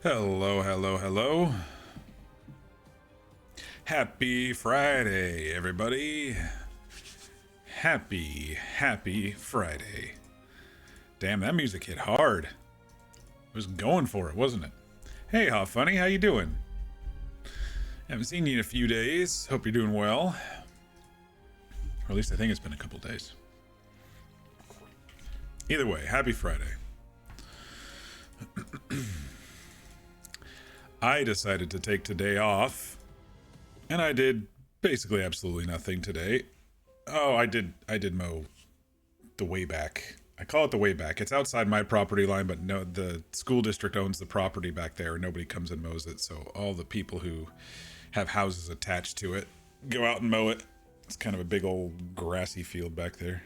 Hello, hello, hello. Happy Friday, everybody. Happy Friday. Damn, that music hit hard. I was going for it, wasn't it? Hey, How Funny, how you doing? Haven't seen you in a few days. Hope you're doing well. Or at least I think it's been a couple days. Either way, happy Friday. I decided to take today off, and I did basically absolutely nothing today. Oh, I did mow the way back. I call it the way back. It's outside my property line, but no, the school district owns the property back there. Nobody comes and mows it, so all the people who have houses attached to it go out and mow it. It's kind of a big old grassy field back there.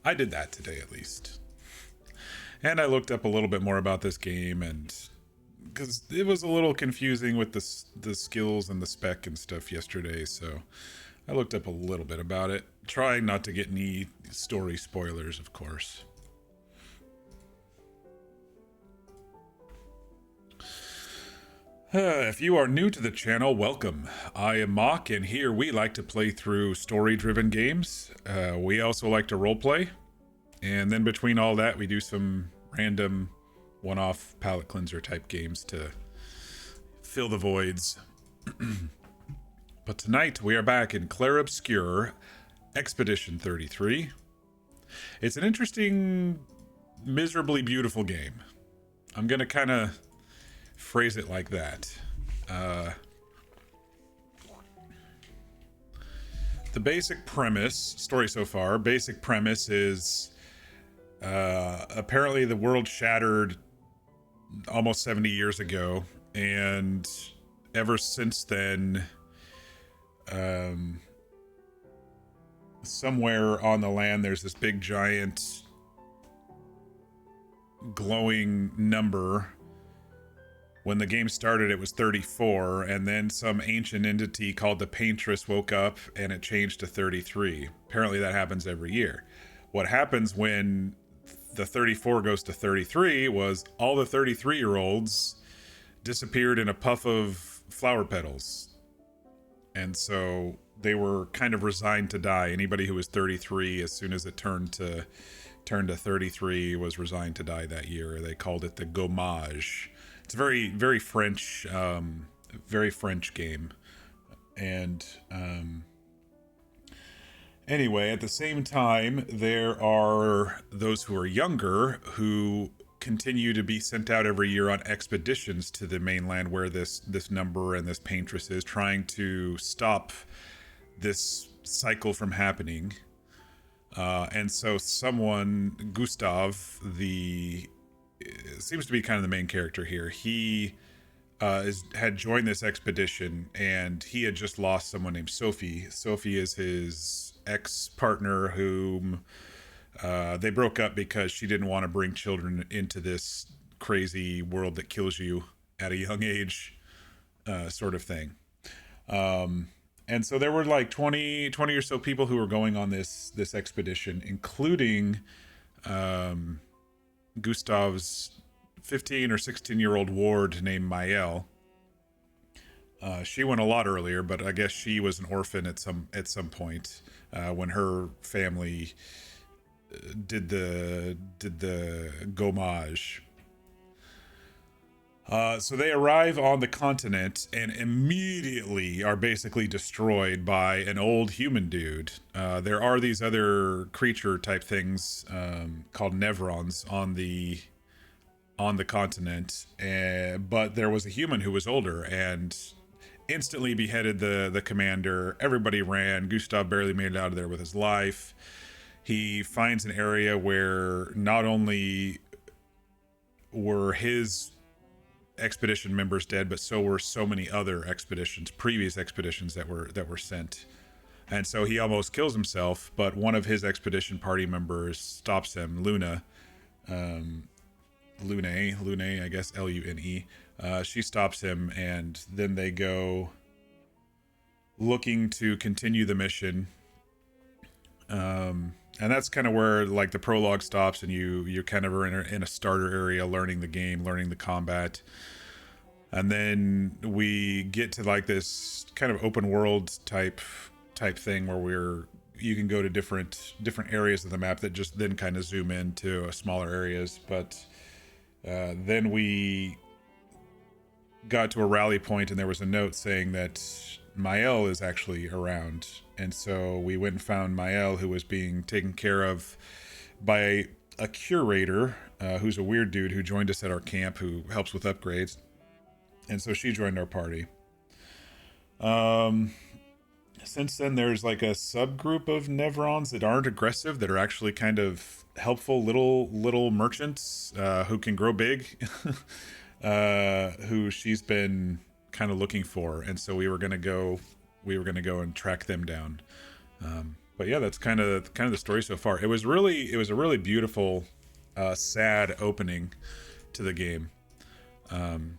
I did that today, at least. And I looked up a little bit more about this game, and because it was a little confusing with the skills and the spec and stuff yesterday, so I looked up a little bit about it, trying not to get any story spoilers, of course. If you are new to the channel, welcome. I am Mock, and here we like to play through story-driven games. We also like to roleplay. And then between all that, we do some random one-off palate cleanser type games to fill the voids. But tonight we are back in Clair Obscur, Expedition 33. It's an interesting, miserably beautiful game. I'm gonna kind of phrase it like that. The basic premise, story so far, basic premise is apparently the world shattered almost 70 years ago, and ever since then, somewhere on the land there's this big giant glowing number. When the game started, it was 34, and then some ancient entity called the Paintress woke up and it changed to 33. Apparently that happens every year. What happens when the 34 goes to 33 was all the 33-year-olds disappeared in a puff of flower petals. And so they were kind of resigned to die. Anybody who was 33, as soon as it turned to 33, was resigned to die that year. They called it the gommage. It's a very, very French game. And anyway, at the same time, there are those who are younger who continue to be sent out every year on expeditions to the mainland where this number and this paintress is, trying to stop this cycle from happening. And so someone, Gustave, seems to be kind of the main character here. He had joined this expedition, and he had just lost someone named Sophie. Sophie is his ex-partner whom they broke up because she didn't want to bring children into this crazy world that kills you at a young age, sort of thing. And so there were like 20 or so people who were going on this expedition, including Gustave's 15 or 16-year-old ward named Maëlle. She went a lot earlier, but I guess she was an orphan at some point when her family did the gommage. So they arrive on the continent and immediately are basically destroyed by an old human dude. There are these other creature type things called Nevrons on the continent, but there was a human who was older and instantly beheaded the commander. Everybody ran. Gustave barely made it out of there with his life. He finds an area where not only were his expedition members dead, but so were so many other previous expeditions that were sent. And so he almost kills himself, but one of his expedition party members stops him, Lune, I guess, Lune. She stops him, and then they go looking to continue the mission. And that's kind of where like the prologue stops, and you kind of are in a starter area, learning the game, learning the combat. And then we get to like this kind of open world type thing where you can go to different areas of the map that just then kind of zoom into smaller areas. But then we got to a rally point, and there was a note saying that Maëlle is actually around. And so we went and found Maëlle, who was being taken care of by a curator, who's a weird dude who joined us at our camp, who helps with upgrades. And so she joined our party. Since then, there's like a subgroup of Nevrons that aren't aggressive, that are actually kind of helpful little merchants who can grow big, who she's been kind of looking for. And so we were gonna go and track them down. But yeah, that's kind of the story so far. It was a really beautiful, sad opening to the game.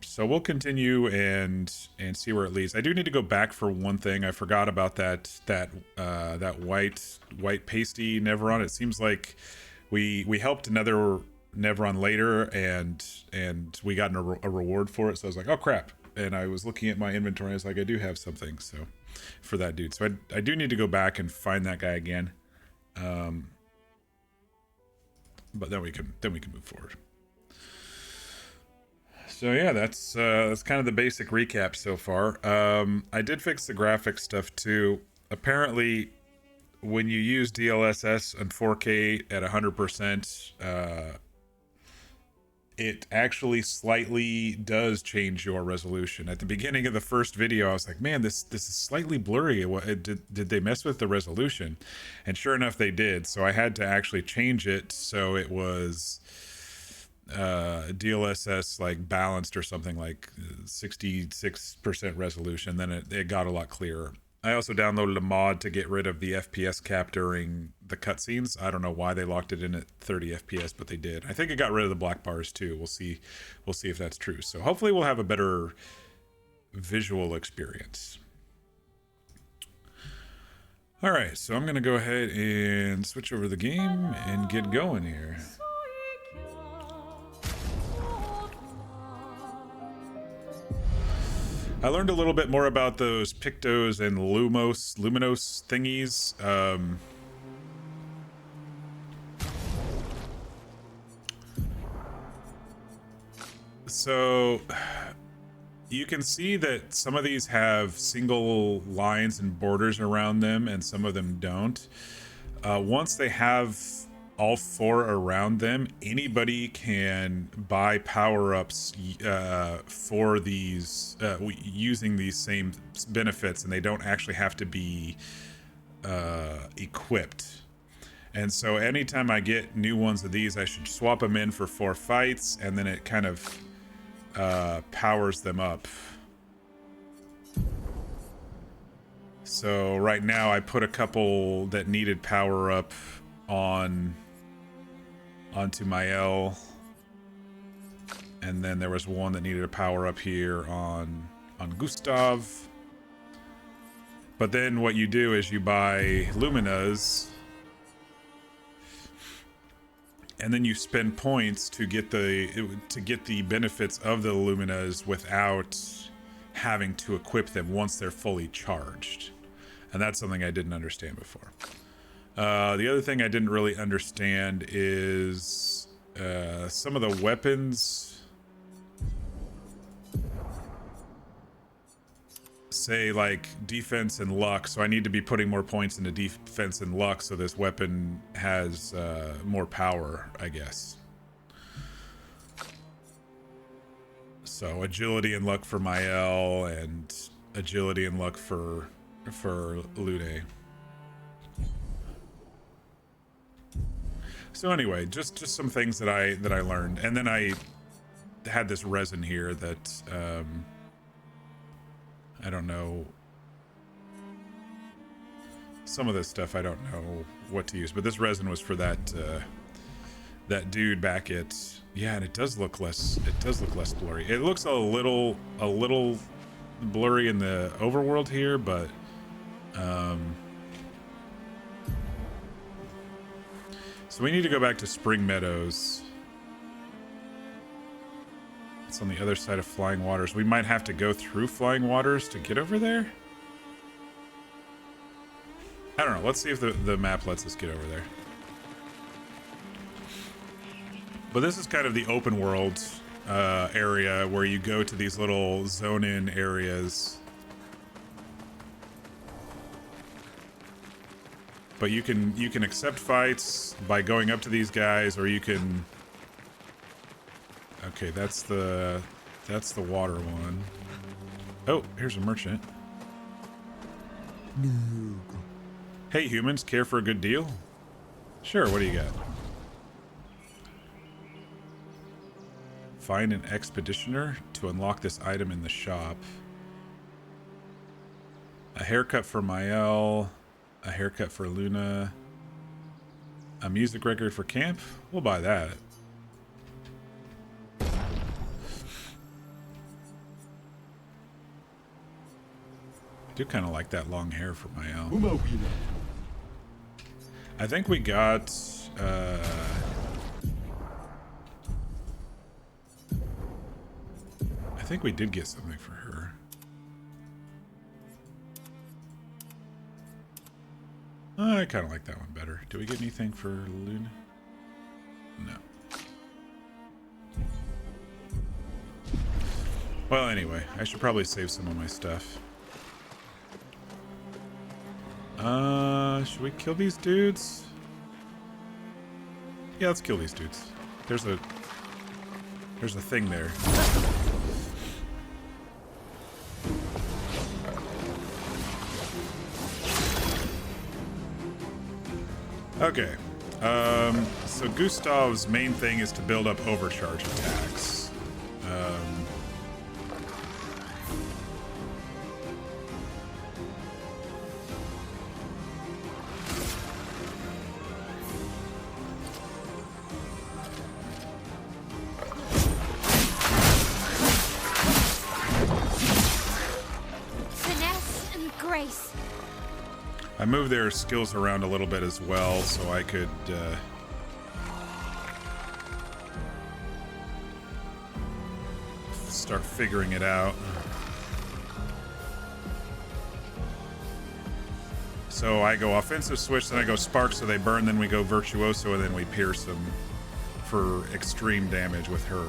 So we'll continue and see where it leads. I do need to go back for one thing. I forgot about that white pasty Nevron. It seems like we helped another Nevron later, and we got a reward for it. So I was like, oh crap! And I was looking at my inventory. I was like, I do have something. So for that dude. So I do need to go back and find that guy again. But then we can move forward. So yeah, that's kind of the basic recap so far. I did fix the graphics stuff too. Apparently, when you use DLSS and 4K at 100%, it actually slightly does change your resolution. At the beginning of the first video, I was like, man, this is slightly blurry. Did they mess with the resolution? And sure enough, they did. So I had to actually change it so it was DLSS like balanced or something, like 66% resolution. Then it got a lot clearer. I also downloaded a mod to get rid of the FPS cap during the cutscenes. I don't know why they locked it in at 30 FPS, but they did. I think it got rid of the black bars too. We'll see if that's true. So hopefully we'll have a better visual experience. All right, so I'm gonna go ahead and switch over the game and get going here. I learned a little bit more about those Pictos and Luminos thingies. So you can see that some of these have single lines and borders around them, and some of them don't. Once they have all 4 around them, anybody can buy power-ups for these using these same benefits, and they don't actually have to be equipped. And so anytime I get new ones of these, I should swap them in for 4 fights, and then it kind of powers them up. So right now I put a couple that needed power up onto my L, and then there was one that needed a power up here on Gustave. But then what you do is you buy Luminas, and then you spend points to get the benefits of the Luminas without having to equip them once they're fully charged. And that's something I didn't understand before. The other thing I didn't really understand is some of the weapons say like defense and luck, so I need to be putting more points into defense and luck so this weapon has more power, I guess. So agility and luck for Mael, and agility and luck for Lude. So anyway, just some things that I learned, and then I had this resin here that I don't know. Some of this stuff I don't know what to use, but this resin was for that dude back at, yeah, and it does look less blurry. It looks a little blurry in the overworld here, but so we need to go back to Spring Meadows. It's on the other side of Flying Waters. We might have to go through Flying Waters to get over there. I don't know. Let's see if the map lets us get over there. But this is kind of the open world area where you go to these little zone-in areas. But you can accept fights by going up to these guys, or you can... Okay, that's the water one. Oh, here's a merchant. No. Hey humans, care for a good deal? Sure, what do you got? Find an expeditioner to unlock this item in the shop. A haircut for Mael. A haircut for Luna. A music record for camp? We'll buy that. I do kind of like that long hair for Mael. I think we got... I think we did get something for her. I kind of like that one better. Do we get anything for Luna? No. Well, anyway, I should probably save some of my stuff. Should we kill these dudes? Yeah, let's kill these dudes. There's a thing there. Okay. So Gustave's main thing is to build up overcharge attacks. Finesse and grace. I moved their skills around a little bit as well, so I could start figuring it out. So I go offensive switch, then I go spark so they burn, then we go virtuoso, and then we pierce them for extreme damage with her.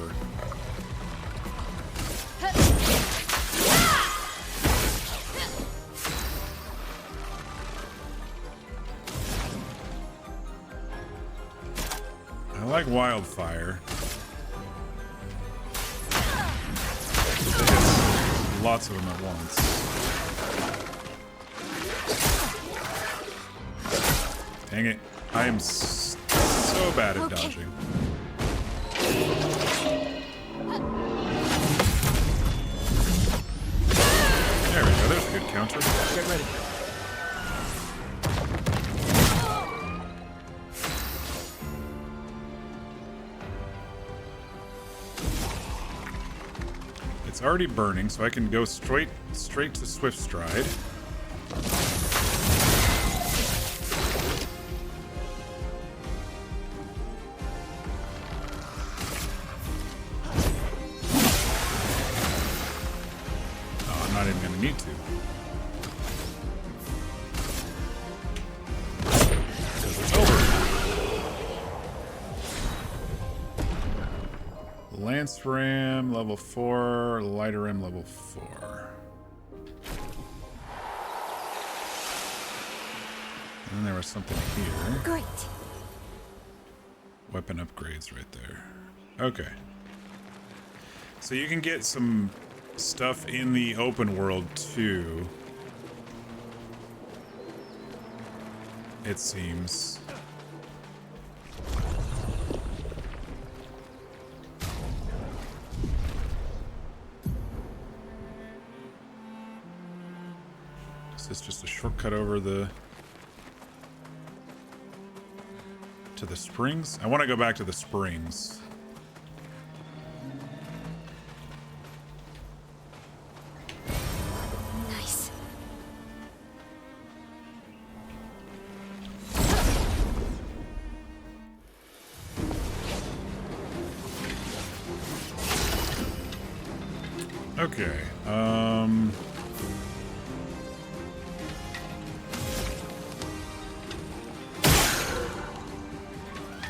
I like wildfire. Lots of them at once. Dang it. I am so bad at dodging. There we go. There's a good counter. Get ready. It's already burning, so I can go straight to Swift Stride. Oh, I'm not even gonna need to. Because it's over. Lance Ram, level 4. Lighter Ram, level 4. And then there was something here. Great. Weapon upgrades right there. Okay. So you can get some stuff in the open world too. It seems. Is this just a shortcut over to the springs? I want to go back to the springs. Nice. Okay.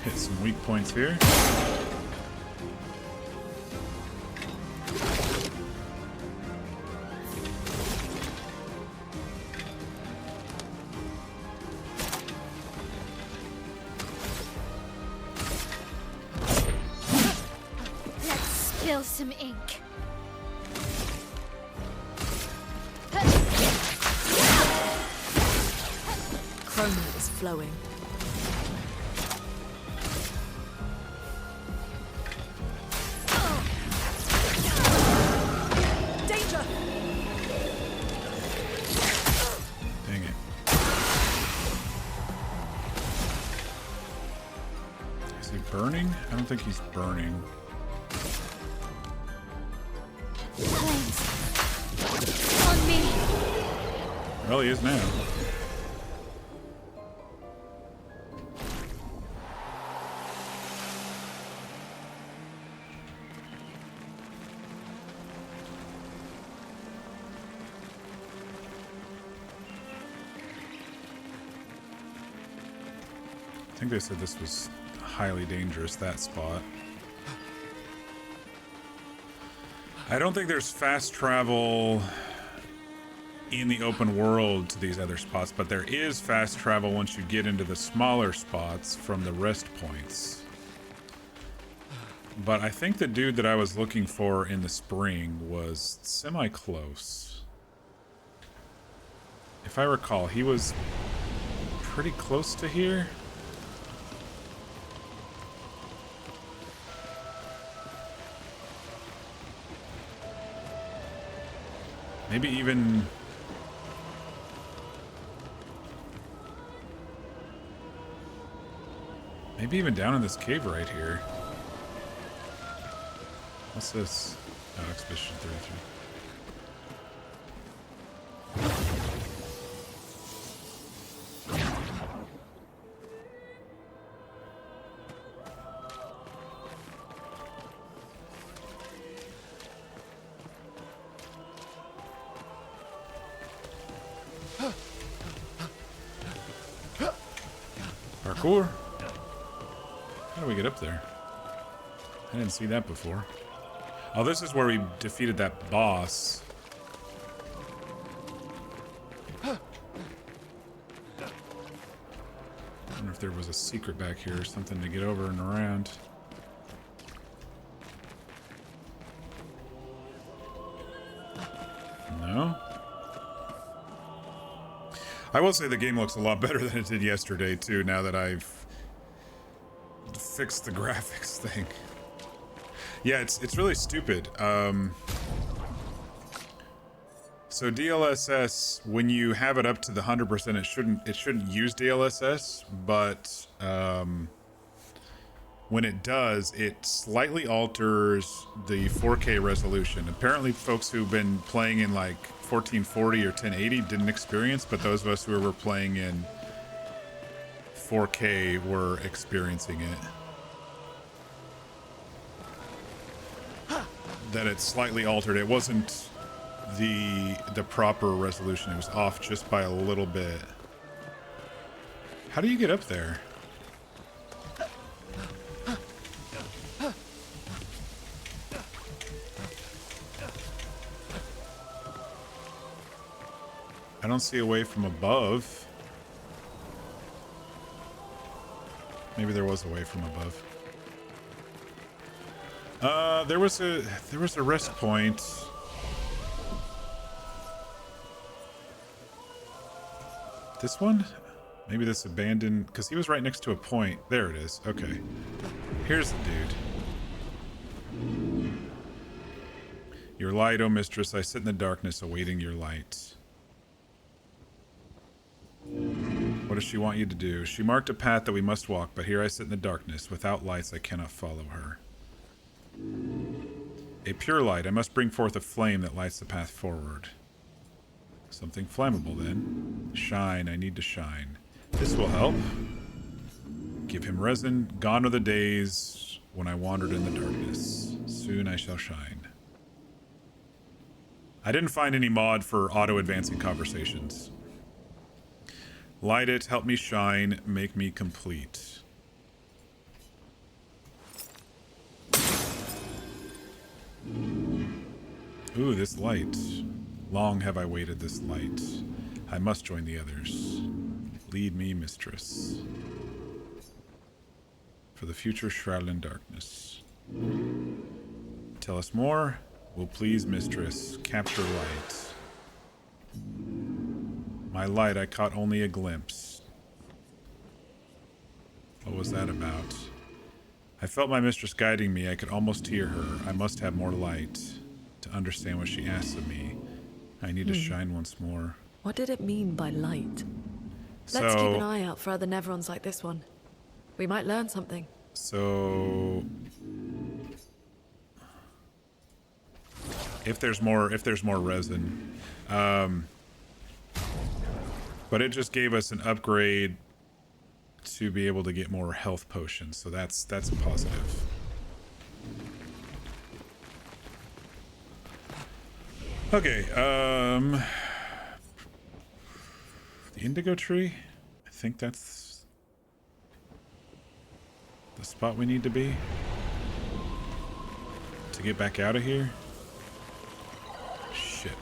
Hit some weak points here. Let's spill some ink. Chroma is flowing. Danger! Dang it. Is he burning? I don't think he's burning. Flames. On me. Well, he is now. I think they said this was highly dangerous, that spot. I don't think there's fast travel in the open world to these other spots, but there is fast travel once you get into the smaller spots from the rest points. But I think the dude that I was looking for in the spring was semi-close. If I recall, he was pretty close to here. Maybe even... maybe even down in this cave right here. What's this? Oh, Expedition 33. Parkour? How do we get up there? I didn't see that before. Oh, this is where we defeated that boss. I wonder if there was a secret back here or something to get over and around. No? I will say the game looks a lot better than it did yesterday, too, now that I've fixed the graphics thing. Yeah, it's really stupid. So DLSS, when you have it up to the 100%, it shouldn't use DLSS, but when it does, it slightly alters the 4K resolution. Apparently, folks who've been playing in like 1440 or 1080 didn't experience, but those of us who were playing in 4K were experiencing it. That it slightly altered. It wasn't the proper resolution. It was off just by a little bit. How do you get up there? I don't see a way from above. Maybe there was a way from above. There was a rest point. This one? Maybe this abandoned, because he was right next to a point. There it is. Okay. Here's the dude. Your light, O mistress, I sit in the darkness awaiting your light. What does she want you to do? She marked a path that we must walk, but here I sit in the darkness. Without lights, I cannot follow her. A pure light. I must bring forth a flame that lights the path forward. Something flammable, then. Shine. I need to shine. This will help. Give him resin. Gone are the days when I wandered in the darkness. Soon I shall shine. I didn't find any mod for auto-advancing conversations. Light it, help me shine, make me complete. Ooh, this light. Long have I waited this light. I must join the others. Lead me, mistress. For the future shrouded in darkness. Tell us more. Will please, mistress. Capture light. My light, I caught only a glimpse. What was that about? I felt my mistress guiding me. I could almost hear her. I must have more light to understand what she asks of me. I need to shine once more. What did it mean by light? So, Let's keep an eye out for other Nevrons like this one. We might learn something. So if there's more resin, but it just gave us an upgrade to be able to get more health potions, so that's a positive. Okay, the indigo tree. I think that's the spot we need to be to get back out of here. Shit.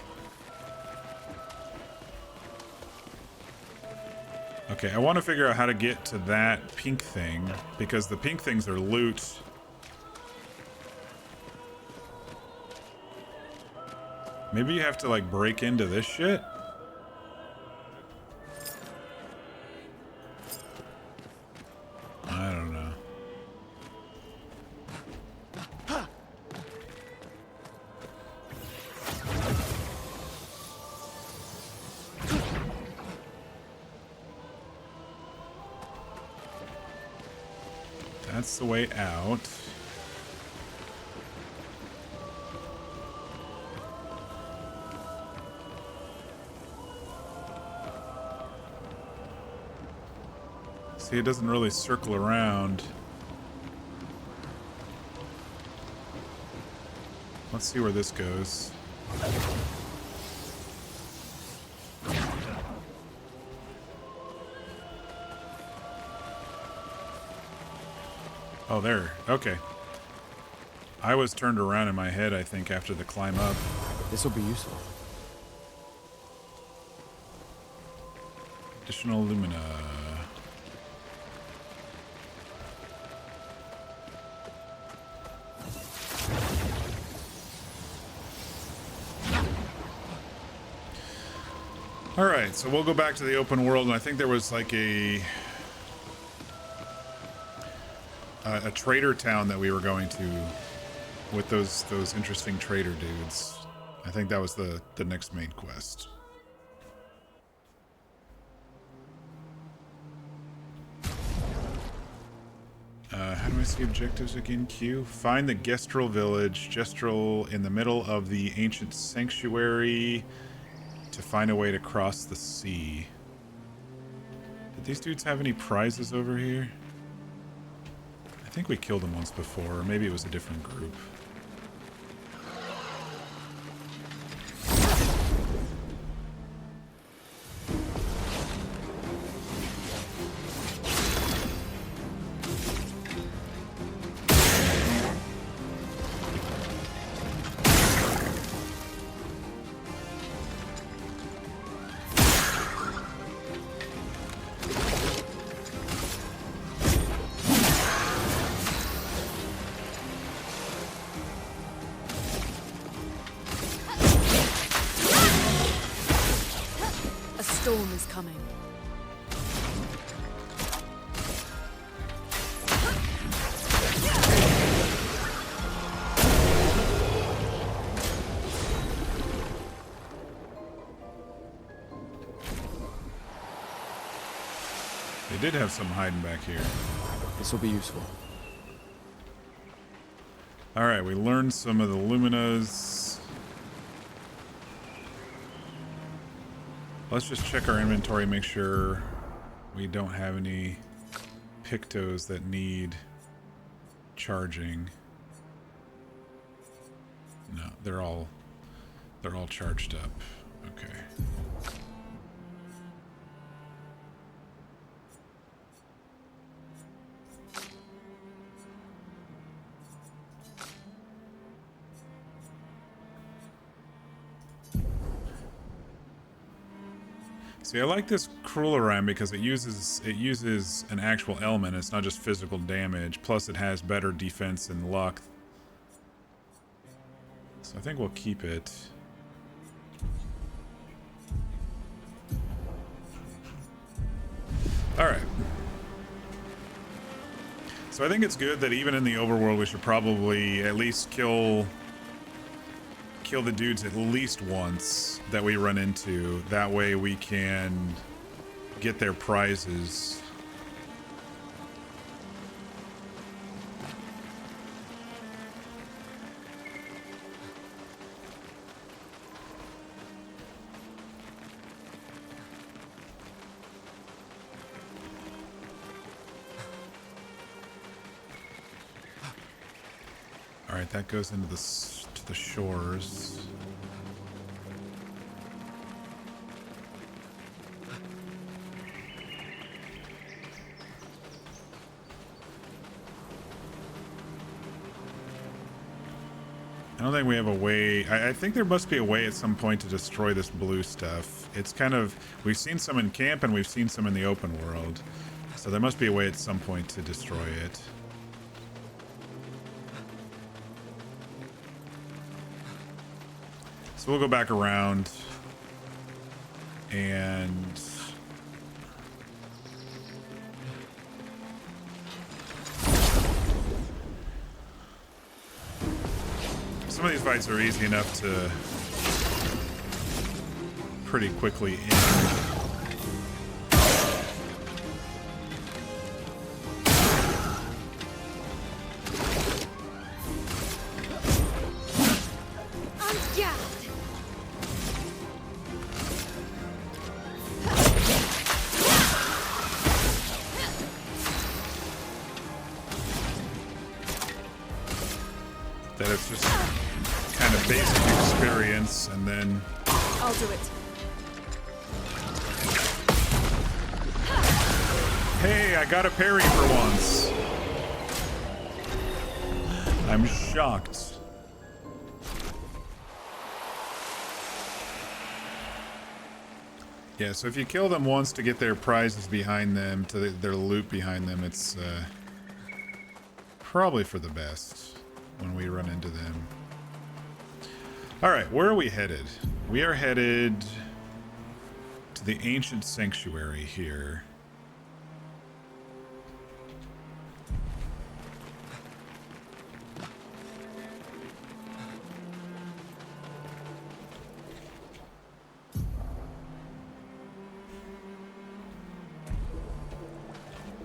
Okay, I want to figure out how to get to that pink thing, because the pink things are loot. Maybe you have to, like, break into this shit? I don't know. That's the way out. See, it doesn't really circle around. Let's see where this goes. Oh, there. Okay. I was turned around in my head, I think, after the climb up. This will be useful. Additional lumina. Alright, so we'll go back to the open world, and I think there was like a trader town that we were going to with those interesting trader dudes. I think that was the next main quest. How do I see objectives again? Q. Find the Gestral village. Gestral in the middle of the ancient sanctuary to find a way to cross the sea. Did these dudes have any prizes over here? I think we killed them once before, or maybe it was a different group. Storm is coming. They did have some hiding back here. This will be useful. Alright, we learned some of the luminas. Let's just check our inventory, make sure we don't have any pictos that need charging. No, they're all charged up. Okay. See, I like this Cruelaram because it uses an actual element. It's not just physical damage. Plus, it has better defense and luck. So I think we'll keep it. All right. So I think it's good that even in the overworld, we should probably at least kill the dudes at least once that we run into. That way we can get their prizes. All right, that goes into the shores. I don't think we have a way. I think there must be a way at some point to destroy this blue stuff. It's kind of, we've seen some in camp and we've seen some in the open world. So there must be a way at some point to destroy it. So we'll go back around and some of these fights are easy enough to pretty quickly end. That it's just kind of basic experience, and then I'll do it. hey, I got a parry for once. I'm shocked. Yeah, so if you kill them once to get their prizes behind them, to their loot behind them, it's probably for the best when we run into them. Alright, where are we headed? We are headed to the ancient sanctuary here.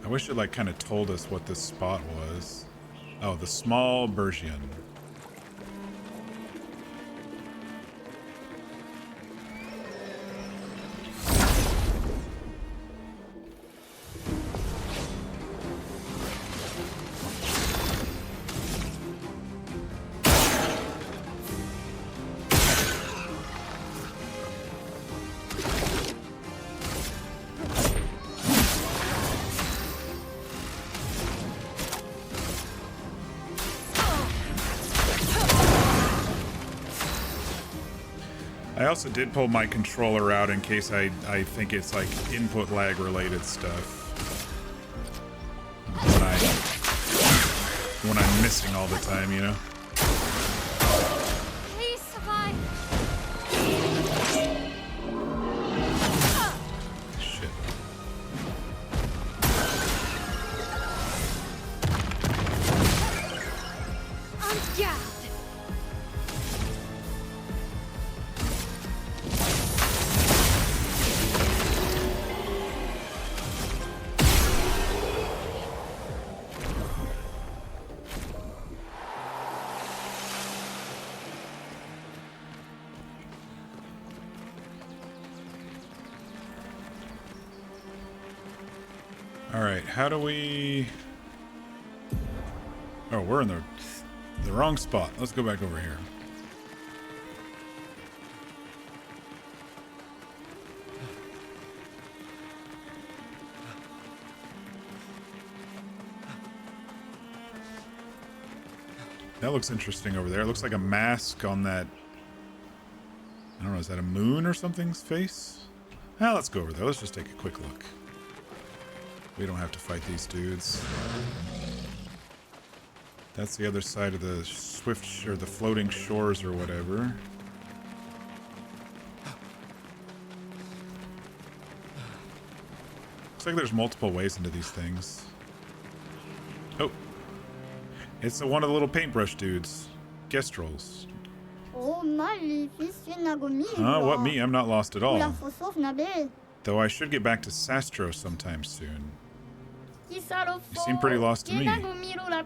I wish it like kind of told us what this spot was. Oh, the small Bergian. I also did pull my controller out in case I think it's like input lag related stuff. When I'm missing all the time, you know? Please survive. Shit. On guard. Alright, how do we... Oh, we're in the wrong spot. Let's go back over here. That looks interesting over there. It looks like a mask on that... I don't know, is that a moon or something's face? Ah, let's go over there. Let's just take a quick look. We don't have to fight these dudes. That's the other side of the or the floating shores or whatever. Looks like there's multiple ways into these things. Oh. It's one of the little paintbrush dudes. Gestrals. Oh, What me? I'm not lost at all. all. Though I should get back to Sastro sometime soon. You seem pretty lost to me.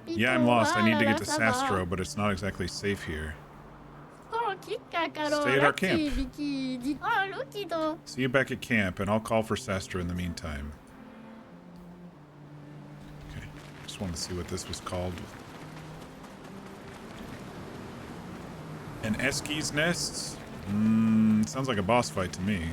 Yeah, I'm lost. I need to get to Sastro, but it's not exactly safe here. Stay at our camp. See you back at camp, and I'll call for Sastro in the meantime. Okay, just wanted to see what this was called. An Esquie's nest? Sounds like a boss fight to me.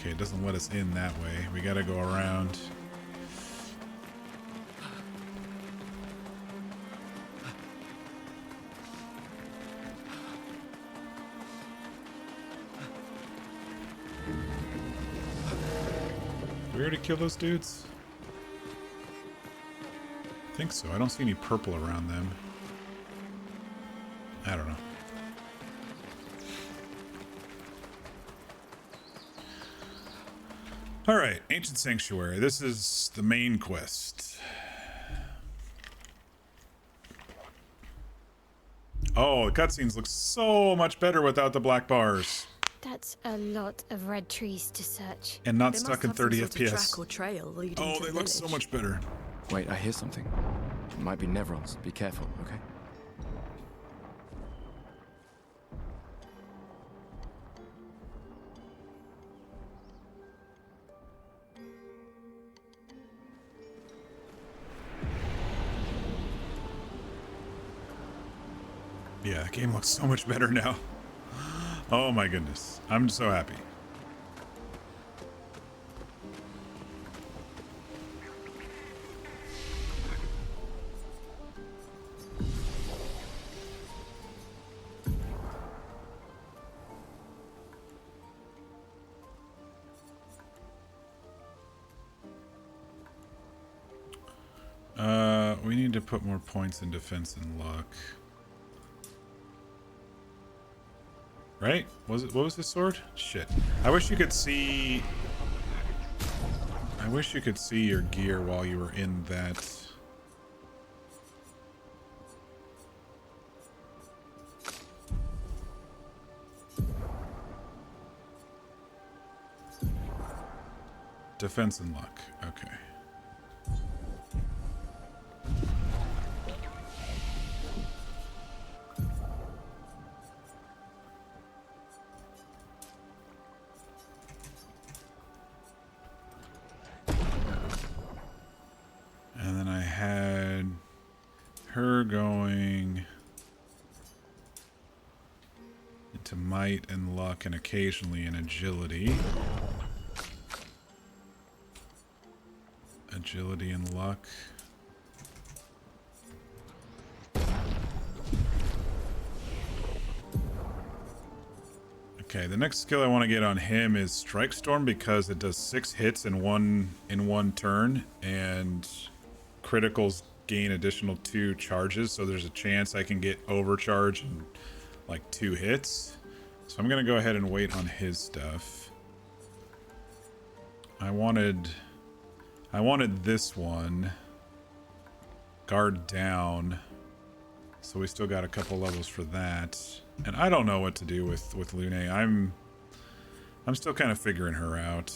Okay, it doesn't let us in that way. We gotta go around. Did we already kill those dudes? I think so. I don't see any purple around them. I don't know. Alright, Ancient Sanctuary. This is the main quest. Oh, the cutscenes look so much better without the black bars. That's a lot of red trees to search. And not They stuck must in have some 30 sort of FPS. track or trail leading Oh, to they the look so village. much better. Wait, I hear something. It might be Nevrons. Be careful, okay? Yeah, the game looks so much better now. Oh my goodness. I'm so happy. We need to put more points in defense and luck. Right? Was it? What was his sword? Shit. I wish you could see. I wish you could see your gear while you were in that. Defense and luck. Okay. And then I had her going into might and luck and occasionally in agility. Agility and luck. Okay, the next skill I want to get on him is Strike Storm because it does 6 hits in one turn, and criticals gain additional 2 charges, so there's a chance I can get overcharge in like 2 hits. So I'm gonna go ahead and wait on his stuff. I wanted this one. Guard down. So we still got a couple levels for that. And I don't know what to do with Lune. I'm still kind of figuring her out.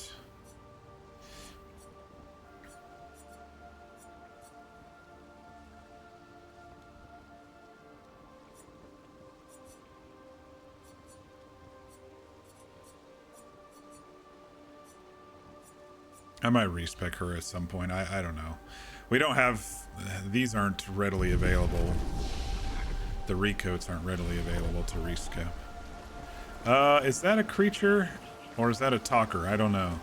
I might respec her at some point. I don't know. We don't have... These aren't readily available. The recoats aren't readily available to rescope. Is that a creature? Or is that a talker? I don't know.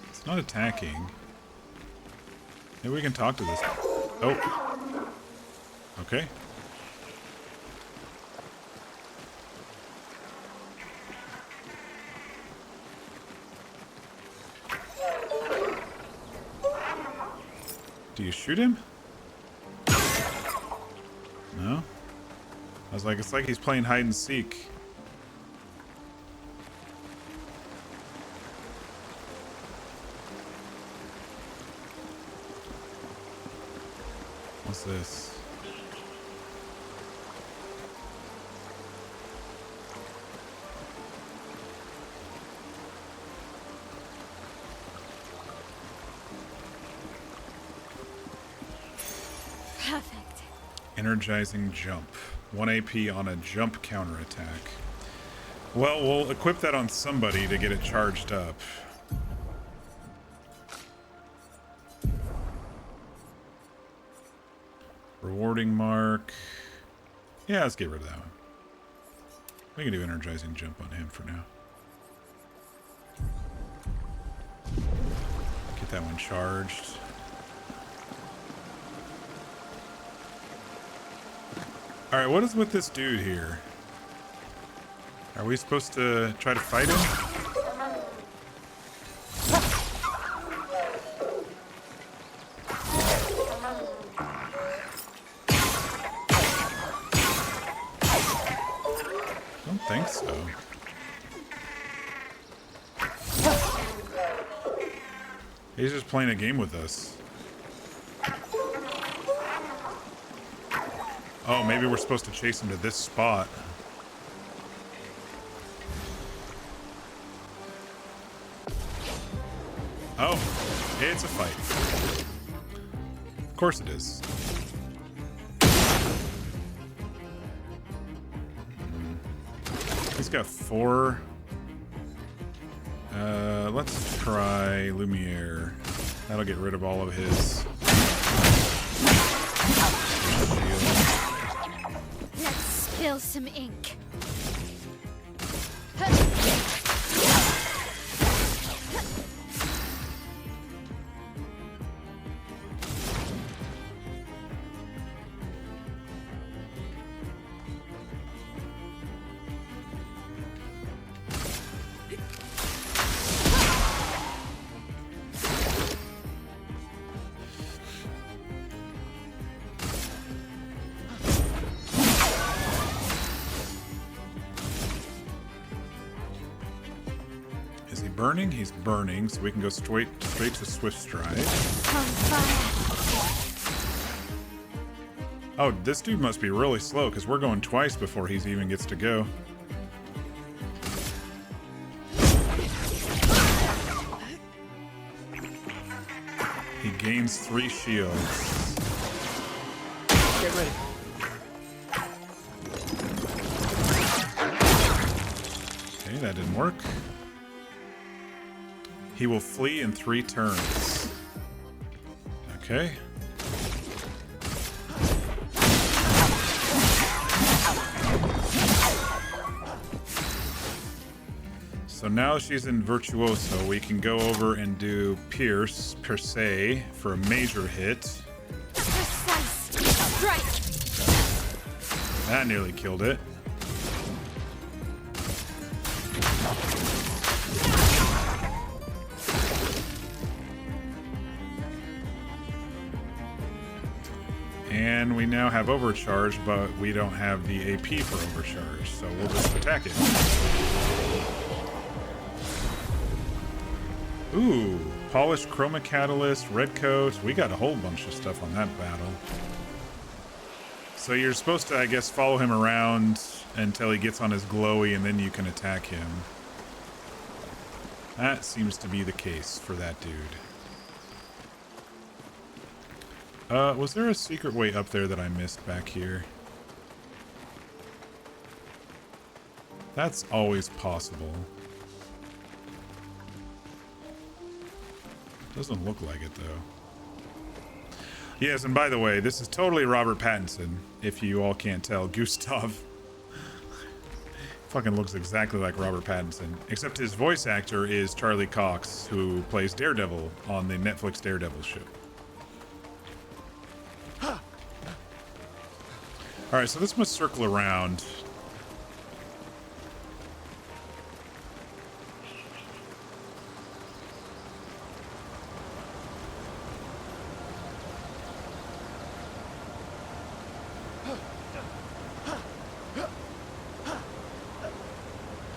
It's not attacking. Maybe we can talk to this. Oh. Okay. Do you shoot him? No? I was like, it's like he's playing hide and seek. What's this? Perfect. Energizing jump. 1 AP on a jump counterattack. Well, we'll equip that on somebody to get it charged up. Rewarding mark. Yeah, let's get rid of that one. We can do energizing jump on him for now. Get that one charged. Alright, what is with this dude here? Are we supposed to try to fight him? I don't think so. He's just playing a game with us. Oh, maybe we're supposed to chase him to this spot. Oh, it's a fight. Of course it is. He's got 4. Let's try Lumiere. That'll get rid of all of his shield. Let's spill some ink. Burning? He's burning, so we can go straight to Swift Stride. Oh, this dude must be really slow, because we're going twice before he even gets to go. He gains 3 shields. Get ready. Okay, that didn't work. He will flee in 3 turns. Okay. So now she's in Virtuoso. We can go over and do Pierce, per se, for a major hit. Precise strike. That nearly killed it. And we now have overcharge, but we don't have the AP for overcharge, so we'll just attack it. Ooh, polished chroma catalyst, red coat. We got a whole bunch of stuff on that battle. So you're supposed to, I guess, follow him around until he gets on his glowy, and then you can attack him. That seems to be the case for that dude. Was there a secret way up there that I missed back here? That's always possible. Doesn't look like it, though. Yes, and by the way, this is totally Robert Pattinson, if you all can't tell. Gustave. Fucking looks exactly like Robert Pattinson. Except his voice actor is Charlie Cox, who plays Daredevil on the Netflix Daredevil show. Alright, so this must circle around.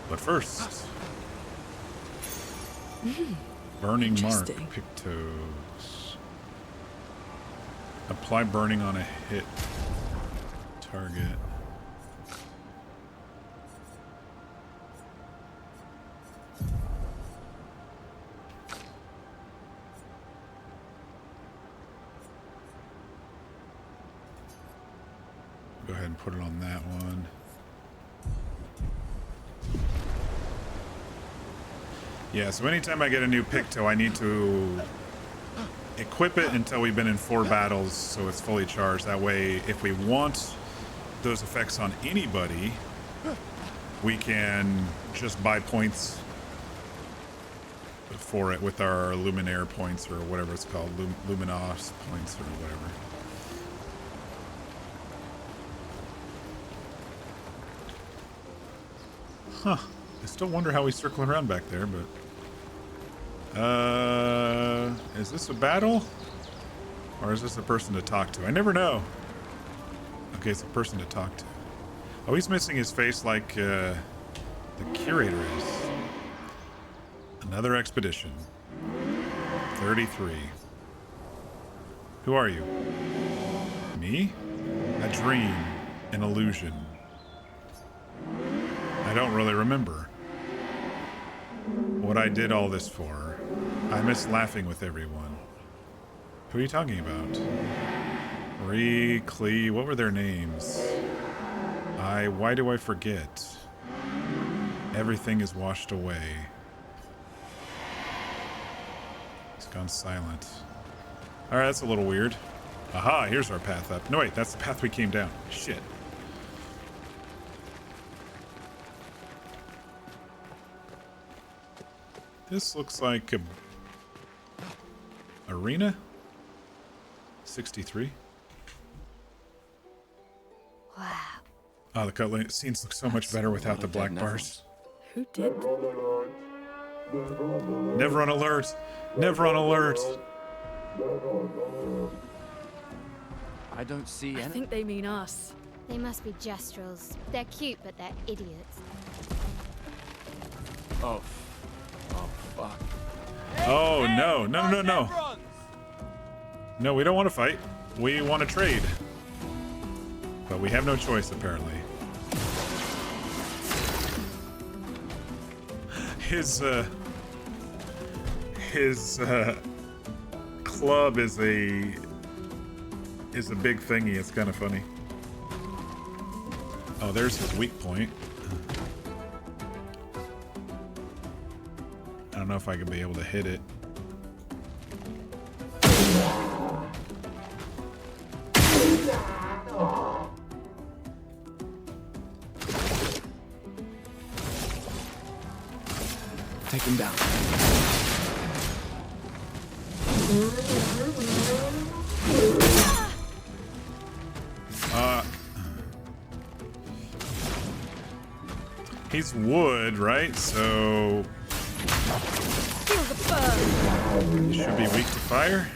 But first, burning mark, Interesting. Pictos. Apply burning on a hit target. Go ahead and put it on that one. Yeah, so anytime I get a new Picto, I need to equip it until we've been in 4 battles, so it's fully charged. That way, if we want those effects on anybody, we can just buy points for it with our Luminaire points, or whatever it's called, Luminos points, or whatever. Huh. I still wonder how we circle around back there, but... is this a battle? Or is this a person to talk to? I never know. Okay, it's a person to talk to. Oh, he's missing his face like, the curator is. Another expedition. 33. Who are you? Me? A dream. An illusion. I don't really remember what I did all this for. I miss laughing with everyone. Who are you talking about? Marie, Clee, what were their names? Why do I forget? Everything is washed away. It's gone silent. Alright, that's a little weird. Aha, here's our path up. No, wait, that's the path we came down. Shit. This looks like a arena. 63. Wow. Oh, the cutscene scenes look so much better without the black bars. Who did? Never on alert. Never on alert. I don't see I any. think they mean us. They must be Gestrals. They're cute, but they're idiots. Oh. Oh, fuck. Oh, no. No, no, no, no. No, we don't want to fight. We want to trade. But we have no choice, apparently. His club is a big thingy. It's kind of funny. Oh, there's his weak point. I don't know if I could be able to hit it. Take him down. He's wood, right? So Feel the burn. he should be weak to fire.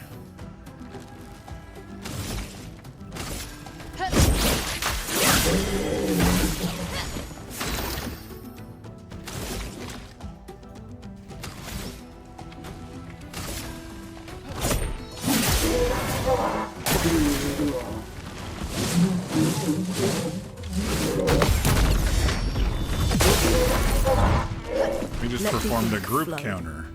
We just Let the performed a ink group flow. counter.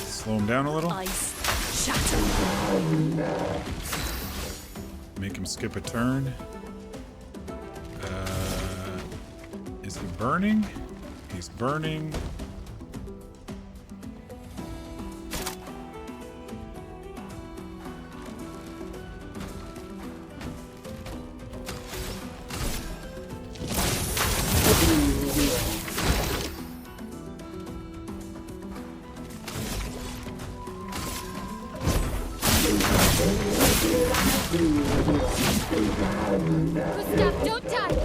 Slow him down a little. Ice. Shatter. Make him skip a turn. Is he burning? He's burning. Gustave, don't die!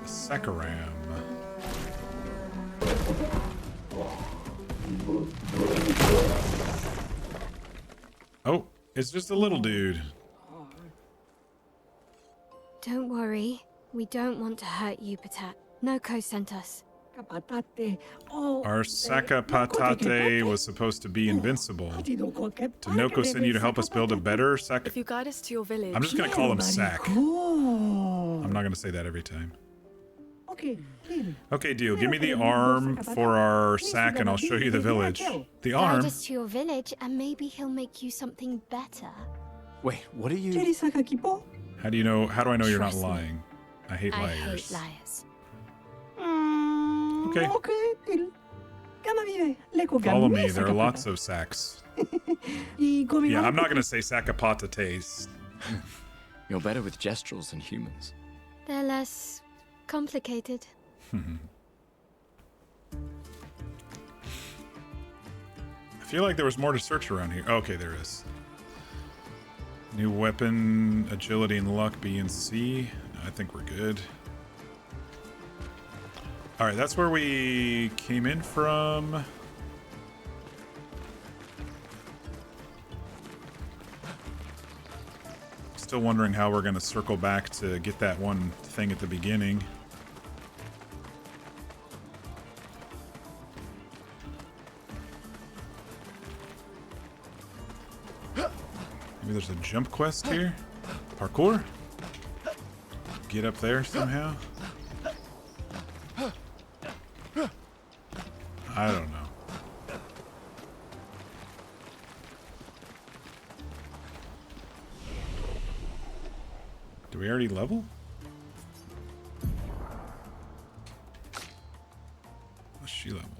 Sakaram. Oh, it's just a little dude. Don't worry. We don't want to hurt you, Patat. Noko sent us. Our Saka Patate was supposed to be invincible. Did Noko send you to help us build a better Saka? If you guide us to your village. I'm just gonna call him Sack. I'm not gonna say that every time. Okay, deal. Give me the arm for our Sack and I'll show you the village. The Guide arm? us to your village, and maybe he'll make you something better. Wait, what are you? How do you know? How do I know you're not Trust me. lying? I hate I liars. hate liars. Okay. Follow me. There are lots of sacks. Yeah, I'm not gonna say saccapata taste. You're better with Gestrals than humans. They're less complicated. I feel like there was more to search around here. Okay, there is. New weapon, agility and luck, B and C. No, I think we're good. Alright, that's where we came in from. Still wondering how we're going to circle back to get that one thing at the beginning. Maybe there's a jump quest here? Parkour? Get up there somehow? I don't know. Do we already level? Was she leveled?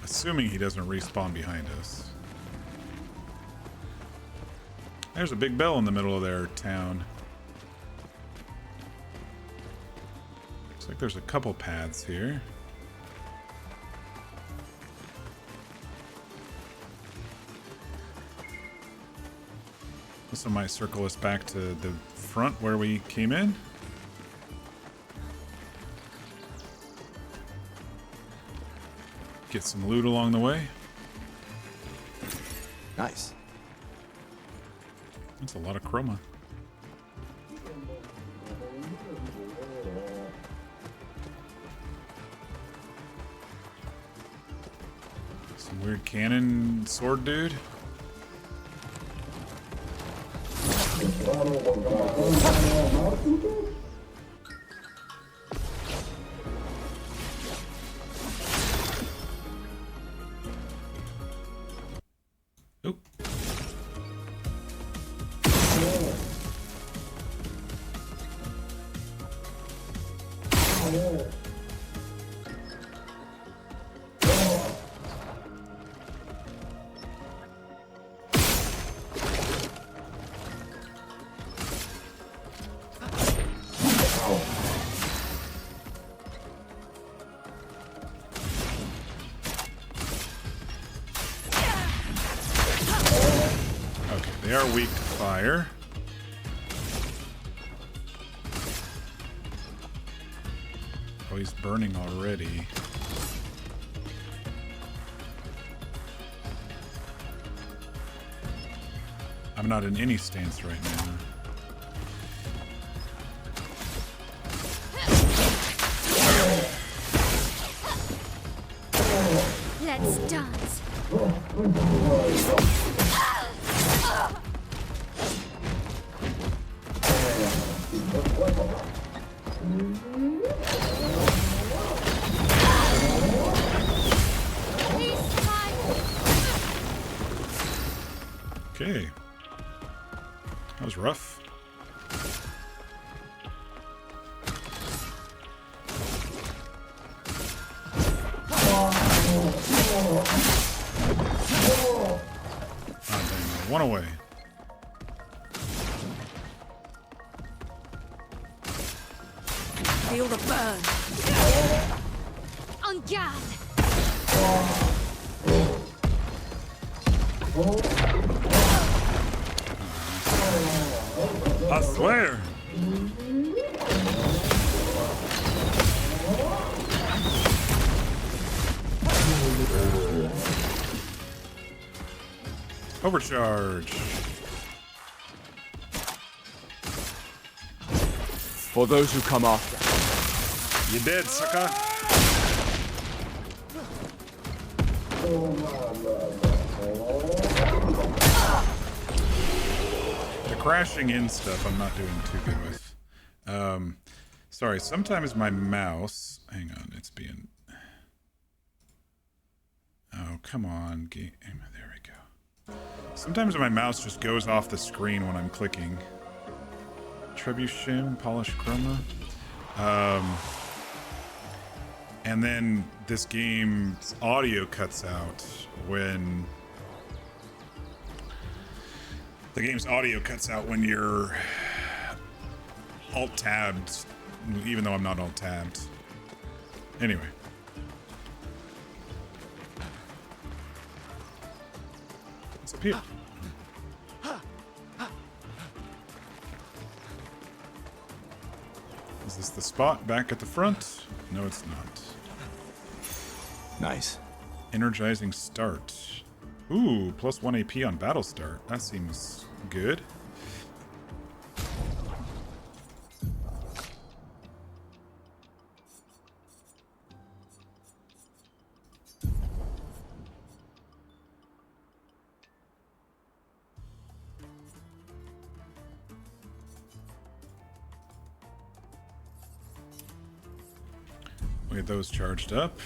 Assuming he doesn't respawn behind us. There's a big bell in the middle of their town. Looks like there's a couple paths here. This one might circle us back to the front where we came in. Get some loot along the way. Nice. That's a lot of chroma. Some weird cannon sword dude. Oop. Okay, they are weak to fire. Oh, he's burning already. I'm not in any stance right now. Let's dance. Okay. That was rough. Oh, dang, one away. Feel the burn. On guard. I swear. Overcharge. For those who come after. You dead, sucker. The crashing in stuff I'm not doing too good with. Sorry, sometimes my mouse... Hang on, it's being... Oh, come on, game. There we go. Sometimes my mouse just goes off the screen when I'm clicking. Trebuchet, Polished Chroma. And then this game's audio cuts out when... The game's audio cuts out when you're alt-tabbed, even though I'm not alt-tabbed. Anyway. What's up here? Is this the spot back at the front? No, it's not. Nice. Energizing start. Ooh, plus 1 AP on battle start. That seems good. We'll get those charged up.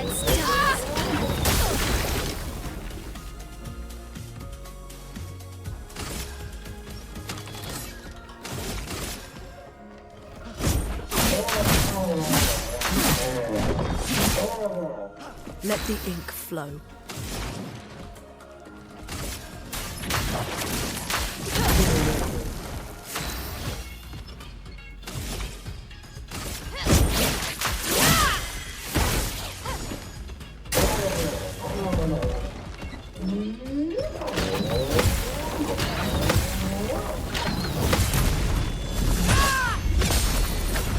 Let's do it! Let the ink flow.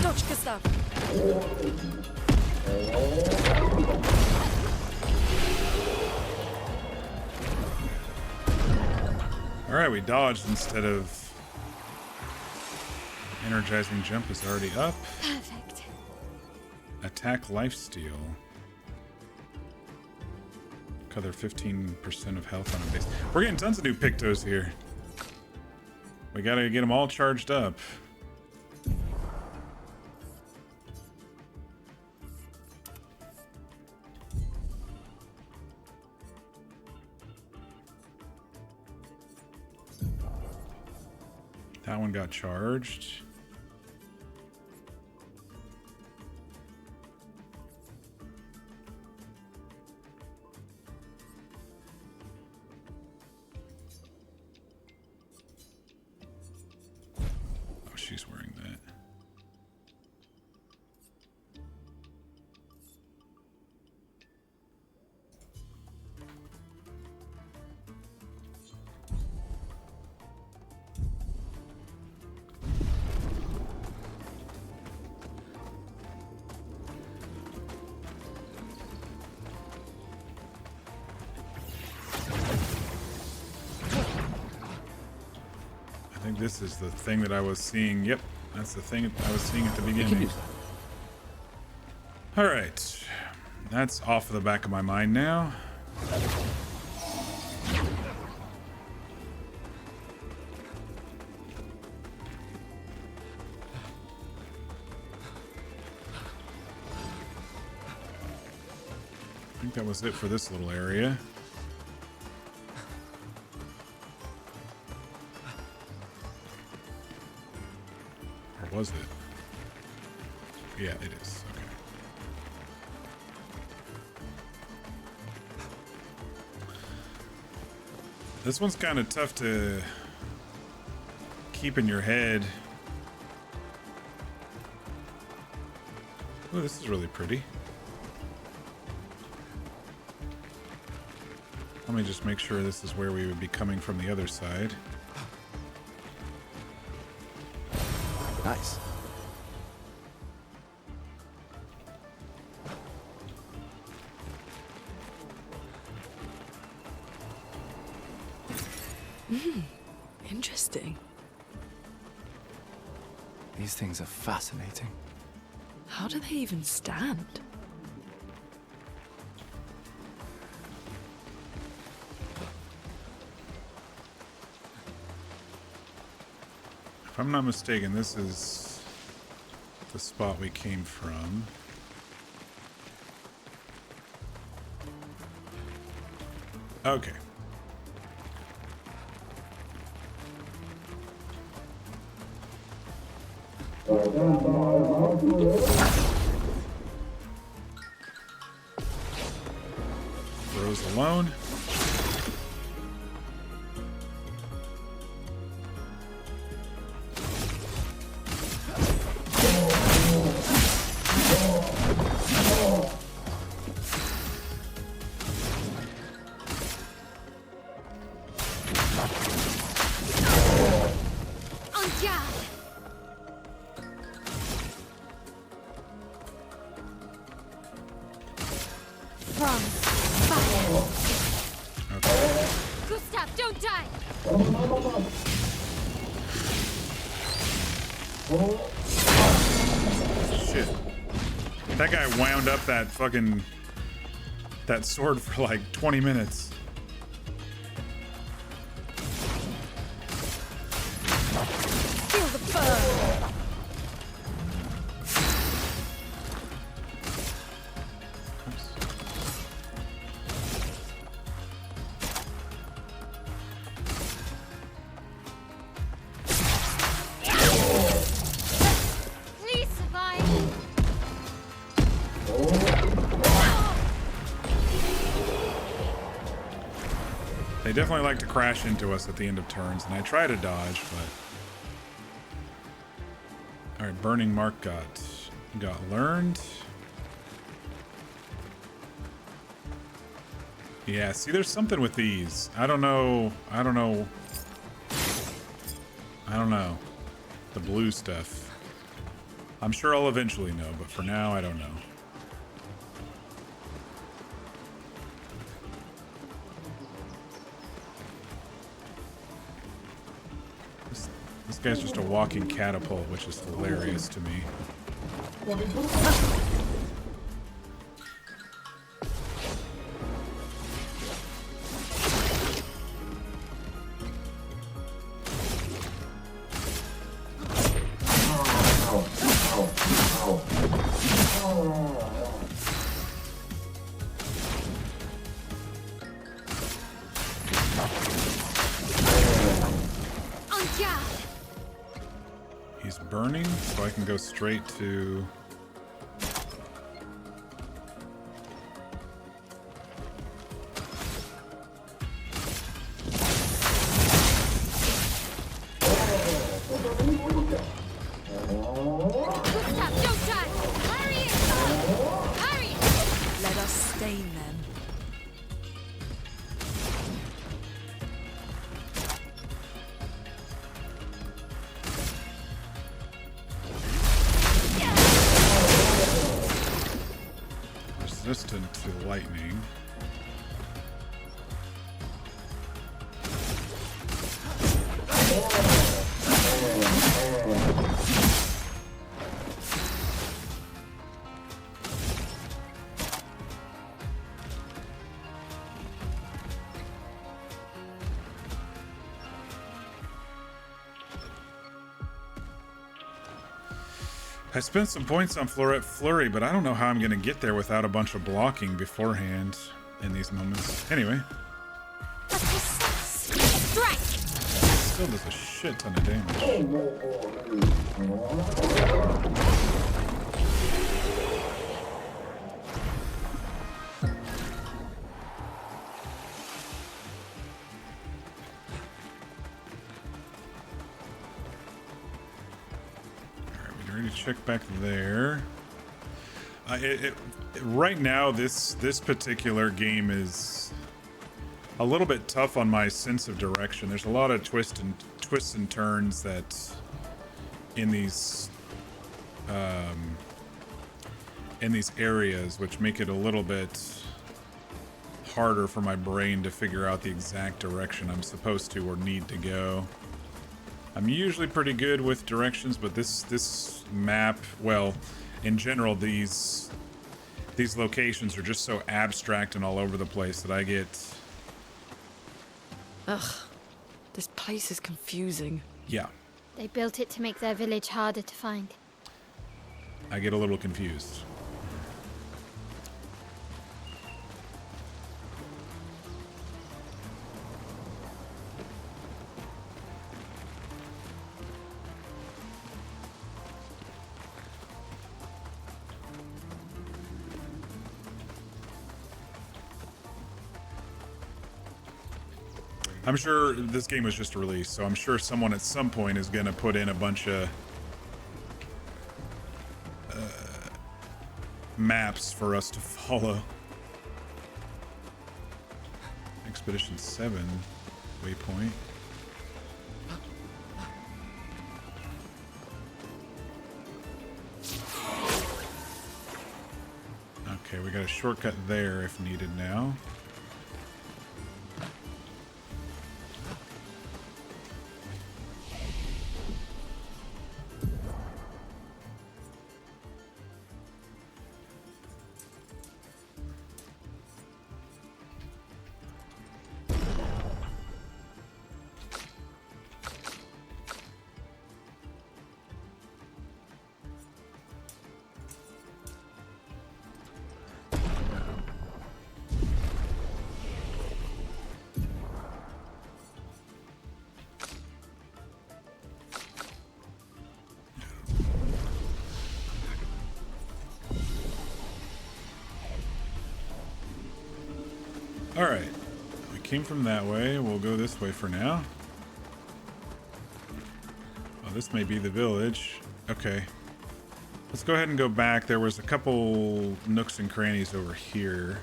Dodge, Gustave. Alright, we dodged instead of... Energizing jump is already up. Perfect. Attack lifesteal. Cover 15% of health on a base. We're getting tons of new Pictos here. We gotta get them all charged up. That one got charged. Oh, she's wearing that. I think this is the thing that I was seeing. Yep, that's the thing I was seeing at the beginning. Alright, that's off of the back of my mind now. I think that was it for this little area. Or was it? Yeah, it is. Okay. This one's kind of tough to keep in your head. Oh, this is really pretty. Let me just make sure this is where we would be coming from the other side. Nice. Interesting. These things are fascinating. How do they even stand? If I'm not mistaken, this is the spot we came from. Okay. Rose alone. Gustave, don't die! Shit. That guy wound up that fucking... that sword for like 20 minutes. Feel the burn! Please survive! They definitely like to crash into us at the end of turns, and I try to dodge, but... Alright, Burning Mark got learned. Yeah, see, there's something with these. I don't know. The blue stuff. I'm sure I'll eventually know, but for now, I don't know. This guy's just a walking catapult, which is hilarious to me. He's burning, so I can go straight to... Gustave, don't die! Hurry it! Hurry it! Let us stain them. Resistant to lightning. I spent some points on Floret Flurry, but I don't know how I'm going to get there without a bunch of blocking beforehand in these moments. Anyway. Strength! Still does a shit ton of damage. Ready to check back there. Right now, this particular game is a little bit tough on my sense of direction. There's a lot of twists and turns that in these areas, which make it a little bit harder for my brain to figure out the exact direction I'm supposed to or need to go. I'm usually pretty good with directions, but this map, well, in general, these locations are just so abstract and all over the place that I get... Ugh. This place is confusing. Yeah. They built it to make their village harder to find. I get a little confused. I'm sure this game was just released, so I'm sure someone at some point is going to put in a bunch of maps for us to follow. Expedition 7 waypoint. Okay, we got a shortcut there if needed now. Alright, we came from that way, we'll go this way for now. Oh, this may be the village. Okay. Let's go ahead and go back. There was a couple nooks and crannies over here.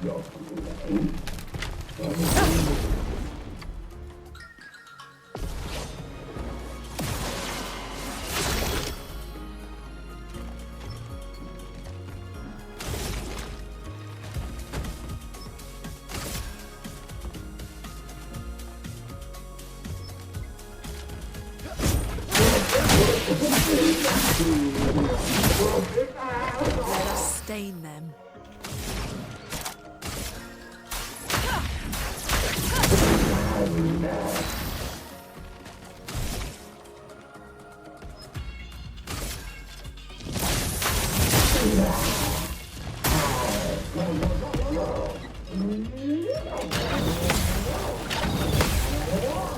Let us stain them.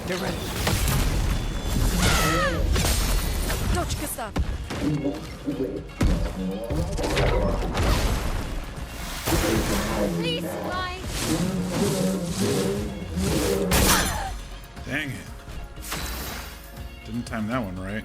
You're ready. Dodge, Gustave. Please fly. Dang it. Didn't time that one right.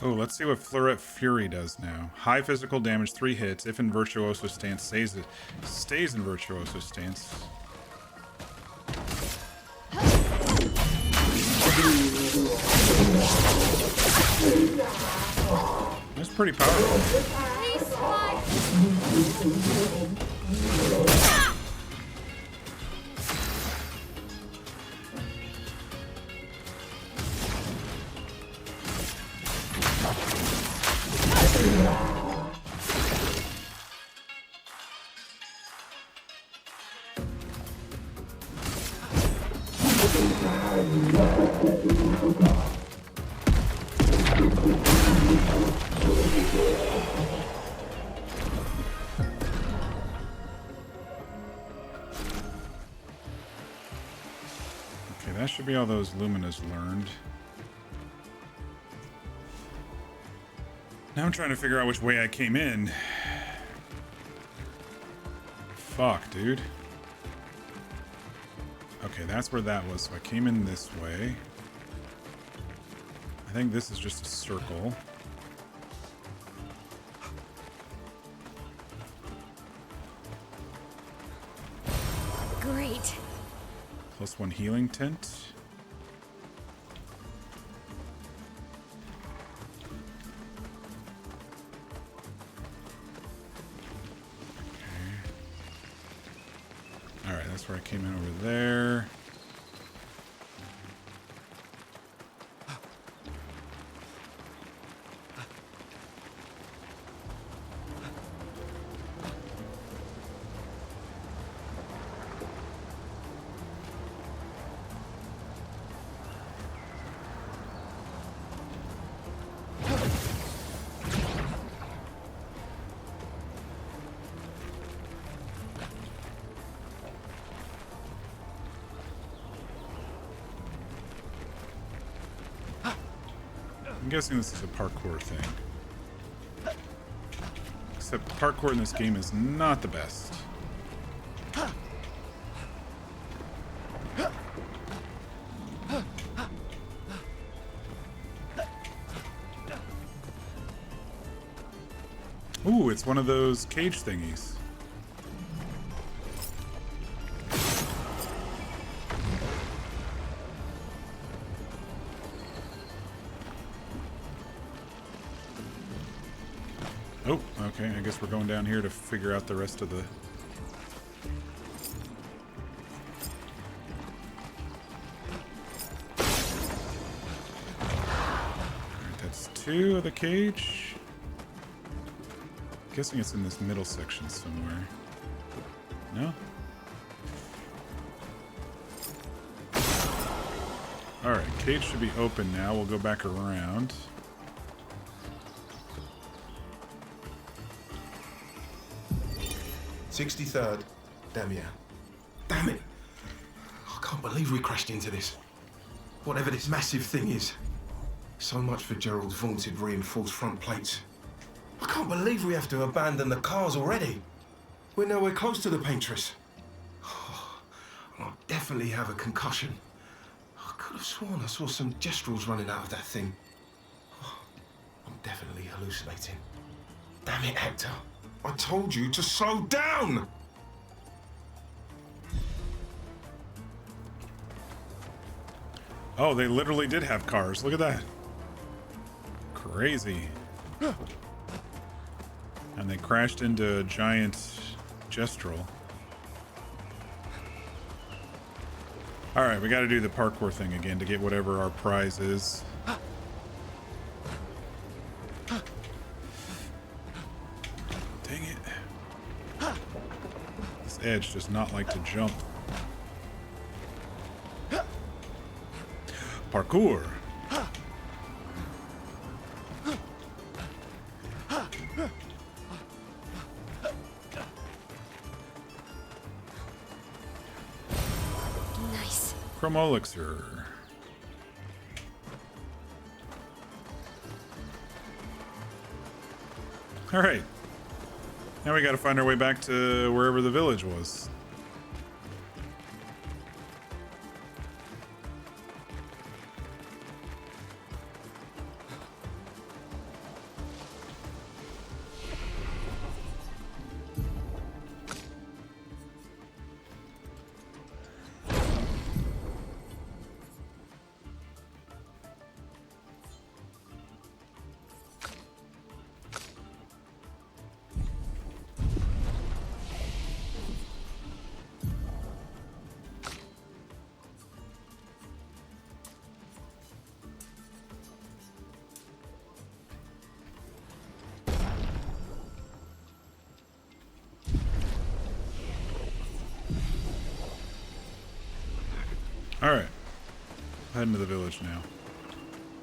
Oh, let's see what Fleuret Fury does now. High physical damage, 3 hits. If in Virtuoso stance, stays in Virtuoso stance. That's pretty powerful. Please fly. Okay, that should be all those Luminas learned. Now I'm trying to figure out which way I came in. Fuck, dude. Okay, that's where that was. So I came in this way. I think this is just a circle. Great. +1 healing tint. Alright, that's where I came in over there. I'm guessing this is a parkour thing. Except parkour in this game is not the best. Ooh, it's one of those cage thingies. Oh, okay, I guess we're going down here to figure out the rest of the... Alright, that's 2 of the cage. Guessing it's in this middle section somewhere. No? Alright, cage should be open now. We'll go back around. '63rd, Damien. Damn it! I can't believe we crashed into this. Whatever this massive thing is. So much for Gerald's vaunted reinforced front plates. I can't believe we have to abandon the cars already. We're nowhere close to the paintress. I'll definitely have a concussion. I could have sworn I saw some Gestrals running out of that thing. I'm definitely hallucinating. Damn it, Hector. I told you to slow down! Oh, they literally did have cars. Look at that. Crazy. And they crashed into a giant Gestral. Alright, we gotta do the parkour thing again to get whatever our prize is. Dang it. This edge does not like to jump. Parkour. Nice. Chrome elixir. All right. Now we got to find our way back to wherever the village was. All right. Heading to the village now.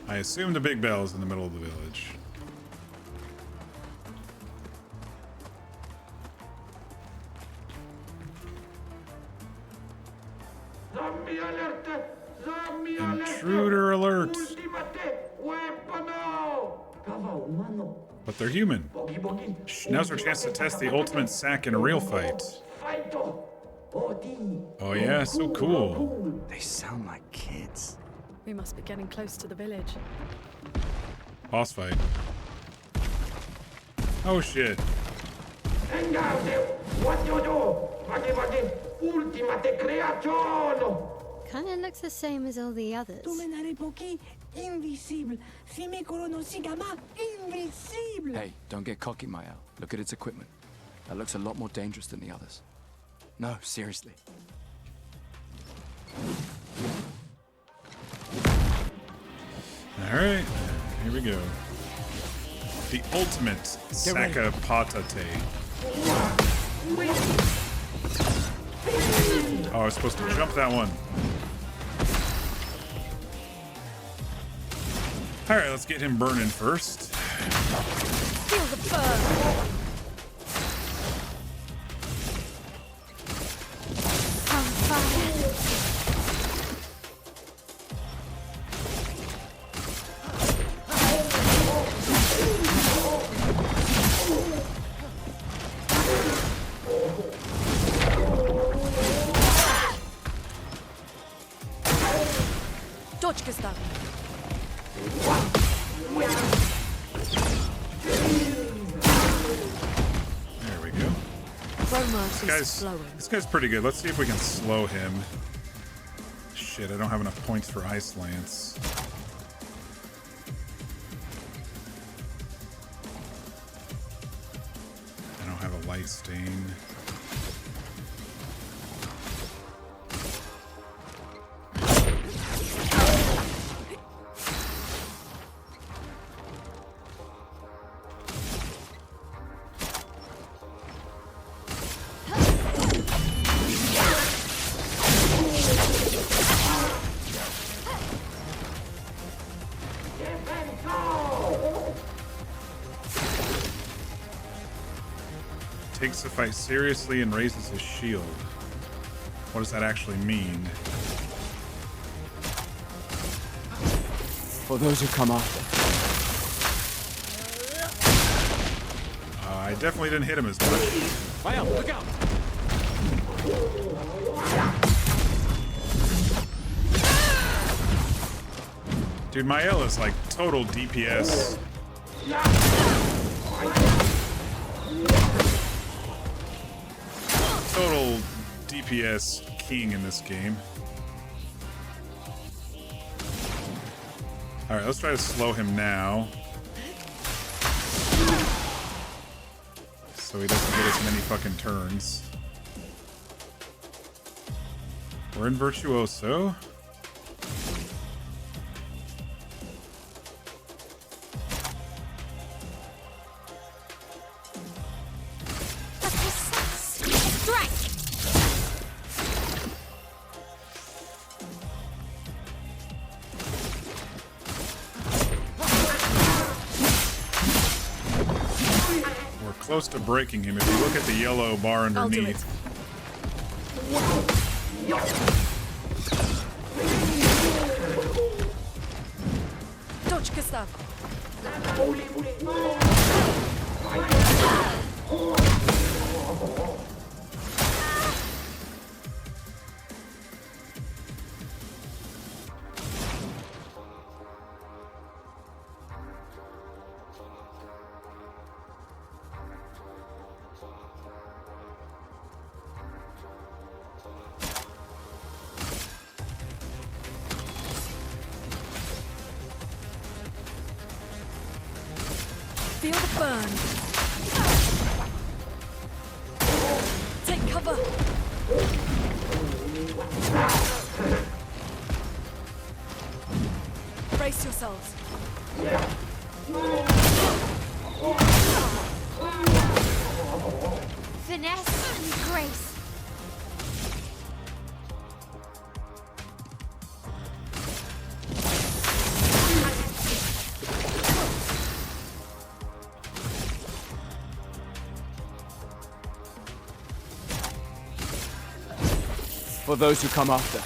I assume the big bell is in the middle of the village. Intruder alert! But they're human. Now's our chance to test the ultimate sack in a real fight. Oh yeah, so cool. They sound like kids. We must be getting close to the village. Boss fight. Oh shit. Kinda looks the same as all the others. Hey, don't get cocky, Mael. Look at its equipment. That looks a lot more dangerous than the others. No, seriously. Alright, here we go. The ultimate Saka Patate. Oh, I was supposed to jump that one. Alright, let's get him burning first. Feel the burn! On fire. Dodge, Gustave. There we go. Roma is flowing. This guy's pretty good. Let's see if we can slow him. Shit, I don't have enough points for Ice Lance. I don't have a light stain. Takes the fight seriously and raises his shield. What does that actually mean? For those who come after. I definitely didn't hit him as much. Mael, look out! Dude, Mael is like total DPS. Total DPS king in this game. Alright, let's try to slow him now. So he doesn't get as many fucking turns. We're in Virtuoso. Close to breaking him if you look at the yellow bar underneath. Dodge, Gustave. Feel the burn. Take cover. Brace yourselves. Finesse and grace. for those who come after.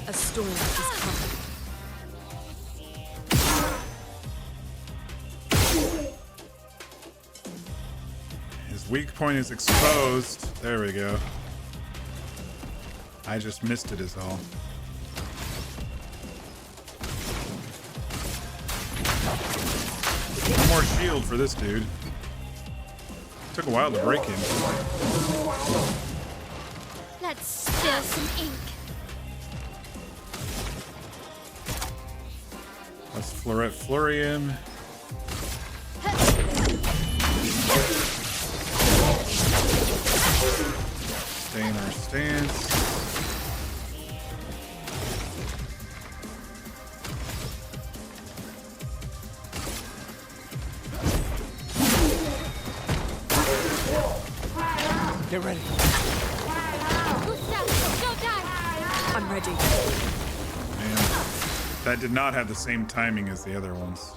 A storm is coming. His weak point is exposed. There we go. I just missed it is all. One more shield for this dude. Took a while to break him. Let's spill some ink. Let's flurry him. Stay in our stance. Get ready. Gustave, don't die. I'm ready. Man, that did not have the same timing as the other ones.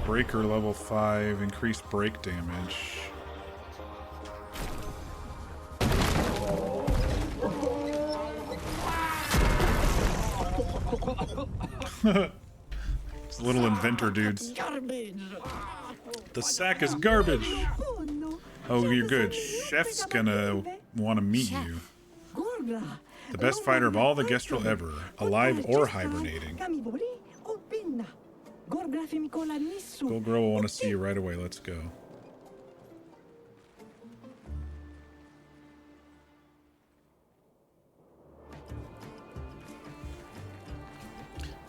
Breaker level 5, increased break damage. It's little inventor dudes. The sack is garbage. Oh, you're good. Chef's gonna want to meet you. The best fighter of all the Gestral ever, alive or hibernating. Gold Girl will want to see you right away. Let's go.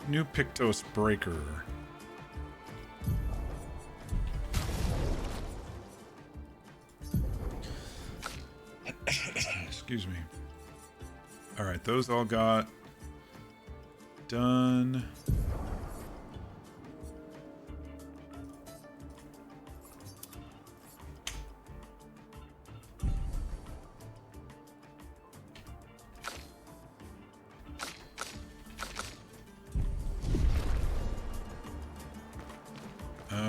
New Pictos Breaker. Excuse me. All right, those all got done.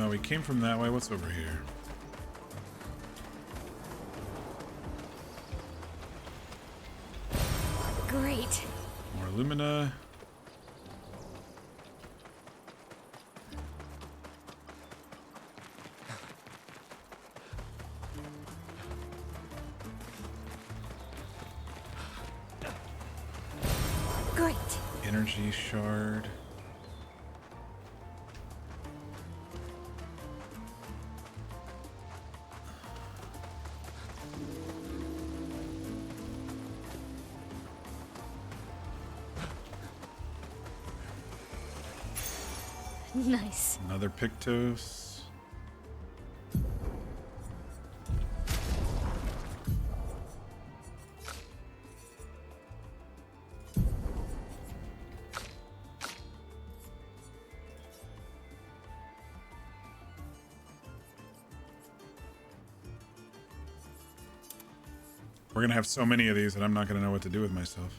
We came from that way. What's over here? Great. More alumina. Great. Energy shard. Nice. Another Pictos. We're gonna have so many of these that I'm not gonna know what to do with myself.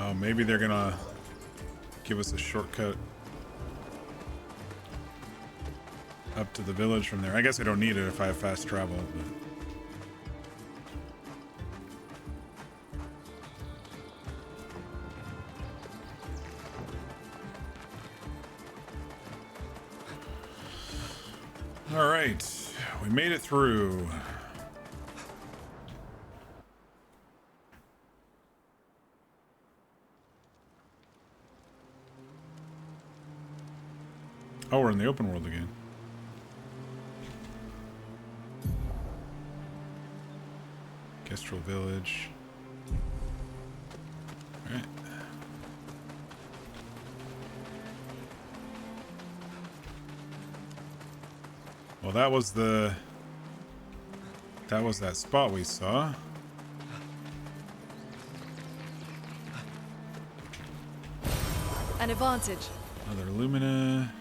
Oh, maybe they're gonna give us a shortcut up to the village from there. I guess I don't need it if I have fast travel, but... All right, we made it through. Oh, we're in the open world again. Gestral Village. Alright. Well, that was that spot we saw. An advantage. Another Lumina.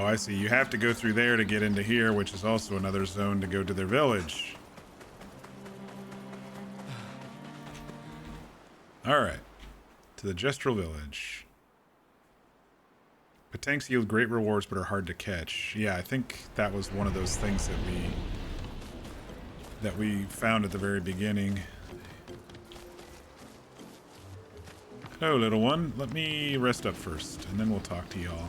I see. You have to go through there to get into here, which is also another zone to go to their village. Alright. To the Gestral village. Patanks yield great rewards but are hard to catch. Yeah, I think that was one of those things that we found at the very beginning. Hello, little one. Let me rest up first, and then we'll talk to y'all.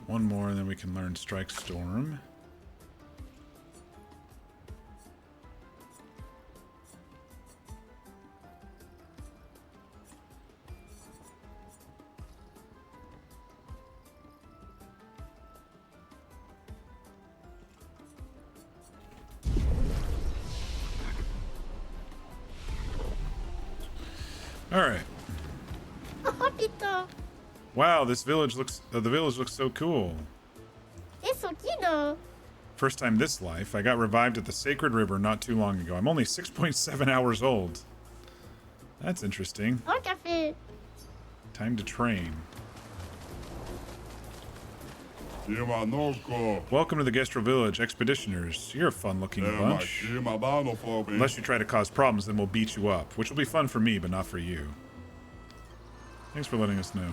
One more, and then we can learn Strike Storm. All right. Wow, this village looks. The village looks so cool. First time this life. I got revived at the Sacred River not too long ago. I'm only 6.7 hours old. That's interesting. Time to train. Welcome to the Gestral village, expeditioners. You're a fun-looking bunch. Unless you try to cause problems, then we'll beat you up, which will be fun for me, but not for you. Thanks for letting us know.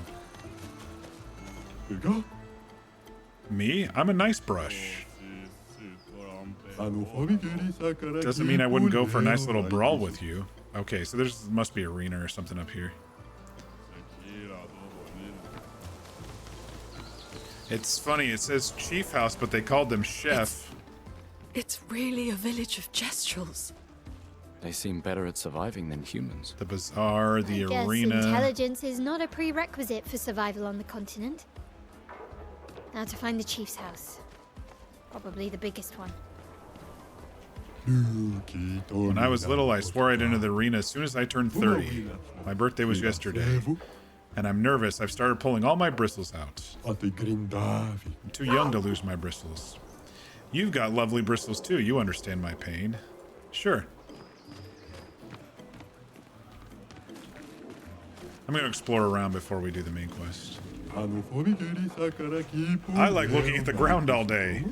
Me? I'm a nice brush. Doesn't mean I wouldn't go for a nice little brawl with you. Okay, so there's must be arena or something up here. It's funny, it says chief house, but they called them chef. It's really a village of Gestrals. They seem better at surviving than humans. The bazaar, the arena. Intelligence is not a prerequisite for survival on the continent. Now to find the chief's house. Probably the biggest one. When I was little, I swore I'd enter the arena as soon as I turned 30. My birthday was yesterday. And I'm nervous. I've started pulling all my bristles out. I'm too young to lose my bristles. You've got lovely bristles too. You understand my pain. Sure. I'm going to explore around before we do the main quest. I like looking at the ground all day.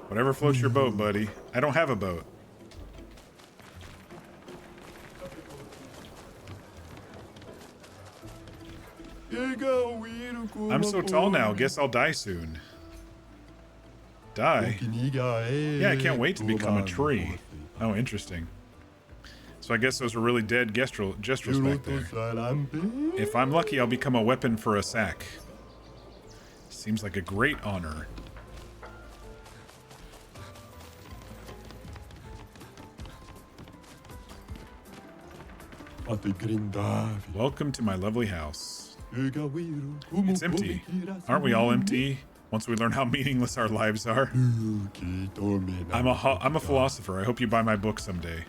Whatever floats your boat, buddy. I don't have a boat. I'm so tall now. Guess I'll die soon. Die? Yeah, I can't wait to become a tree. Oh, interesting. So I guess those were really dead Gestrals back there. If I'm lucky, I'll become a weapon for a sack. Seems like a great honor. Welcome to my lovely house. It's empty. Aren't we all empty? Once we learn how meaningless our lives are. I'm a philosopher. I hope you buy my book someday.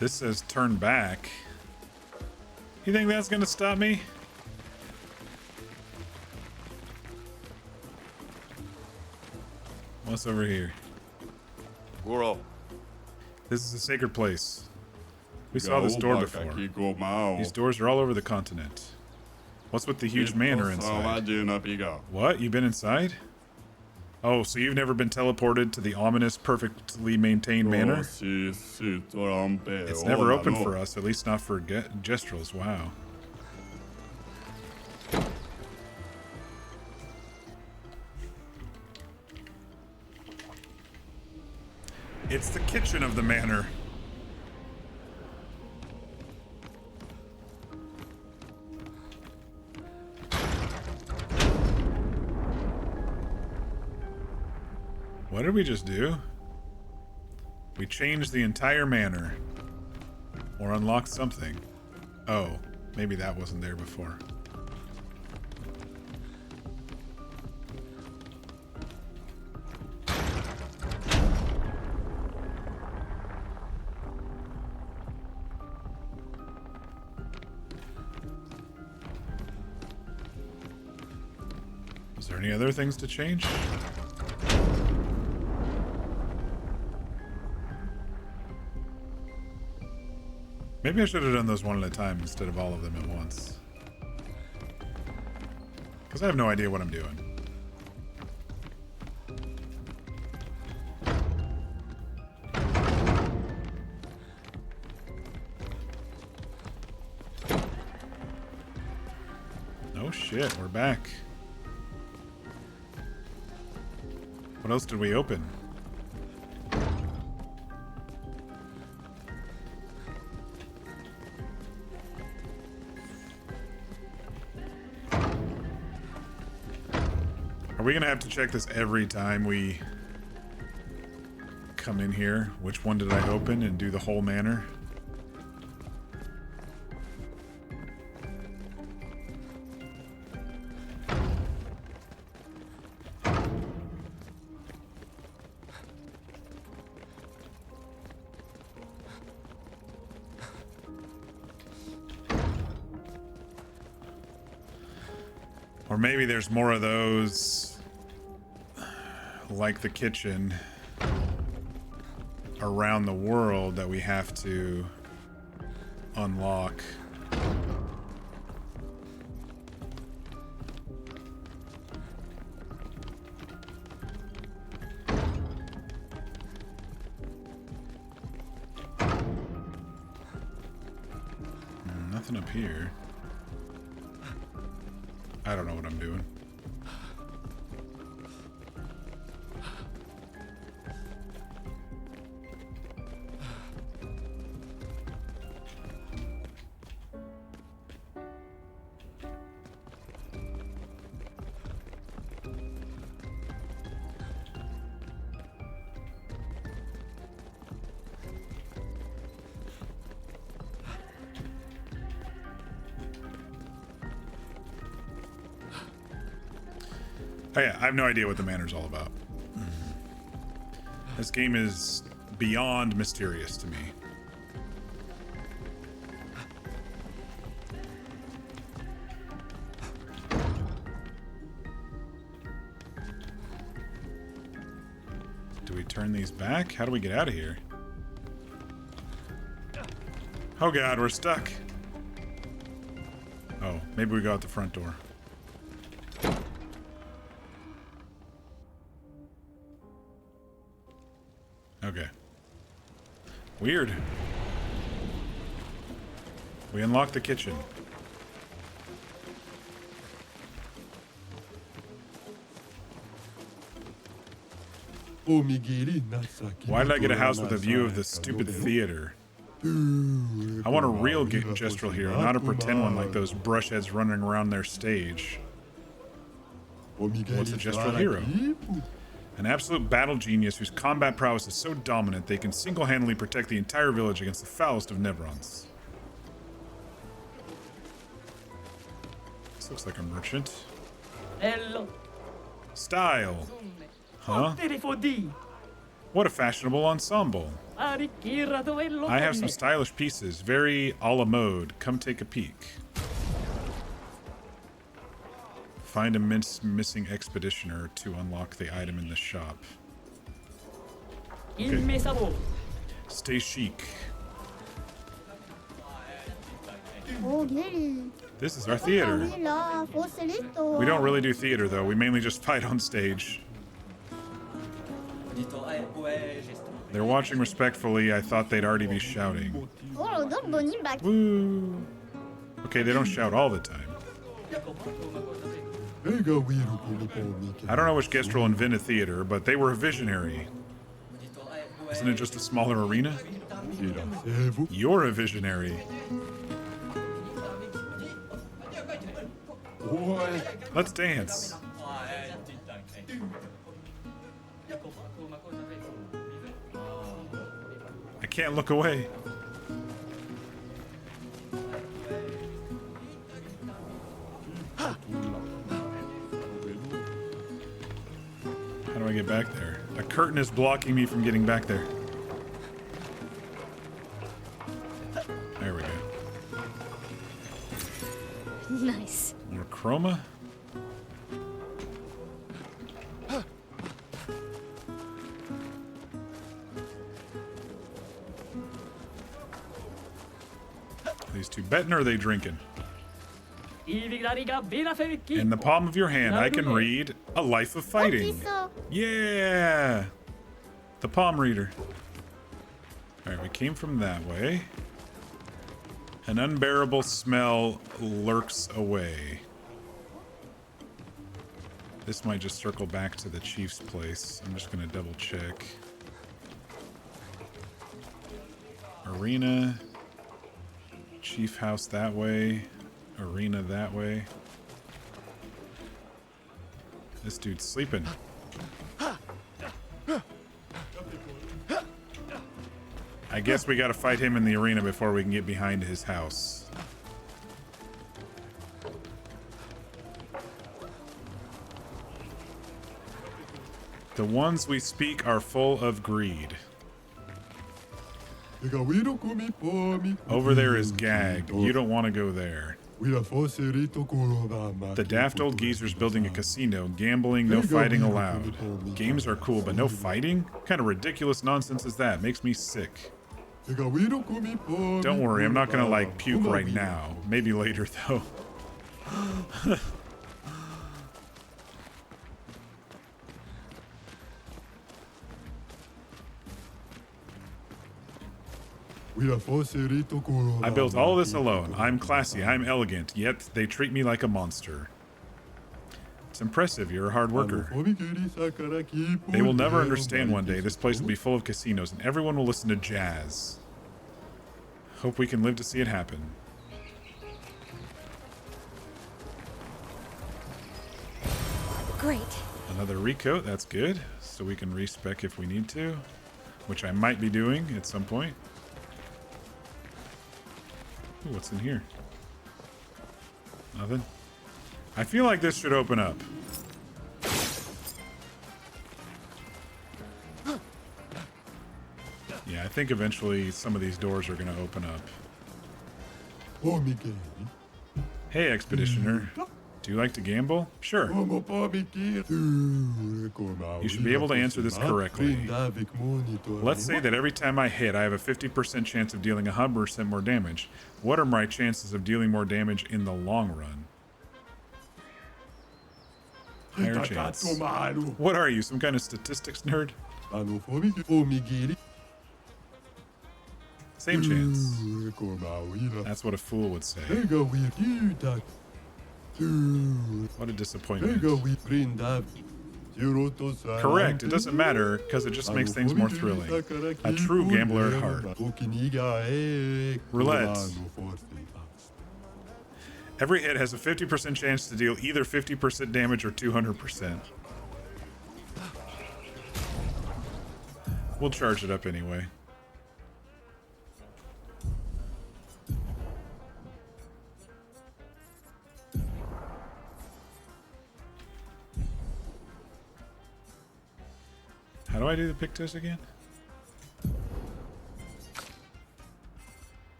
This says turn back. You think that's gonna stop me? What's over here? This is a sacred place. We saw this door before. These doors are all over the continent. What's with the huge manor inside? What? You've been inside? Oh, so you've never been teleported to the ominous, perfectly maintained manor? It's never open for us, at least not for Gestrals. Wow. It's the kitchen of the manor. What did we just do? We changed the entire manor. Or unlocked something. Oh, maybe that wasn't there before. Is there any other things to change? Maybe I should have done those one at a time instead of all of them at once. Because I have no idea what I'm doing. Oh shit, we're back. What else did we open? Are we gonna have to check this every time we come in here? Which one did I open and do the whole manor? Or maybe there's more of those, like the kitchen, around the world that we have to unlock. Nothing up here. I don't know what I'm doing. Oh yeah, I have no idea what the manor's all about. This game is beyond mysterious to me. Do we turn these back? How do we get out of here? Oh god, we're stuck. Oh, maybe we go out the front door. Okay. Weird. We unlocked the kitchen. Why did I get a house with a view of the stupid theater? I want a real Gestral hero, not a pretend one like those brushheads running around their stage. What's a Gestral hero? An absolute battle genius whose combat prowess is so dominant they can single-handedly protect the entire village against the foulest of Nevrons. This looks like a merchant. Style. Huh? What a fashionable ensemble. I have some stylish pieces, very a la mode. Come take a peek. Find a missing expeditioner to unlock the item in the shop. Okay. Stay chic. This is our theater. We don't really do theater though, we mainly just fight on stage. They're watching respectfully, I thought they'd already be shouting. Woo! Okay, they don't shout all the time. I don't know which Gestral invented theater, but they were a visionary. Isn't it just a smaller arena? You're a visionary. Let's dance. I can't look away. How do I get back there? A curtain is blocking me from getting back there. There we go. Nice. More chroma. These two betting or are they drinking? In the palm of your hand, I can read A Life of Fighting. Yeah! The palm reader. Alright, we came from that way. An unbearable smell lurks away. This might just circle back to the chief's place. I'm just gonna double check. Arena. Chief house that way. Arena that way. This dude's sleeping. I guess we gotta fight him in the arena before we can get behind his house. The ones we speak are full of greed. Over there is Gag. You don't want to go there. The daft old geezer's building a casino. Gambling, no fighting allowed. Games are cool, but no fighting? What kind of ridiculous nonsense is that? Makes me sick. Don't worry, I'm not gonna like puke right now. Maybe later though. I built all this alone. I'm classy, I'm elegant, yet they treat me like a monster. It's impressive, you're a hard worker. They will never understand one day. This place will be full of casinos and everyone will listen to jazz. Hope we can live to see it happen. Great. Another recoat, that's good. So we can respec if we need to, which I might be doing at some point. Ooh, what's in here? Nothing. I feel like this should open up. Yeah, I think eventually some of these doors are going to open up. Hey, Expeditioner. Do you like to gamble? Sure. You should be able to answer this correctly. Let's say that every time I hit, I have a 50% chance of dealing 100% more damage. What are my chances of dealing more damage in the long run? Higher chance. What are you, some kind of statistics nerd? Same chance. That's what a fool would say. What a disappointment. Correct, it doesn't matter, because it just makes things more thrilling. A true gambler at heart. Roulette. Every hit has a 50% chance to deal either 50% damage or 200%. We'll charge it up anyway. How do I do the Pictos again?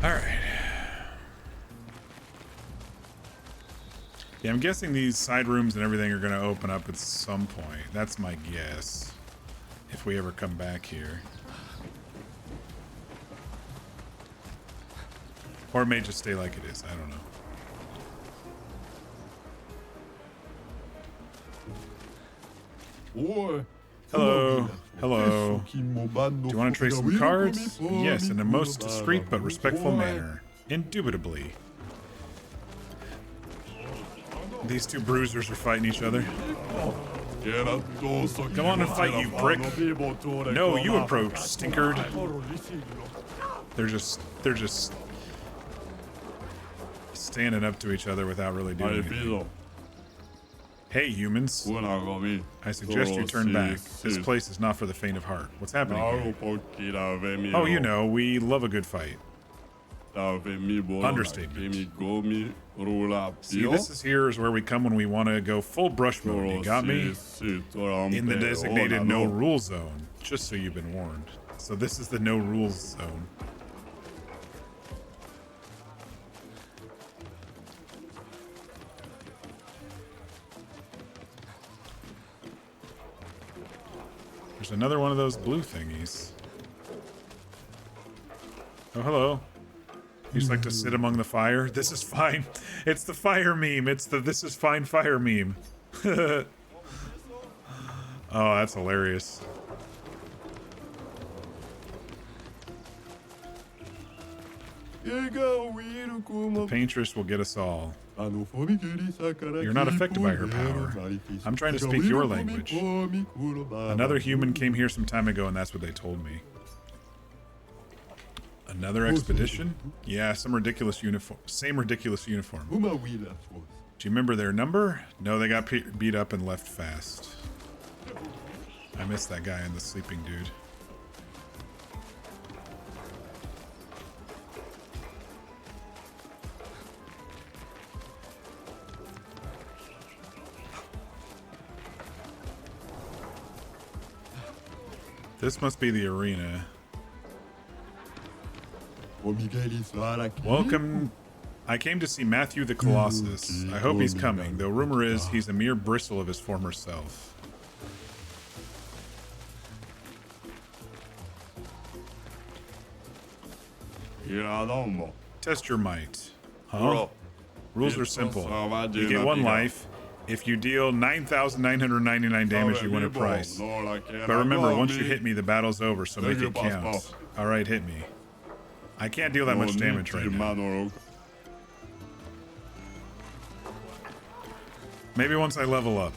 All right. Yeah, I'm guessing these side rooms and everything are going to open up at some point. That's my guess. If we ever come back here. Or it may just stay like it is. I don't know. Hello. Hello. Do you want to trade some cards? Yes, in a most discreet but respectful manner. Indubitably. These two bruisers are fighting each other. Come on and fight, you prick. No, you approach, stinkard. They're just standing up to each other without really doing anything. Hey, humans. I suggest you turn back. This place is not for the faint of heart. What's happening here? Oh, you know, we love a good fight. Understatement. See, here is where we come when we want to go full brush mode. You got me? In the designated no rules zone. Just so you've been warned. So this is the no rules zone. There's another one of those blue thingies. Oh, hello. You just like to sit among the fire? This is fine. It's the fire meme. It's the this is fine fire meme. Oh, that's hilarious. The paintress will get us all. You're not affected by her power. I'm trying to speak your language. Another human came here some time ago, and that's what they told me. Another expedition? Yeah, some ridiculous uniform. Same ridiculous uniform. Do you remember their number? No, they got beat up and left fast. I missed that guy and the sleeping dude. This must be the arena. Welcome. I came to see Matthew the Colossus. I hope he's coming, though rumor is he's a mere bristle of his former self. Test your might. Huh? Rules are simple. You get one life. If you deal 9,999 damage, you win a prize. But remember, once you hit me, the battle's over, so make it count. Alright, hit me. I can't deal that much damage right now. Maybe once I level up.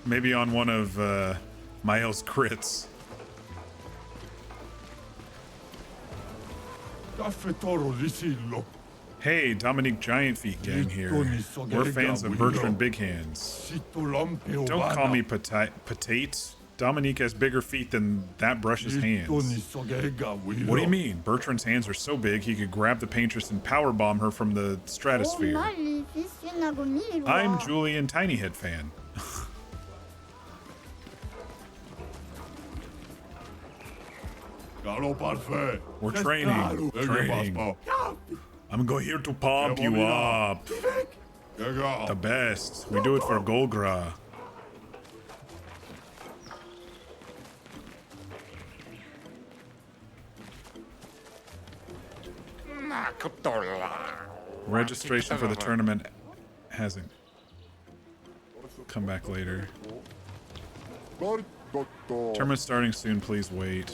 Maybe on one of Miles' crits. Hey, Dominique Giant Feet gang here. We're fans of Bertrand Big Hands. Don't call me Patate. Dominique has bigger feet than that brush's hands. What do you mean? Bertrand's hands are so big he could grab the paintress and powerbomb her from the stratosphere. I'm Julian Tinyhead fan. We're training. I'm going here to pump you up. The best. We do it for Golgra. Registration for the tournament hasn't come back later. Tournament starting soon, please wait.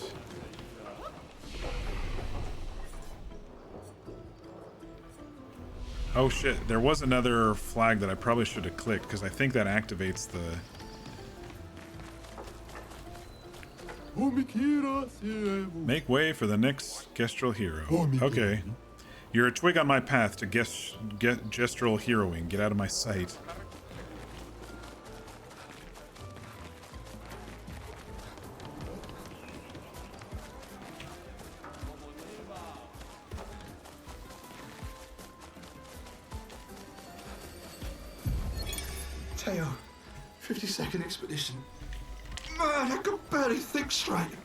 Oh shit, there was another flag that I probably should have clicked because I think that activates the... Make way for the next Gestral hero. Okay. You're a twig on my path to Gestral heroing. Get out of my sight. Teo, 52nd expedition. Man, I could barely think straight.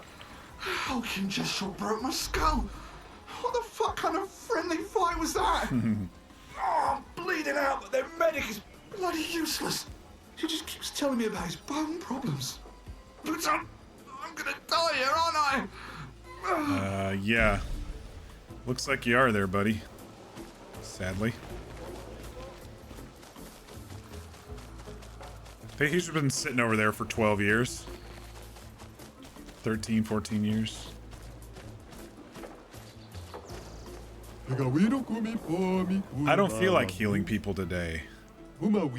Hulking Gestral broke my skull. What the fuck kind of friendly fight was that? I'm bleeding out, but their medic is bloody useless. He just keeps telling me about his bone problems. But I'm gonna die here, aren't I? Yeah. Looks like you are there, buddy. Sadly. He's been sitting over there for 12 years. 13, 14 years. I don't feel like healing people today.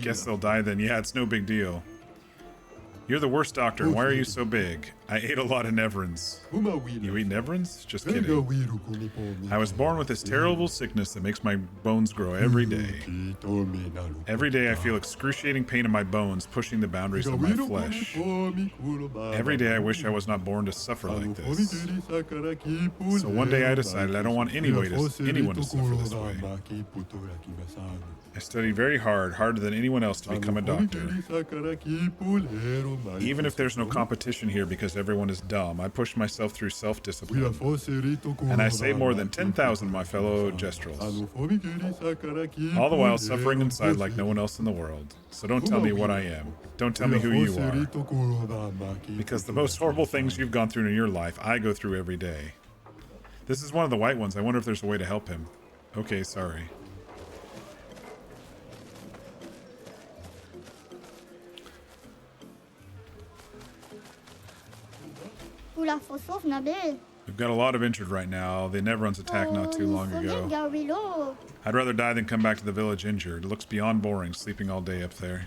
Guess they'll die then. Yeah, it's no big deal. You're the worst doctor, and why are you so big? I ate a lot of Neverons. You eat Neverons? Just kidding. I was born with this terrible sickness that makes my bones grow every day. Every day I feel excruciating pain in my bones, pushing the boundaries of my flesh. Every day I wish I was not born to suffer like this. So one day I decided I don't want anyone to suffer this way. I studied very hard, harder than anyone else, to become a doctor. Even if there's no competition here because everyone is dumb, I push myself through self-discipline. And I save more than 10,000 of my fellow Gestrals. All the while suffering inside like no one else in the world. So don't tell me what I am. Don't tell me who you are. Because the most horrible things you've gone through in your life, I go through every day. This is one of the white ones. I wonder if there's a way to help him. Okay, sorry. We've got a lot of injured right now. The Neverons attacked not too long ago. I'd rather die than come back to the village injured. It looks beyond boring, sleeping all day up there.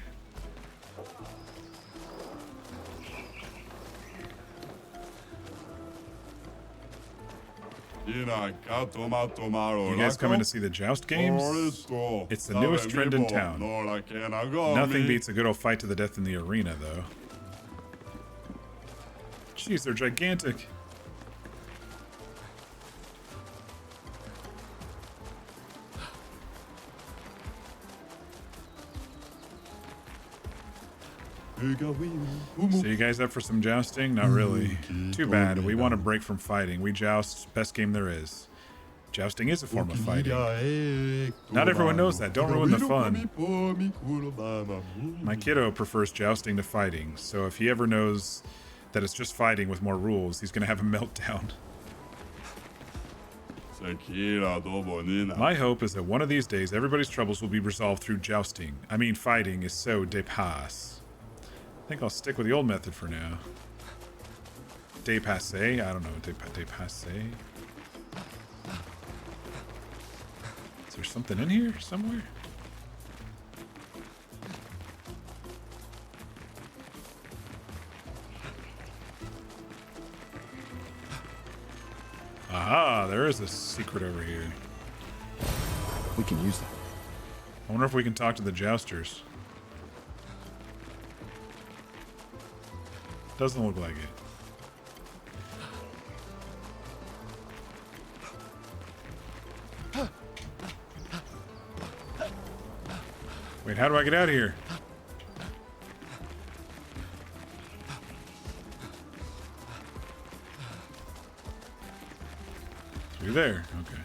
You guys coming to see the joust games? It's the newest trend in town. Nothing beats a good old fight to the death in the arena, though. Jeez, they're gigantic. So you guys up for some jousting? Not really. Too bad. We want a break from fighting. We joust. Best game there is. Jousting is a form of fighting. Not everyone knows that. Don't ruin the fun. My kiddo prefers jousting to fighting, so if he ever knows that it's just fighting with more rules, he's gonna have a meltdown. My hope is that one of these days everybody's troubles will be resolved through jousting. I mean, fighting is so dépasse. I think I'll stick with the old method for now. Dépassé? I don't know. Dépassé? Is there something in here somewhere? Aha, there is a secret over here. We can use that. I wonder if we can talk to the jousters. Doesn't look like it. Wait, how do I get out of here? Through there, okay.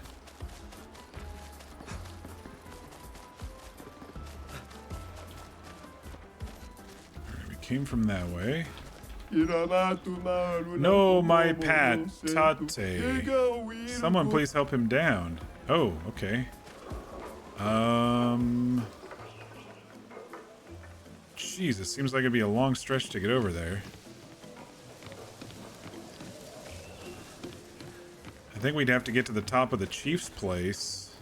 Alright, we came from that way. No, my patate. Someone please help him down. Oh, okay. Jeez, it seems like it'd be a long stretch to get over there. I think we'd have to get to the top of the chief's place.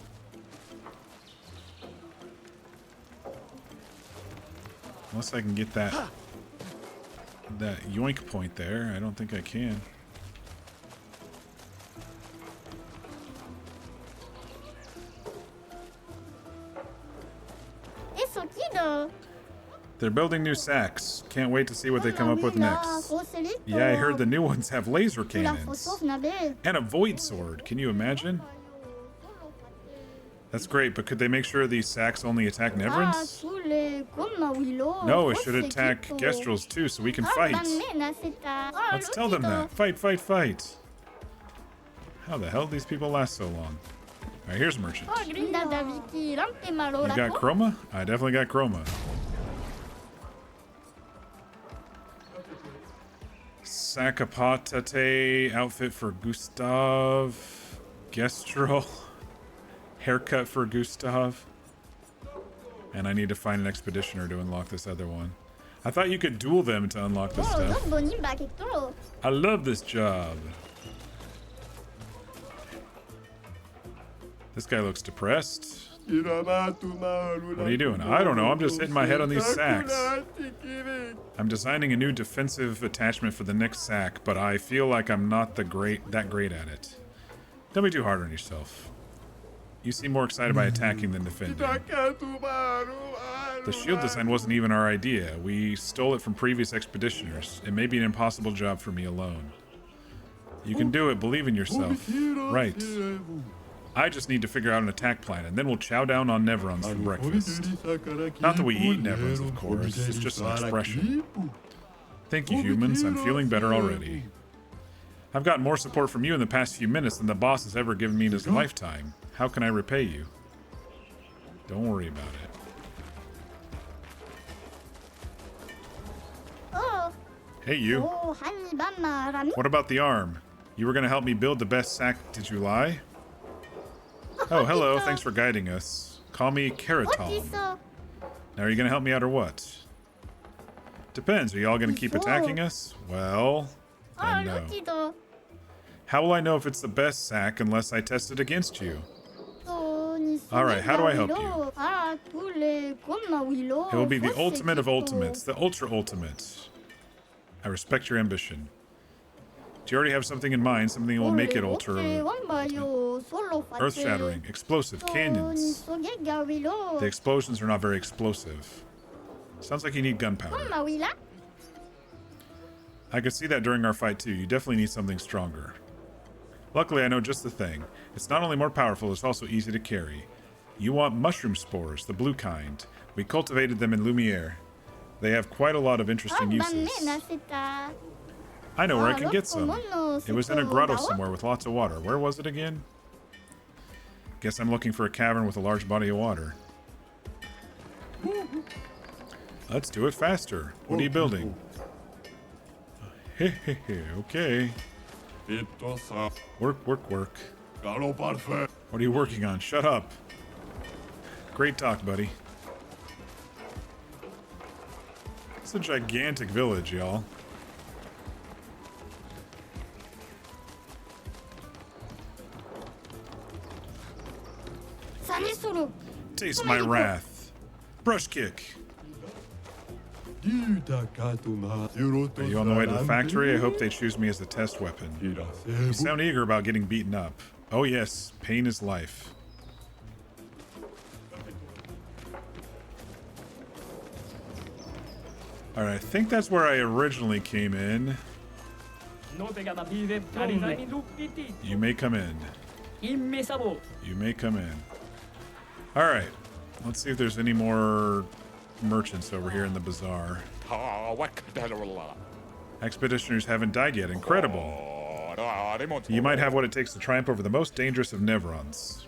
Unless I can get that yoink point there. I don't think I can. They're building new sacks. Can't wait to see what they come up with next. Yeah, I heard the new ones have laser cannons. And a void sword. Can you imagine? That's great, but could they make sure these sacks only attack Neverons? No, it should attack Gestrals too, so we can fight. Let's tell them that. Fight, fight, fight. How the hell do these people last so long? Alright, here's a merchant. You got chroma? I definitely got chroma. Sacapatate outfit for Gustave. Gestral. Haircut for Gustave. And I need to find an expeditioner to unlock this other one. I thought you could duel them to unlock this stuff. I love this job. This guy looks depressed. What are you doing? I don't know. I'm just hitting my head on these sacks. I'm designing a new defensive attachment for the next sack, but I feel like I'm not that great at it. Don't be too hard on yourself. You seem more excited by attacking than defending. The shield design wasn't even our idea. We stole it from previous expeditioners. It may be an impossible job for me alone. You can do it. Believe in yourself. Right. I just need to figure out an attack plan, and then we'll chow down on Neverons for breakfast. Not that we eat Neverons, of course. It's just an expression. Thank you, humans. I'm feeling better already. I've gotten more support from you in the past few minutes than the boss has ever given me in his lifetime. How can I repay you? Don't worry about it. Hey, you. What about the arm? You were going to help me build the best sack, did you lie? Oh, hello. Thanks for guiding us. Call me Keratom. Now, are you going to help me out or what? Depends. Are you all going to keep attacking us? Well, then no. How will I know if it's the best sack unless I test it against you? Alright, how do I help you? It will be the ultimate of ultimates, the ultra ultimate. I respect your ambition. Do you already have something in mind, something that will make it ultra earth-shattering, explosive, canyons? The explosions are not very explosive. Sounds like you need gunpowder. I could see that during our fight too. You definitely need something stronger. Luckily, I know just the thing. It's not only more powerful, it's also easy to carry. You want mushroom spores, the blue kind. We cultivated them in Lumiere. They have quite a lot of interesting uses. I know where I can get some. It was in a grotto somewhere with lots of water. Where was it again? Guess I'm looking for a cavern with a large body of water. Let's do it faster. What are you building? Okay. Work. What are you working on? Shut up. Great talk, buddy. It's a gigantic village, y'all. Taste my wrath. Brush kick. Are you on the way to the factory? I hope they choose me as the test weapon. You sound eager about getting beaten up. Oh yes, pain is life. Alright, I think that's where I originally came in. You may come in. You may come in. Alright, let's see if there's any more merchants over here in the bazaar. Expeditioners haven't died yet. Incredible. You might have what it takes to triumph over the most dangerous of Neverons.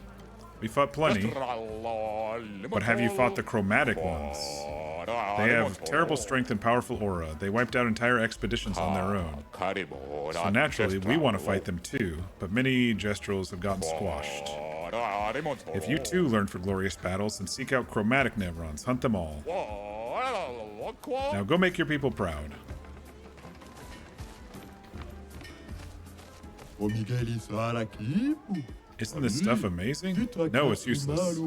We fought plenty, but have you fought the chromatic ones? They have terrible strength and powerful aura. They wiped out entire expeditions on their own. So naturally, we want to fight them too, but many Gestrals have gotten squashed. If you too learn for glorious battles, then seek out chromatic Neverons. Hunt them all. Now go make your people proud. Isn't this stuff amazing? No, it's useless.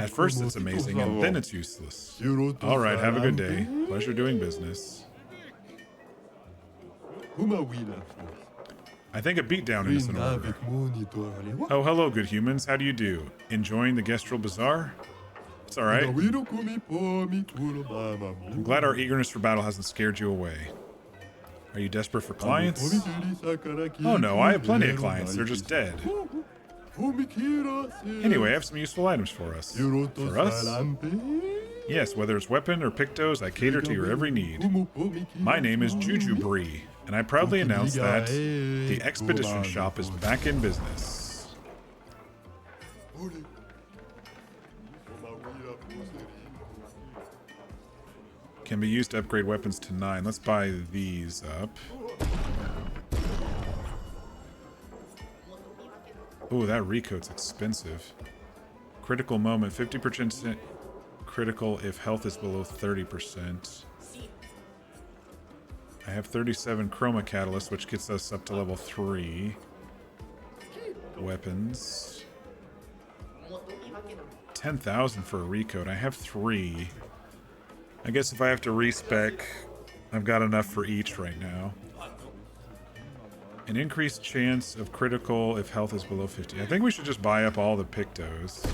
At first it's amazing, and then it's useless. Alright, have a good day. Pleasure doing business. I think a beatdown is in order. Oh, hello, good humans. How do you do? Enjoying the Gestral Bazaar? It's alright. I'm glad our eagerness for battle hasn't scared you away. Are you desperate for clients? Oh no, I have plenty of clients. They're just dead. Anyway, I have some useful items for us. For us? Yes, whether it's weapon or pictos, I cater to your every need. My name is Jujubree, and I proudly announce that the Expedition Shop is back in business. Can be used to upgrade weapons to 9. Let's buy these up. Ooh, that recoat's expensive. Critical moment, 50% critical if health is below 30%. I have 37 chroma catalysts, which gets us up to level 3. Weapons. 10,000 for a recode. I have 3. I guess if I have to respec, I've got enough for each right now. An increased chance of critical if health is below 50. I think we should just buy up all the Pictos.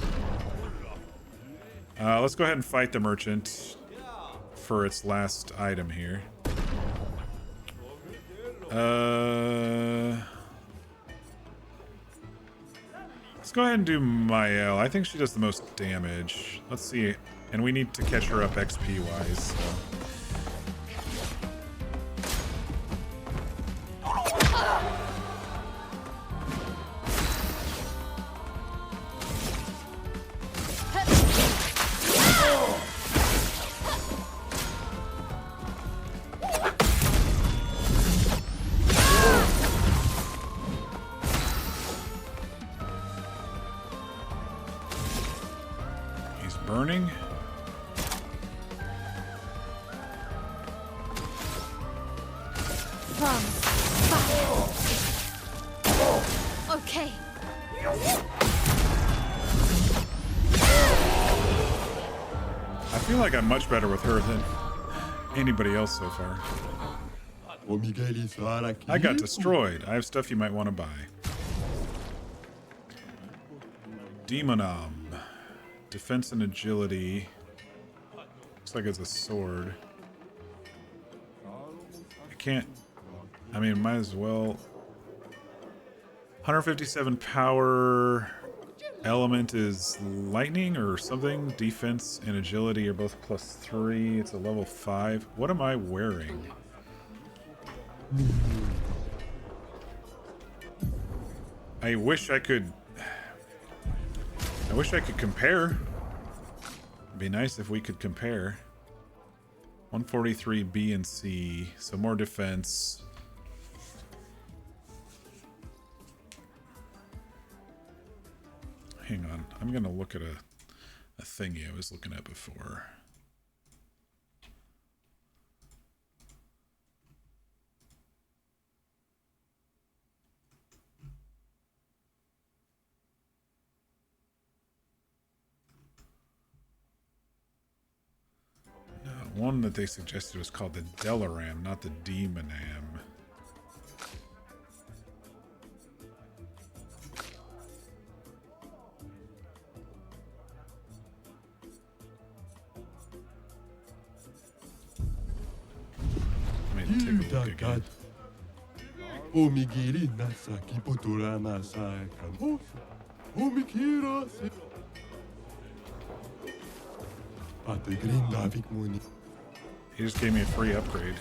Let's go ahead and fight the merchant for its last item here. Let's go ahead and do Mael. I think she does the most damage. Let's see. And we need to catch her up XP wise. So. Burning. Okay. I feel like I'm much better with her than anybody else so far. I got destroyed. I have stuff you might want to buy. Demonom. Defense and agility. Looks like it's a sword. I can't... I mean, might as well... 157 power... Element is lightning or something. Defense and agility are both +3. It's a level 5. What am I wearing? I wish I could compare. It'd be nice if we could compare. 143 B and C, so more defense. Hang on, I'm gonna look at a thingy I was looking at before. No, one that they suggested was called the Delaram, not the Demonam. Again. He just gave me a free upgrade.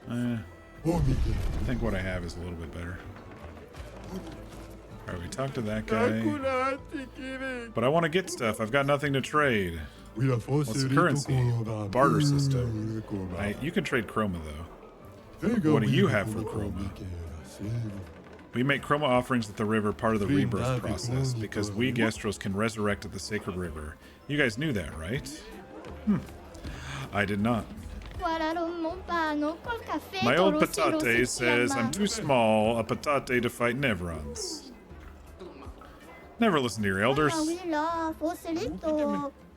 I think what I have is a little bit better. Alright, we talked to that guy. But I want to get stuff. I've got nothing to trade. What's the currency? Barter system. You can trade chroma, though. What do you have for chroma? We make chroma offerings at the river part of the rebirth process, because we Gestrals can resurrect at the sacred river. You guys knew that, right? I did not. My old patate says I'm too small a patate to fight Nevrons. Never listen to your elders.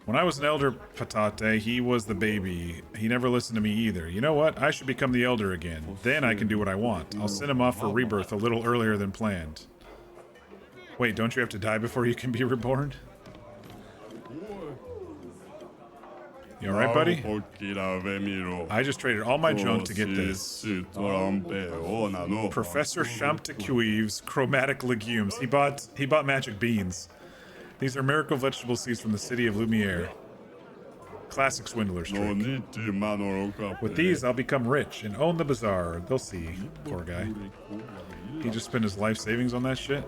When I was an elder patate, he was the baby. He never listened to me either. You know what? I should become the elder again. Then I can do what I want. I'll send him off for rebirth a little earlier than planned. Wait, don't you have to die before you can be reborn? You alright, buddy? I just traded all my junk to get this. Professor Champtecuiv's chromatic legumes. He bought magic beans. These are miracle vegetable seeds from the city of Lumiere. Classic swindler's trick. With these, I'll become rich and own the bazaar. They'll see. Poor guy. He just spent his life savings on that shit?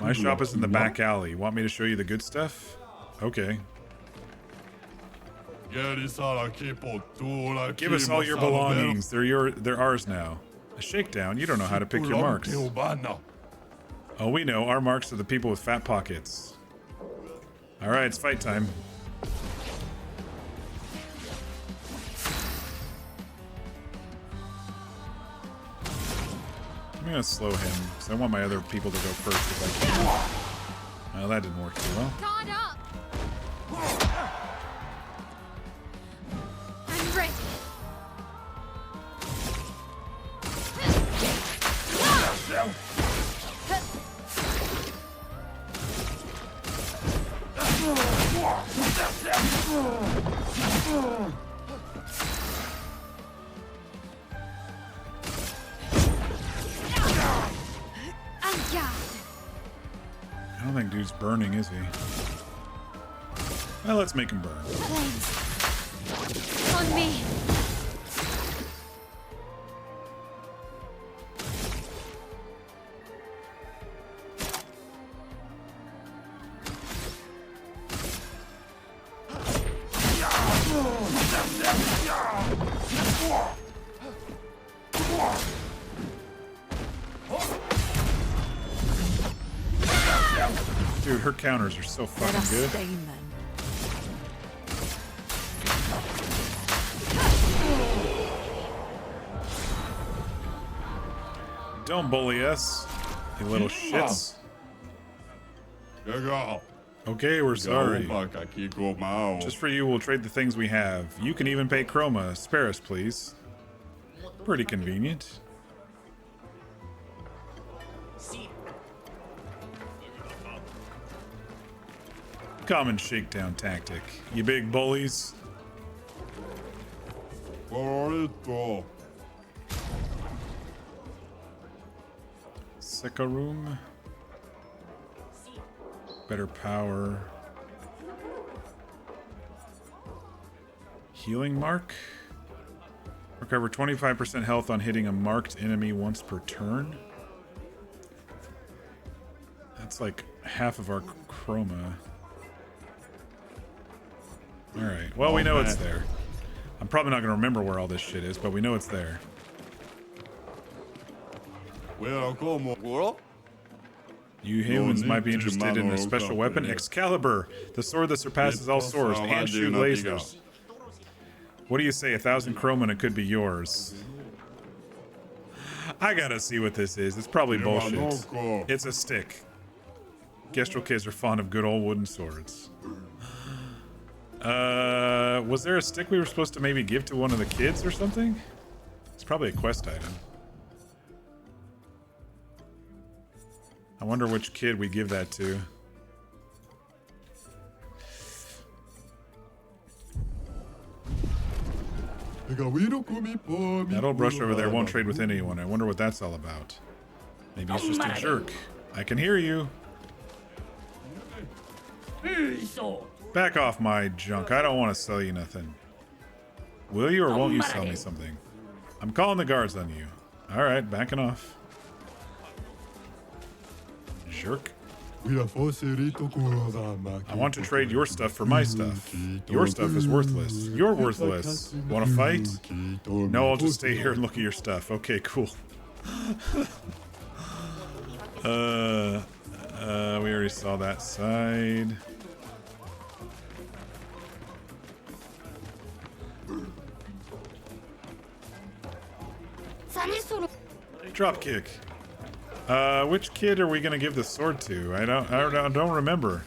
My shop is in the back alley. Want me to show you the good stuff? Okay. Give us all your belongings. They're ours now. A shakedown? You don't know how to pick your marks. Oh, we know. Our marks are the people with fat pockets. Alright, it's fight time. I'm gonna slow him, because I want my other people to go first if I can. Oh, that didn't work too well. Guard up! I'm ready. I don't think dude's burning, is he? Well, let's make him burn. Flames. On me. Dude, her counters are so Let fucking us good. stain them. Don't bully us, you little shits. Okay, we're sorry. Just for you, we'll trade the things we have. You can even pay Chroma. Spare us, please. Pretty convenient. Common shakedown tactic. You big bullies. Second room. Better power. Healing mark. Recover 25% health on hitting a marked enemy once per turn. That's like half of our chroma. Alright, well, we know it's there. I'm probably not going to remember where all this shit is, but we know it's there. You humans might be interested in a special weapon, Excalibur, the sword that surpasses all swords, and shoot lasers. What do you say, 1,000 chroma and it could be yours? I gotta see what this is. It's probably bullshit. It's a stick. Gestral kids are fond of good old wooden swords. Was there a stick we were supposed to maybe give to one of the kids or something? It's probably a quest item. I wonder which kid we give that to. That old brush over there won't trade with anyone. I wonder what that's all about. Maybe he's just a jerk. I can hear you. Back off my junk. I don't want to sell you nothing. Will you or won't you sell me something? I'm calling the guards on you. Alright, backing off. Jerk. I want to trade your stuff for my stuff. Your stuff is worthless. You're worthless. Want to fight? No, I'll just stay here and look at your stuff. Okay, cool. We already saw that side. Drop kick. Which kid are we gonna give the sword to? I don't remember.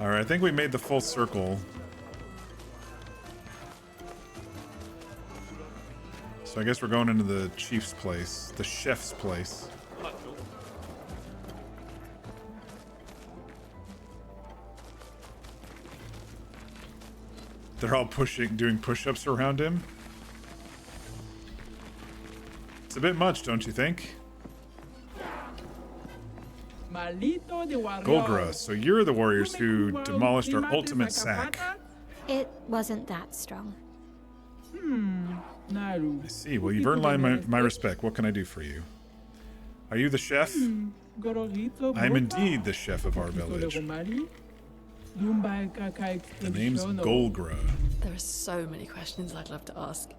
All right, I think we made the full circle. So I guess we're going into the chief's place, the chef's place. They're all doing push-ups around him. It's a bit much, don't you think? Golgra, so you're the warriors who demolished our ultimate sack. It wasn't that strong. I see. Well, you've earned my respect. What can I do for you? Are you the chef? I'm indeed the chef of our village. The name's Golgra. There are so many questions I'd love to ask.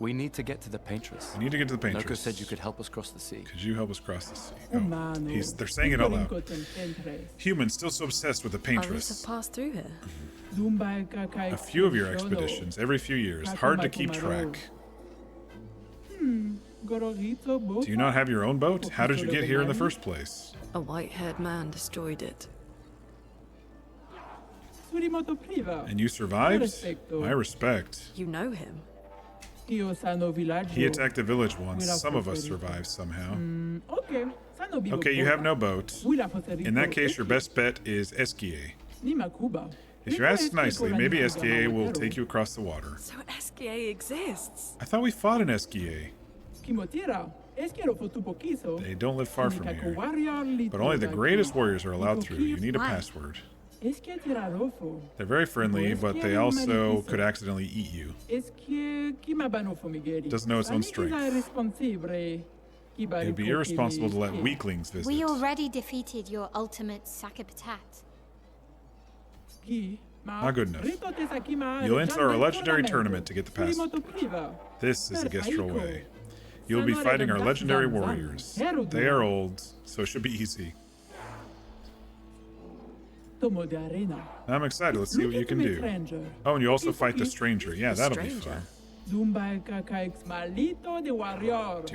We need to get to the paintress. We need to get to the paintress. Loco said you could help us cross the sea. Could you help us cross the sea? Oh, they're saying it out loud. Humans still so obsessed with the Others have paintress. passed through here. A few of your expeditions, every few years. Hard to keep track. Do you not have your own boat? How did you get here in the first place? A white-haired man destroyed it. And you survived? My respect. You know him? He attacked a village once. Some of us survived somehow. Okay, you have no boat. In that case, your best bet is Esquie. If you ask nicely, maybe Esquie will take you across the water. So Esquie exists? I thought we fought in Esquie. They don't live far from here. But only the greatest warriors are allowed through. You need a password. They're very friendly, but they also could accidentally eat you. Doesn't know its own strength. It would be irresponsible to let weaklings visit. We already defeated your ultimate Sakapatat. Not good enough. You'll enter our legendary tournament to get the password. This is the Gestral way. You'll be fighting our legendary warriors. They are old, so it should be easy. I'm excited. Let's see what you can do. Oh, and you also fight the stranger. Yeah, that'll be fun. Do you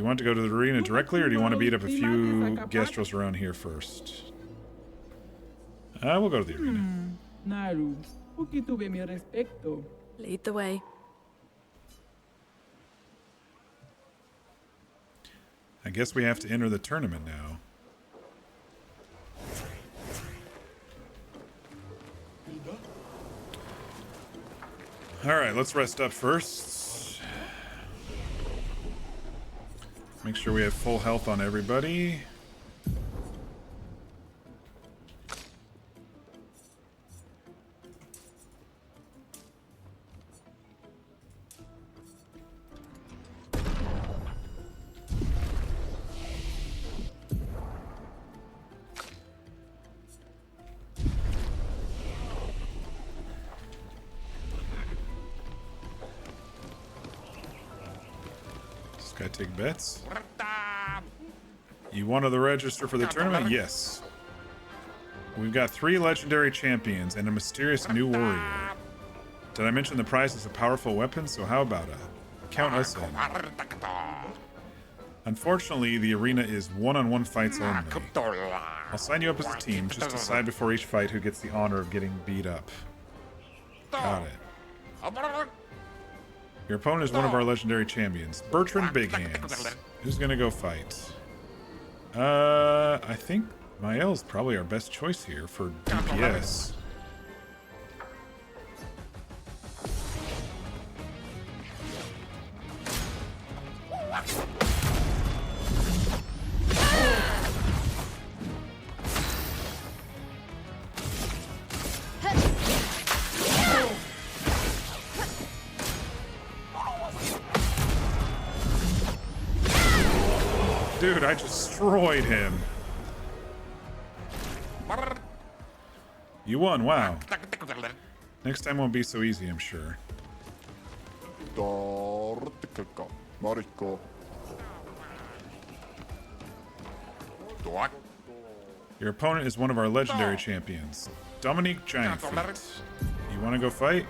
want to go to the arena directly, or do you want to beat up a few Gestrals around here first? We'll go to the arena. Lead the way. I guess we have to enter the tournament now. Alright, let's rest up first. Make sure we have full health on everybody. Guy take bets. You wanted to register for the tournament? Yes. We've got 3 legendary champions and a mysterious new warrior. Did I mention the prize is a powerful weapon? So how about it? Count us in. Unfortunately, the arena is one-on-one fights only. I'll sign you up as a team. Just decide before each fight who gets the honor of getting beat up. Got it. Your opponent is one of our legendary champions, Bertrand Big Hands. Who's gonna go fight? I think Mael's probably our best choice here for DPS. Dude, I destroyed him. You won, wow. Next time won't be so easy, I'm sure. Your opponent is one of our legendary champions, Dominique Giantfeet. You want to go fight?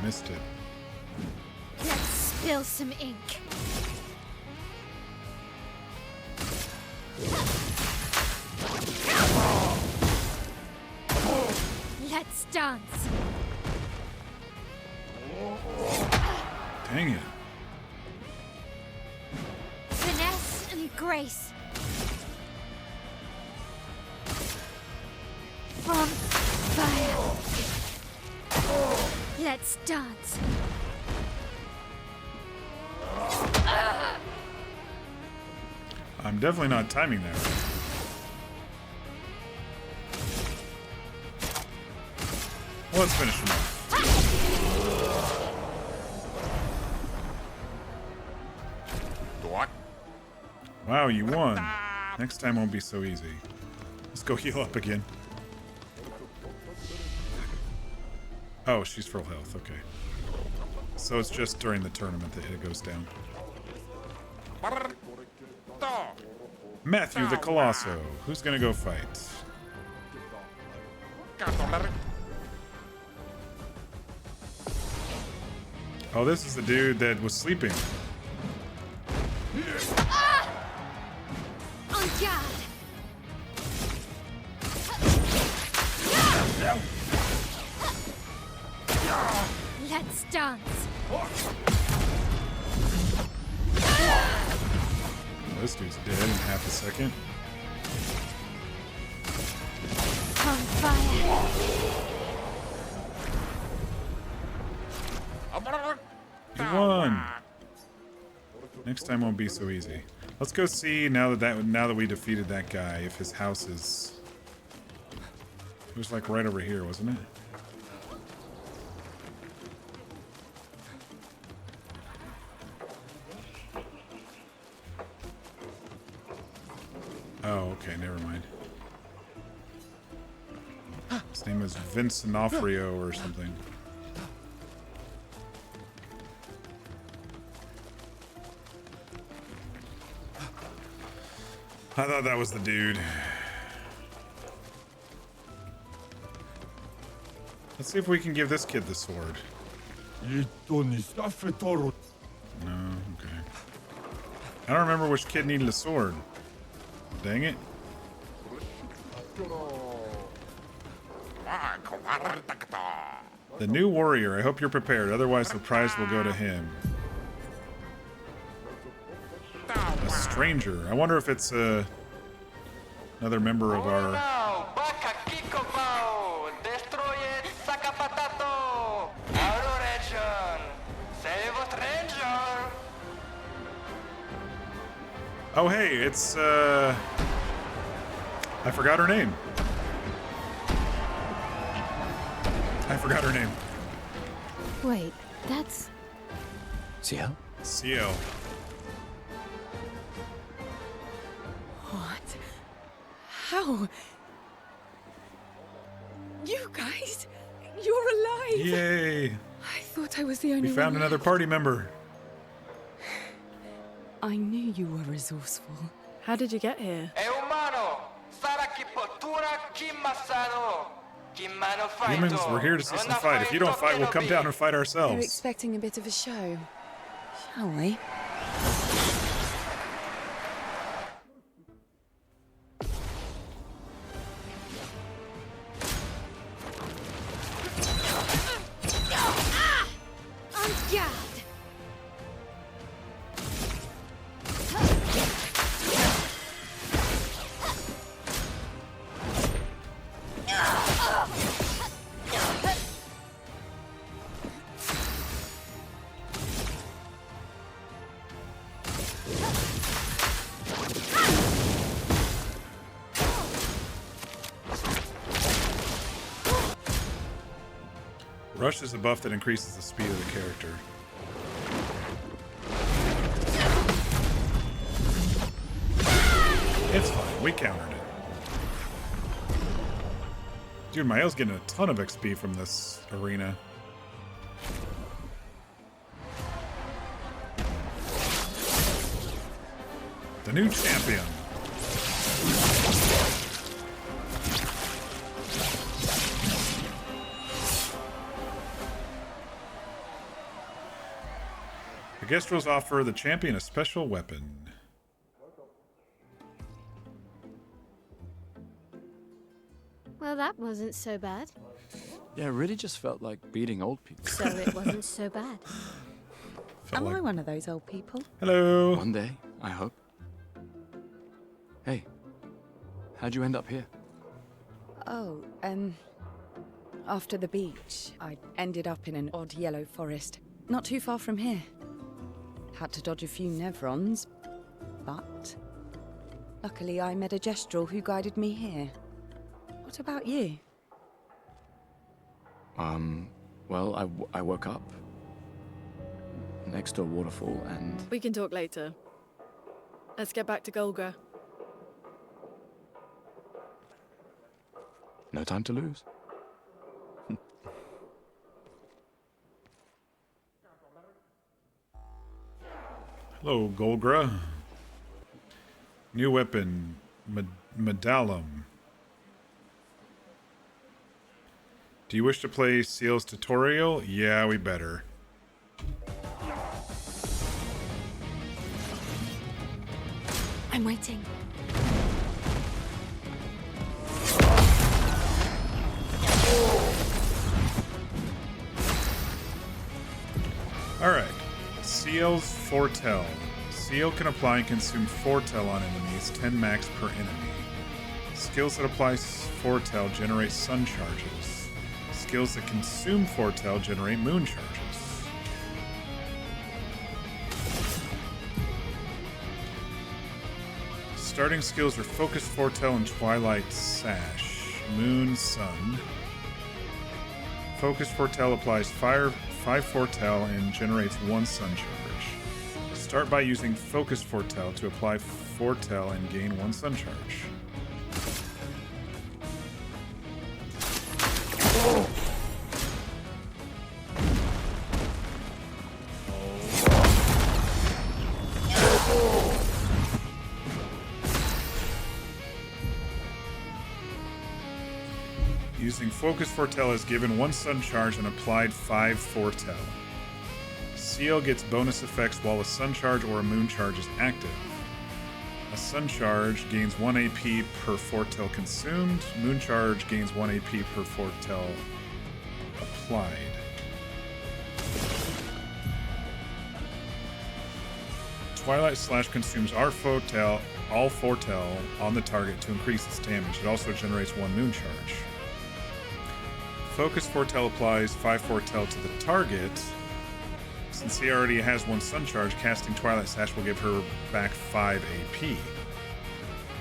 Missed it. Let's spill some ink. Let's dance. Dang it. Finesse and grace. From fire. Let's dance. I'm definitely not timing that right. Well, let's finish him off. Wow, you won. Next time won't be so easy. go heal up again. Oh, she's full health. Okay. So it's just during the tournament that it goes down. Matthew the Colosso. Who's gonna go fight? Oh, this is the dude that was sleeping. On guard! Let's dance! Oh, this dude's dead in half a second. On fire! You won. Next time won't be so easy. Let's go see now that we defeated that guy if his house is. It was like right over here, wasn't it? Oh, okay, never mind. His name is Vince D'Onofrio or something. I thought that was the dude. Let's see if we can give this kid the sword. No, okay. I don't remember which kid needed a sword. Dang it. The new warrior. I hope you're prepared. Otherwise, the prize will go to him. A stranger. I wonder if it's another member of our... Oh, hey, it's, I forgot her name. Wait, that's... Ciel? Ciel. What? How? You guys? You're alive! Yay! I thought I was the only We found one another left. party member. I knew you were resourceful. How did you get here? Humans, we're here to see some fight. If you don't fight, we'll come down and fight We're ourselves. expecting a bit of a show. Shall we? On guard! Rush is a buff that increases the speed of the character. It's fine. We countered it. Dude, Mael's getting a ton of XP from this arena. The new champion. The Gestrals offer the champion a special weapon. Well, that wasn't so bad. Yeah, it really just felt like beating old people. So it wasn't so bad. Felt Am like- I one of those old people? Hello. One day, I hope. Hey, how'd you end up here? Oh, after the beach, I ended up in an odd yellow forest, not too far from here. Had to dodge a few Nevrons, but luckily I met a Gestral who guided me here. What about you? Well, I woke up next to a waterfall and... We can talk later. Let's get back to Golgra. No time to lose. Hello, Golgra. New weapon, Medallum. Do you wish to play Seal's tutorial? Yeah, we better. I'm waiting. Alright. Seal's Foretell. Seal can apply and consume Foretell on enemies, 10 max per enemy. Skills that apply Foretell generate sun charges. Skills that consume Foretell generate moon charges. Starting skills are Focus Foretell and Twilight Sash. Moon, Sun. Focus Foretell applies 5 Foretell and generates 1 sun charge. Start by using Focus Foretell to apply Foretell and gain 1 sun charge. Using Focus Foretell is given 1 sun charge and applied 5 Foretell. Seal gets bonus effects while a sun charge or a moon charge is active. A sun charge gains 1 AP per Foretell consumed. Moon charge gains 1 AP per Foretell applied. Twilight Slash consumes all Foretell on the target to increase its damage. It also generates 1 moon charge. Focus Foretell applies 5 Foretell to the target. Since he already has 1 sun charge, casting Twilight Slash will give her back 5 AP.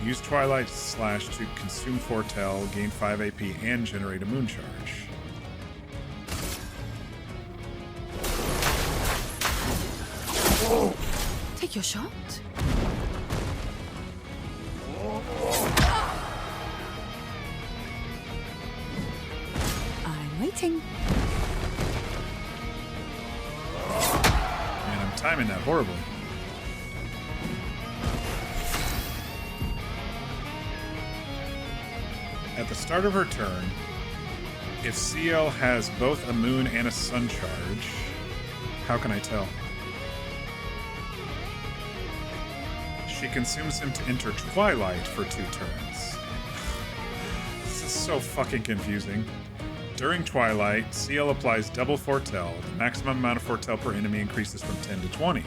Use Twilight Slash to consume Foretell, gain 5 AP, and generate a moon charge. Take your shot. I'm waiting. And I'm timing that horribly. At the start of her turn, if CL has both a moon and a sun charge, how can I tell? She consumes him to enter Twilight for 2 turns. This is so fucking confusing. During Twilight, CL applies double Foretell. The maximum amount of Foretell per enemy increases from 10 to 20.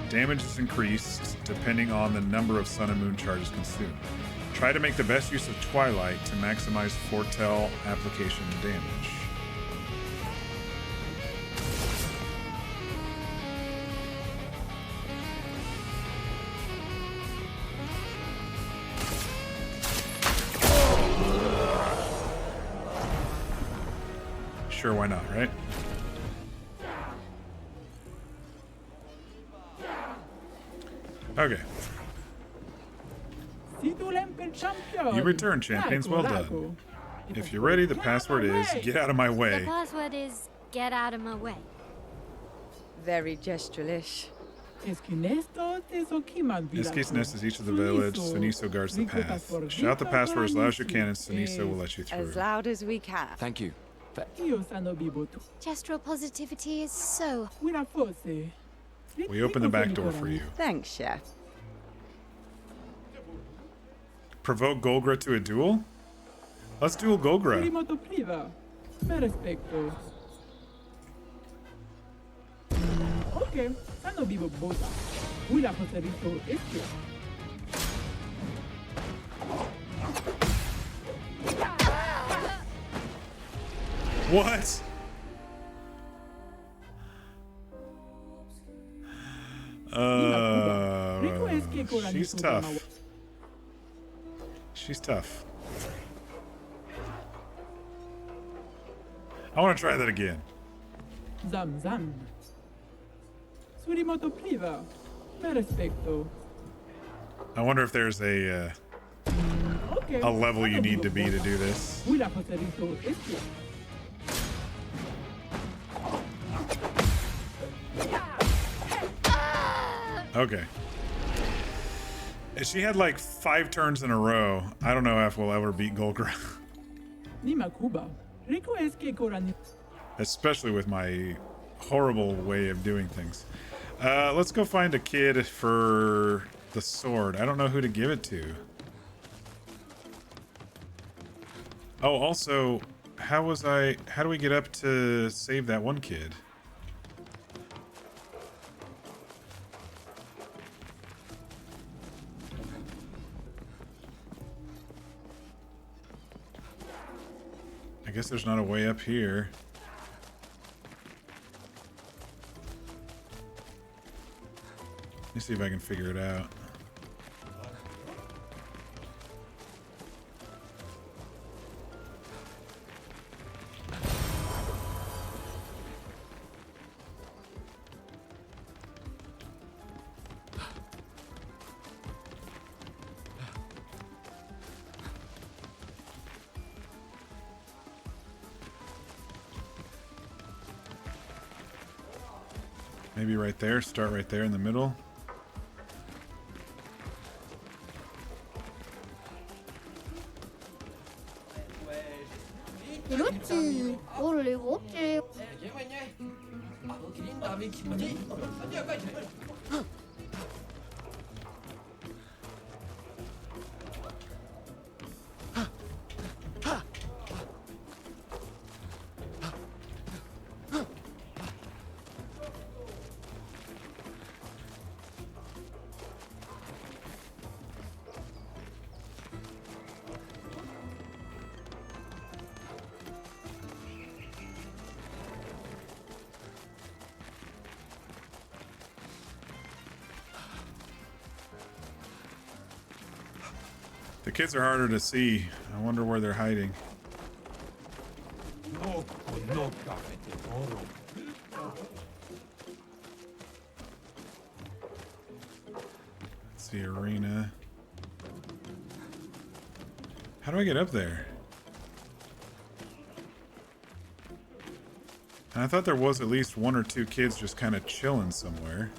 Damage is increased depending on the number of sun and moon charges consumed. Try to make the best use of Twilight to maximize Foretell application and damage. Sure, why not, right? Okay. You return, champions. Well done. If you're ready, the password is get out of my The way. password is get out of my way. Very gestralish. Esquie's nest is each of the village. Suniso guards the path. Shout the password as loud as you can, and Suniso will let you through. As loud as we can. Thank you. Gestral positivity is so... We open the back door for you. Thanks, Chef. Provoke Golgra to a duel? Let's duel Golgra. What? She's tough. She's tough. I want to try that again. I wonder if there's a a level you need to be to do this. Okay. She had like 5 turns in a row. I don't know if we'll ever beat Golgra. Especially with my horrible way of doing things. Let's go find a kid for the sword. I don't know who to give it to. Oh, also, how do we get up to save that one kid? I guess there's not a way up here. Let me see if I can figure it out. Maybe right there, start right there in the middle. 그렇지. 원래 없지. The kids are harder to see. I wonder where they're hiding. It's the arena. How do I get up there? And I thought there was at least 1 or 2 kids just kind of chilling somewhere.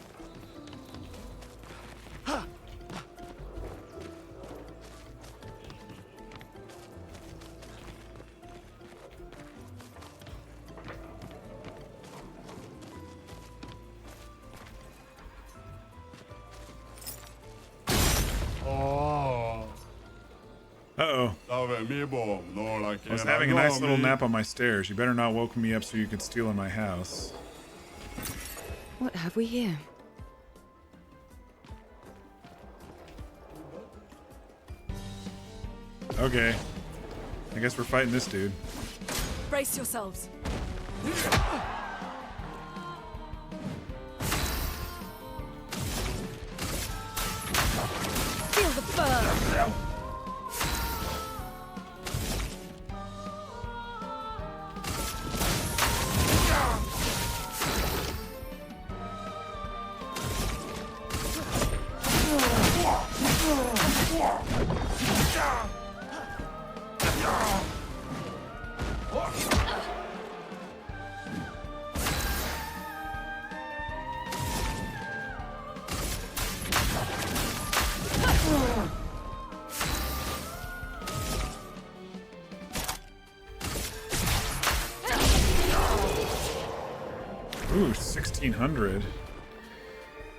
Uh-oh. I was having a nice little nap on my stairs. You better not woke me up so you could steal in my house. What have we here? Okay. I guess we're fighting this dude. Brace yourselves. Feel the burn. Ooh, 1600.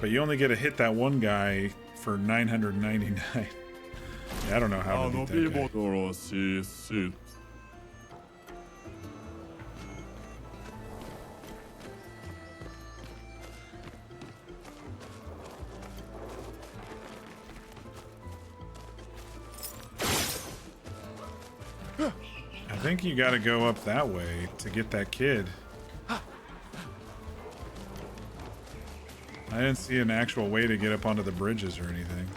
But you only get to hit that one guy for 999. Yeah, I don't know how to beat that guy. I think you gotta go up that way to get that kid. I didn't see an actual way to get up onto the bridges or anything.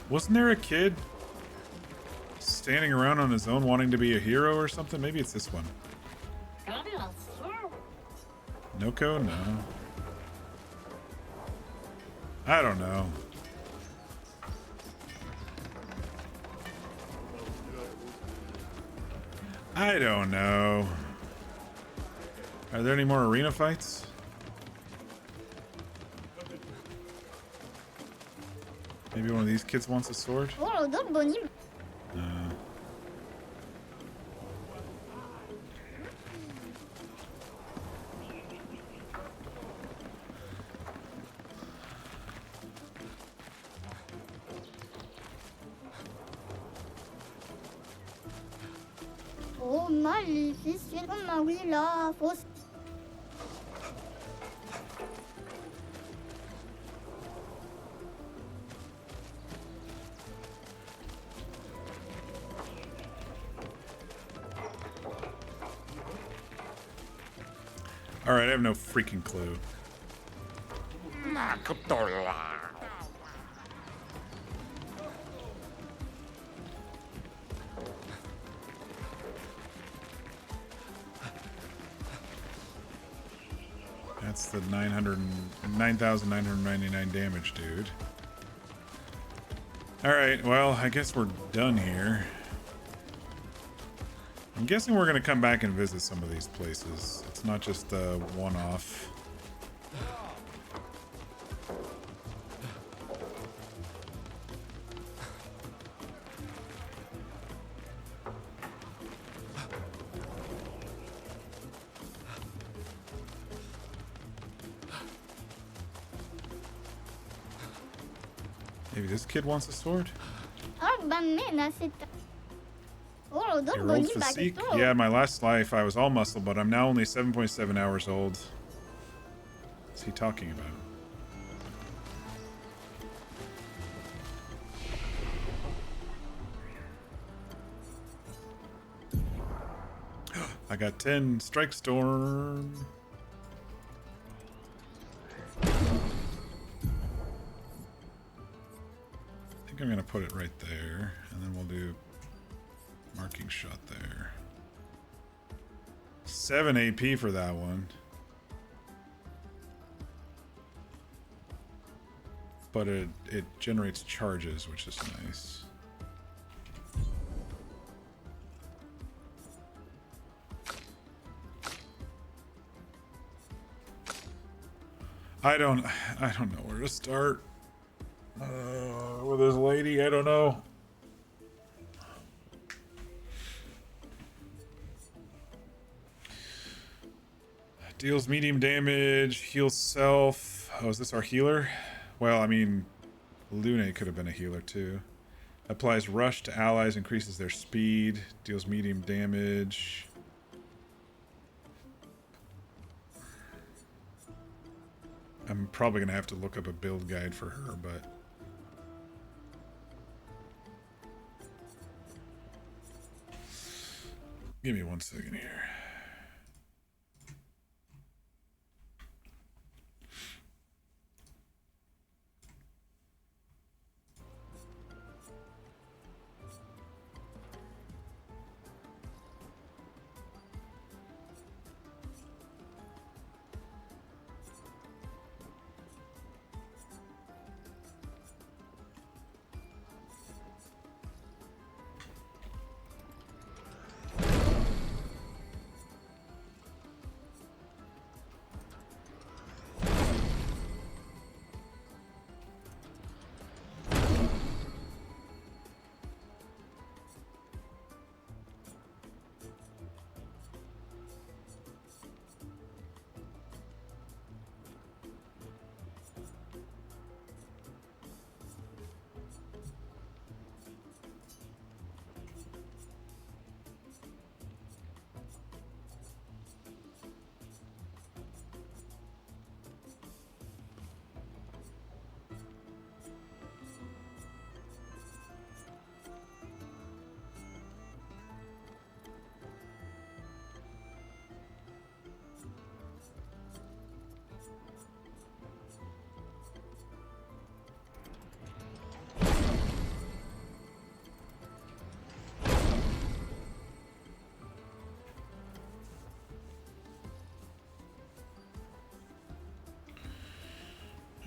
Wasn't there a kid standing around on his own wanting to be a hero or something? Maybe it's this one. Noko? No. I don't know. I don't know. Are there any more arena fights? Maybe one of these kids wants a sword? Oh, maléfique, Marie-là, faut... Alright, I have no freaking clue. That's the 9,999 damage, dude. Alright, well, I guess we're done here. I'm guessing we're gonna come back and visit some of these places. It's not just a one-off. Maybe this kid wants a sword? Your old physique? Yeah, my last life I was all muscle, but I'm now only 7.7 hours old. What's he talking about? I got 10 Strike Storm. I think I'm gonna put it right there, and then we'll do marking shot there. 7 AP for that one. But it generates charges, which is nice. I don't know where to start. With this lady, I don't know. Deals medium damage, heals self. Oh, is this our healer? Well, I mean, Lune could have been a healer too. Applies rush to allies, increases their speed, deals medium damage. I'm probably gonna have to look up a build guide for her, but give me 1 second here.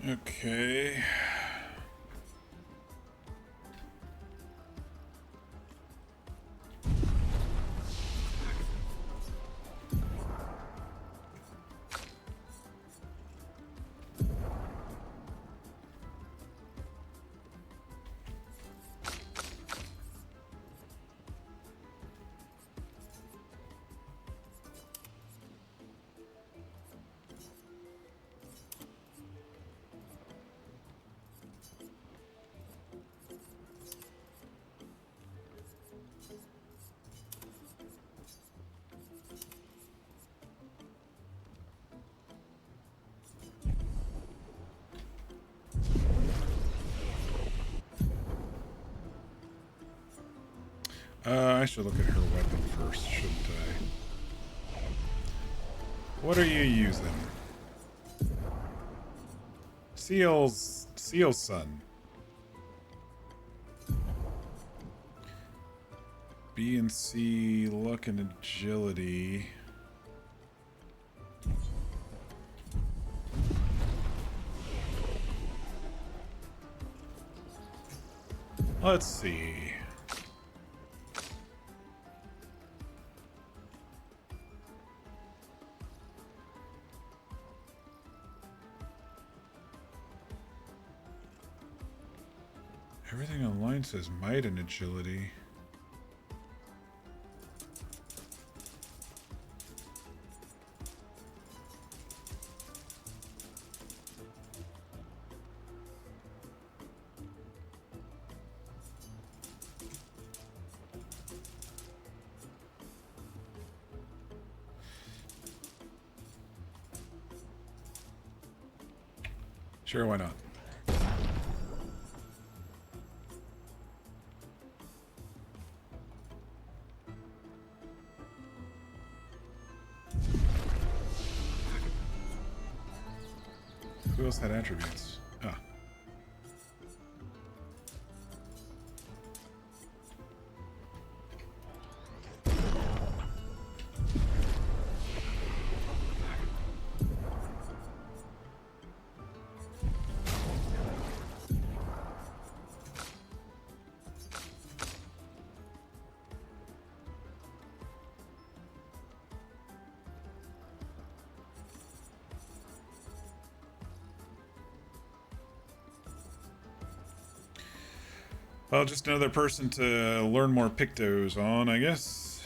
Okay. I should look at her weapon first, shouldn't I? What are you using? Seal Sun. B and C, luck and agility. Let's see. Everything online says might and agility. Sure, why not? Who else had attributes? Ah. Well, just another person to learn more pictos on, I guess.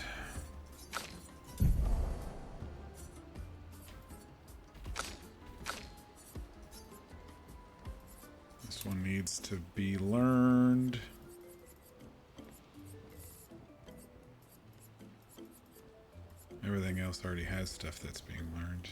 This one needs to be learned. Everything else already has stuff that's being learned.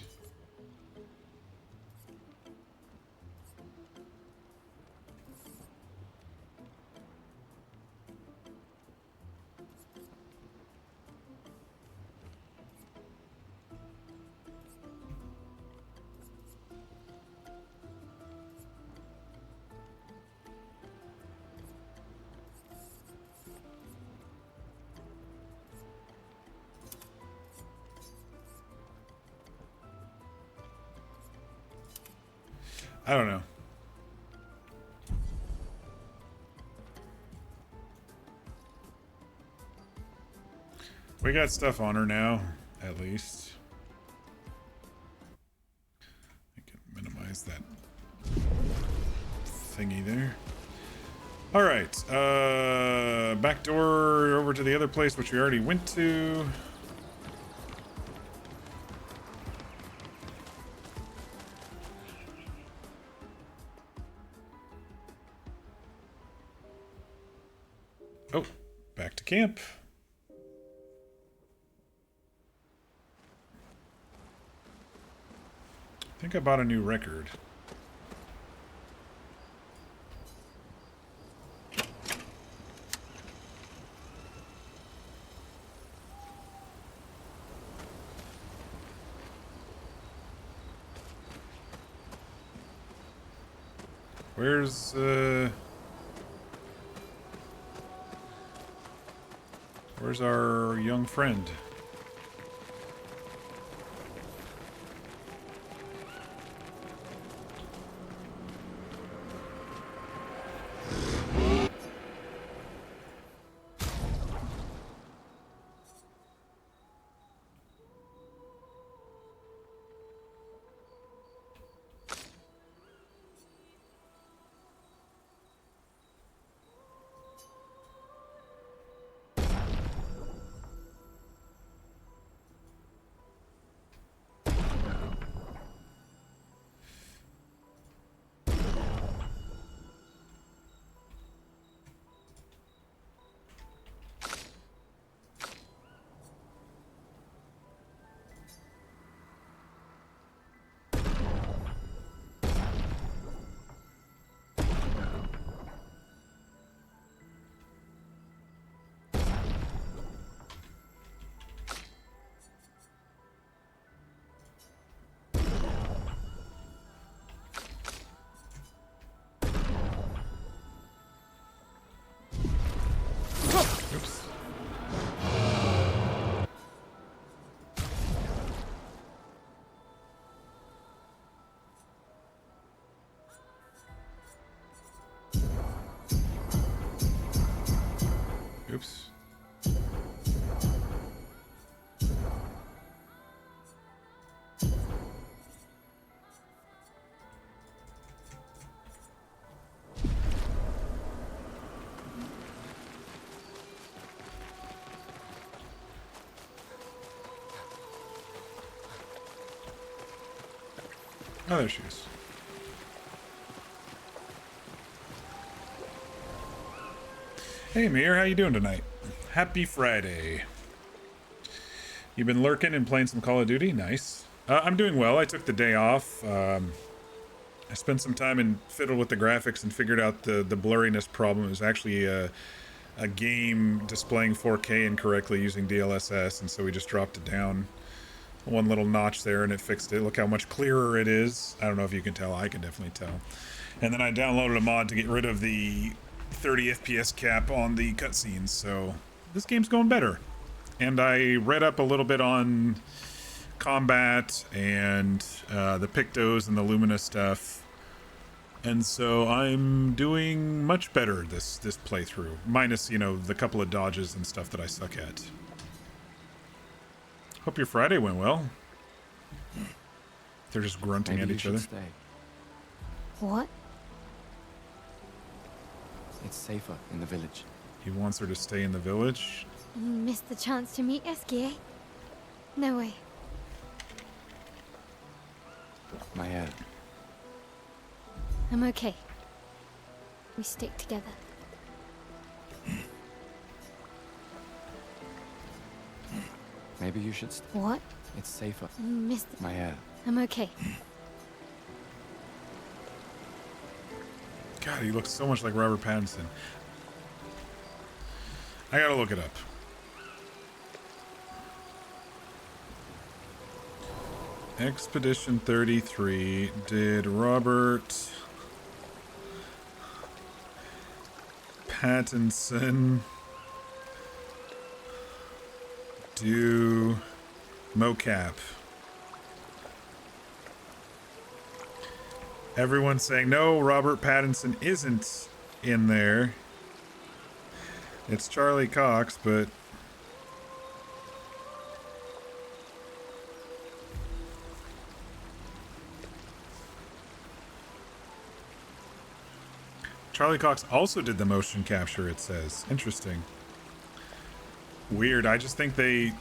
I don't know. We got stuff on her now, at least. I can minimize that thingy there. All right, back door over to the other place, which we already went to. Oh, back to camp. I think I bought a new record. Where's our young friend? Oops. Oh, there she is. Hey, Mir, how you doing tonight? Happy Friday. You've been lurking and playing some Call of Duty? Nice. I'm doing well. I took the day off. I spent some time and fiddled with the graphics and figured out the blurriness problem. It was actually a game displaying 4K incorrectly using DLSS, and so we just dropped it down one little notch there and it fixed it. Look how much clearer it is. I don't know if you can tell. I can definitely tell. And then I downloaded a mod to get rid of the 30 FPS cap on the cutscenes, so this game's going better. And I read up a little bit on combat and the Pictos and the Lumina stuff, and so I'm doing much better this playthrough, minus, you know, the couple of dodges and stuff that I suck at. Hope your Friday went well. They're just grunting Maybe at you each should other. stay. What? It's safer in the village. He wants her to stay in the village. You missed the chance to meet Esquie, eh? No way. My head. I'm okay. We stick together. Maybe you should stay. What? It's safer. You missed the... My head. I'm okay. God, he looks so much like Robert Pattinson. I gotta look it up. Expedition 33. Did Robert Pattinson do mocap? Everyone's saying, no, Robert Pattinson isn't in there. It's Charlie Cox, but... Charlie Cox also did the motion capture, it says. Interesting. Weird. I just think this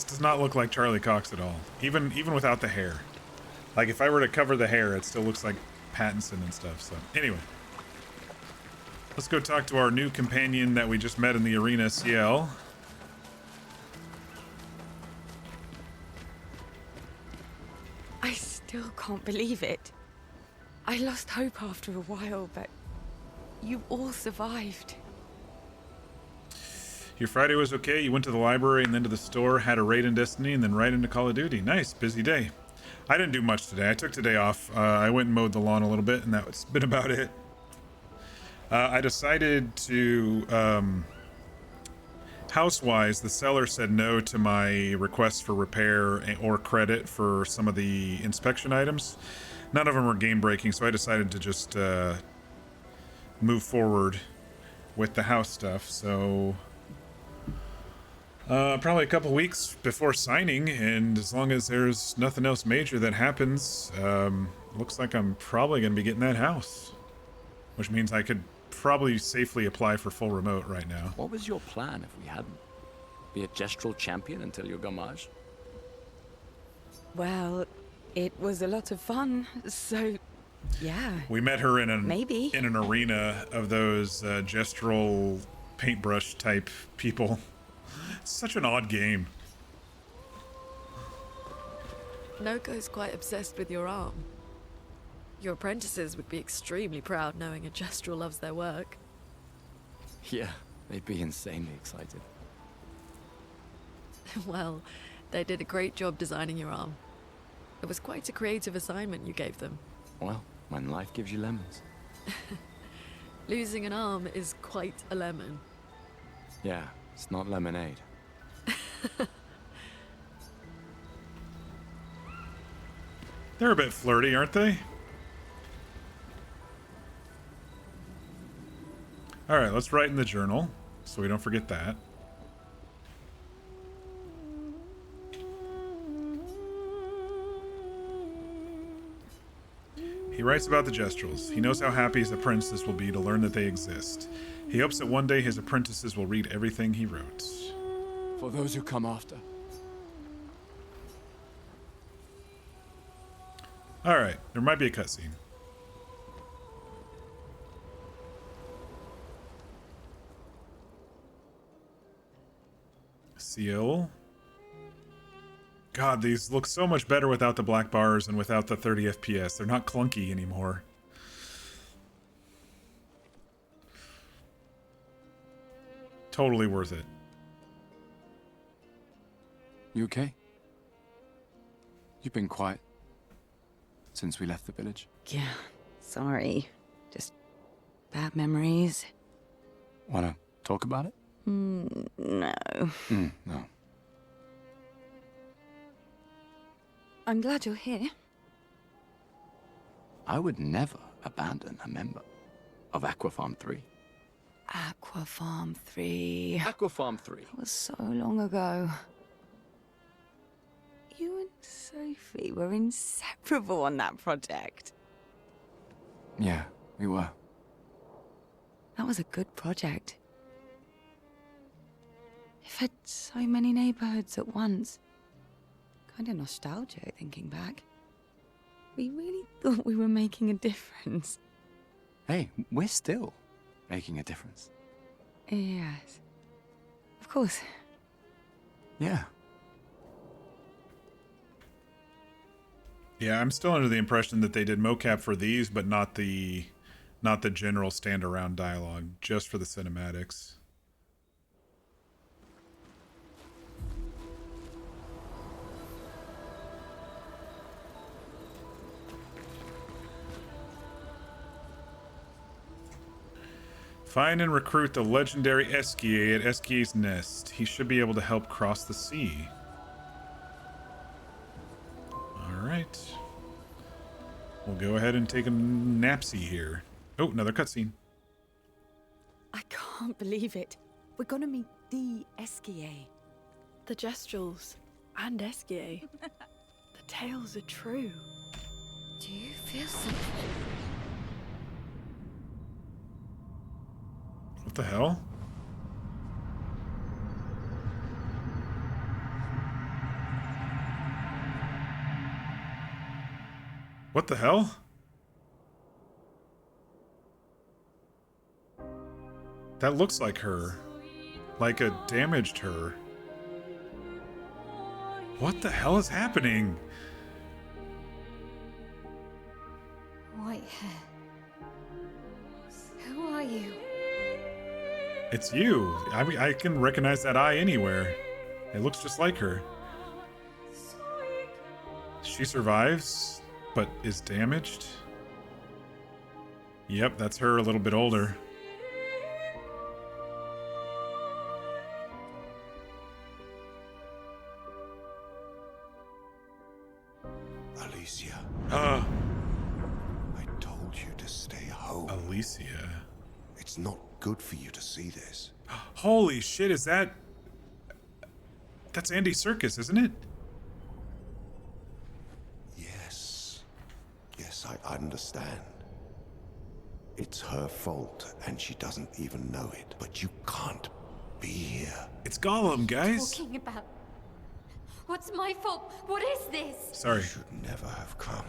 does not look like Charlie Cox at all. Even without the hair. Like, if I were to cover the hair, it still looks like Pattinson and stuff. So, anyway. Let's go talk to our new companion that we just met in the arena, CL. I still can't believe it. I lost hope after a while, but you all survived. Your Friday was okay. You went to the library and then to the store, had a raid in Destiny, and then right into Call of Duty. Nice, busy day. I didn't do much today. I took today off. I went and mowed the lawn a little bit, and that's been about it. I decided to, house-wise, the seller said no to my request for repair or credit for some of the inspection items. None of them were game-breaking, so I decided to just move forward with the house stuff. So probably a couple weeks before signing, and as long as there's nothing else major that happens, looks like I'm probably going to be getting that house, which means I could probably safely apply for full remote right now. What was your plan if we hadn't? Be a Gestral champion until your gamage? Well, it was a lot of fun, so yeah. We met her in Maybe. in an arena of those Gestral paintbrush type people. It's such an odd game. Noko's quite obsessed with your arm. Your apprentices would be extremely proud knowing a Gestral loves their work. Yeah, they'd be insanely excited. Well, they did a great job designing your arm. It was quite a creative assignment you gave them. Well, when life gives you lemons. Losing an arm is quite a lemon. Yeah, it's not lemonade. They're a bit flirty, aren't they? Alright, let's write in the journal, so we don't forget that. He writes about the Gestrals. He knows how happy his apprentices will be to learn that they exist. He hopes that one day his apprentices will read everything he wrote. For those who come after. Alright, there might be a cutscene. Seal. God, these look so much better without the black bars and without the 30 FPS. They're not clunky anymore. Totally worth it. You okay? You've been quiet since we left the village. Yeah, sorry. Just bad memories. Wanna talk about it? No. No. I'm glad you're here. I would never abandon a member of Aquafarm 3. Aquafarm 3. Aquafarm 3. That was so long ago. You and Sophie were inseparable on that project. Yeah, we were. That was a good project. It fed so many neighborhoods at once. Kind of nostalgic thinking back. We really thought we were making a difference. Hey, we're still making a difference. Yes. Of course. Yeah. Yeah, I'm still under the impression that they did mocap for these, but not the general stand-around dialogue, just for the cinematics. Find and recruit the legendary Esquie at Esquie's Nest. He should be able to help cross the sea. Alright. We'll go ahead and take a napsy here. Oh, another cutscene. I can't believe it. We're gonna meet the Esquie. The Gestrals and Esquie. The tales are true. Do you feel something? What the hell? What the hell? That looks like her. Like a damaged her. What the hell is happening? White hair. Who are you? It's you. I can recognize that eye anywhere. It looks just like her. She survives, but is damaged. Yep, that's her a little bit older. Alicia, Uh, I told you to stay home. Alicia. It's not good for you to see this. Holy shit, is that... That's Andy Serkis, isn't it? Yes. Yes, I understand. It's her fault, and she doesn't even know it. But you can't be here. It's Gollum, guys. Talking about? What's my fault? What is this? Sorry. You should never have come.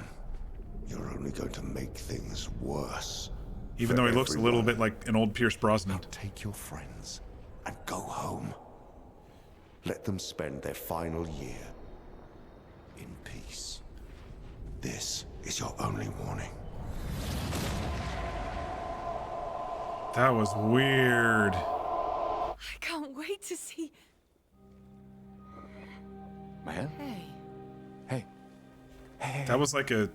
You're only going to make things worse. Even though he looks a little bit like an old Pierce Brosnan. Now take your friends and go home. Let them spend their final year in peace. This is your only warning. That was weird. I can't wait to see. Maya? Hey. Hey. Hey. That was like a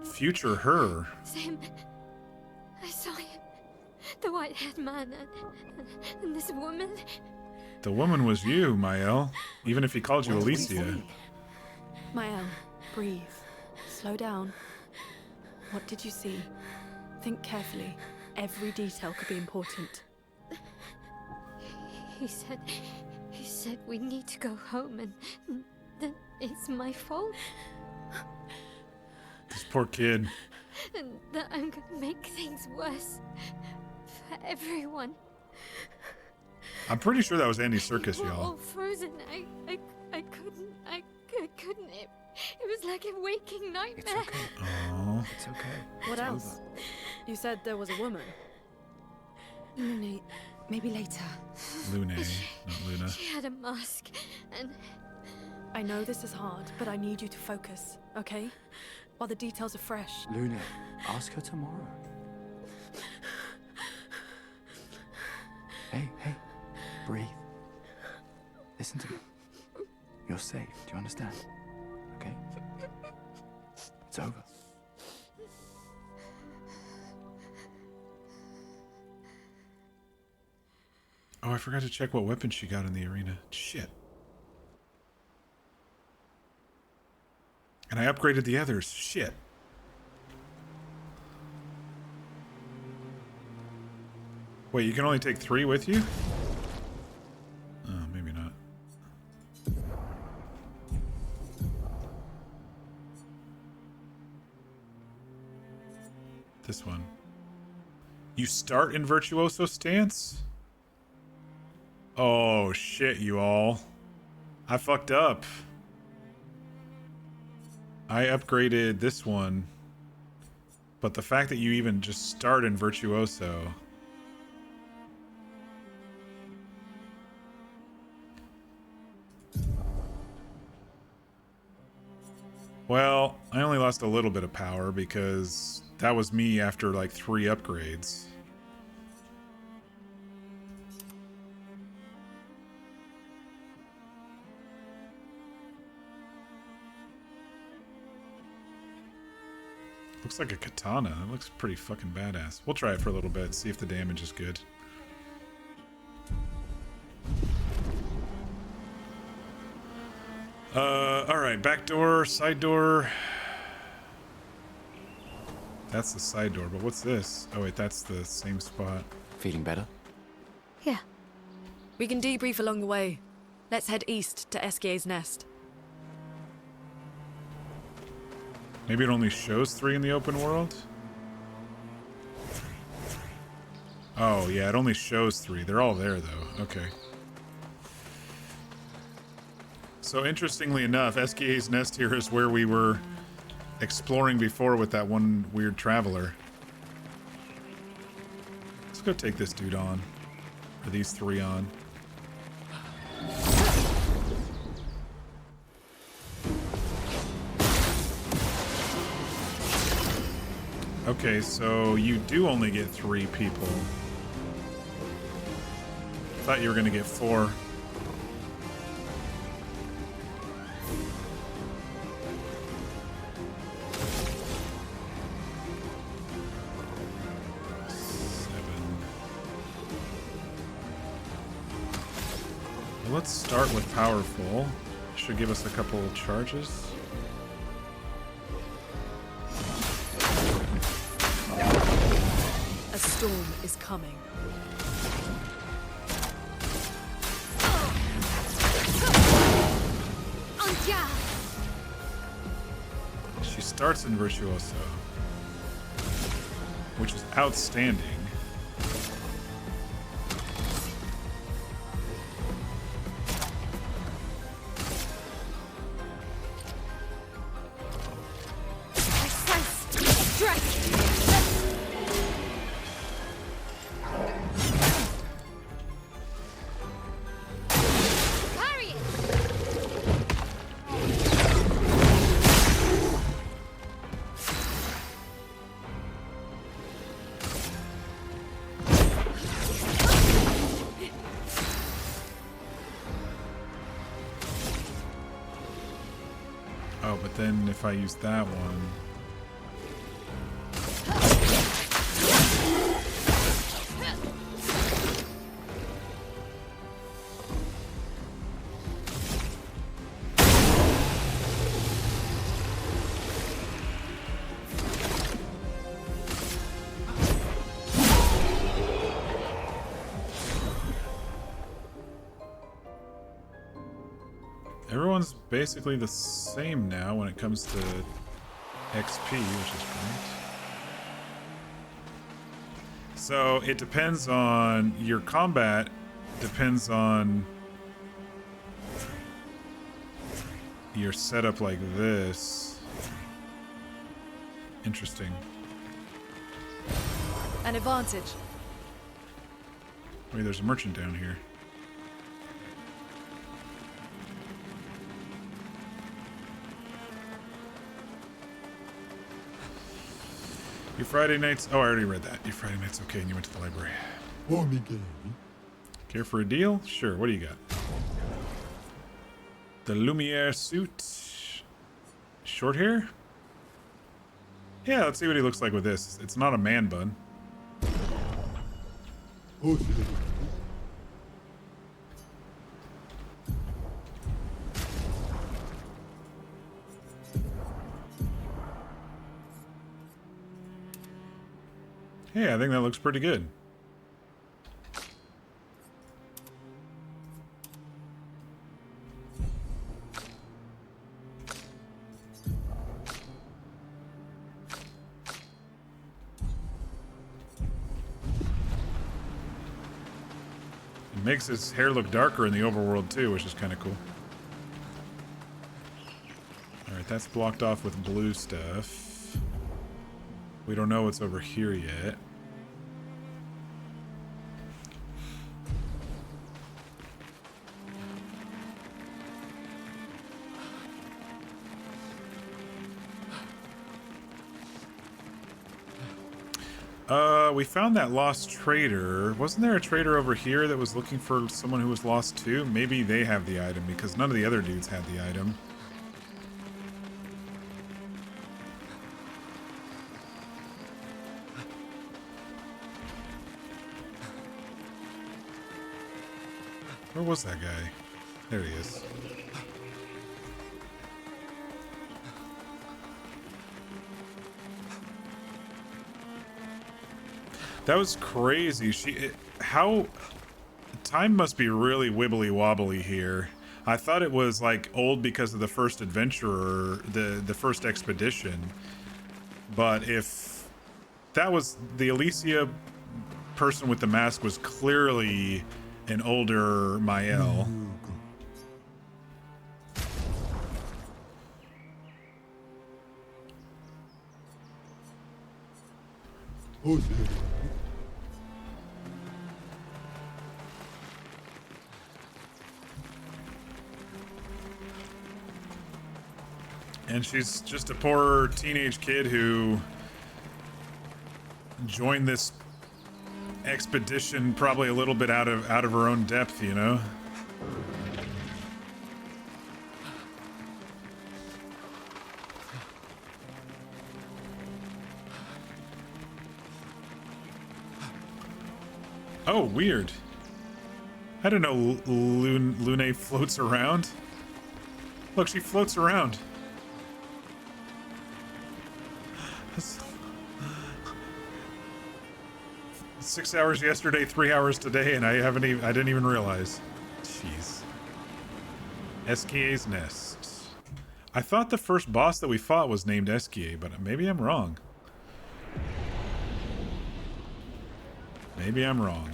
future her. Sam, I saw him. The white-haired man and this woman. The woman was you, Mael. Even if he called you Alicia. Mael, breathe. Slow down. What did you see? Think carefully. Every detail could be important. He said we need to go home and that it's my fault. This poor kid. and that I'm gonna make things worse for everyone. I'm pretty sure that was Andy Serkis, We're y'all. all frozen. I couldn't. It was like a waking nightmare. It's okay. Oh. It's okay. What It's else? over. You said there was a woman. Lune, maybe later. Lune, not Luna. She had a mask, and I know this is hard, but I need you to focus, okay? While the details are fresh. Luna, ask her tomorrow. Hey, breathe. Listen to me. You're safe. Do you understand? Okay? It's over. Oh, I forgot to check what weapon she got in the arena. Shit. And I upgraded the others. Shit. Wait, you can only take 3 with you? Oh, maybe not. This one. You start in Virtuoso stance? Oh, shit, you all. I fucked up. I upgraded this one. But the fact that you even just start in Virtuoso... Well, I only lost a little bit of power because that was me after like 3 upgrades. Looks like a katana. It looks pretty fucking badass. We'll try it for a little bit, see if the damage is good. Alright, back door, side door. That's the side door, but what's this? Oh wait, that's the same spot. Feeling better? yeah. We can debrief along the way. Let's head east to Esquie's nest. Maybe it only shows 3 in the open world? Oh yeah, it only shows 3. They're all there though. Okay. So interestingly enough, Esquie's nest here is where we were exploring before with that one weird traveler. Let's go take this dude on. Or these 3 on. Okay, so you do only get 3 people. Thought you were gonna get 4. Let's start with powerful. Should give us a couple charges. A storm is coming. She starts in Virtuoso, which is outstanding. Oh, but then if I use that one... Everyone's basically the same now when it comes to XP, which is great. So it depends on your combat, depends on your setup like this. Interesting. An advantage. Wait, there's a merchant down here. Your Friday nights... Oh, I already read that. Your Friday night's okay and you went to the library. Care for a deal? Sure, what do you got? The Lumiere suit. Short hair? Yeah, let's see what he looks like with this. It's not a man bun. Hey, I think that looks pretty good. It makes his hair look darker in the overworld too, which is kind of cool. Alright, that's blocked off with blue stuff. We don't know what's over here yet. We found that lost trader. Wasn't there a trader over here that was looking for someone who was lost too? Maybe they have the item because none of the other dudes had the item. Where was that guy? There he is. That was crazy. How time must be really wibbly wobbly here. I thought it was like old because of the first adventurer, the first expedition. But if that was the Elysia person with the mask was clearly an older Mael. And she's just a poor teenage kid who joined this expedition probably a little bit out of her own depth, you know? Oh, weird. I didn't know Lune floats around. Look, she floats around. 6 hours yesterday, 3 hours today, and I didn't even realize. Jeez. Esquie's Nest. I thought the first boss that we fought was named Esquie, but maybe I'm wrong. Maybe I'm wrong.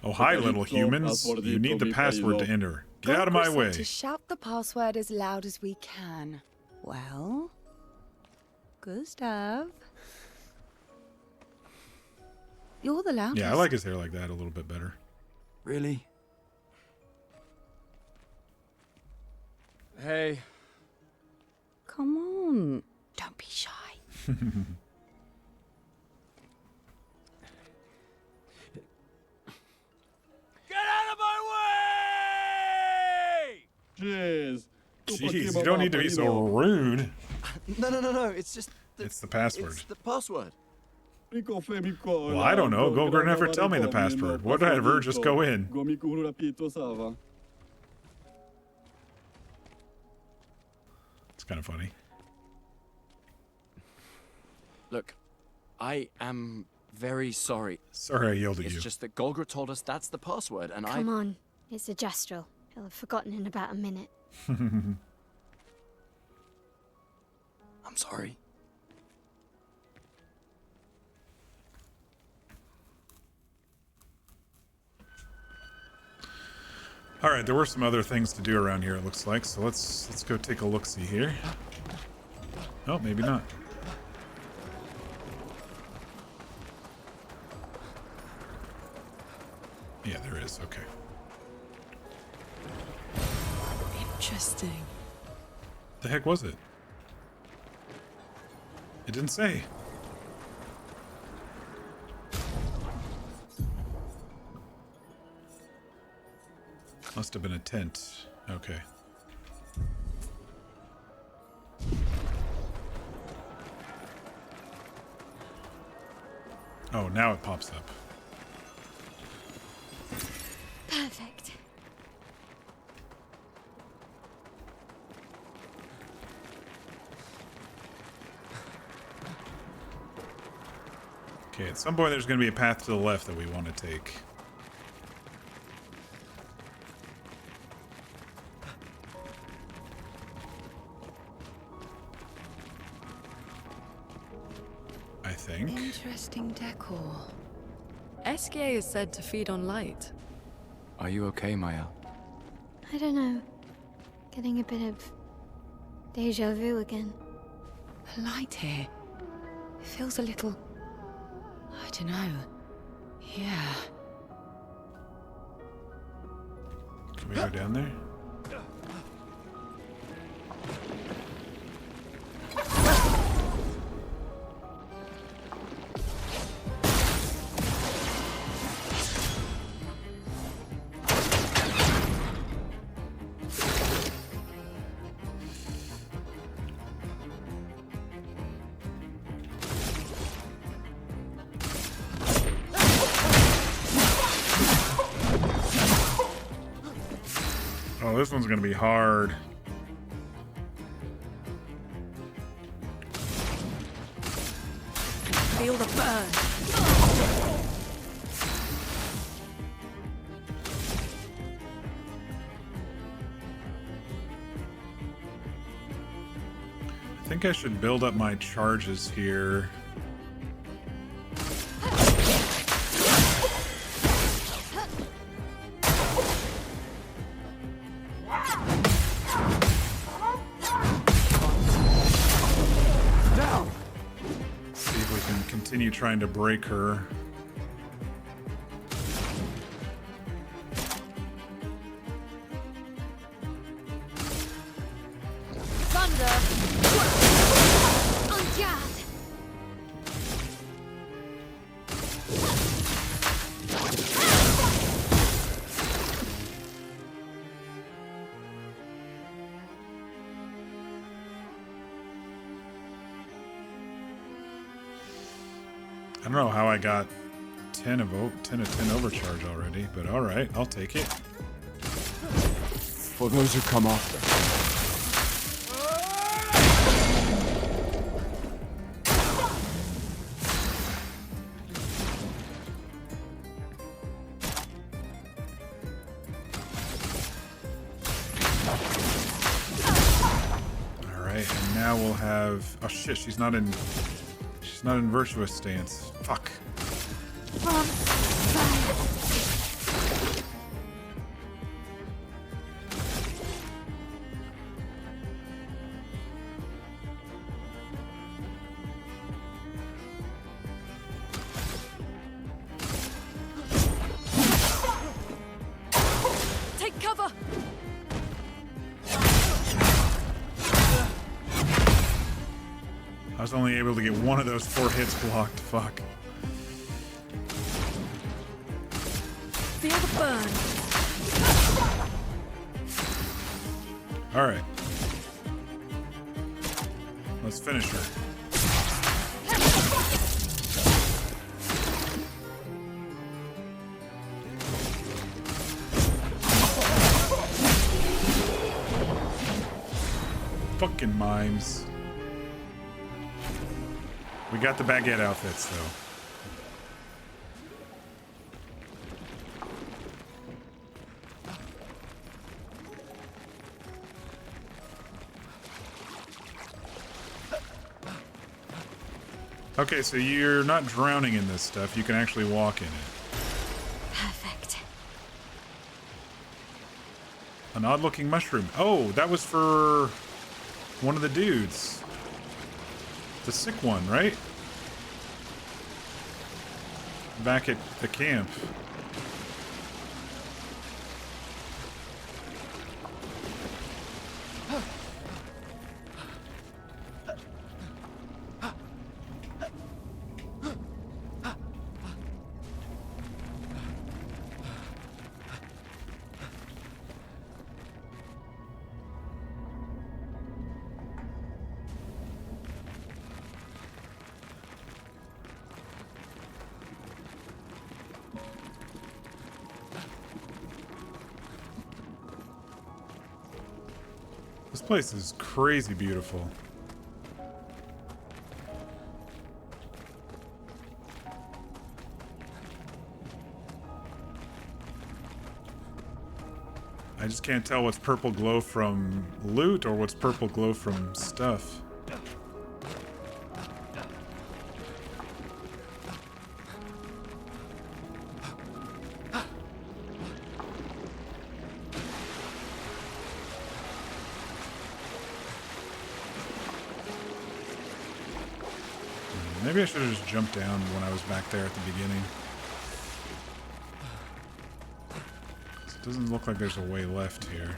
Oh, hi, little humans. You need the password to enter. Get out of my way. To shout the password as loud as we can. Well, Gustave, you're the loudest. Yeah, I like his hair like that a little bit better. Really? Hey. Come on, don't be shy. Jeez, you don't need to be so rude. No. It's just... It's the password. It's the password. Well, I don't know. Go never tell me the password. Whatever, just go in. kind of funny. Look, I am very sorry. Sorry I yelled at It's you. just that Golgra told us that's the password, and Come on, it's a Gestral. He'll have forgotten in about a minute. I'm sorry. All right, there were some other things to do around here, it looks like. So let's go take a look-see here. Oh, maybe not. Yeah, there is. Okay. Interesting. The heck was it? It didn't say. Must have been a tent. Okay. Oh, now it pops up. Perfect. Okay, at some point there's going to be a path to the left that we want to take. I think. Interesting decor. Esquie is said to feed on light. Are you okay, Maya? I don't know. Getting a bit of deja vu again. The light here. It feels a little... I don't know. Yeah. Can we go down there? Oh, this one's gonna be hard. Feel the burn. I think I should build up my charges here. Continue trying to break her. Thunder! On guard! I don't know how I got 10 of 10 overcharge already, but all right, I'll take it. For those who come after. All right, and now we'll have. Oh shit, she's not in virtuous stance. Fuck. Take cover! I was only able to get one of those 4 hits blocked. Fuck. Feel the burn. All right. Let's finish her. fucking mimes. We got the baguette outfits, though. Okay, so you're not drowning in this stuff. You can actually walk in it. Perfect. An odd-looking mushroom. Oh, that was for one of the dudes. The sick one, right? Back at the camp. This place is crazy beautiful. I just can't tell what's purple glow from loot or what's purple glow from stuff. Maybe I should have just jumped down when I was back there at the beginning. It doesn't look like there's a way left here.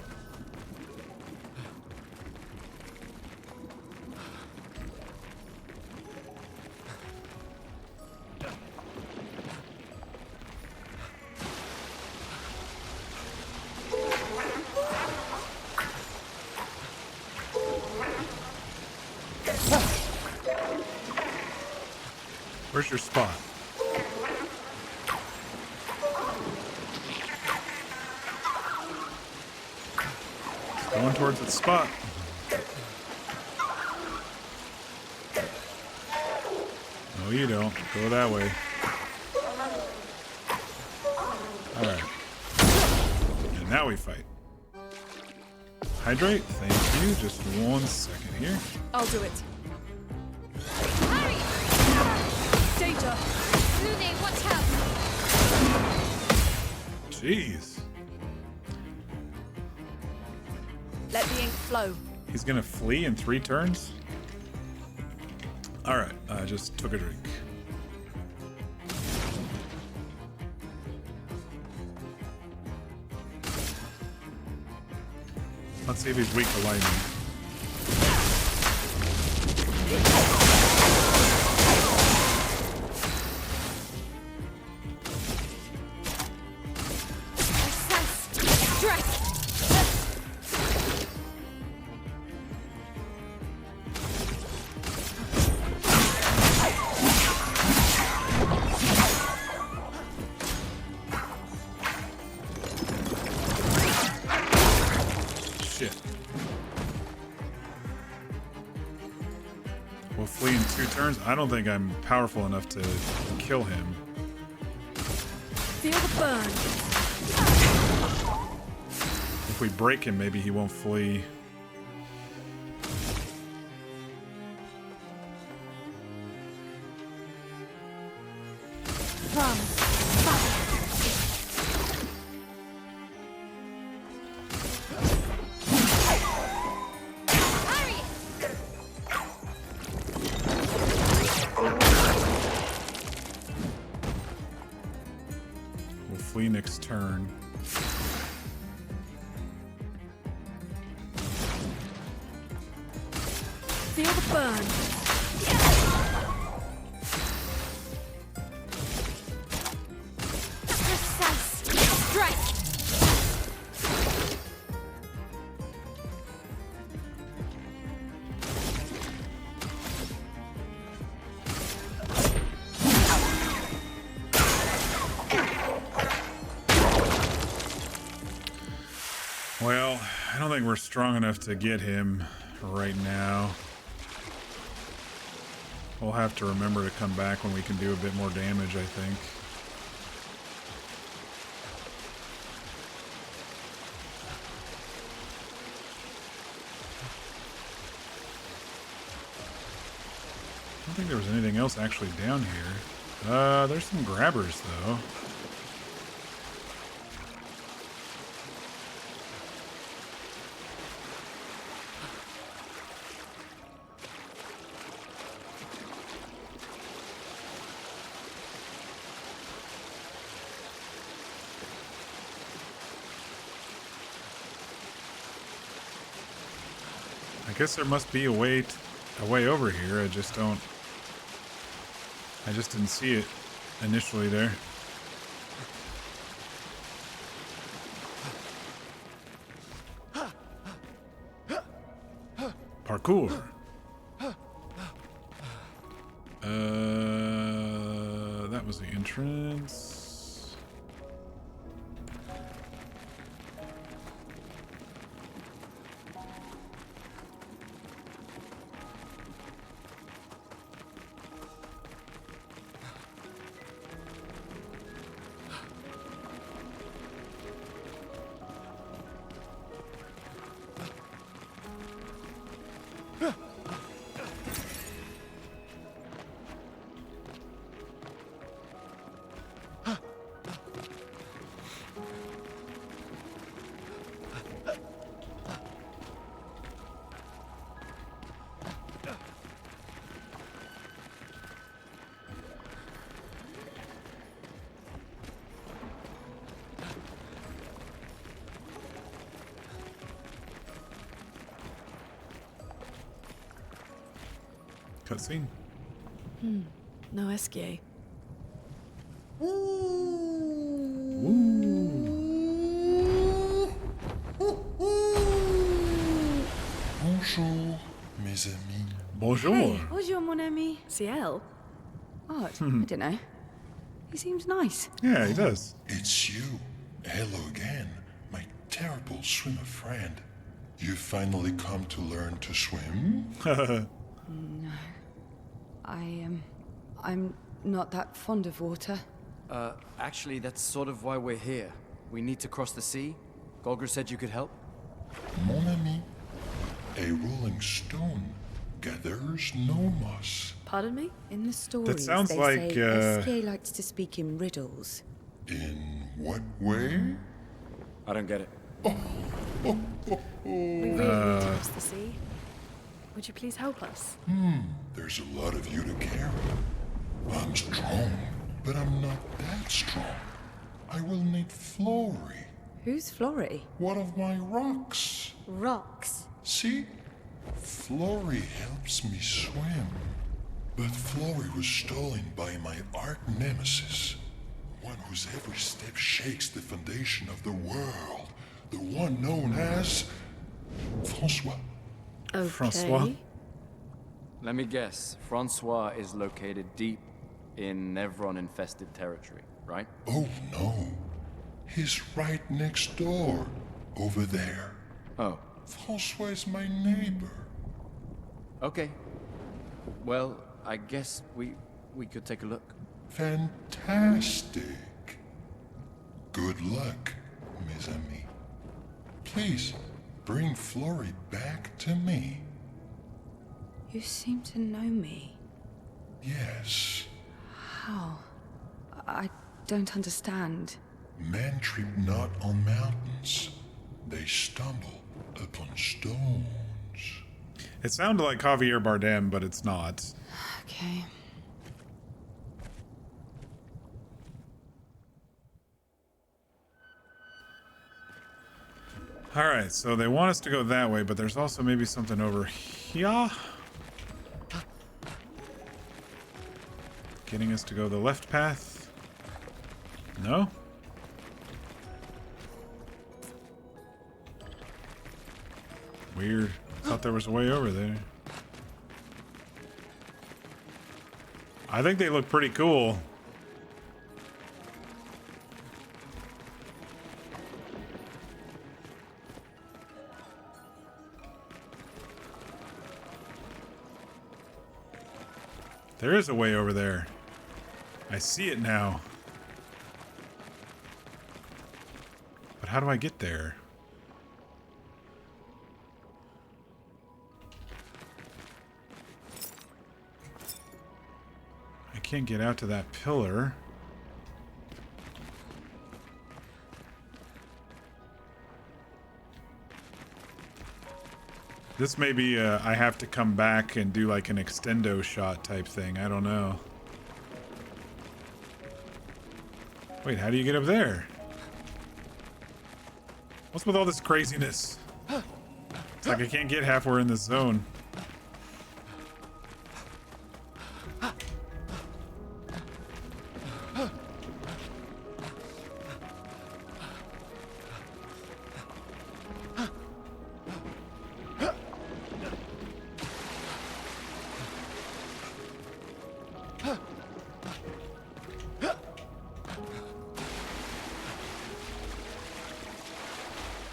Where's your spot? Going towards its spot. No, you don't. Go that way. Alright. And now we fight. Hydrate? Thank you. Just 1 second here. I'll do it. Danger! Lune, watch out! Jeez. Let the ink flow. He's gonna flee in 3 turns? Alright, I just took a drink. Let's see if he's weak to lightning. We'll flee in 2 turns. I don't think I'm powerful enough to kill him. Feel the burn. If we break him, maybe he won't flee. Flee next turn. Feel the burn. Precise strike. Well, I don't think we're strong enough to get him right now. We'll have to remember to come back when we can do a bit more damage, I think. I don't think there was anything else actually down here. There's some grabbers, though. I guess there must be a way over here. I just didn't see it initially there. Parkour. That was the entrance. Cutscene. No Esquie. Bonjour, mes amis. Bonjour. Hey, bonjour, mon ami. Ciel? Odd. I don't know. He seems nice. Yeah, he does. It's you. Hello again, my terrible swimmer friend. You finally come to learn to swim? No. I'm not that fond of water. Actually, that's sort of why we're here. We need to cross the sea. Golger said you could help. Mon ami, a rolling stone gathers no moss. Pardon me? In the stories, That sounds they like, say Esquie likes to speak in riddles. In what way? I don't get it. We really need to cross the sea. Would you please help us? There's a lot of you to carry. I'm strong, but I'm not that strong. I will need Flory, Who's Flory? one of my rocks. Rocks. See? Flory helps me swim. But Flory was stolen by my arch nemesis. One whose every step shakes the foundation of the world. The one known as Francois. Okay. Francois? Let me guess. Francois is located deep in Nevron-infested territory, right? Oh no. He's right next door. Over there. Oh, Francois is my neighbor. okay. Well, I guess we could take a look. Fantastic. Good luck, mes amis. Please, bring Flory back to me. You seem to know me. Yes. How? I don't understand. Men trip not on mountains. They stumble upon stones. It sounded like Javier Bardem, but it's not. Okay. Alright, so they want us to go that way, but there's also maybe something over here. Getting us to go the left path. No? Weird. Thought there was a way over there. I think they look pretty cool. There is a way over there. I see it now. But how do I get there? I can't get out to that pillar. This may be I have to come back and do like an extendo shot type thing. I don't know. Wait, how do you get up there? What's with all this craziness? It's like I can't get halfway in this zone.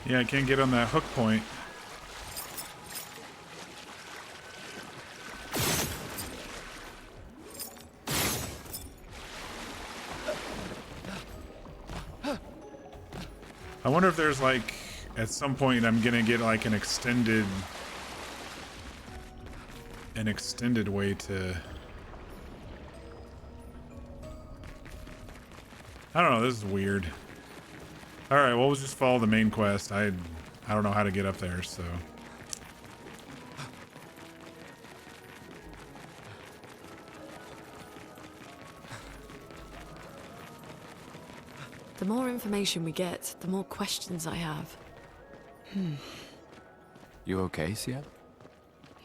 Yeah, I can't get on that hook point. I wonder if there's like, at some point I'm gonna get like an extended way to... I don't know, this is weird. Alright, well, we'll just follow the main quest. I don't know how to get up there, so... The more information we get, the more questions I have. You okay, Ciel?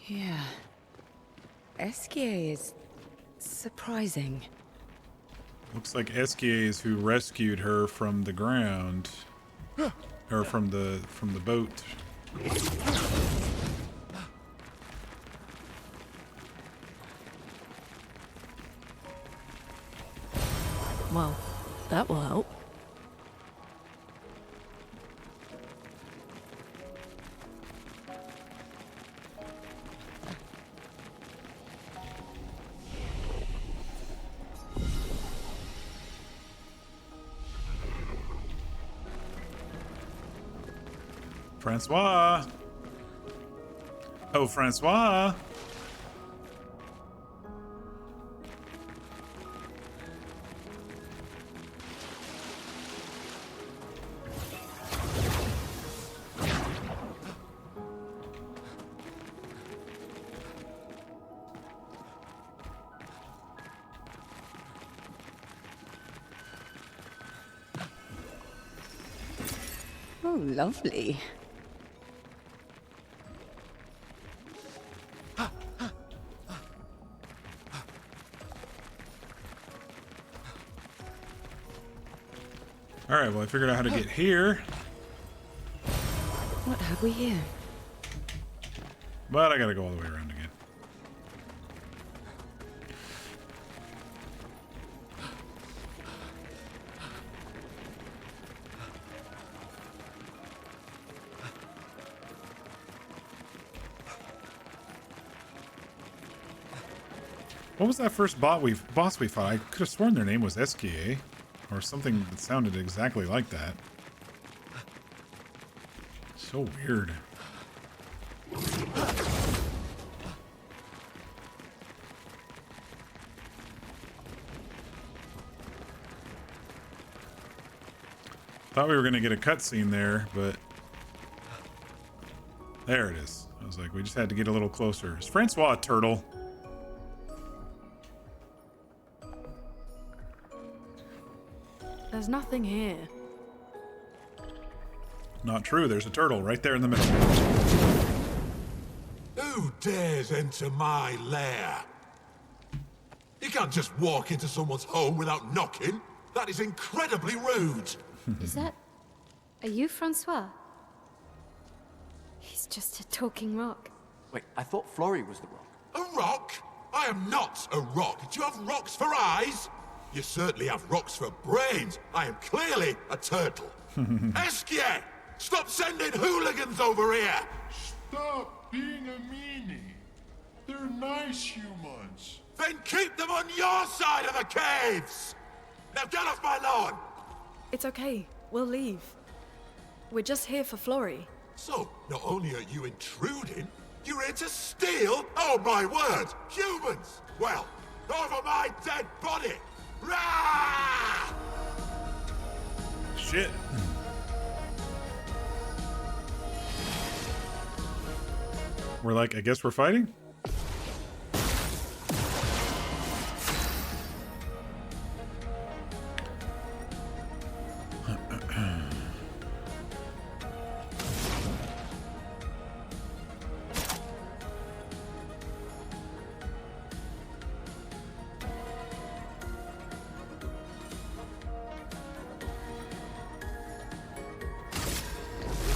Yeah. Esquie is surprising. Looks like Esquie is who rescued her from the ground. Or from the boat. Well, that will help. Francois! Oh, Francois! Oh, lovely. Alright, well, I figured out how to get here. What have we here? But I gotta go all the way around again. What was that first boss we fought? I could have sworn their name was Esquie, or something that sounded exactly like that. So weird. Thought we were gonna get a cutscene there, but there it is. I was like, we just had to get a little closer. Is Francois a turtle? There's nothing here. Not true. There's a turtle right there in the middle. Who dares enter my lair? You can't just walk into someone's home without knocking. That is incredibly rude. Is that... Are you Francois? He's just a talking rock. Wait, I thought Florrie was the rock. A rock? I am not a rock. Do you have rocks for eyes? You certainly have rocks for brains. I am clearly a turtle. Esquie! Stop sending hooligans over here! Stop being a meanie. They're nice humans. Then keep them on your side of the caves! Now get off my lawn! It's okay. We'll leave. We're just here for Florrie. So, not only are you intruding, you're here to steal? Oh my word! Humans! Well, over my dead body! Rah! Shit. We're like, I guess we're fighting?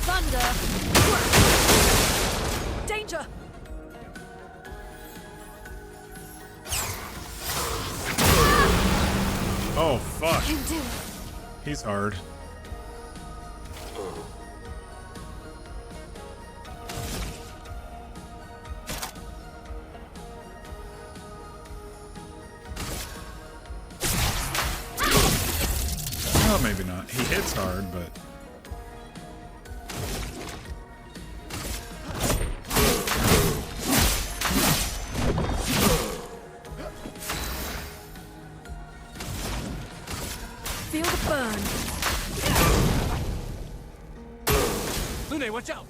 Thunder! Danger! Oh, fuck. You can do it. He's hard. Well, maybe not. He hits hard, but... Feel the burn. Lune, watch out!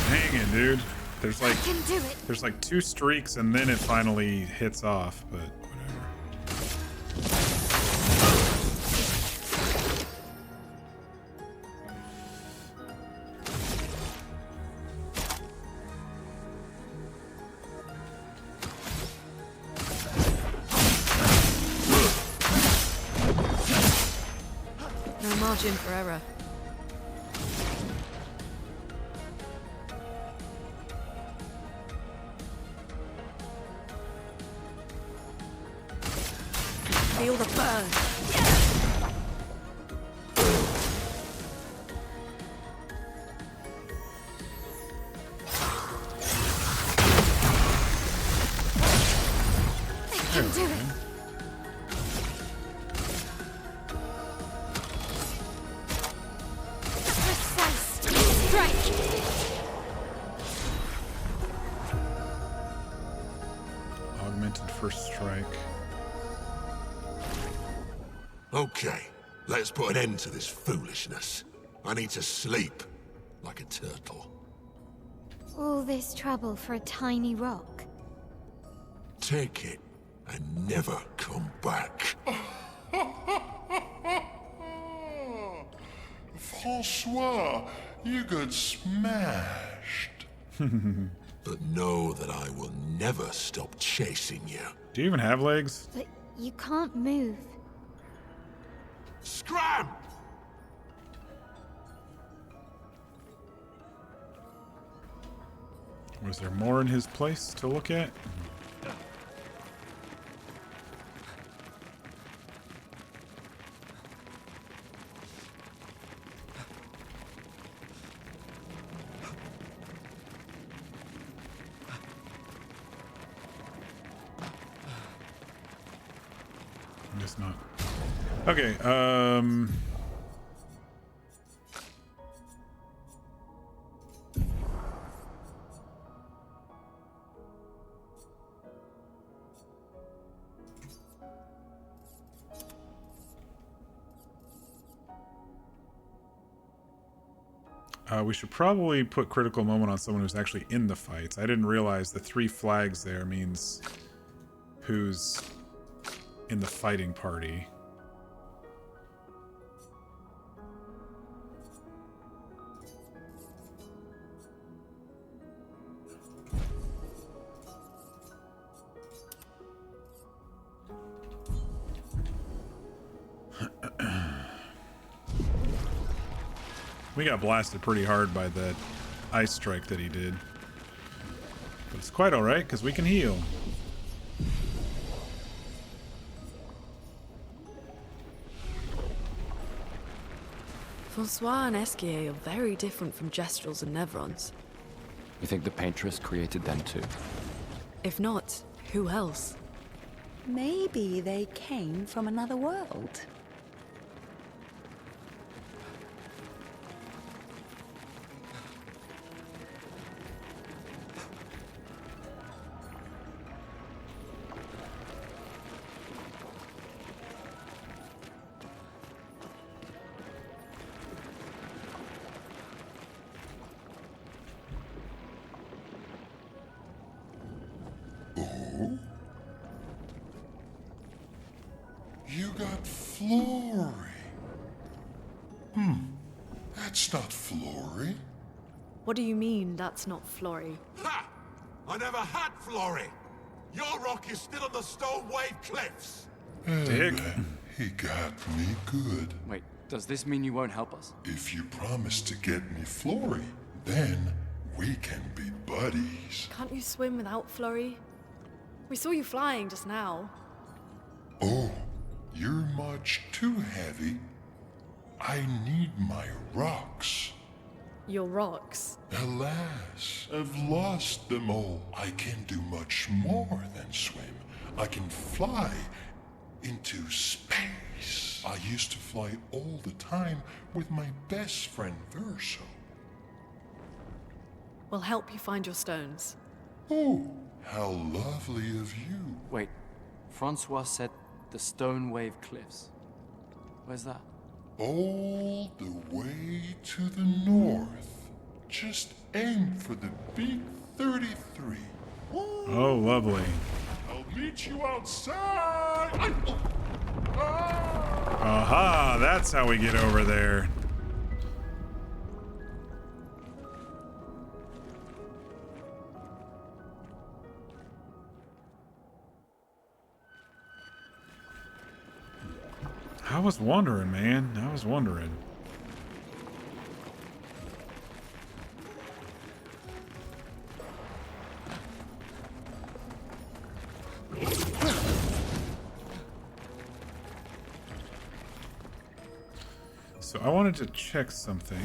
Dang it, dude. There's like... I can do it. There's like 2 streaks and then it finally hits off, but whatever. No margin for error. Feel the burn. I can do it. Precise strike. Augmented first strike. Okay, let's put an end to this foolishness. I need to sleep like a turtle. All this trouble for a tiny rock. Take it and never come back. Francois, you got smashed. But know that I will never stop chasing you. Do you even have legs? But you can't move. Scram! Was there more in his place to look at? I guess not. Okay, we should probably put critical moment on someone who's actually in the fights. I didn't realize the 3 flags there means who's in the fighting party. We got blasted pretty hard by that ice strike that he did. But it's quite alright, because we can heal. Francois and Esquie are very different from Gestrals and Nevrons. You think the paintress created them too? If not, who else? Maybe they came from another world. Oh? You got Flory. That's not Flory. What do you mean that's not Flory? Ha! I never had Flory. Your rock is still on the Stone Wave Cliffs. Dick. He got me good. Wait, does this mean you won't help us? If you promise to get me Flory, then we can be buddies. Can't you swim without Flory? We saw you flying just now. Oh, you're much too heavy. I need my rocks. Your rocks. Alas, I've lost them all. I can do much more than swim. I can fly into space. I used to fly all the time with my best friend Verso. We'll help you find your stones. Oh, how lovely of you. Wait, Francois said the Stone Wave Cliffs. Where's that? All the way to the north. Just aim for the big 33. Oh, lovely. I'll meet you outside. Aha, that's how we get over there. I was wondering, man. I was wondering. So I wanted to check something.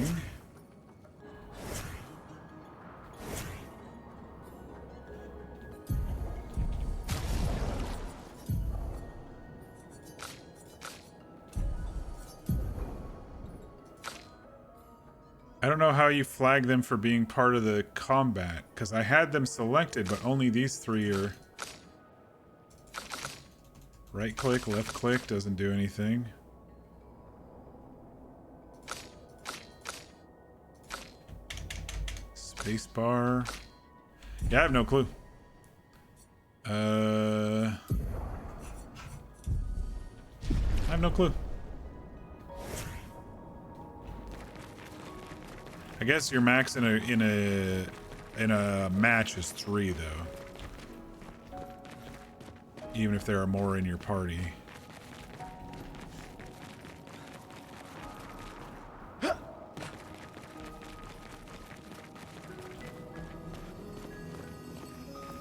I don't know how you flag them for being part of the combat, because I had them selected, but only these three are... Right click, left click, doesn't do anything. Space bar. Yeah, I have no clue. I have no clue. I guess your max in a match is 3 though. Even if there are more in your party.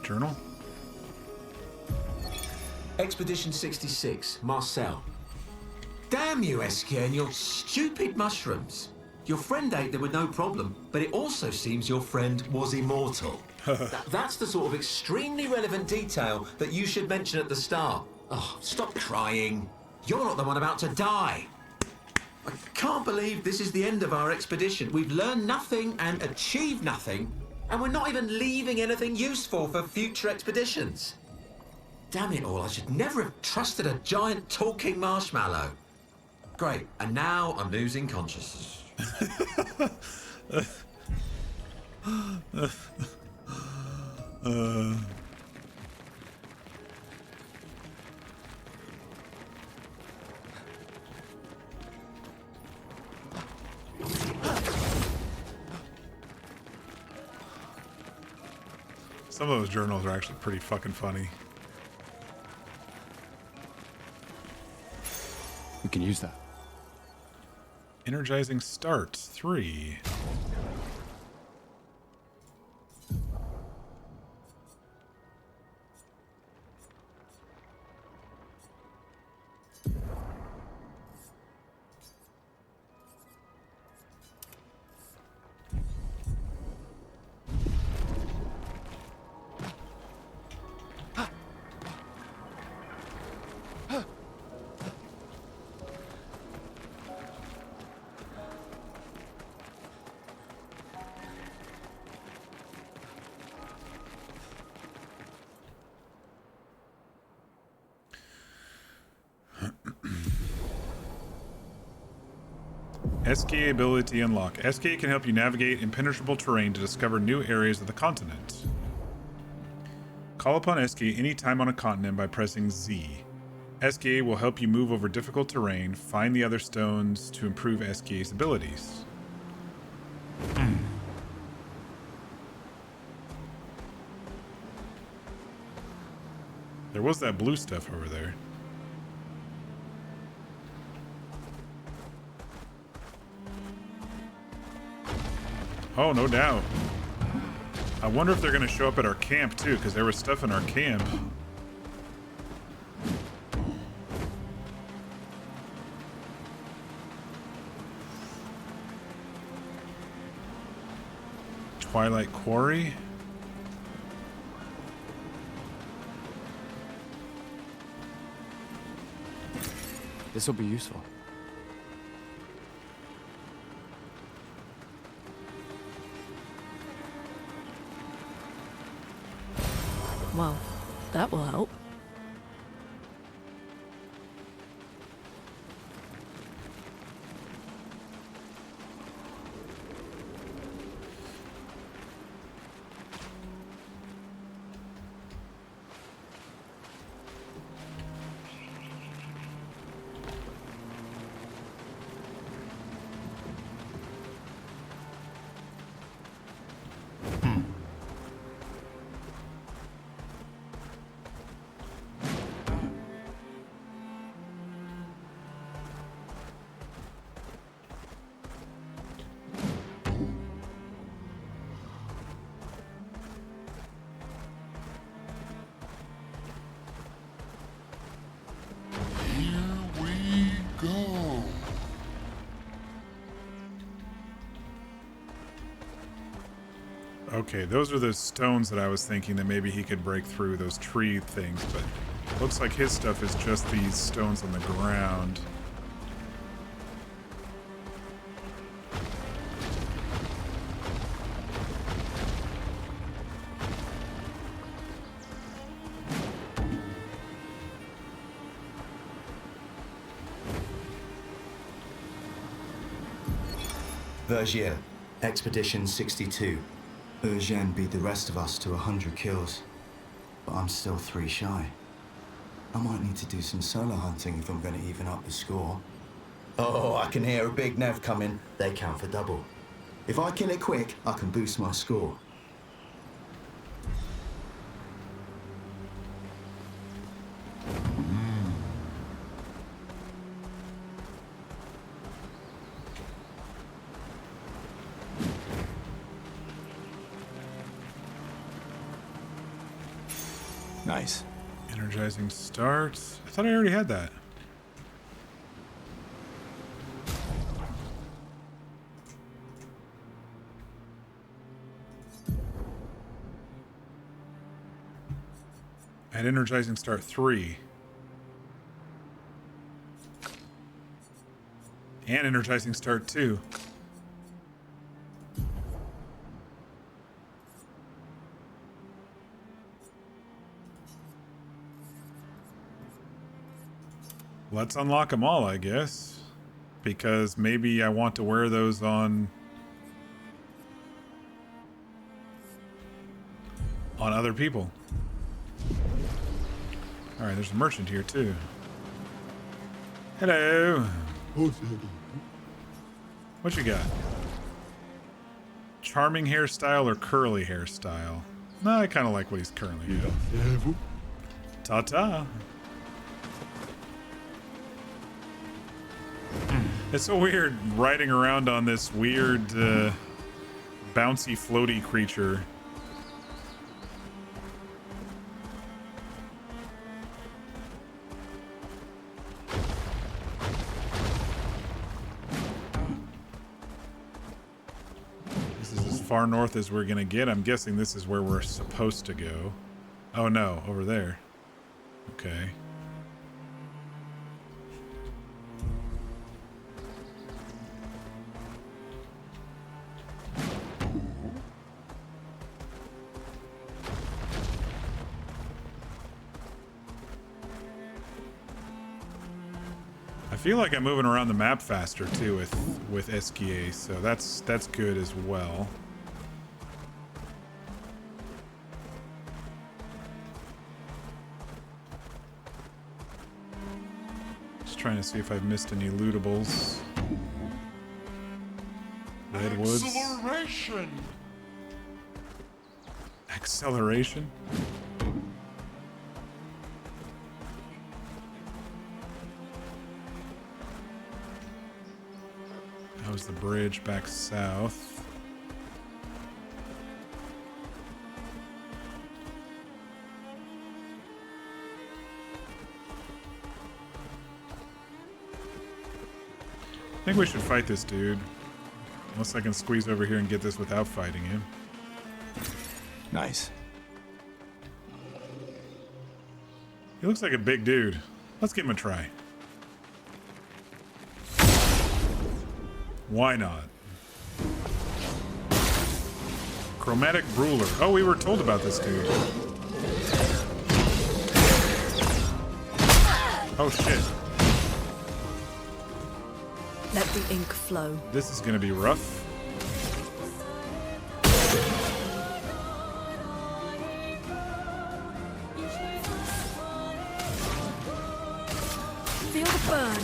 Journal? Expedition 66, Marcel. Damn you, Esquie, and your stupid mushrooms. Your friend ate them with no problem, but it also seems your friend was immortal. That's the sort of extremely relevant detail that you should mention at the start. Oh, stop crying. You're not the one about to die. I can't believe this is the end of our expedition. We've learned nothing and achieved nothing, and we're not even leaving anything useful for future expeditions. Damn it all, I should never have trusted a giant talking marshmallow. Great, and now I'm losing consciousness. Some of those journals are actually pretty fucking funny. We can use that. Energizing start 3. Esquie ability unlock. Esquie can help you navigate impenetrable terrain to discover new areas of the continent. Call upon Esquie anytime on a continent by pressing Z. Esquie will help you move over difficult terrain, find the other stones to improve Esquie's abilities. There was that blue stuff over there. Oh, no doubt. I wonder if they're going to show up at our camp, too, because there was stuff in our camp. Twilight Quarry? This will be useful. Well, that will help. Okay, those are the stones that I was thinking that maybe he could break through, those tree things, but looks like his stuff is just these stones on the ground. Vergier, Expedition 62. Eugène beat the rest of us to 100 kills, but I'm still 3 shy. I might need to do some solo hunting if I'm going to even up the score. Oh, I can hear a big Nev coming. They count for double. If I kill it quick, I can boost my score. Nice. Energizing start. I thought I already had that. And energizing start 3. And energizing start 2. Let's unlock them all, I guess. Because maybe I want to wear those on other people. Alright, there's a merchant here too. Hello. What you got? Charming hairstyle or curly hairstyle? No, I kind of like what he's currently got. Ta-ta. It's so weird riding around on this weird, bouncy, floaty creature. This is as far north as we're gonna get. I'm guessing this is where we're supposed to go. Oh no, over there. Okay. I feel like I'm moving around the map faster too with Esquie, so that's good as well. Just trying to see if I've missed any lootables. Redwoods. Acceleration! Acceleration? How's the bridge back south? I think we should fight this dude. Unless I can squeeze over here and get this without fighting him. Nice. He looks like a big dude. Let's give him a try. Why not? Chromatic Ruler. Oh, we were told about this dude. Oh, shit. Let the ink flow. This is gonna be rough. Feel the burn.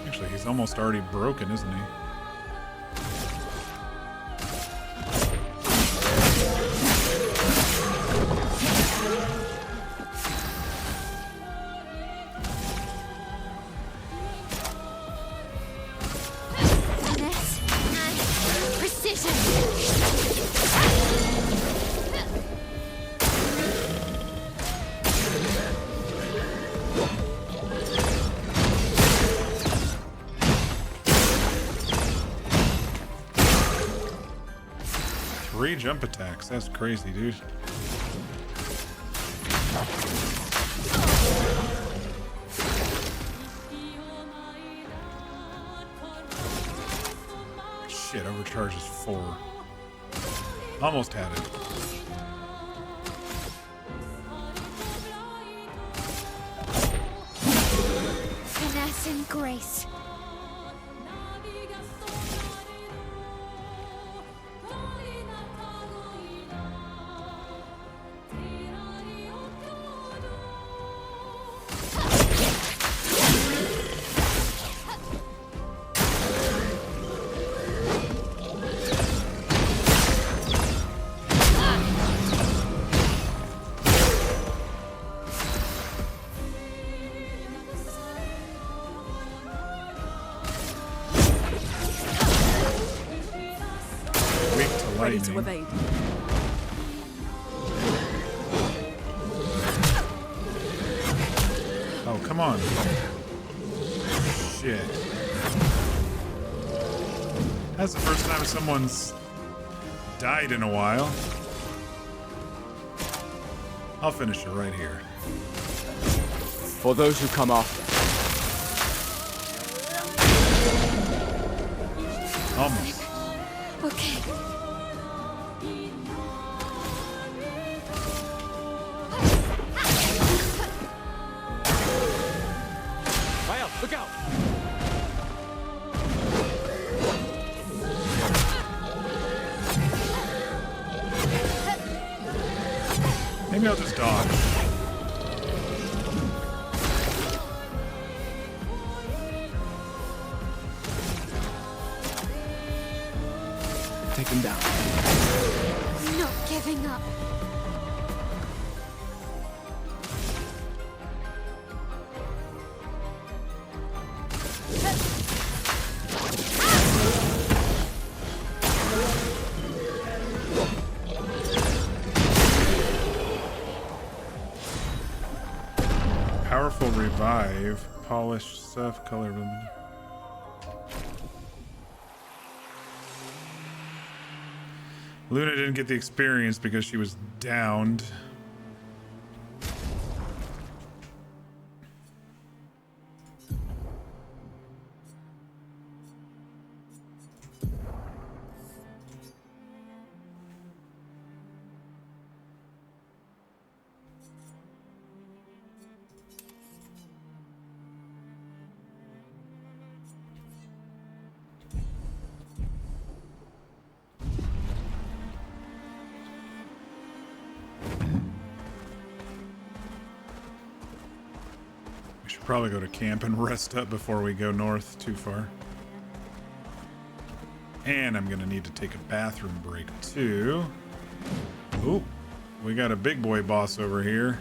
Actually, he's almost already broken, isn't he? Finesse and precision. Three jump attacks. That's crazy, dude. Shit, overcharge is 4. Almost had it. Finesse and grace. Ready to evade. Oh, come on. Shit. That's the first time someone's died in a while. I'll finish it right here. For those who come after. Almost. Okay. Fire, look out! Maybe I'll just dodge. Take him down. Not giving up. Powerful revive, polished stuff, color lumen. Luna didn't get the experience because she was downed. Should probably go to camp and rest up before we go north too far. And I'm gonna need to take a bathroom break too. Ooh, we got a big boy boss over here.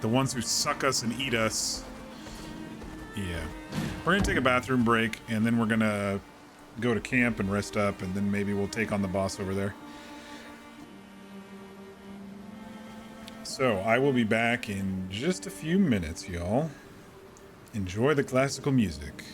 The ones who suck us and eat us. Yeah. We're gonna take a bathroom break and then we're gonna go to camp and rest up, and then maybe we'll take on the boss over there. So I will be back in just a few minutes, y'all. Enjoy the classical music.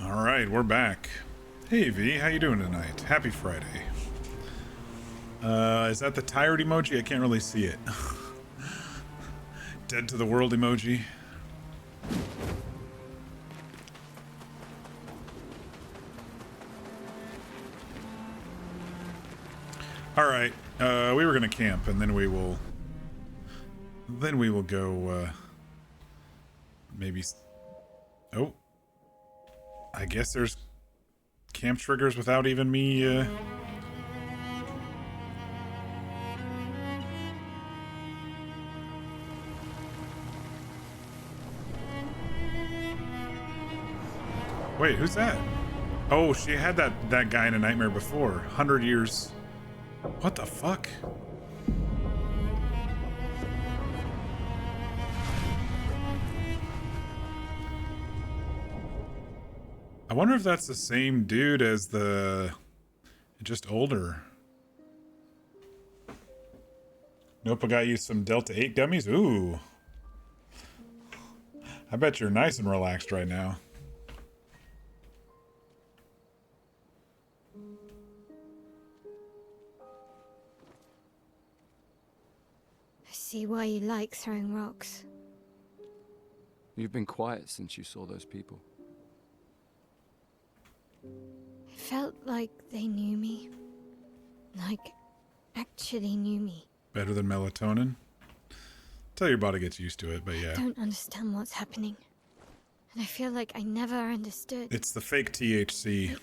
All right, we're back. Hey V, how you doing tonight? Happy Friday. Is that the tired emoji? I can't really see it. Dead to the world emoji. All right, we were gonna camp, and then we will go. Maybe. Oh. I guess there's camp triggers without even me, Wait, who's that? Oh, she had that guy in a nightmare before. 100 years. What the fuck? I wonder if that's the same dude as the... just older. Nope, I got you some Delta 8 gummies. Ooh. I bet you're nice and relaxed right now. I see why you like throwing rocks. You've been quiet since you saw those people. It felt like they knew me. Like, actually knew me. Better than melatonin? Till your body gets used to it, but yeah. I don't understand what's happening. And I feel like I never understood. It's the fake THC.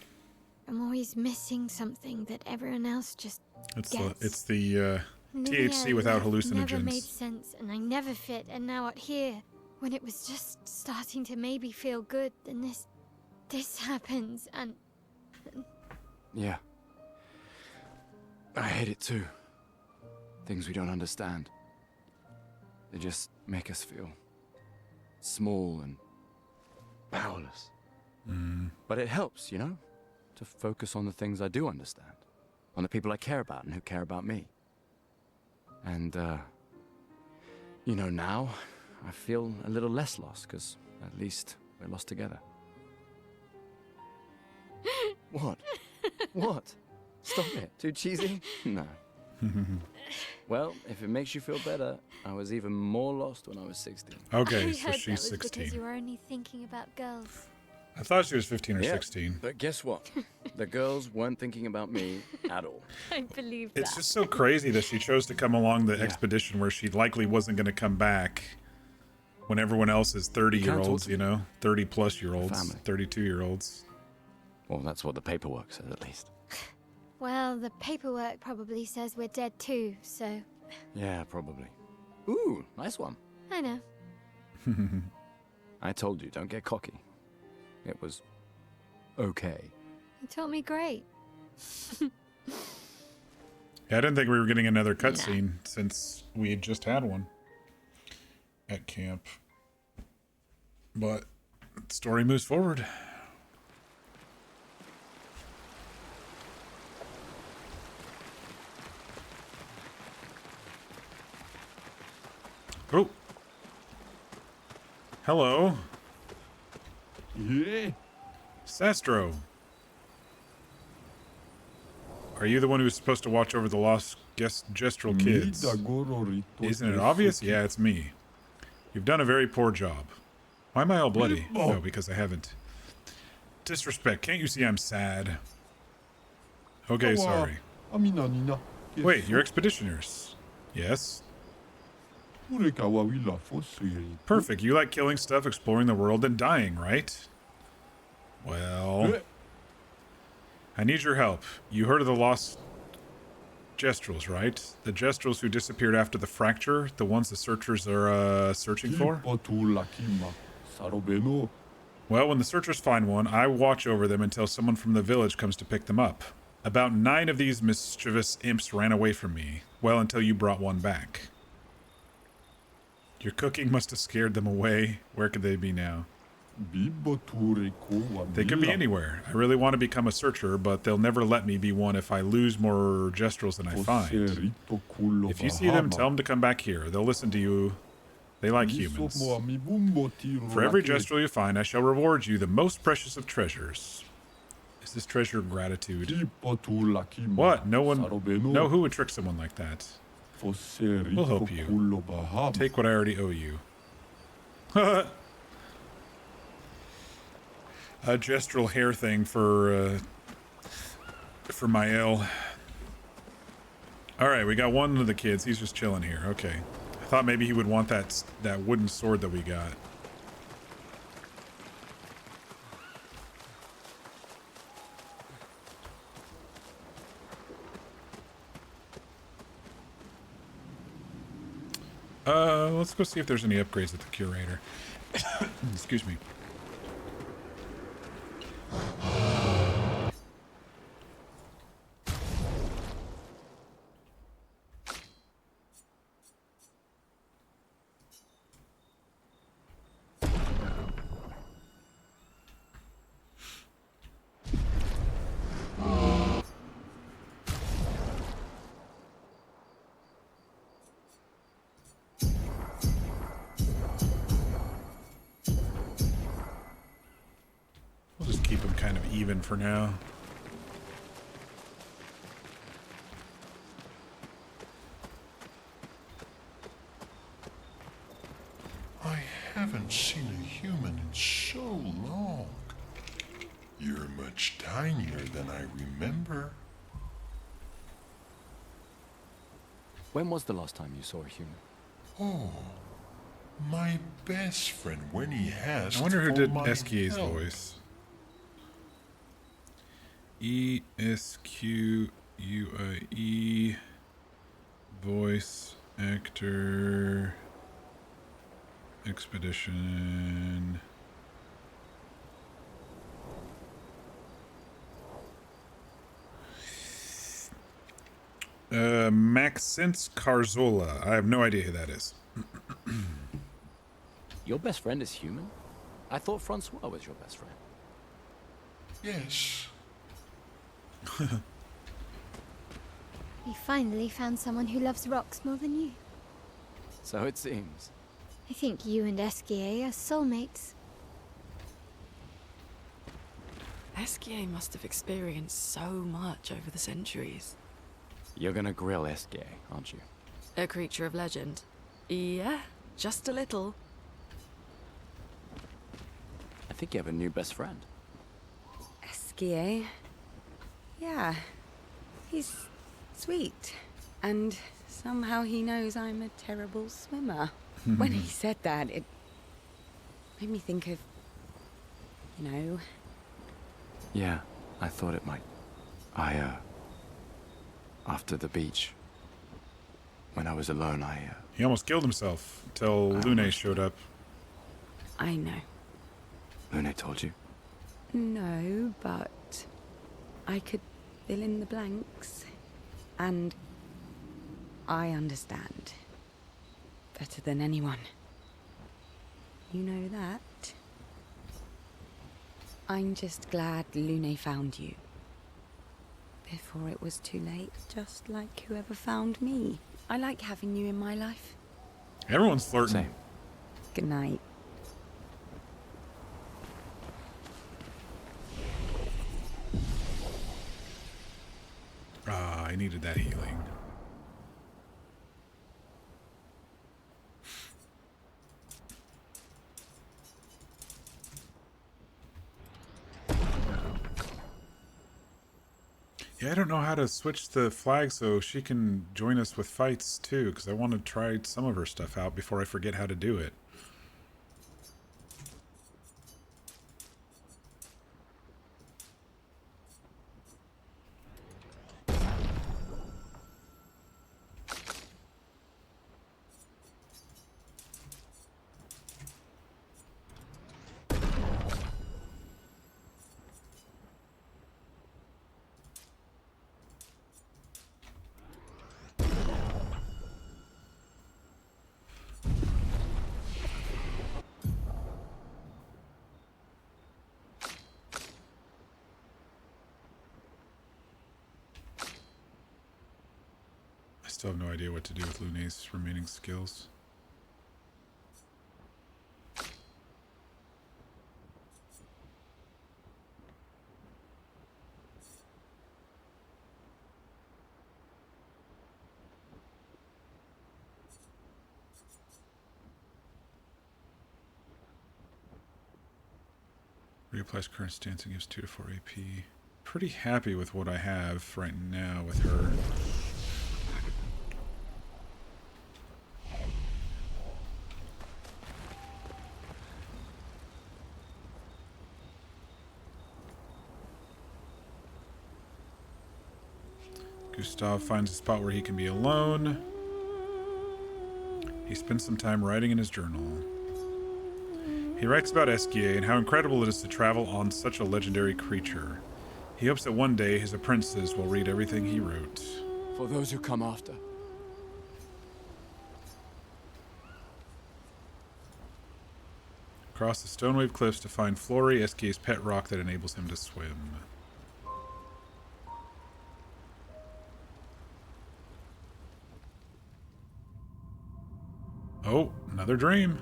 I'm always missing something that everyone else just gets. It's the THC without hallucinogens. Never made sense, and I never fit. And now out here, when it was just starting to maybe feel good, then this happens, and Yeah. I hate it too. Things we don't understand. They just make us feel small and powerless. But it helps, you know, to focus on the things I do understand, on the people I care about and who care about me. And, you know, now I feel a little less lost, because at least we're lost together. What? What? Stop it. Too cheesy? No. Well, if it makes you feel better, I was even more lost when I was 16. Okay, I so heard she's that was 16. because you were only thinking about girls. I thought she was 15 or Yeah, 16. But guess what? The girls weren't thinking about me at all. I believe that. It's just so crazy that she chose to come along the expedition where she likely wasn't going to come back when everyone else is 30-year-olds, you know? 30-plus-year-olds, 32-year-olds. Well, that's what the paperwork says, at least. Well, the paperwork probably says we're dead too, so Yeah, probably. Ooh, nice one. I know. I told you, don't get cocky. It was okay. You taught me great. Yeah, I didn't think we were getting another cutscene since we had just had one at camp. But the story moves forward. Oh. Hello. Yeah. Sastro. Are you the one who's supposed to watch over the lost Gestral kids? Isn't it obvious? Yeah, it's me. You've done a very poor job. Why am I all bloody? No, because I haven't. Disrespect. Can't you see I'm sad? Okay, sorry. Wait, you're expeditioners. Yes? Perfect. You like killing stuff, exploring the world, and dying, right? Well, I need your help. You heard of the lost Gestrals, right? The Gestrals who disappeared after the fracture, the ones the searchers are searching for? Well, when the searchers find one, I watch over them until someone from the village comes to pick them up. About 9 of these mischievous imps ran away from me. Well, until you brought one back. Your cooking must have scared them away. Where could they be now? They could be anywhere. I really want to become a searcher, but they'll never let me be one if I lose more Gestrals than I find. If you see them, tell them to come back here. They'll listen to you. They like humans. For every Gestral you find, I shall reward you the most precious of treasures. Is this treasure gratitude? What? No one... No, who would trick someone like that? We'll help you. Take what I already owe you. A Gestral hair thing for Mael. Alright, we got one of the kids. He's just chilling here. Okay. I thought maybe he would want that wooden sword that we got. Let's go see if there's any upgrades at the curator. Excuse me. keep them kind of even for now. I haven't seen a human in so long. You're much tinier than I remember. When was the last time you saw a human? Oh, my best friend when he asked I wonder who for did my Esquie's help. voice. Esquie voice actor expedition. Maxence Carzola. I have no idea who that is. Your best friend is human? I thought Francois was your best friend. Yes. We finally found someone who loves rocks more than you. So it seems. I think you and Esquie are soulmates. Esquie must have experienced so much over the centuries. You're gonna grill Esquie, aren't you? A creature of legend. Yeah, just a little. I think you have a new best friend. Esquie. Yeah. He's sweet. And somehow he knows I'm a terrible swimmer. When he said that, it made me think of, you know... Yeah, I thought it might. After the beach, when I was alone, He almost killed himself until Lune showed up. I know. Lune told you? No, but I could fill in the blanks. And I understand. Better than anyone. You know that? I'm just glad Lune found you. Before it was too late, just like whoever found me. I like having you in my life. Everyone's flirting. Same. Good night. Ah, I needed that healing. Yeah, I don't know how to switch the flag so she can join us with fights too, because I want to try some of her stuff out before I forget how to do it. I still have no idea what to do with Lune's remaining skills. Reapplies current stance and gives 2 to 4 AP. Pretty happy with what I have right now with her. Gustave finds a spot where he can be alone. He spends some time writing in his journal. He writes about Esquie and how incredible it is to travel on such a legendary creature. He hopes that one day his apprentices will read everything he wrote. For those who come after. Across the stone-waved cliffs to find Flory, Esquie's pet rock that enables him to swim. Oh, another dream.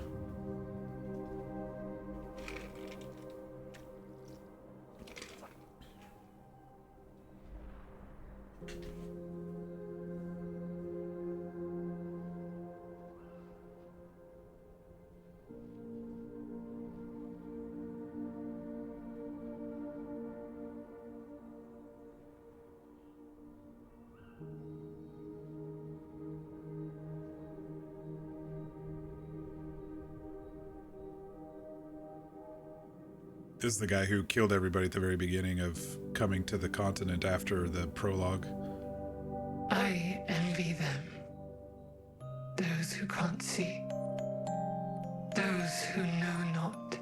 This is the guy who killed everybody at the very beginning of coming to the continent after the prologue. I envy them. Those who can't see. Those who know not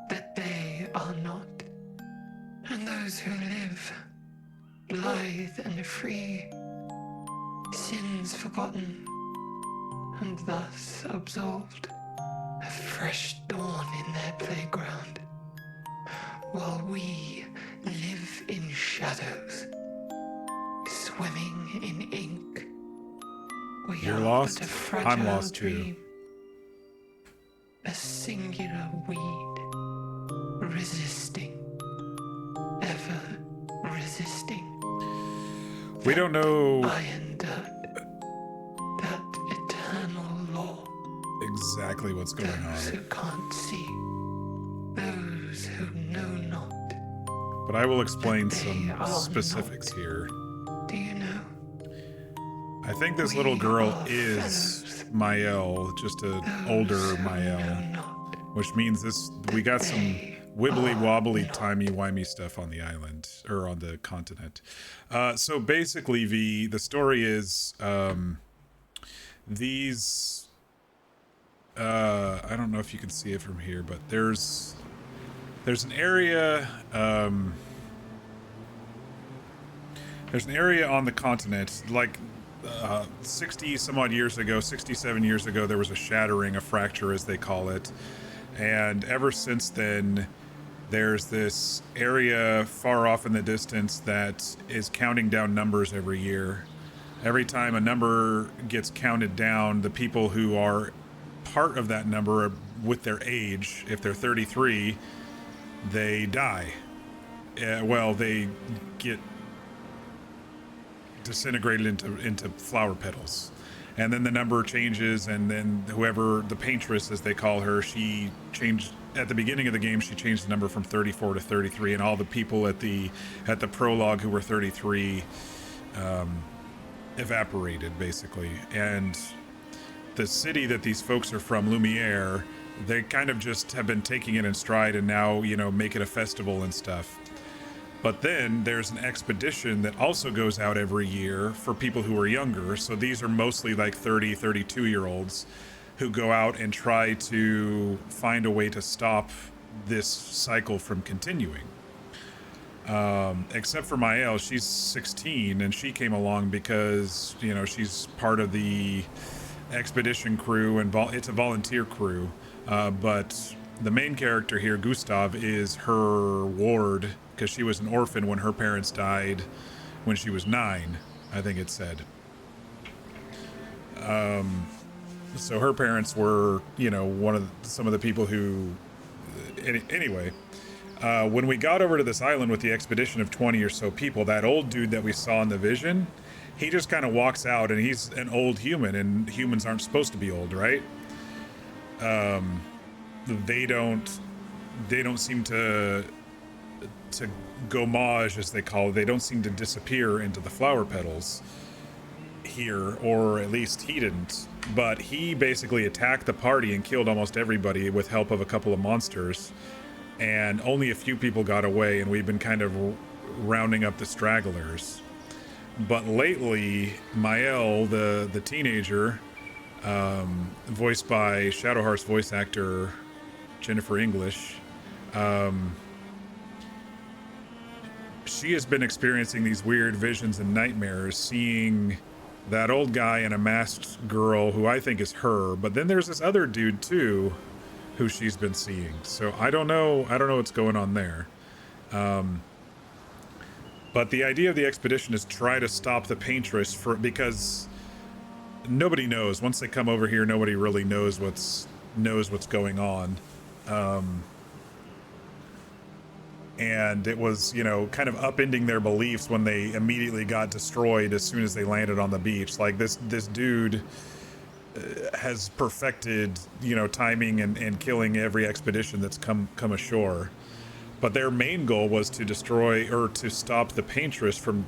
that they are not. And those who live, blithe and free, sins forgotten, and thus absolved. A fresh dawn in their playground, while we live in shadows, swimming in ink. We You're are lost? but a fragile I'm lost dream, too. a singular weed, resisting, ever resisting. We don't know Iron dirt, that eternal law. exactly what's going Those on, who can't see, those who know not. but I will explain They some are specifics not. here. Do you know? I think this little girl is Mael, just an older Mael, which means we got some wibbly wobbly timey wimey stuff on the island or on the continent. So basically, the story is these. I don't know if you can see it from here, but there's an area. There's an area on the continent, like 60 some odd years ago, 67 years ago, there was a shattering, a fracture as they call it. And ever since then, there's this area far off in the distance that is counting down numbers every year. Every time a number gets counted down, the people who are part of that number with their age, if they're 33, they die. Well, they get disintegrated into flower petals. And then the number changes, and then whoever, the paintress as they call her, she changed, at the beginning of the game, she changed the number from 34 to 33, and all the people at the prologue who were 33 evaporated, basically. And the city that these folks are from, Lumiere, they kind of just have been taking it in stride and now, you know, make it a festival and stuff. But then there's an expedition that also goes out every year for people who are younger. So these are mostly like 30, 32-year-olds who go out and try to find a way to stop this cycle from continuing. Except for Mael, she's 16 and she came along because, you know, she's part of the expedition crew and it's a volunteer crew. But the main character here, Gustave, is her ward, because she was an orphan when her parents died when she was 9, I think it said. So her parents were, you know, some of the people who... Anyway, when we got over to this island with the expedition of 20 or so people, that old dude that we saw in the vision, he just kind of walks out, and he's an old human, and humans aren't supposed to be old, right? They don't seem to gommage, as they call it. They don't seem to disappear into the flower petals here, or at least he didn't. But he basically attacked the party and killed almost everybody with help of a couple of monsters, and only a few people got away, and we've been kind of rounding up the stragglers. But lately, Mael, the teenager, voiced by Shadowheart's voice actor Jennifer English, she has been experiencing these weird visions and nightmares, seeing that old guy and a masked girl who I think is her, but then there's this other dude too who she's been seeing. So I don't know what's going on there. But the idea of the expedition is try to stop the paintress because nobody knows. Once they come over here, nobody really knows what's going on. And it was, you know, kind of upending their beliefs when they immediately got destroyed as soon as they landed on the beach. Like this dude has perfected, you know, timing and killing every expedition that's come ashore. But their main goal was to destroy or to stop the paintress from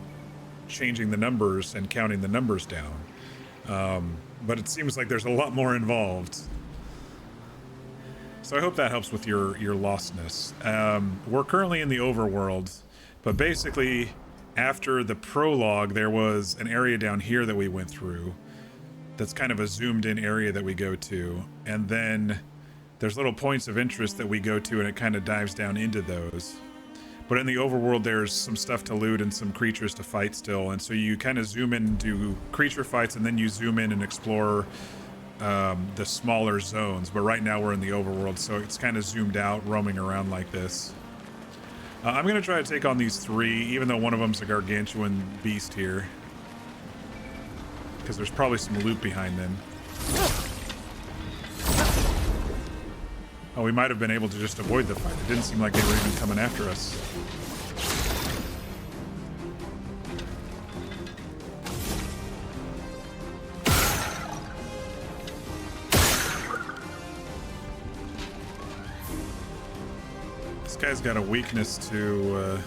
changing the numbers and counting the numbers down. But it seems like there's a lot more involved. So I hope that helps with your lostness. We're currently in the overworld, but basically after the prologue, there was an area down here that we went through that's kind of a zoomed in area that we go to. And then there's little points of interest that we go to, and it kind of dives down into those. But in the overworld, there's some stuff to loot and some creatures to fight still. And so you kind of zoom in and do creature fights, and then you zoom in and explore the smaller zones. But right now we're in the overworld, so it's kind of zoomed out, roaming around like this. I'm going to try to take on these 3, even though one of them's a gargantuan beast here. Because there's probably some loot behind them. Oh, we might have been able to just avoid the fight. It didn't seem like they were even coming after us. This guy's got a weakness to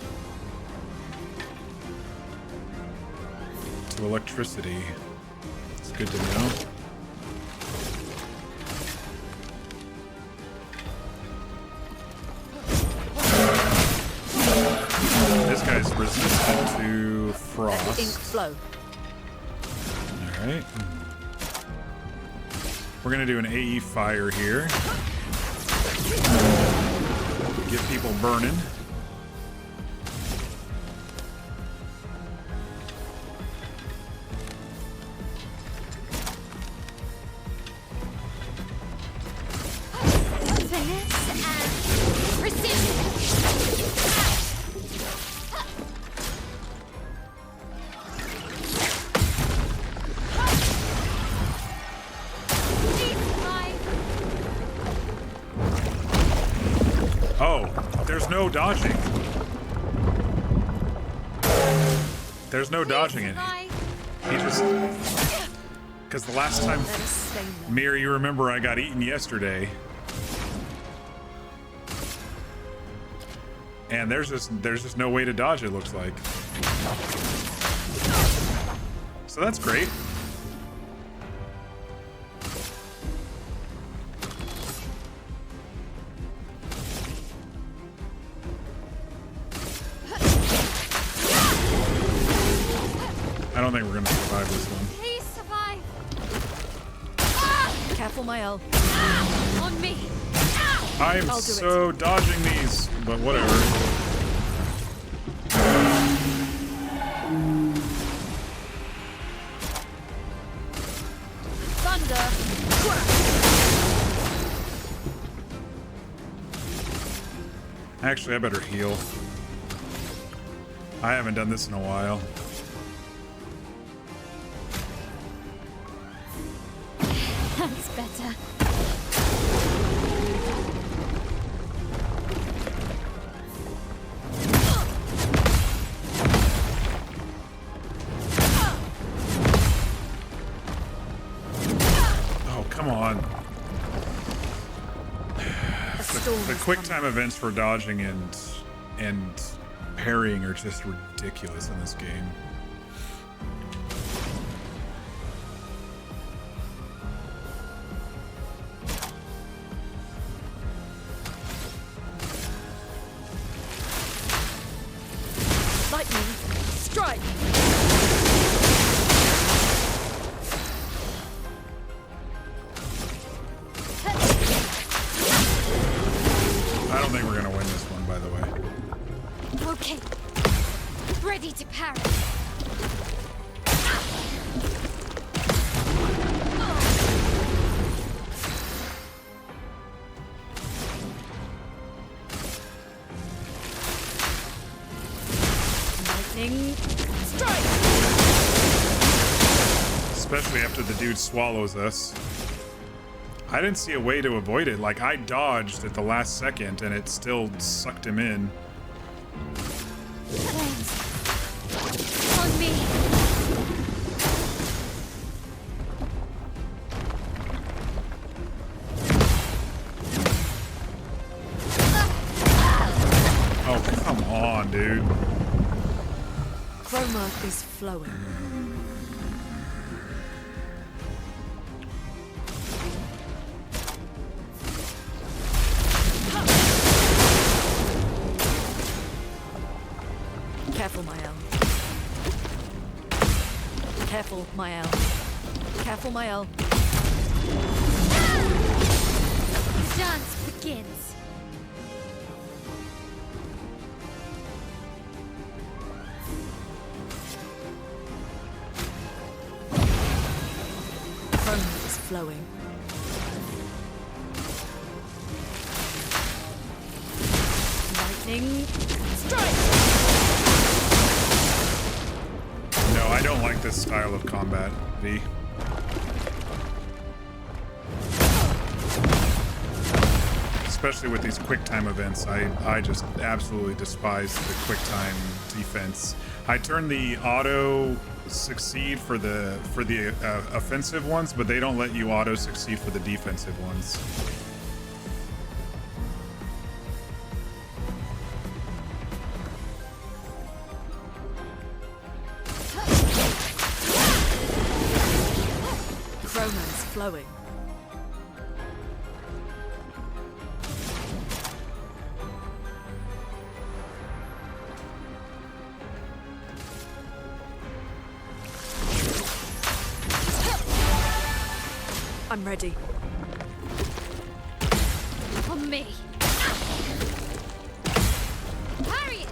electricity. It's good to know. This guy's resistant to frost. Let the ink flow. Alright. We're gonna do an AE fire here. Get people burning. Finesse and precision. Oh, there's no dodging. There's no dodging it. He just... Because the last time... Mir, you remember I got eaten yesterday. And there's just no way to dodge, it looks like. So that's great. I don't think we're gonna survive this one. Please survive. Careful, Mael. On me. I'm so dodging these, but whatever. Thunder. Actually, I better heal. I haven't done this in a while. That's better. Oh, come on. The quick time events for dodging and parrying are just ridiculous in this game. Lightning. Strike. I don't think we're gonna win this one, by the way. Okay. Ready to parry. Lightning. Strike. Especially after the dude swallows us. I didn't see a way to avoid it. Like, I dodged at the last second and it still sucked him in. On me. Oh, come on, dude. Chroma is flowing. Careful, Mael. Careful, Mael. Careful, Mael. The dance begins. Chrome is flowing. Lightning strike! No, I don't like this style of combat, V. Especially with these quick time events, I just absolutely despise the quick time defense. I turn the auto succeed for the offensive ones, but they don't let you auto succeed for the defensive ones. Chroma's flowing. I'm ready. On me. Parry it.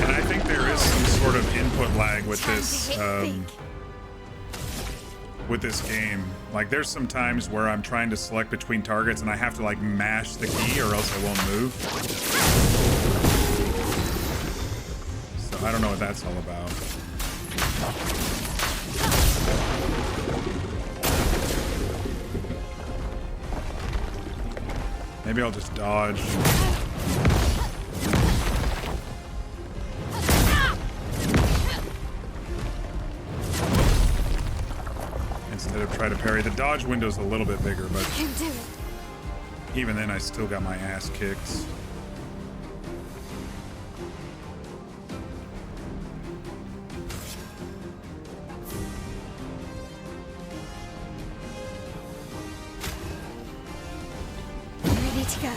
And I think there is some sort of input lag with this game. Like there's some times where I'm trying to select between targets and I have to like mash the key or else I won't move. So I don't know what that's all about. Maybe I'll just dodge. Instead of try to parry. The dodge window's a little bit bigger, but Can do it. even then I still got my ass kicked. Ready to go.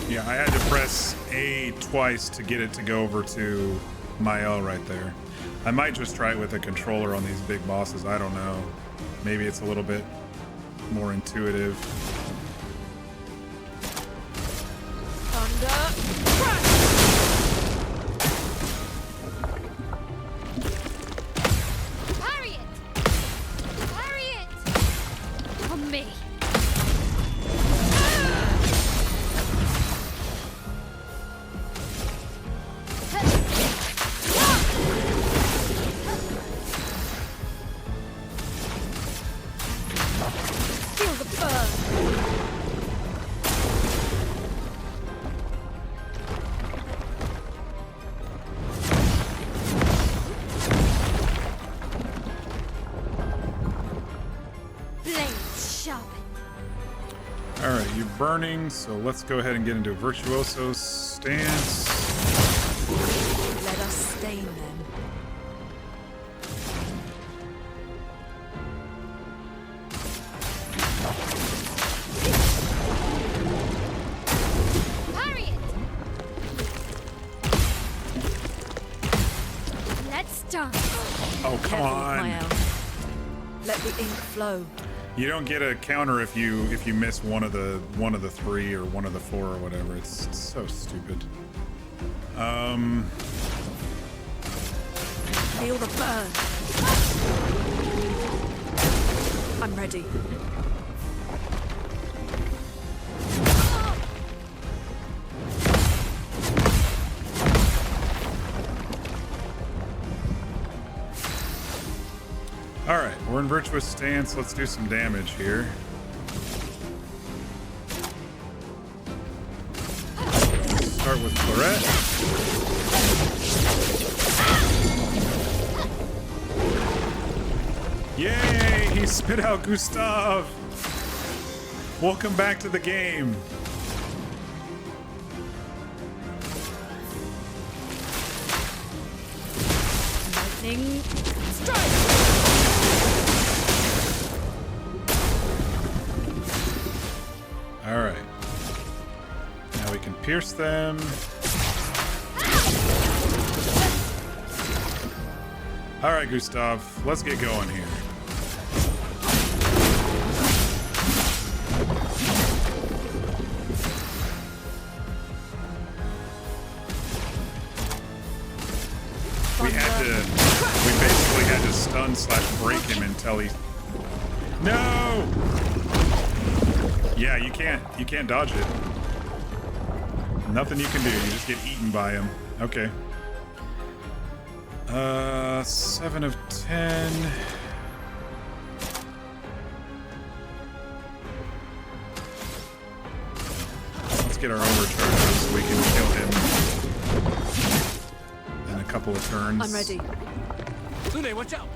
Yeah, I had to press A twice to get it to go over to Mael right there. I might just try it with a controller on these big bosses. I don't know. Maybe it's a little bit more intuitive. Thunder. Parry it. Parry it. On me. Feel the burn. Blades sharpened. All right, you're burning, so let's go ahead and get into a virtuoso stance. Let us stain them. Parry it. Let's dance. Oh, come Careful, on. Mael. Let the ink flow. You don't get a counter if you miss one of the 3 or one of the 4 or whatever. It's so stupid. Feel the burn. I'm ready. All right, we're in virtuous stance. Let's do some damage here. Start with Claret. Yay! He spit out Gustave. Welcome back to the game. Lightning strike. All right. Now we can pierce them. All right, Gustave, let's get going here. We basically had to stun/break him until he. No. Yeah, you can't dodge it. Nothing you can do. You just get eaten by him. Okay. 7 of 10. Let's get our overcharge so we can kill him in a couple of turns. I'm ready. Sune, watch out!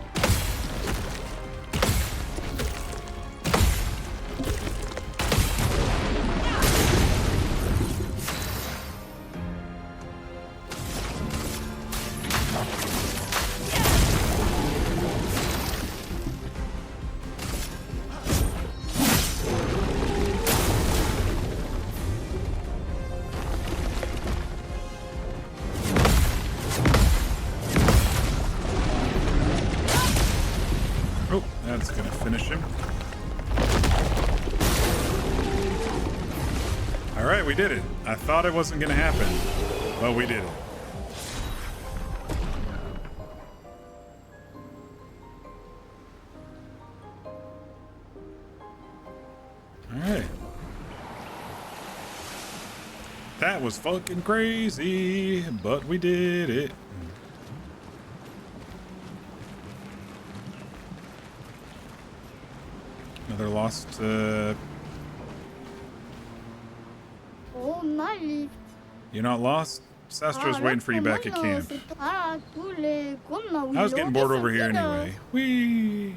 That's gonna finish him. All right, we did it. I thought it wasn't gonna happen, but we did it. All right. That was fucking crazy, but we did it. Another lost, Oh, my. You're not lost? Sastro's waiting for you back at camp. I was getting bored over here anyway. Whee!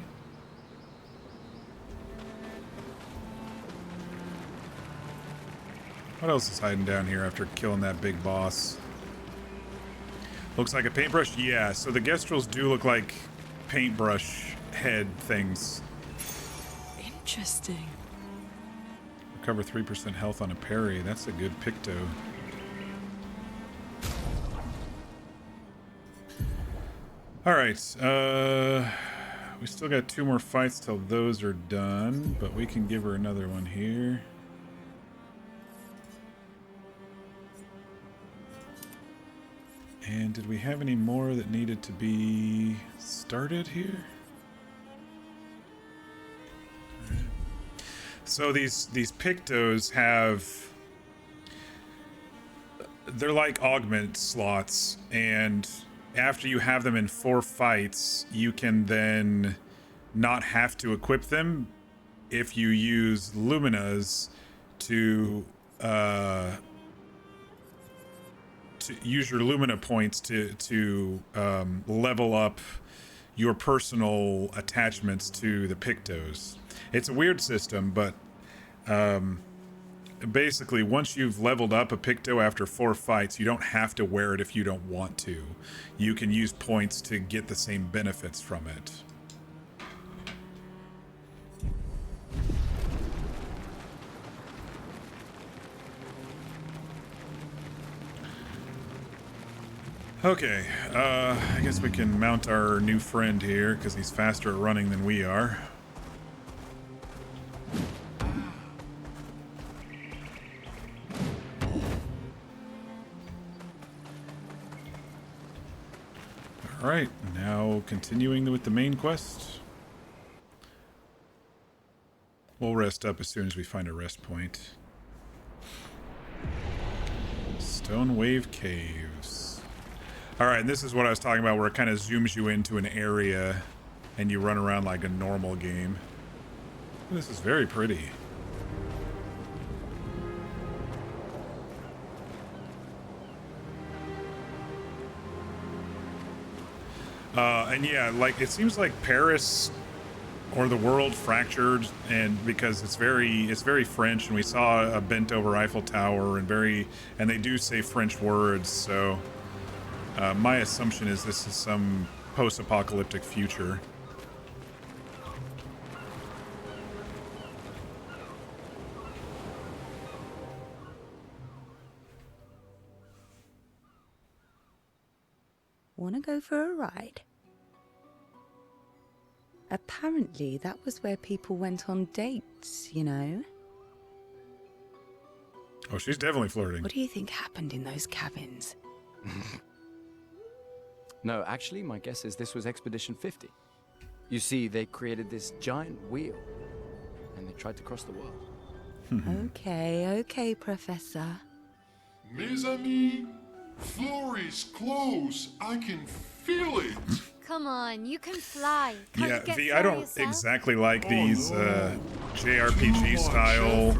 What else is hiding down here after killing that big boss? Looks like a paintbrush? Yeah, so the Gestrals do look like paintbrush head things. Interesting. Recover 3% health on a parry. That's a good picto. Alright, we still got 2 more fights till those are done, but we can give her another one here. And did we have any more that needed to be started here? So these pictos have, they're like augment slots, and after you have them in 4 fights, you can then not have to equip them if you use Luminas to use your Lumina points to level up your personal attachments to the pictos. It's a weird system, but basically once you've leveled up a picto after 4 fights, you don't have to wear it if you don't want to. You can use points to get the same benefits from it. Okay, I guess we can mount our new friend here because he's faster at running than we are. Alright, now continuing with the main quest. We'll rest up as soon as we find a rest point. Stone Wave Caves. Alright, and this is what I was talking about, where it kind of zooms you into an area and you run around like a normal game. This is very pretty. And yeah, like it seems like Paris or the world fractured, and because it's very French, and we saw a bent over Eiffel Tower, and they do say French words, so my assumption is this is some post-apocalyptic future. Wanna go for a ride? Apparently, that was where people went on dates, you know? Oh, she's definitely flirting. What do you think happened in those cabins? No, actually, my guess is this was Expedition 50. You see, they created this giant wheel, and they tried to cross the world. Okay, Professor. Mes amis, Florey's close. I can feel it. Come on, you can fly. Can't Yeah, you get V, there I don't yourself? exactly like these JRPG style.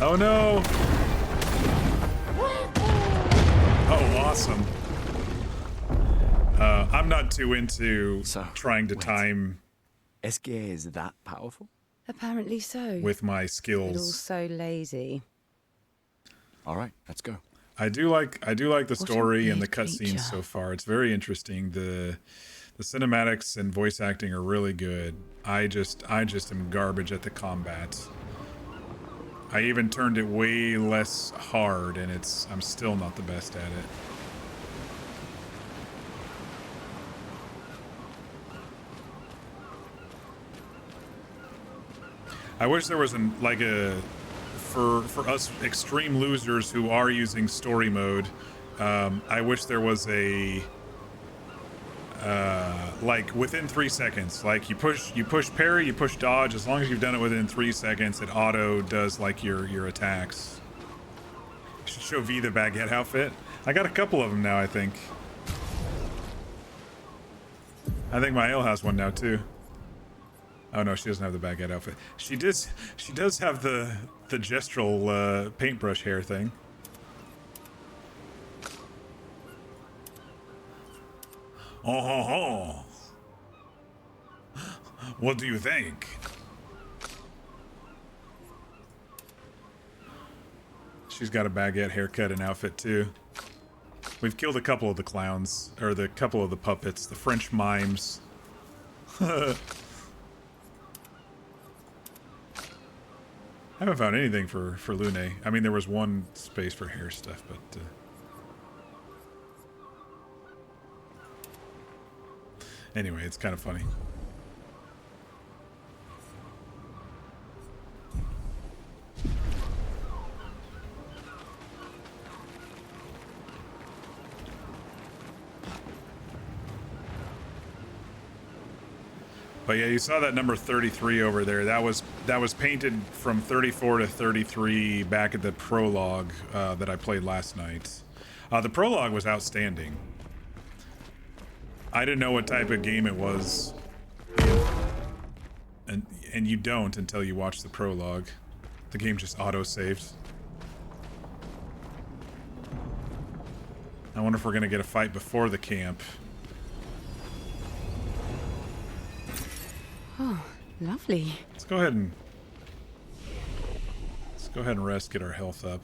Oh no! Oh, awesome. I'm not too into trying to time Esquie is that powerful? Apparently so. with my But skills. also lazy. All right, let's go. I do like the What a story and the weird cutscenes creature. so far. It's very interesting. The cinematics and voice acting are really good. I just am garbage at the combat. I even turned it way less hard, and I'm still not the best at it. I wish there was for us extreme losers who are using story mode. I wish there was a like within 3 seconds. Like you push parry, you push dodge. As long as you've done it within 3 seconds, it auto does like your attacks. Should show V the baguette outfit. I got a couple of them now. I think my ale has one now too. Oh no, she doesn't have the baguette outfit. She does have the Gestral paintbrush hair thing. Oh ho ho! What do you think? She's got a baguette haircut and outfit too. We've killed a couple of the clowns, or the couple of the puppets, the French mimes. I haven't found anything for Lune. I mean, there was one space for hair stuff, but anyway, it's kind of funny. But yeah, you saw that number 33 over there. That was painted from 34 to 33 back at the prologue that I played last night. The prologue was outstanding. I didn't know what type of game it was, and you don't until you watch the prologue. The game just auto-saved. I wonder if we're gonna get a fight before the camp. Oh, lovely. Let's go ahead and rest, get our health up.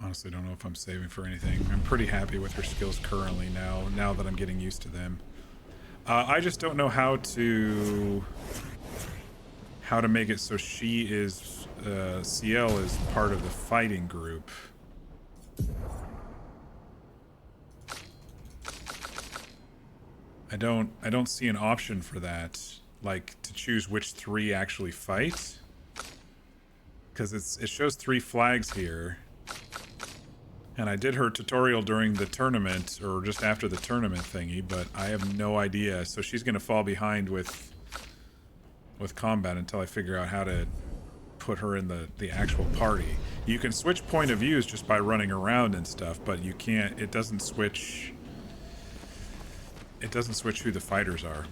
Honestly, don't know if I'm saving for anything. I'm pretty happy with her skills currently now that I'm getting used to them. I just don't know how to make it so she is CL is part of the fighting group. I don't see an option for that, like to choose which 3 actually fight, because it shows 3 flags here. And I did her tutorial during the tournament, or just after the tournament thingy, but I have no idea. So she's gonna fall behind with combat until I figure out how to put her in the actual party. You can switch point of views just by running around and stuff, but you can't. It doesn't switch who the fighters are.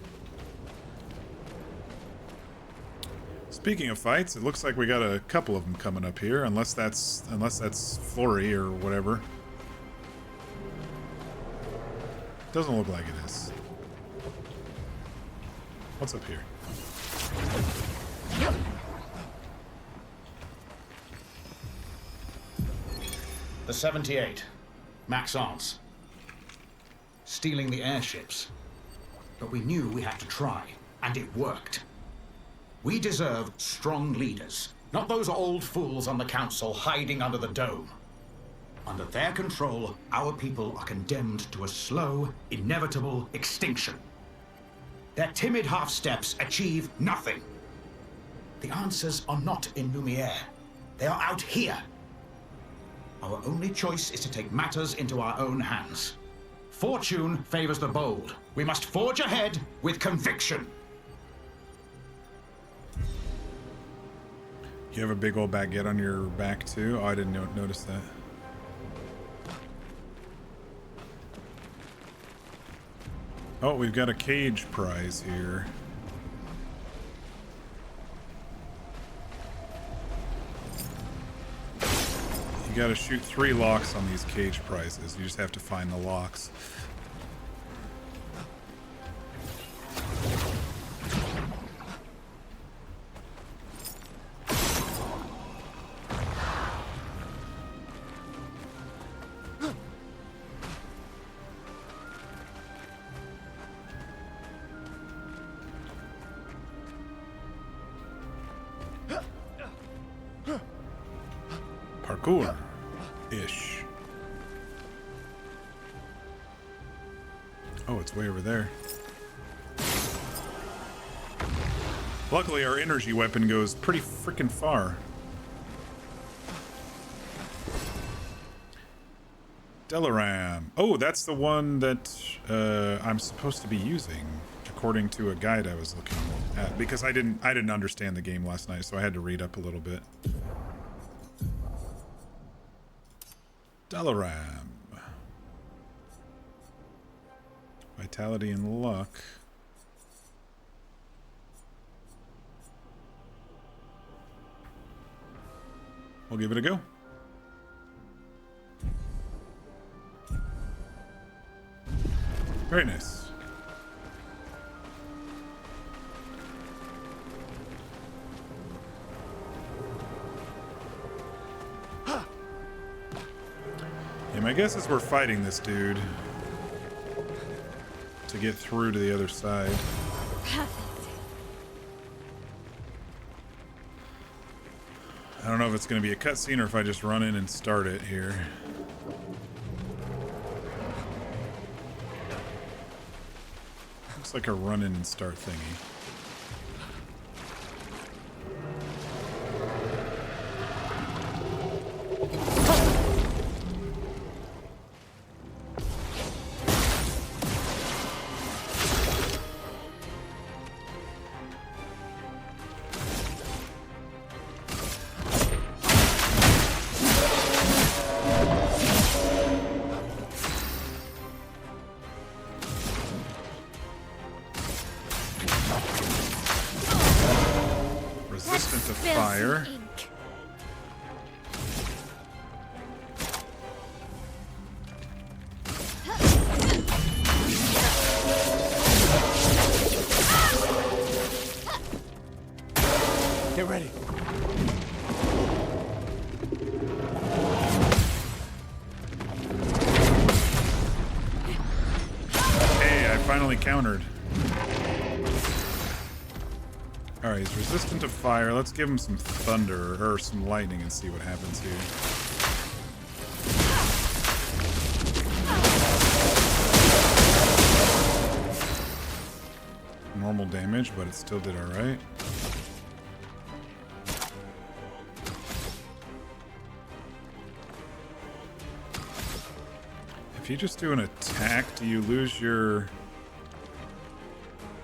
Speaking of fights, it looks like we got a couple of them coming up here, unless that's Florey or whatever. Doesn't look like it is. What's up here? The 78. Maxence. Stealing the airships. But we knew we had to try, and it worked. We deserve strong leaders, not those old fools on the council hiding under the dome. Under their control, our people are condemned to a slow, inevitable extinction. Their timid half-steps achieve nothing. The answers are not in Lumiere. They are out here. Our only choice is to take matters into our own hands. Fortune favors the bold. We must forge ahead with conviction. You have a big old baguette on your back too? Oh, I didn't notice that. Oh, we've got a cage prize here. You gotta shoot 3 locks on these cage prizes. You just have to find the locks. Parkour-ish. Oh, it's way over there. Luckily, our energy weapon goes pretty freaking far. Delaram. Oh, that's the one that I'm supposed to be using, according to a guide I was looking at. Because I didn't understand the game last night, so I had to read up a little bit. Delaram. Vitality and luck. We'll give it a go. Very nice. Yeah, my guess is we're fighting this dude to get through to the other side. I don't know if it's going to be a cutscene or if I just run in and start it here. Looks like a run in and start thingy. Get ready. Hey, I finally countered. Alright, he's resistant to fire. Let's give him some thunder, or some lightning, and see what happens here. Normal damage, but it still did alright. If you just do an attack, do you lose your...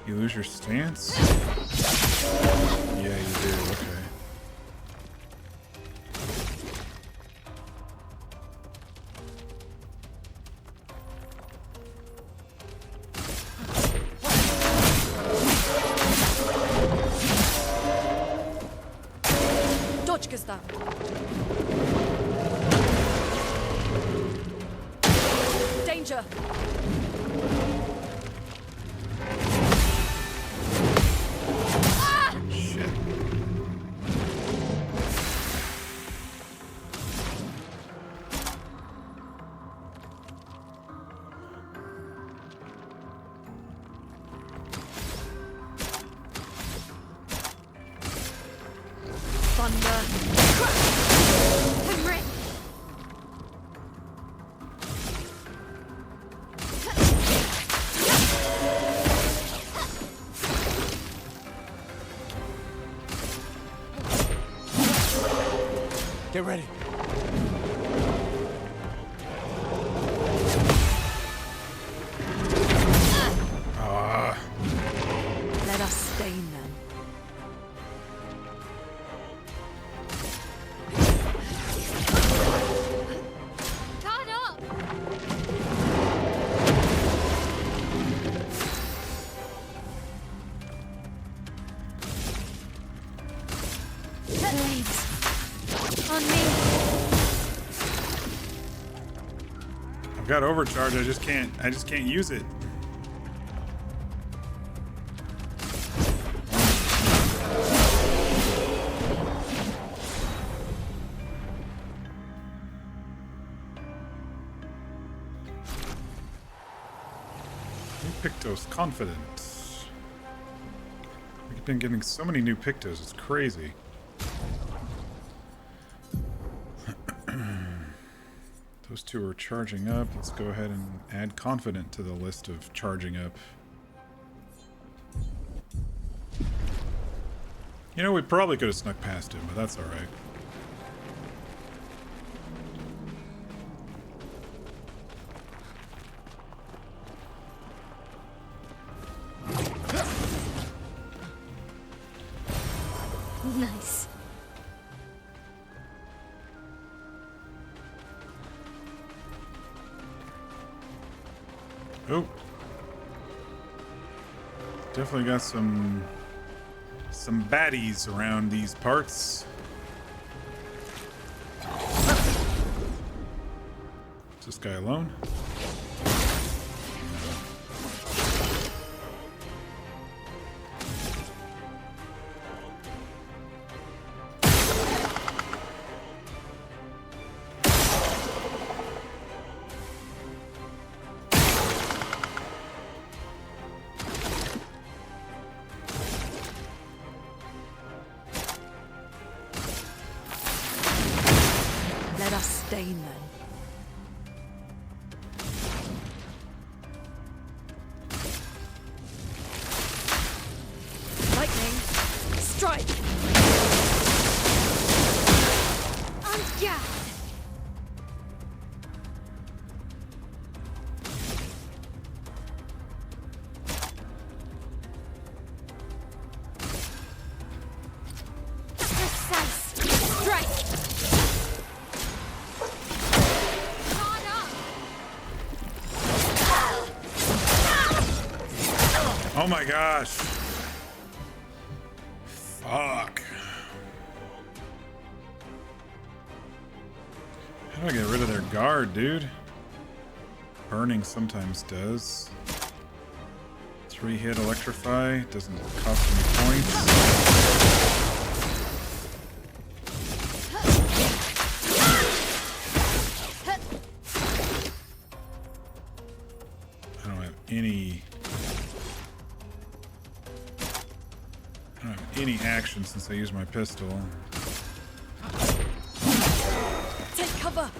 You lose your stance? Yeah, you do, okay. Dodge, Gustave. Danger. Shit. thunder. Henry! Get ready. Let us stain them. Guard up! Blades. On me. I've got overcharge. I just can't use it. Pictos confident. We've been getting so many new Pictos, it's crazy. Those two are charging up. Let's go ahead and add confident to the list of charging up. You know, we probably could have snuck past him, but that's alright. Nice. Oh. Definitely got some baddies around these parts. Is this guy alone? Let us stain them. Lightning, strike! On guard! Precise strike! Guard up! Oh my gosh. Fuck. How do I get rid of their guard, dude? Burning sometimes does. 3-hit electrify. Doesn't cost any points. I don't have any action since I used my pistol. Take cover!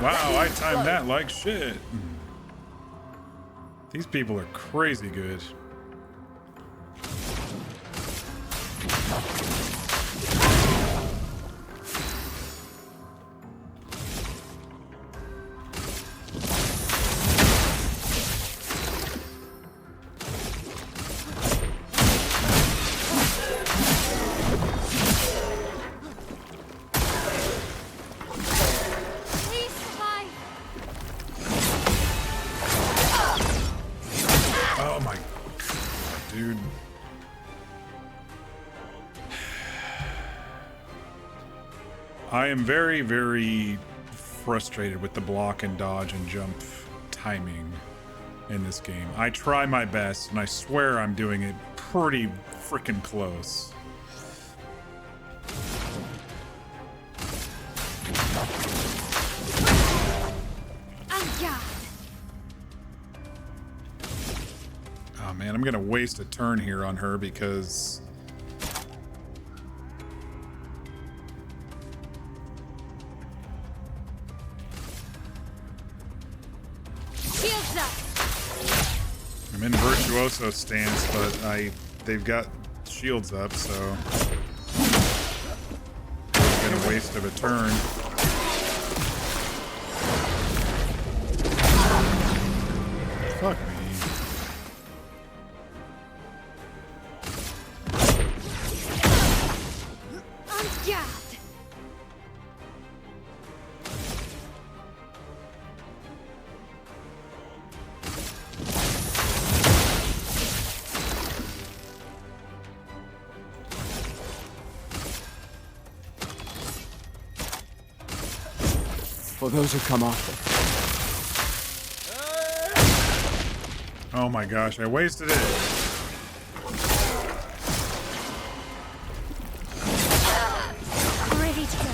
Wow, I timed that like shit. These people are crazy good. Please survive! Oh my god, dude. I am very, very frustrated with the block and dodge and jump timing in this game. I try my best, and I swear I'm doing it pretty freaking close. On guard! Oh man, I'm gonna waste a turn here on her because... Shields up! I'm in Virtuoso stance, but they've got shields up, so... It's been a waste of a turn. Fuck me. On guard! For those who come after. Oh my gosh, I wasted it. Ready to go.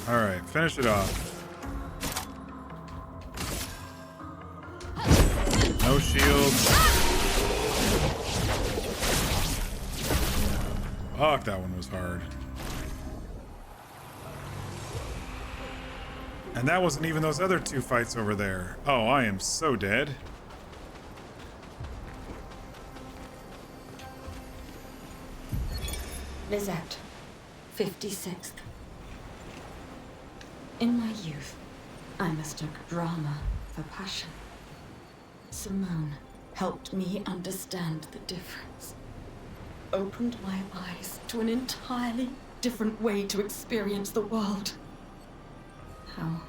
Alright, finish it off. No shields. Fuck, that one was hard. And that wasn't even those other two fights over there. Oh, I am so dead. Lizette, 56th. In my youth, I mistook drama for passion. Simone helped me understand the difference. Opened my eyes to an entirely different way to experience the world. How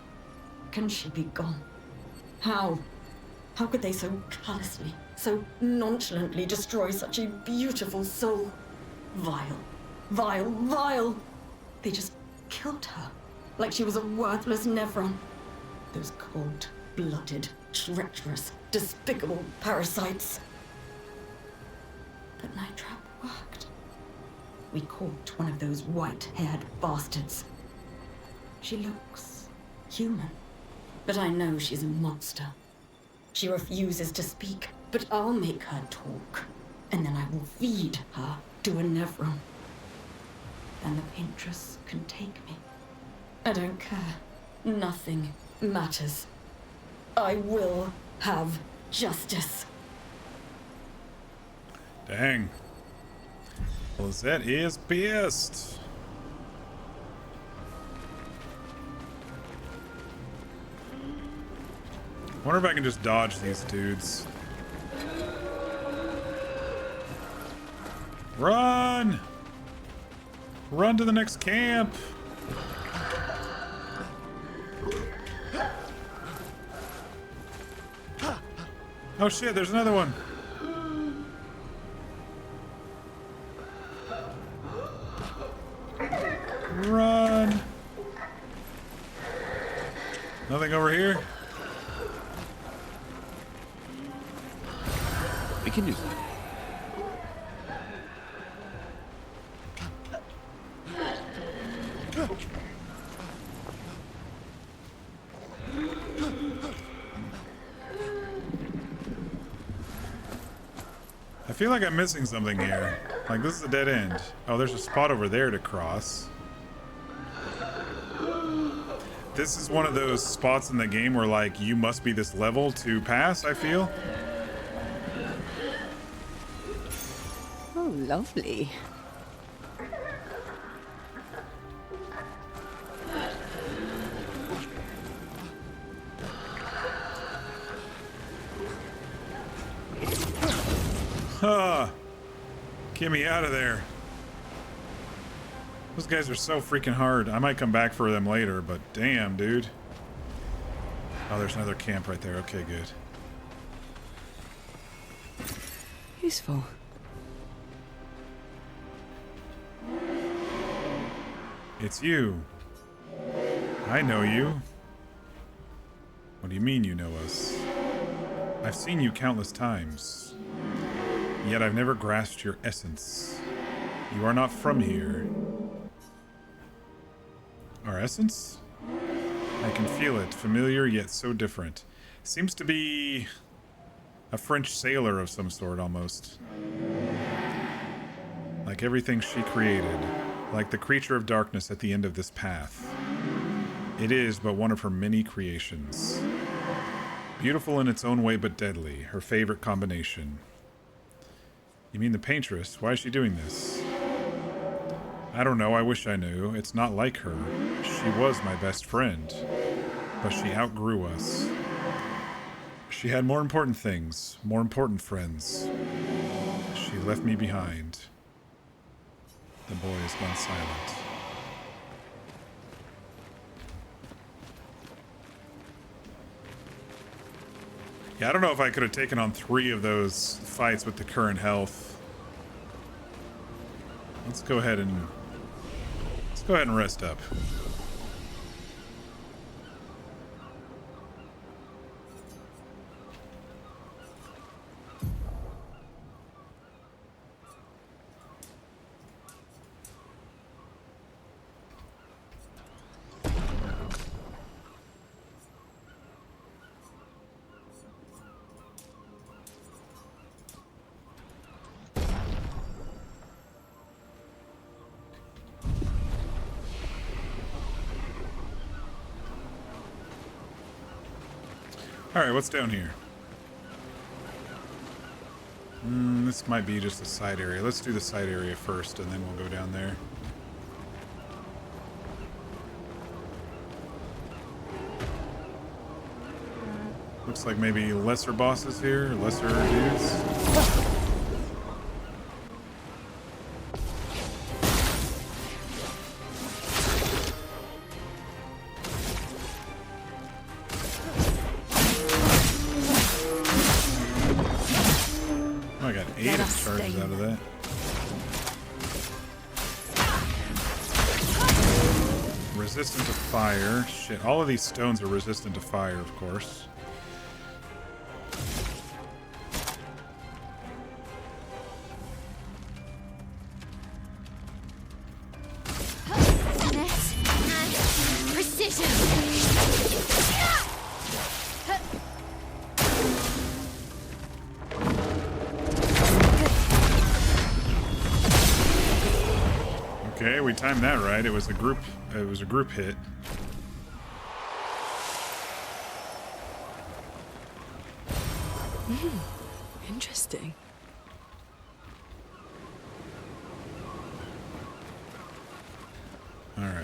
can she be gone? How? How could they so callously, so nonchalantly destroy such a beautiful soul? Vile, vile, vile! They just killed her, like she was a worthless Nevron. Those cold-blooded, treacherous, despicable parasites. But Night Trap worked. We caught one of those white-haired bastards. She looks human, but I know she's a monster. She refuses to speak, but I'll make her talk, and then I will feed her to a Nevron. Then the Paintress can take me. I don't care. Nothing matters. I will have justice. Dang. Lizette is pissed. Wonder if I can just dodge these dudes. Run! Run to the next camp! Oh shit, there's another one! Run! Nothing over here? We can use that. I feel like I'm missing something here. Like, this is a dead end. Oh, there's a spot over there to cross. This is one of those spots in the game where, like, you must be this level to pass, I feel. Oh, lovely. Ah, get me out of there. Those guys are so freaking hard. I might come back for them later, but damn, dude. Oh, there's another camp right there. Okay, good. Useful. It's you. I know you. What do you mean you know us? I've seen you countless times. Yet I've never grasped your essence. You are not from here. Our essence? I can feel it, familiar yet so different. Seems to be a French sailor of some sort, almost. Like everything she created, like the creature of darkness at the end of this path. It is but one of her many creations. Beautiful in its own way, but deadly. Her favorite combination. You mean the paintress? Why is she doing this? I don't know, I wish I knew. It's not like her. She was my best friend. But she outgrew us. She had more important things, more important friends. She left me behind. The boy has gone silent. Yeah, I don't know if I could have taken on 3 of those fights with the current health. Let's go ahead and rest up. Alright, what's down here? This might be just a side area. Let's do the side area first, and then we'll go down there. Looks like maybe lesser bosses here, lesser dudes. Charges out of that. Resistant to fire. Shit, all of these stones are resistant to fire, of course. Finesse and precision. Okay, we timed that right. It was a group hit. Interesting. All right.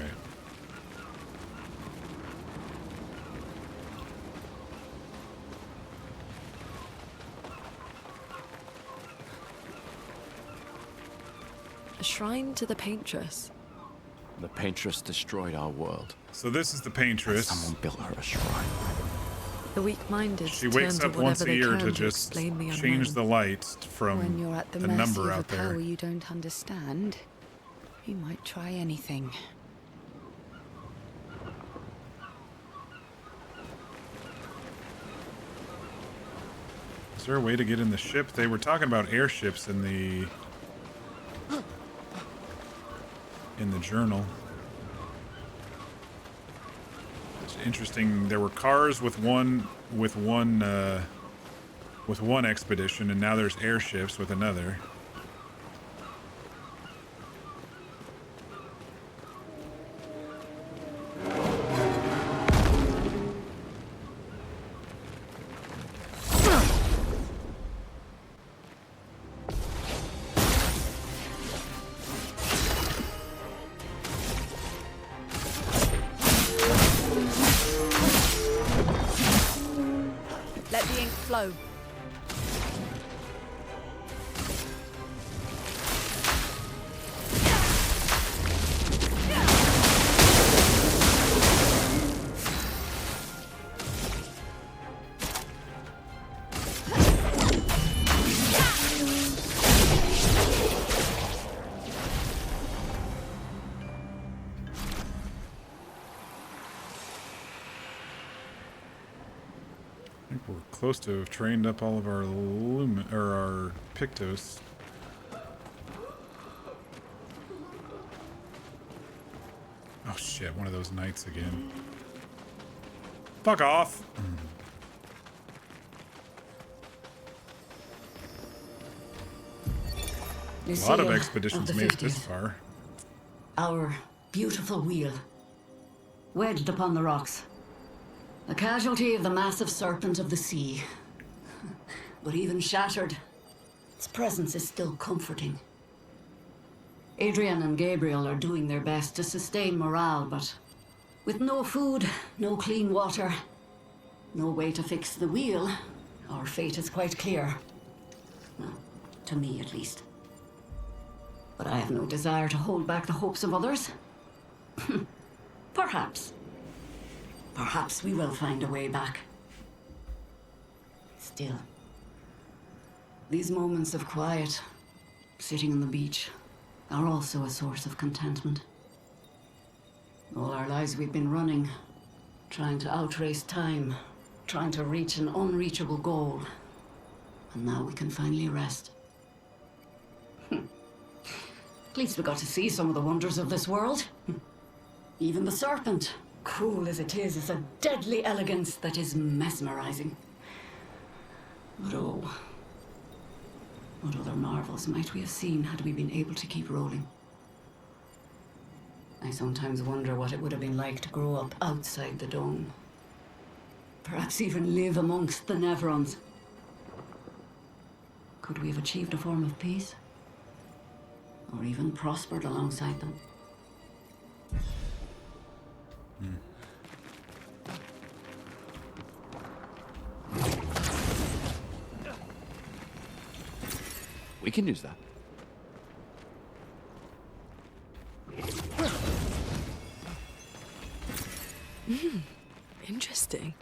A shrine to the paintress. The paintress destroyed our world. So this is the paintress. Someone built her a shrine. The weak-minded. She wakes up once a year to just change the light from When you're at the the mercy number of out a power there. you don't understand, you might try anything. Is there a way to get in the ship? They were talking about airships in the journal. It's interesting. There were cars with one expedition, and now there's airships with another. Let the ink flow. think we're close to have trained up all of our our Pictos. Oh shit, one of those knights again. Fuck off! A lot of expeditions made it this far. Our beautiful wheel. Wedged upon the rocks. A casualty of the massive serpent of the sea. But even shattered, its presence is still comforting. Adrian and Gabriel are doing their best to sustain morale, but with no food, no clean water, no way to fix the wheel, our fate is quite clear. Well, to me at least. But I have no desire to hold back the hopes of others. Perhaps. Perhaps we will find a way back. Still, these moments of quiet, sitting on the beach, are also a source of contentment. All our lives we've been running, trying to outrace time, trying to reach an unreachable goal. And now we can finally rest. At least we got to see some of the wonders of this world. Even the serpent, cruel as it is a deadly elegance that is mesmerizing. But oh, what other marvels might we have seen had we been able to keep rolling? I sometimes wonder what it would have been like to grow up outside the dome. Perhaps even live amongst the Nevrons. Could we have achieved a form of peace? Or even prospered alongside them? We can use that. Interesting.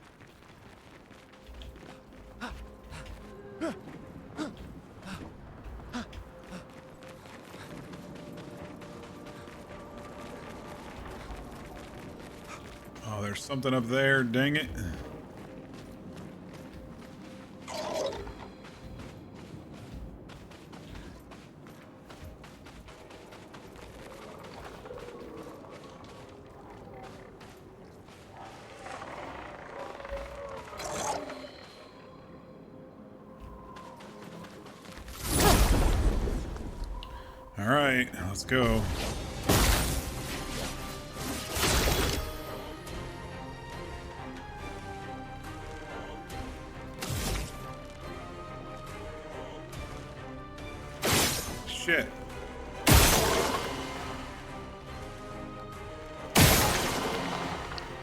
Oh, there's something up there, dang it. All right, let's go. Shit.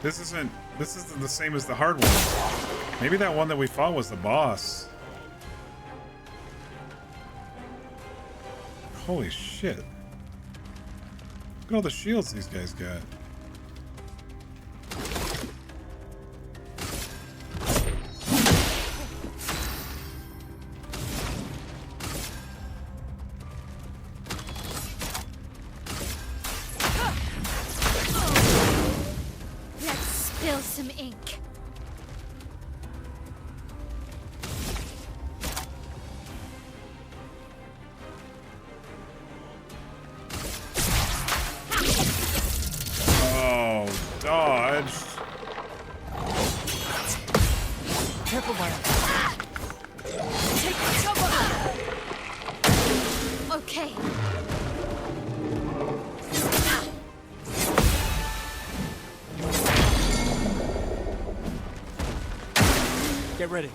This isn't the same as the hard one. Maybe that one that we fought was the boss. Holy shit. Look at all the shields these guys got. Let's spill some ink. Dodged. Careful, Maya. Take cover. Okay. Get ready.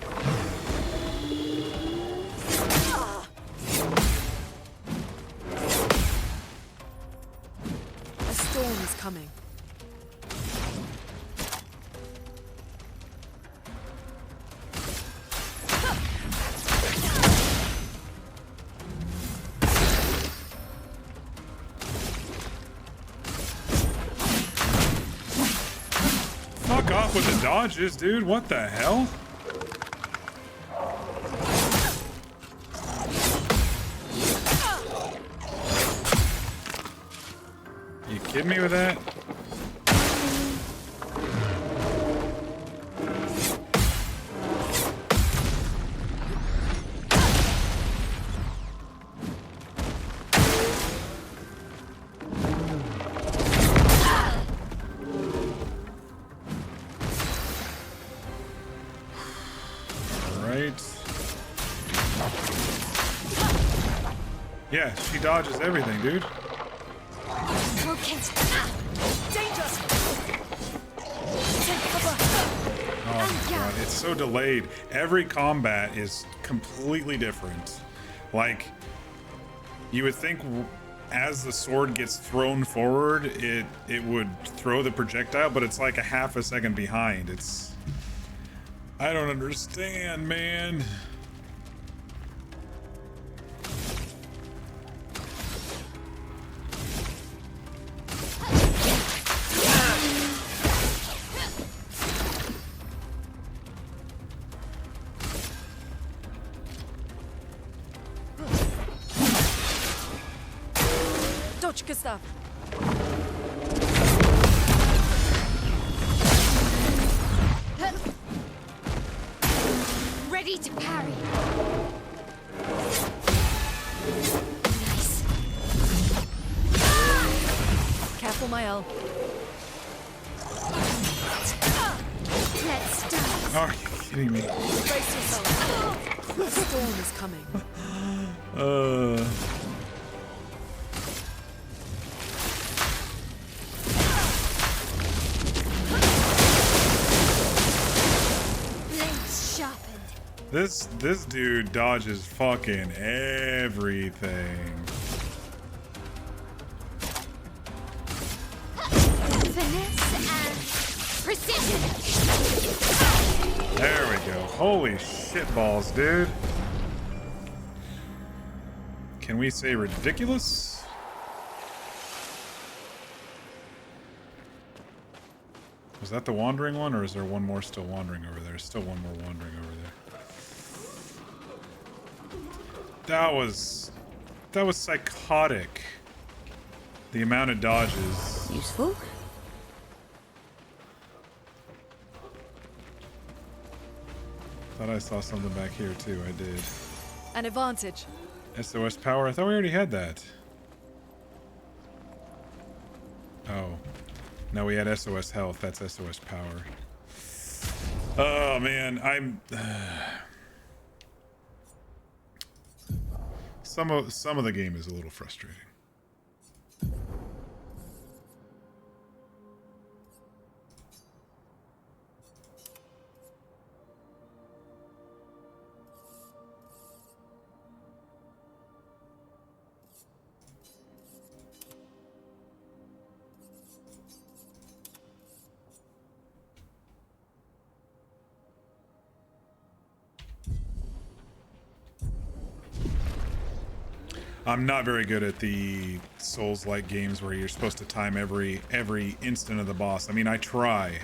A storm is coming. Fuck off with the dodges, dude. What the hell? You kidding me with that? Yeah, she dodges everything, dude. Okay. Danger! Take cover! Oh my god, it's so delayed. Every combat is completely different. Like, you would think as the sword gets thrown forward, it would throw the projectile, but it's like a half a second behind. It's... I don't understand, man. Dodge, Gustave. Ready to parry. Careful, Mael. Let's start. Oh, are you kidding me? Brace yourself. The storm is coming. Blades sharpened. This dude dodges fucking everything. Finesse and precision. There we go. Holy shit balls, dude. Can we say ridiculous? Was that the wandering one, or is there one more still wandering over there? Still one more wandering over there. That was psychotic. The amount of dodges. Useful. Thought I saw something back here too. I did. An advantage. SOS power. I thought we already had that. Oh. No, we had SOS health. That's SOS power. Oh man, I'm some of the game is a little frustrating. I'm not very good at the Souls-like games where you're supposed to time every instant of the boss. I mean, I try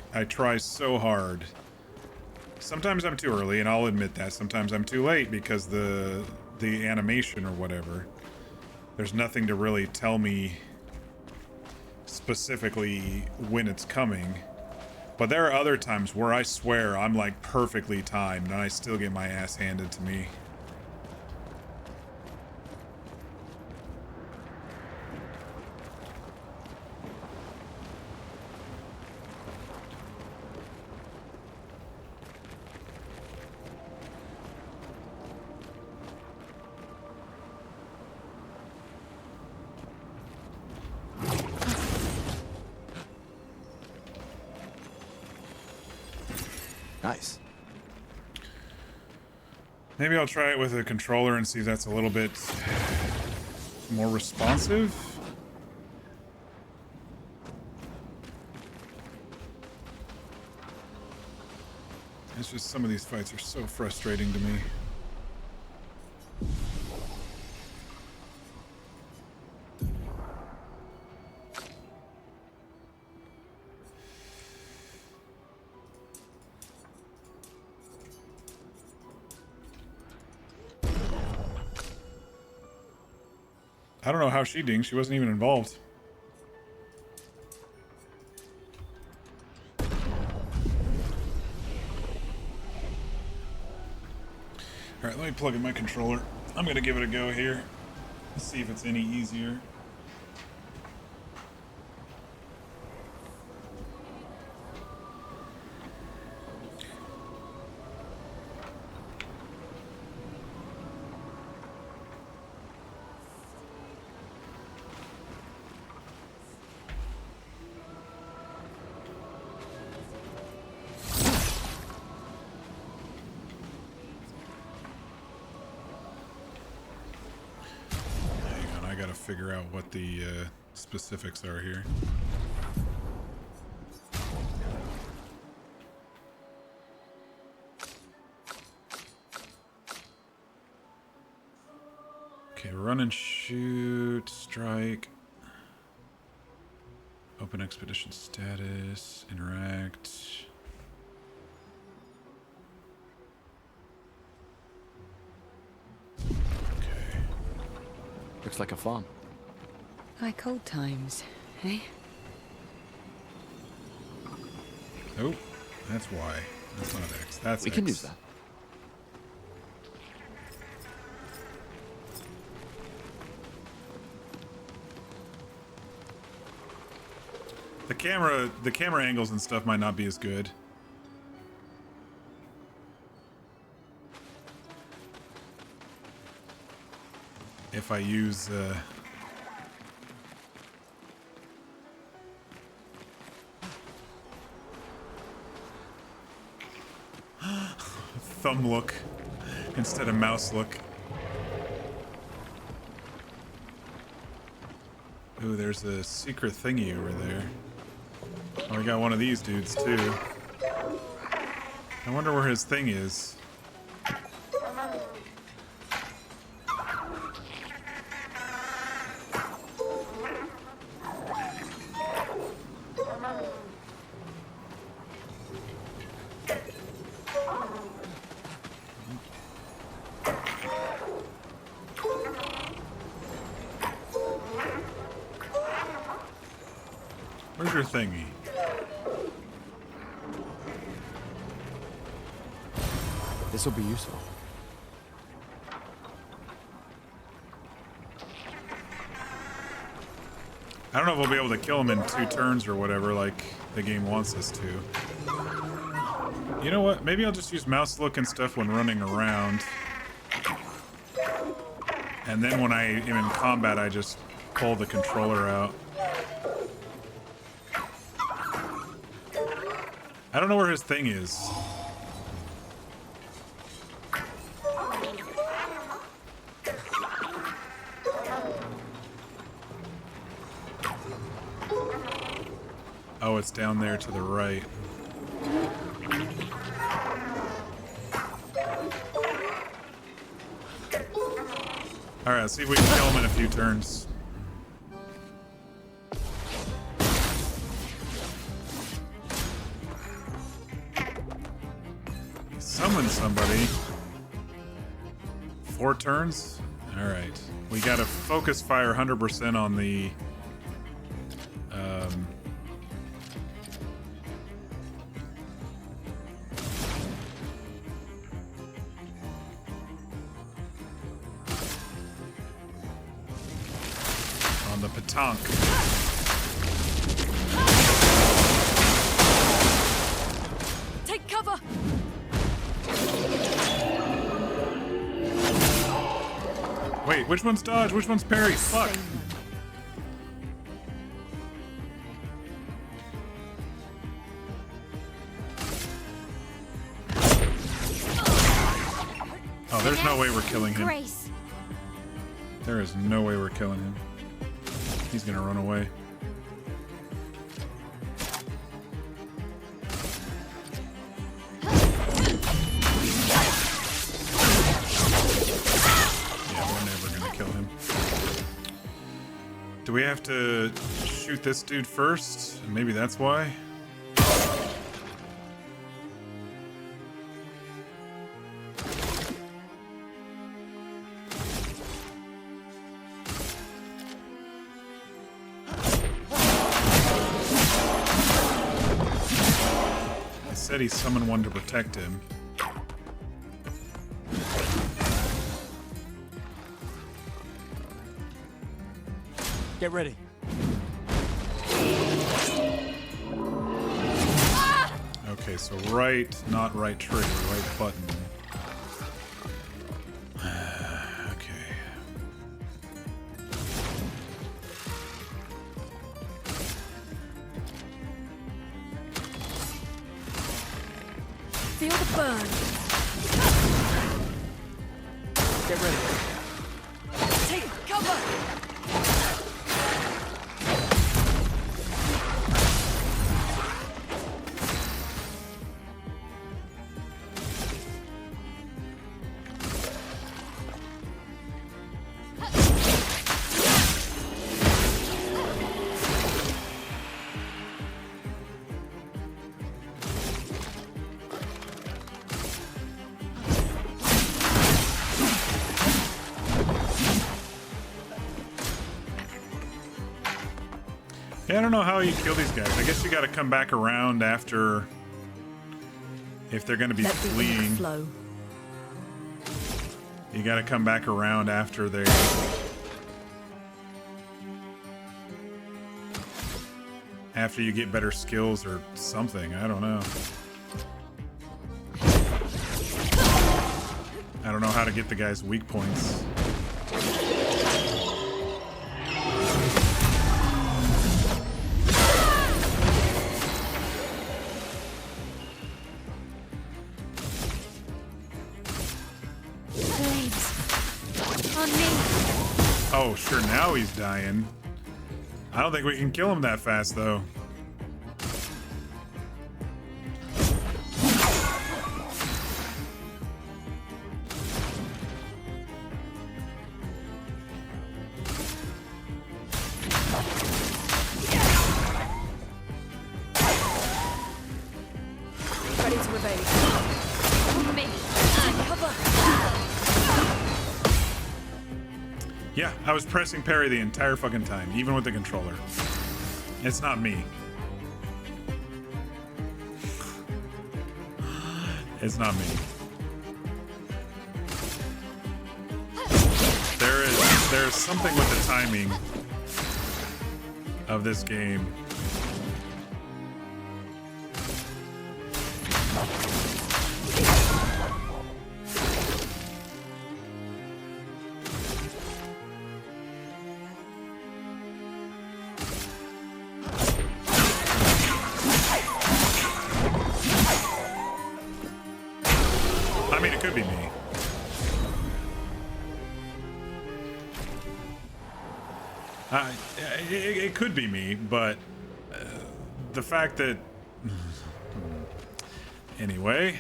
so hard. Sometimes I'm too early, and I'll admit that. Sometimes I'm too late because the animation or whatever. There's nothing to really tell me specifically when it's coming. But there are other times where I swear I'm like perfectly timed, and I still get my ass handed to me. Nice. Maybe I'll try it with a controller and see if that's a little bit more responsive. It's just some of these fights are so frustrating to me. I don't know how she dinged. She wasn't even involved. Alright, let me plug in my controller. I'm gonna give it a go here. Let's see if it's any easier. to figure out what the specifics are here. Okay, run and shoot, strike. Open expedition status, interact. Okay. Looks like a farm. Like old times, eh? Oh, that's Y. That's not X. That's We X. can use that. The camera angles and stuff might not be as good. If I use thumb look instead of mouse look. Ooh, there's a secret thingy over there. Oh, we got one of these dudes too. I wonder where his thing is. Where's your thingy? This will be useful. I don't know if we'll be able to kill him in 2 turns or whatever, like the game wants us to. You know what? Maybe I'll just use mouse look and stuff when running around. And then when I am in combat, I just pull the controller out. I don't know where his thing is. Oh, it's down there to the right. Alright, let's see if we can kill him in a few turns. He summoned somebody. 4 turns? Alright. We gotta focus fire 100% on the... on the petanque. Take cover! Wait, which one's dodge? Which one's parry? Fuck. Oh, there's no way we're killing him. Grace. There is no way we're killing him. He's gonna run away. Yeah, we're never gonna kill him. Do we have to shoot this dude first? Maybe that's why? Said he summoned one to protect him. Get ready. Okay, so right, not right trigger, right button. Okay. Feel the burn. Get ready. Take cover! Yeah, I don't know how you kill these guys. I guess you gotta come back around after... If they're gonna be fleeing. Flow. You gotta come back around after they... After you get better skills or something. I don't know. I don't know how to get the guy's weak points. Oh, sure, now he's dying. I don't think we can kill him that fast, though. Ready to evade. Yeah, I was pressing parry the entire fucking time, even with the controller. It's not me. It's not me. There's something with the timing of this game. I mean, it could be me. It could be me, but the fact that... Anyway,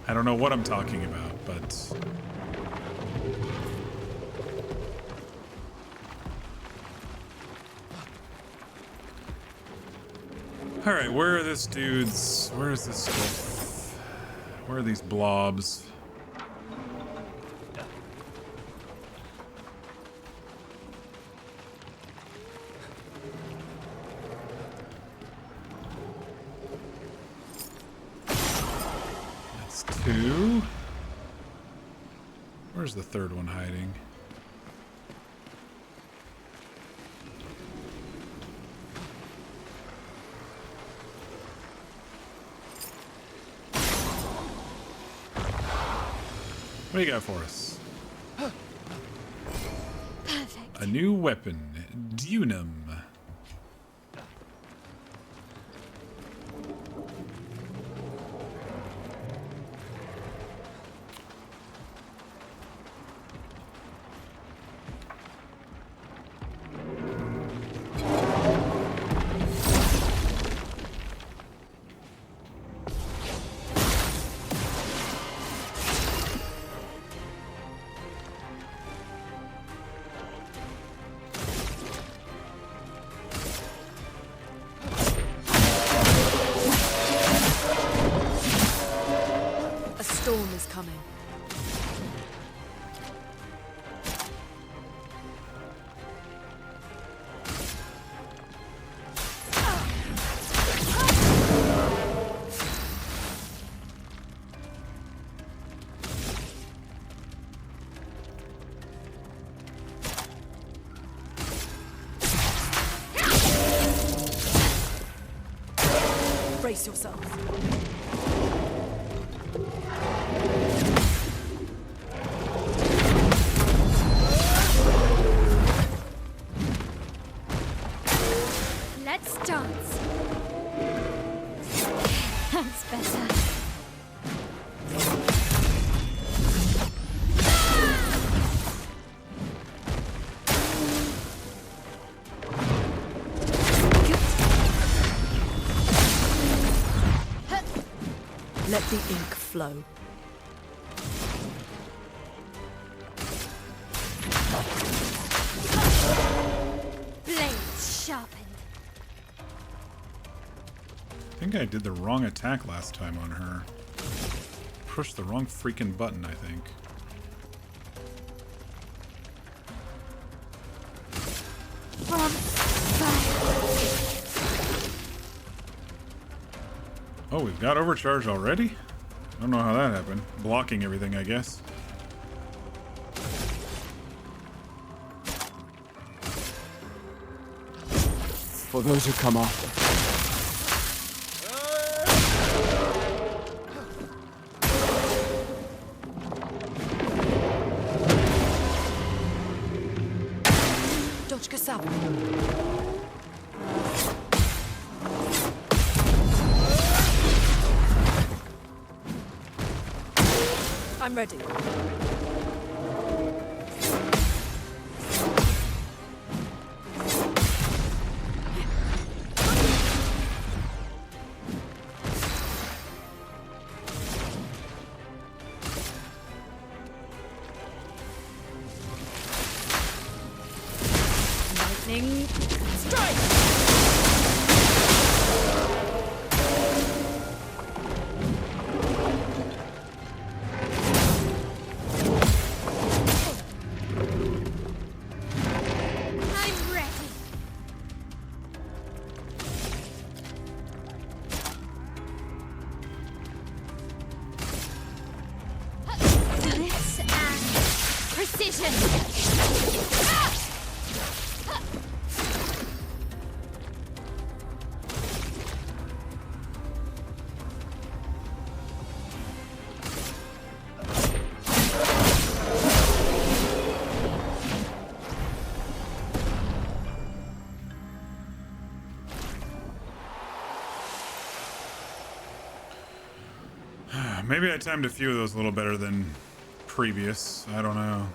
I don't know what I'm talking about, but... Alright, where are this dude's... Where is this stuff? Where are these blobs? That's two. Where's the third one hiding? What do you got for us? Perfect. A new weapon, Dunum. Storm is coming. Brace yourself. Let's dance. That's better. Let the ink flow. Blades sharpened. I think I did the wrong attack last time on her. Pushed the wrong freaking button, I think. From fire. Oh, we've got overcharge already? I don't know how that happened. Blocking everything, I guess. For those who come after. Dodge Gustave. I'm ready. Lightning strike! Maybe I timed a few of those a little better than previous. I don't know.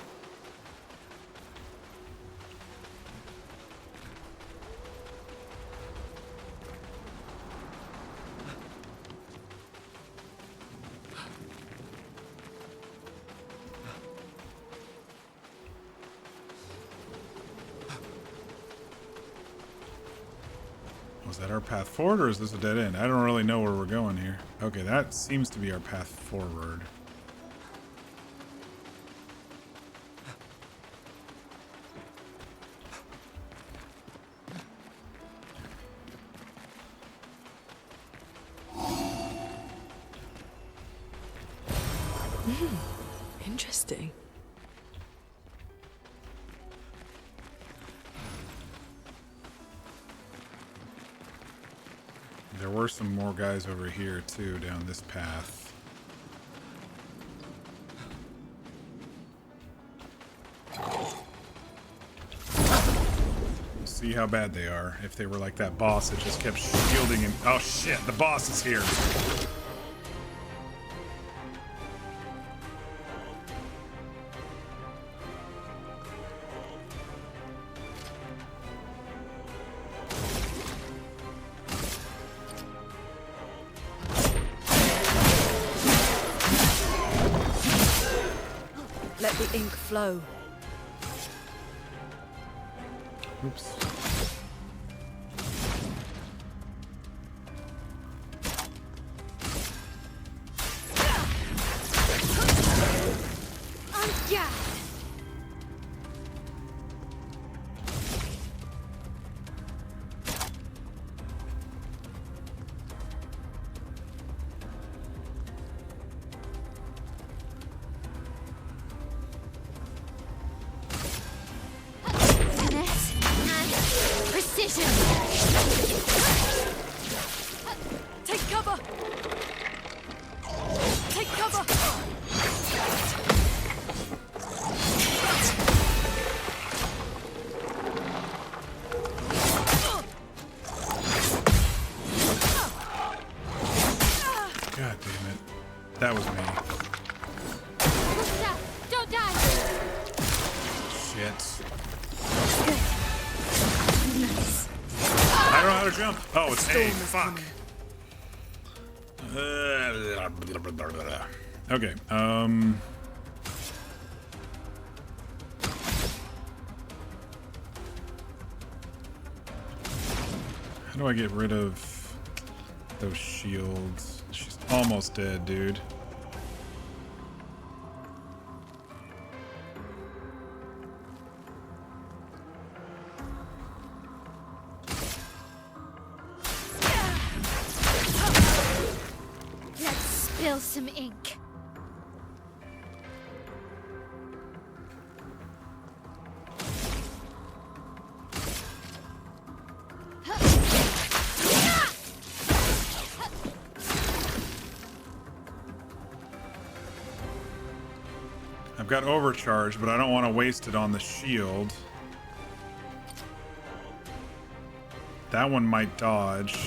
Was that our path forward, or is this a dead end? I don't really know where we're going here. Okay, that seems to be our path forward. Interesting. There were some more guys over here too, down this path. We'll see how bad they are. If they were like that boss that just kept shielding him. Oh shit, the boss is here. Let the ink flow. Oops. Take cover! Take cover! God damn it. That was me. Gustave, don't die! Shit. I don't know how to jump. Oh, it's A. Fuck. Okay. How do I get rid of those shields? She's almost dead, dude. spill some ink. I've got overcharge, but I don't want to waste it on the shield. That one might dodge.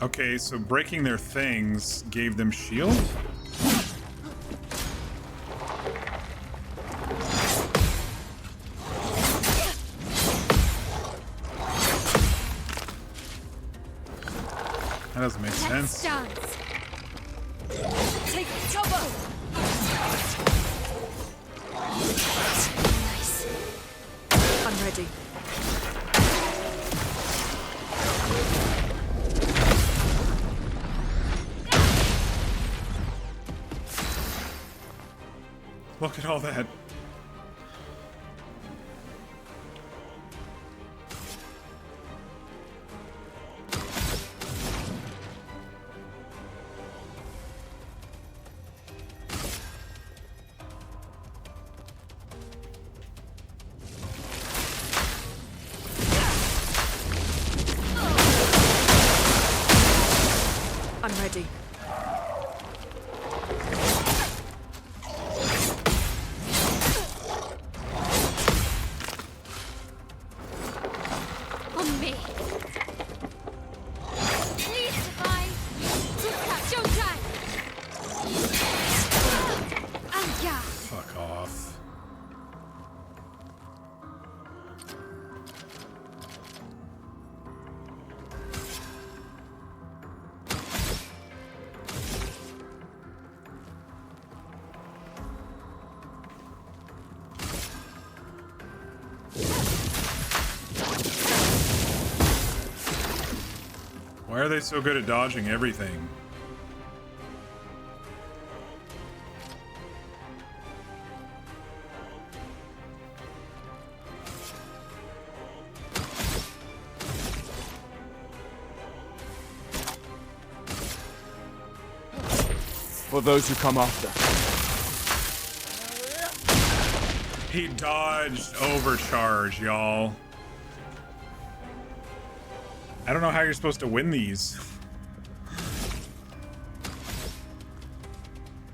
Okay, so breaking their things gave them shield? That doesn't make sense. Stance. Take cover. Nice. I'm ready. Look at all that. I'm ready. On me. Please survive. Showtime. Fuck off. Why are they so good at dodging everything? For those who come after. He dodged overcharge, y'all. I don't know how you're supposed to win these.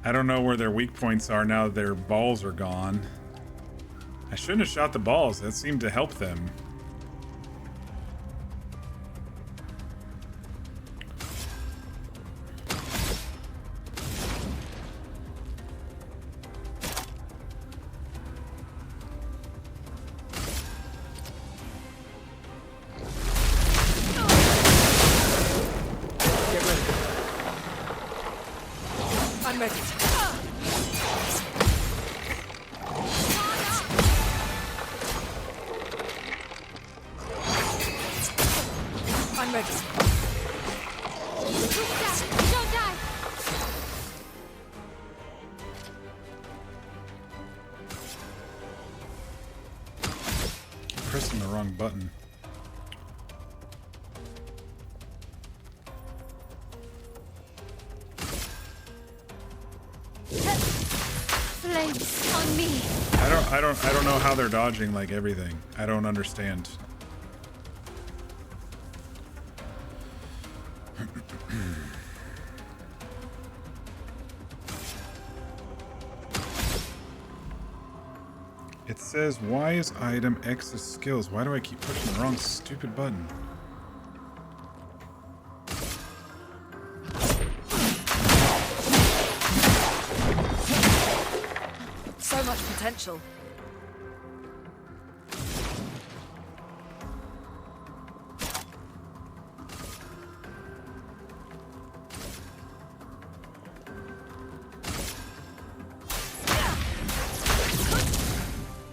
I don't know where their weak points are now that their balls are gone. I shouldn't have shot the balls. That seemed to help them. I'm ready. I'm ready. Showtime. Pressing the wrong button. Flames on me. I don't know how they're dodging like everything. I don't understand. It says Y is item, X is skills. Why do I keep pushing the wrong stupid button? So much potential.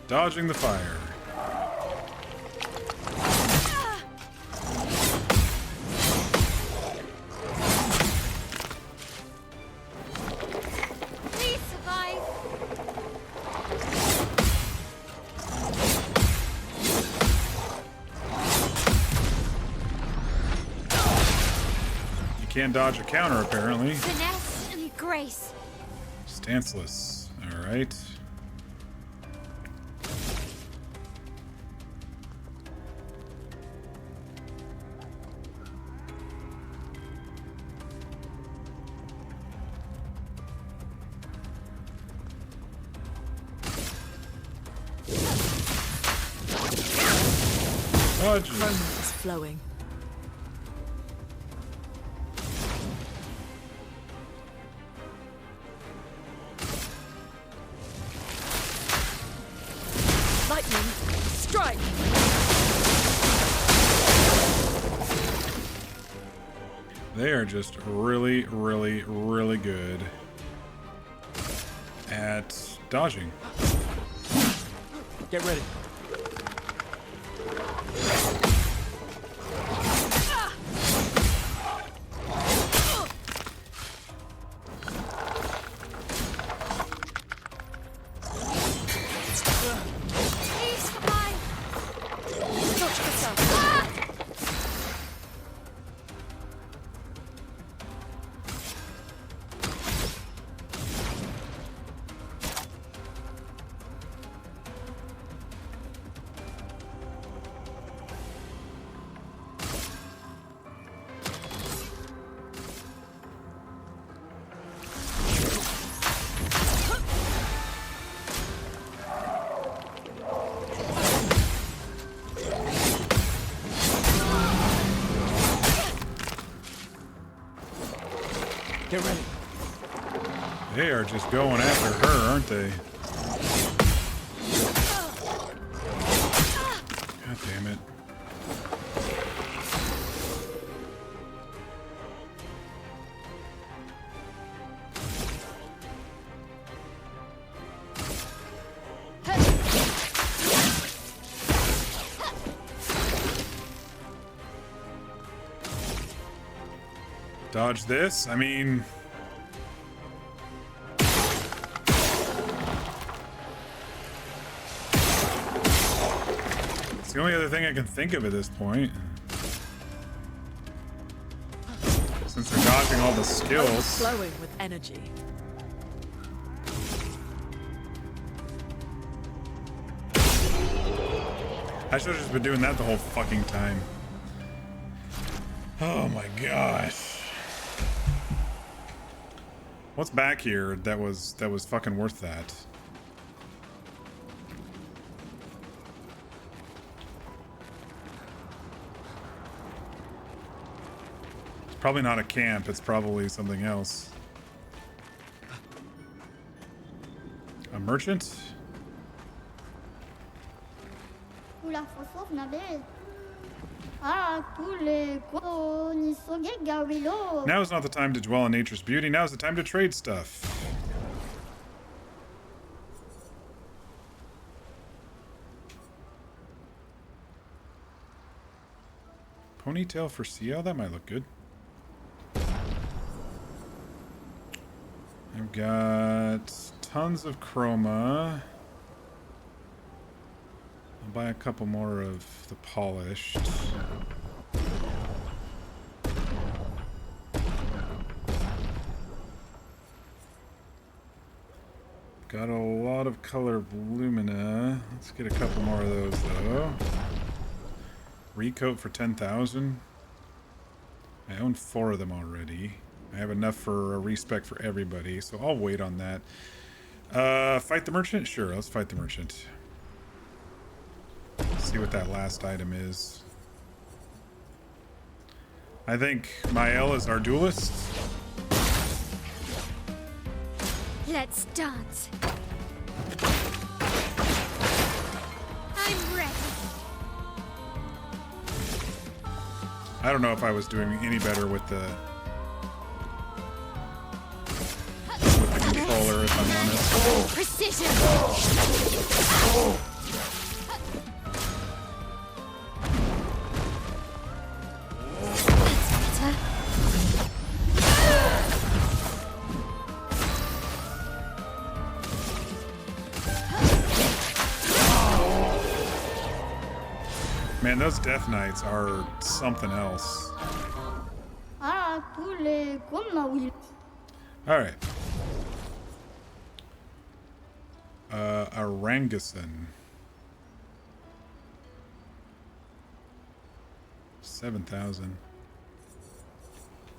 Dodging the fire. Please survive. You can't dodge a counter, apparently. Finesse and grace. Stanceless. Alright. Chroma is flowing. Lightning, strike! They are just really, really, really good at dodging. Get ready. Please survive. Touch yourself. Get ready. They are just going after her, aren't they? God damn it. Dodge this? I mean... It's the only other thing I can think of at this point. Since they're dodging all the skills. Flowing with energy. I should have just been doing that the whole fucking time. Oh my gosh. What's back here that was fucking worth that? It's probably not a camp, it's probably something else. A merchant? Now is not the time to dwell on nature's beauty, now is the time to trade stuff. Ponytail for Seal? That might look good. I've got tons of chroma. I'll buy a couple more of the polished. Got a lot of color of Lumina. Let's get a couple more of those though. Recoat for 10,000. I own 4 of them already. I have enough for a respec for everybody, so I'll wait on that. Fight the merchant? Sure, let's fight the merchant. See what that last item is. I think Mael is our duelist. Let's dance. I'm ready. I don't know if I was doing any better with the controller, if I'm honest. Precision. Man, those Death Knights are something else. Alright. Orangutan. 7,000.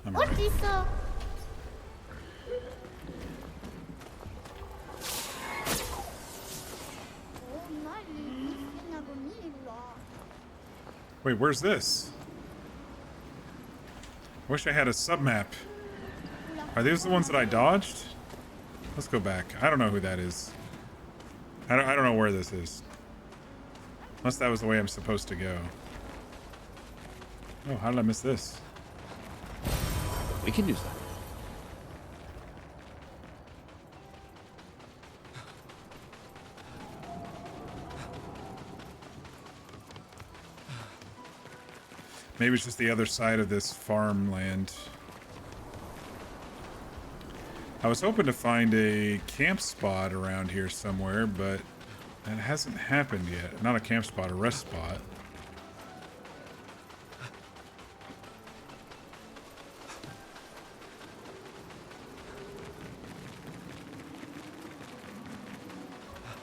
I'm right. Wait, where's this? I wish I had a submap. Are these the ones that I dodged? Let's go back. I don't know who that is. I don't know where this is. Unless that was the way I'm supposed to go. Oh, how did I miss this? We can use that. Maybe it's just the other side of this farmland. I was hoping to find a camp spot around here somewhere, but that hasn't happened yet. Not a camp spot, a rest spot.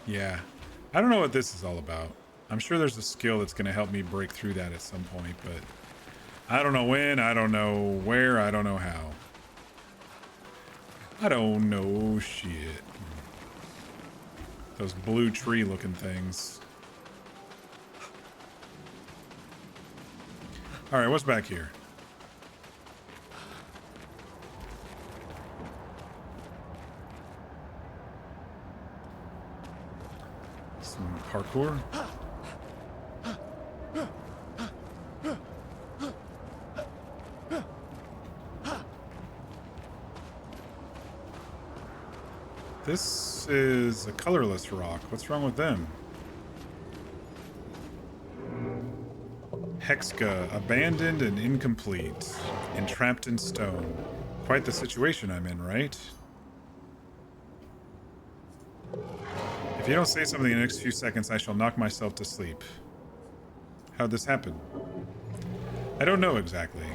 Yeah. I don't know what this is all about. I'm sure there's a skill that's going to help me break through that at some point, but I don't know when, I don't know where, I don't know how. I don't know shit. Those blue tree looking things. Alright, what's back here? Some parkour? This is a colorless rock. What's wrong with them? Hexka, abandoned and incomplete. Entrapped in stone. Quite the situation I'm in, right? If you don't say something in the next few seconds, I shall knock myself to sleep. How'd this happen? I don't know exactly,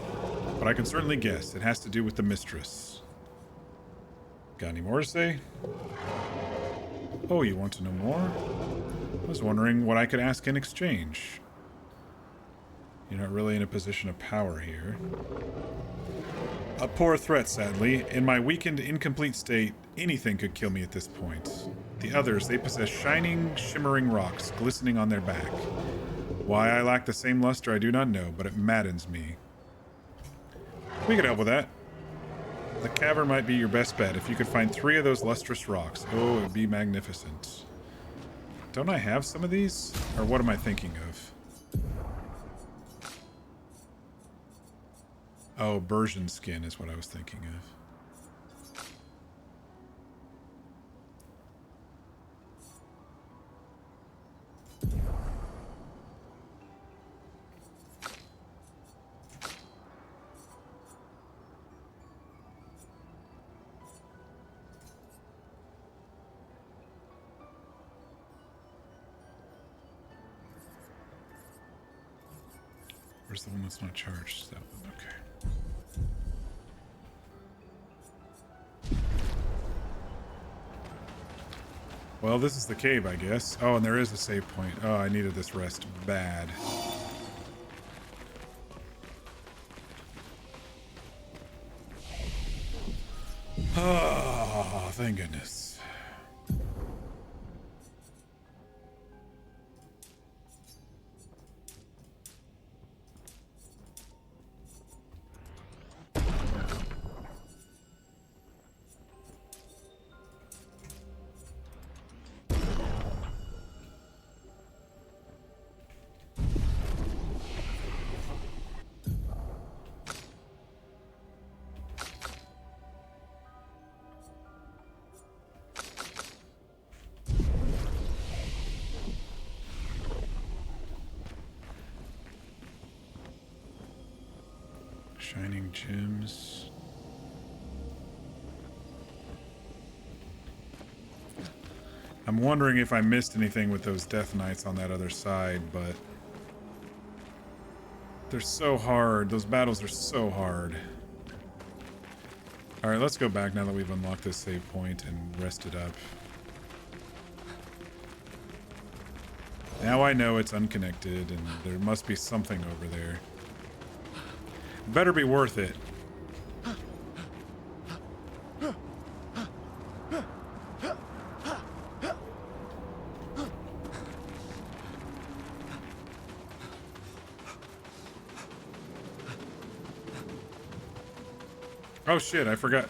but I can certainly guess. It has to do with the mistress. Got any more to say? Oh, you want to know more? I was wondering what I could ask in exchange. You're not really in a position of power here. A poor threat, sadly. In my weakened, incomplete state, anything could kill me at this point. The others, they possess shining, shimmering rocks glistening on their back. Why I lack the same luster I do not know, but it maddens me. We could help with that. The cavern might be your best bet. If you could find 3 of those lustrous rocks, oh, it'd be magnificent. Don't I have some of these? Or what am I thinking of? Oh, Bersian skin is what I was thinking of. Where's the one that's not charged? That one, okay. Well, this is the cave, I guess. Oh, and there is a save point. Oh, I needed this rest bad. Oh, thank goodness. Shining gems. I'm wondering if I missed anything with those Death Knights on that other side, but They're so hard. Those battles are so hard. Alright, let's go back now that we've unlocked this save point and rested up. Now I know it's unconnected and there must be something over there. Better be worth it. Oh shit, I forgot.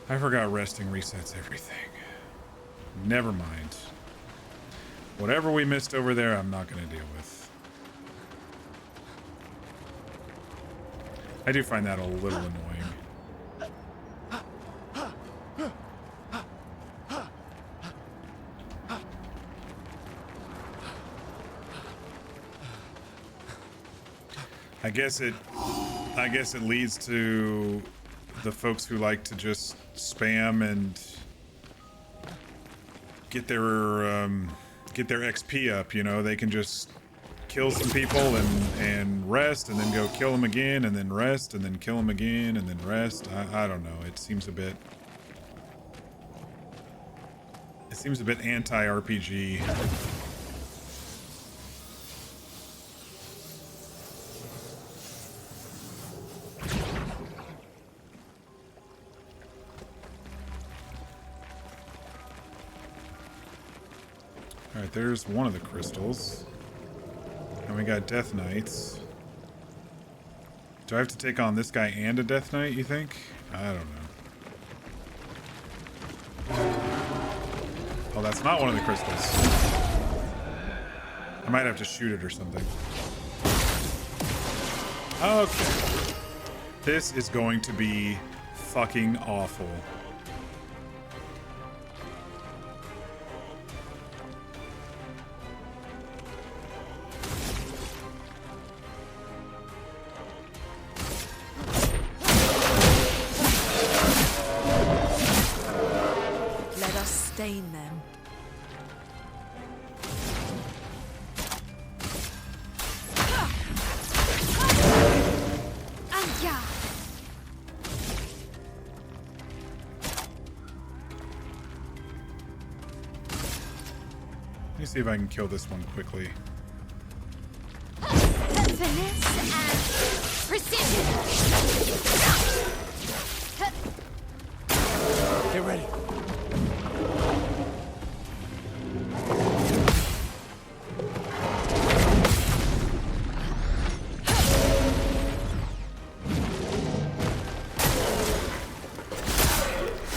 I forgot resting resets everything. Never mind. Whatever we missed over there, I'm not going to deal with. I do find that a little annoying. I guess it leads to the folks who like to just spam and get their XP up, you know. They can just kill some people and rest and then go kill them again and then rest and then kill them again and then rest. I don't know. It seems a bit anti-RPG. Alright, there's one of the crystals. And we got Death Knights. Do I have to take on this guy and a Death Knight, you think? I don't know. Oh, that's not one of the crystals. I might have to shoot it or something. Okay. This is going to be fucking awful. Stain them. Let me see if I can kill this one quickly. Finesse and precision. Get ready.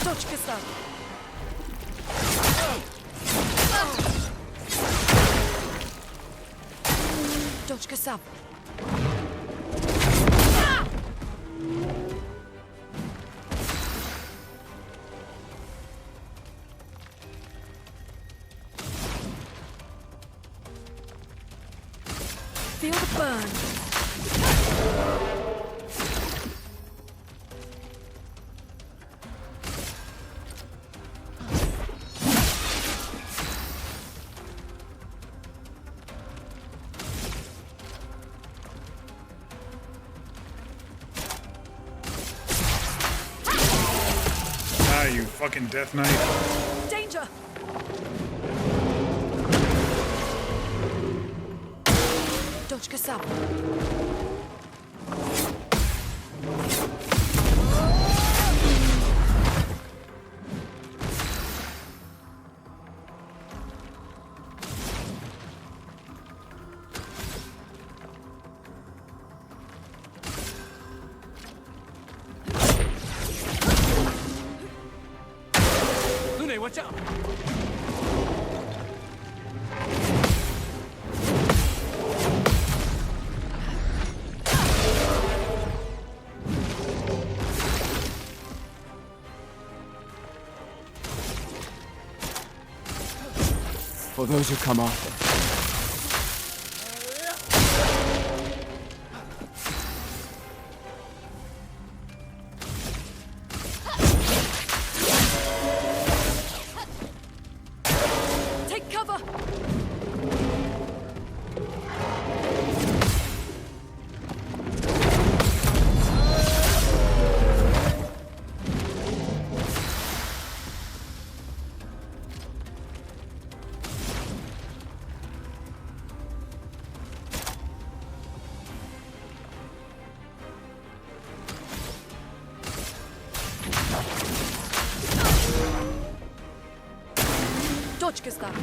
Dodge, Gustave. Dodge, Gustave. Feel the burn. Ah, you fucking Death Knight. Danger! Dodge, Gustave. Lune, watch out! For those who come after. Take cover! Dodge, Gustave.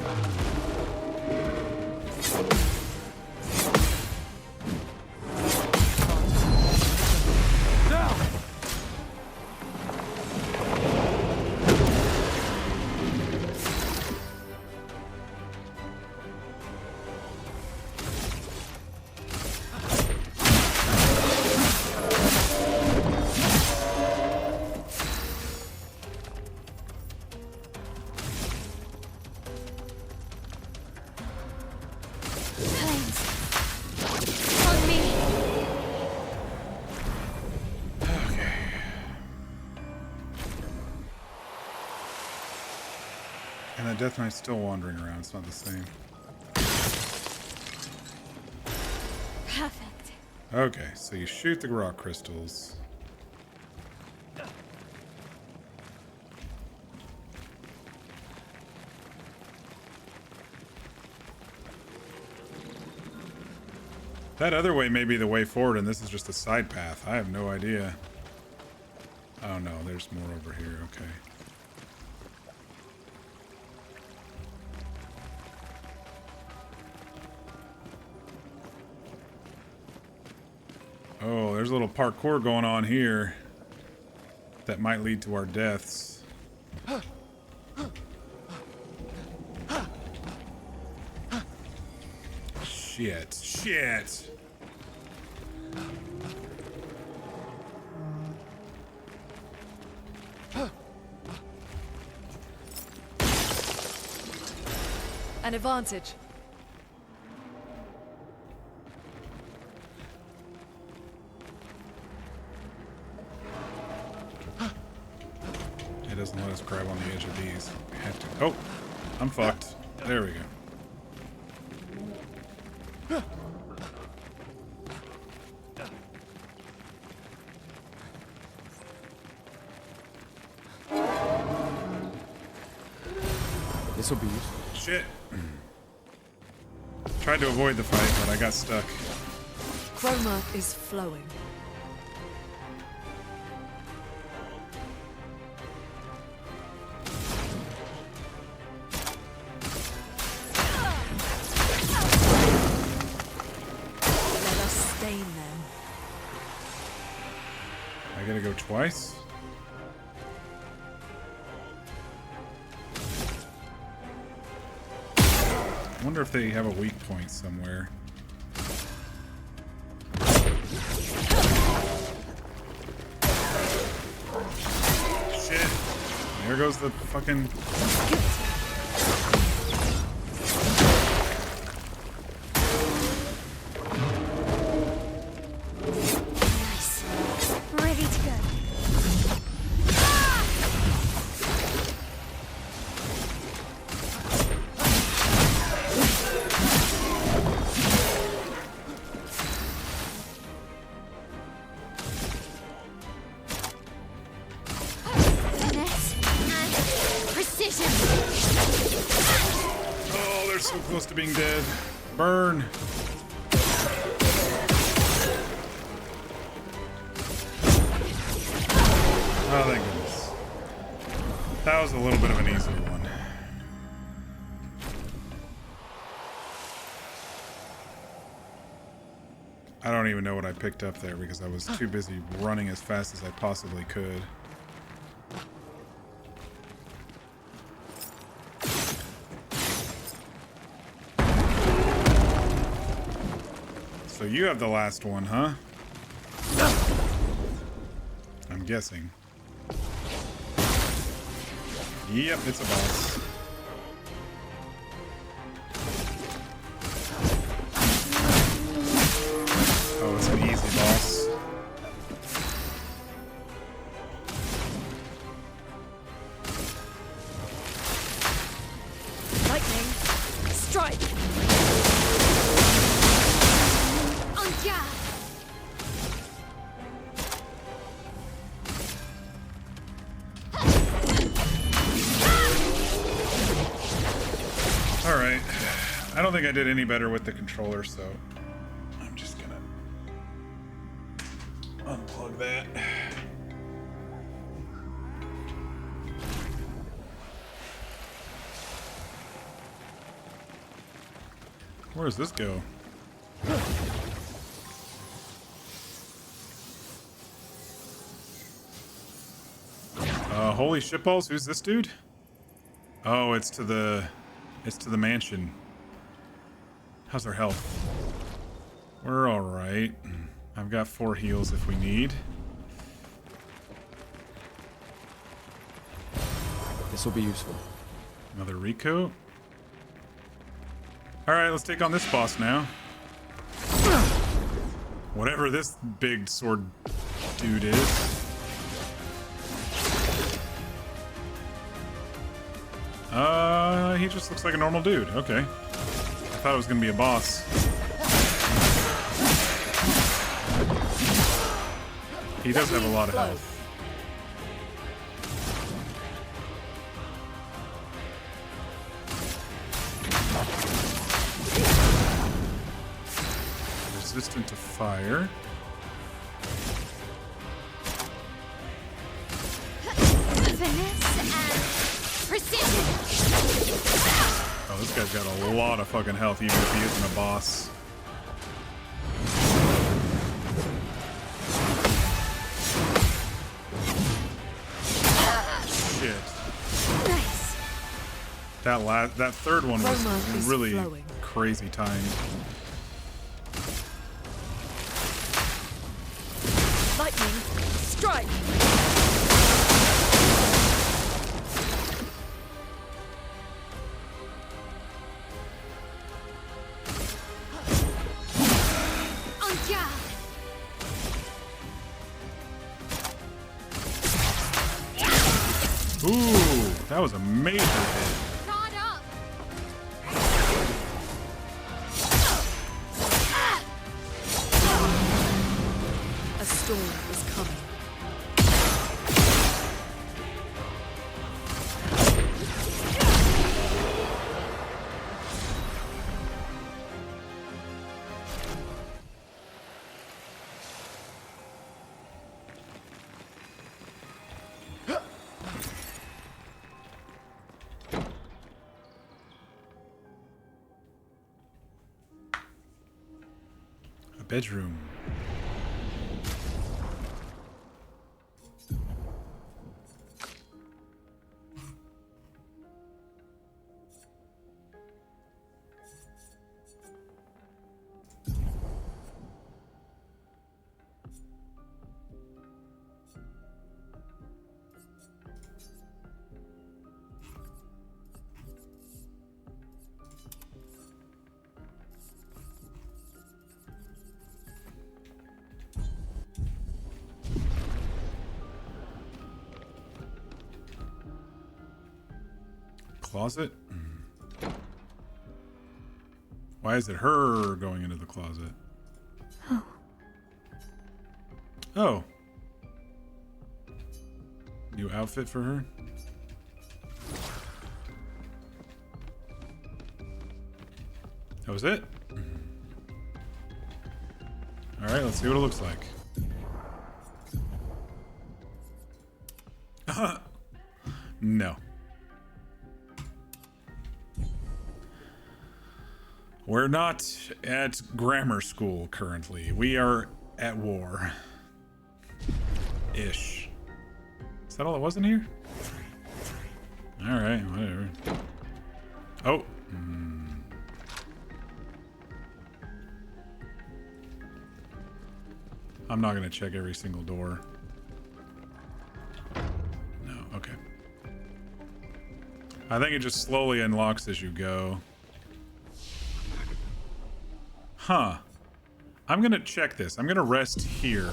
And that Death Knight's still wandering around. It's not the same. Perfect. Okay, so you shoot the rock crystals. That other way may be the way forward, and this is just a side path. I have no idea. Oh no, there's more over here. Okay. Oh, there's a little parkour going on here that might lead to our deaths. Shit. An advantage. It doesn't let us grab on the edge of these. We have to. Oh, I'm fucked. There we go. This will be useful. Shit. Tried to avoid the fight, but I got stuck. Chroma is flowing. Let us stain them. I gotta go twice? I wonder if they have a weak point somewhere. Shit. There goes the fucking... Nice. Ready to go. Oh, they're so close to being dead. Burn. Oh, thank goodness. That was a little bit of an easier one. I don't even know what I picked up there because I was too busy running as fast as I possibly could. So you have the last one, huh? I'm guessing. Yep, it's a boss. Oh, it's an easy boss. Lightning. Strike. On guard. Alright. I don't think I did any better with the controller, so I'm just gonna unplug that. Where does this go? Holy shitballs, who's this dude? Oh, it's to the mansion. How's our health? We're alright. I've got 4 heals if we need. This will be useful. Another Rico. Alright, let's take on this boss now. Whatever this big sword dude is. He just looks like a normal dude. Okay. I thought it was gonna be a boss. He does have a lot of health. Resistant to fire. Finesse and precision. Oh, this guy's got a lot of fucking health, even if he isn't a boss. Shit. Nice. That third one was really flowing. crazy timed. Lightning, strike! On guard. Ooh, that was a major hit. Guard up. A storm is coming. A bedroom. Closet? Why is it her going into the closet? Oh. Oh. New outfit for her? That was it? Alright, let's see what it looks like. No. We're not at grammar school currently. We are at war. Ish. Is that all it was in here? Alright, whatever. Oh. I'm not gonna check every single door. No, okay. I think it just slowly unlocks as you go. Huh. I'm gonna check this. I'm gonna rest here.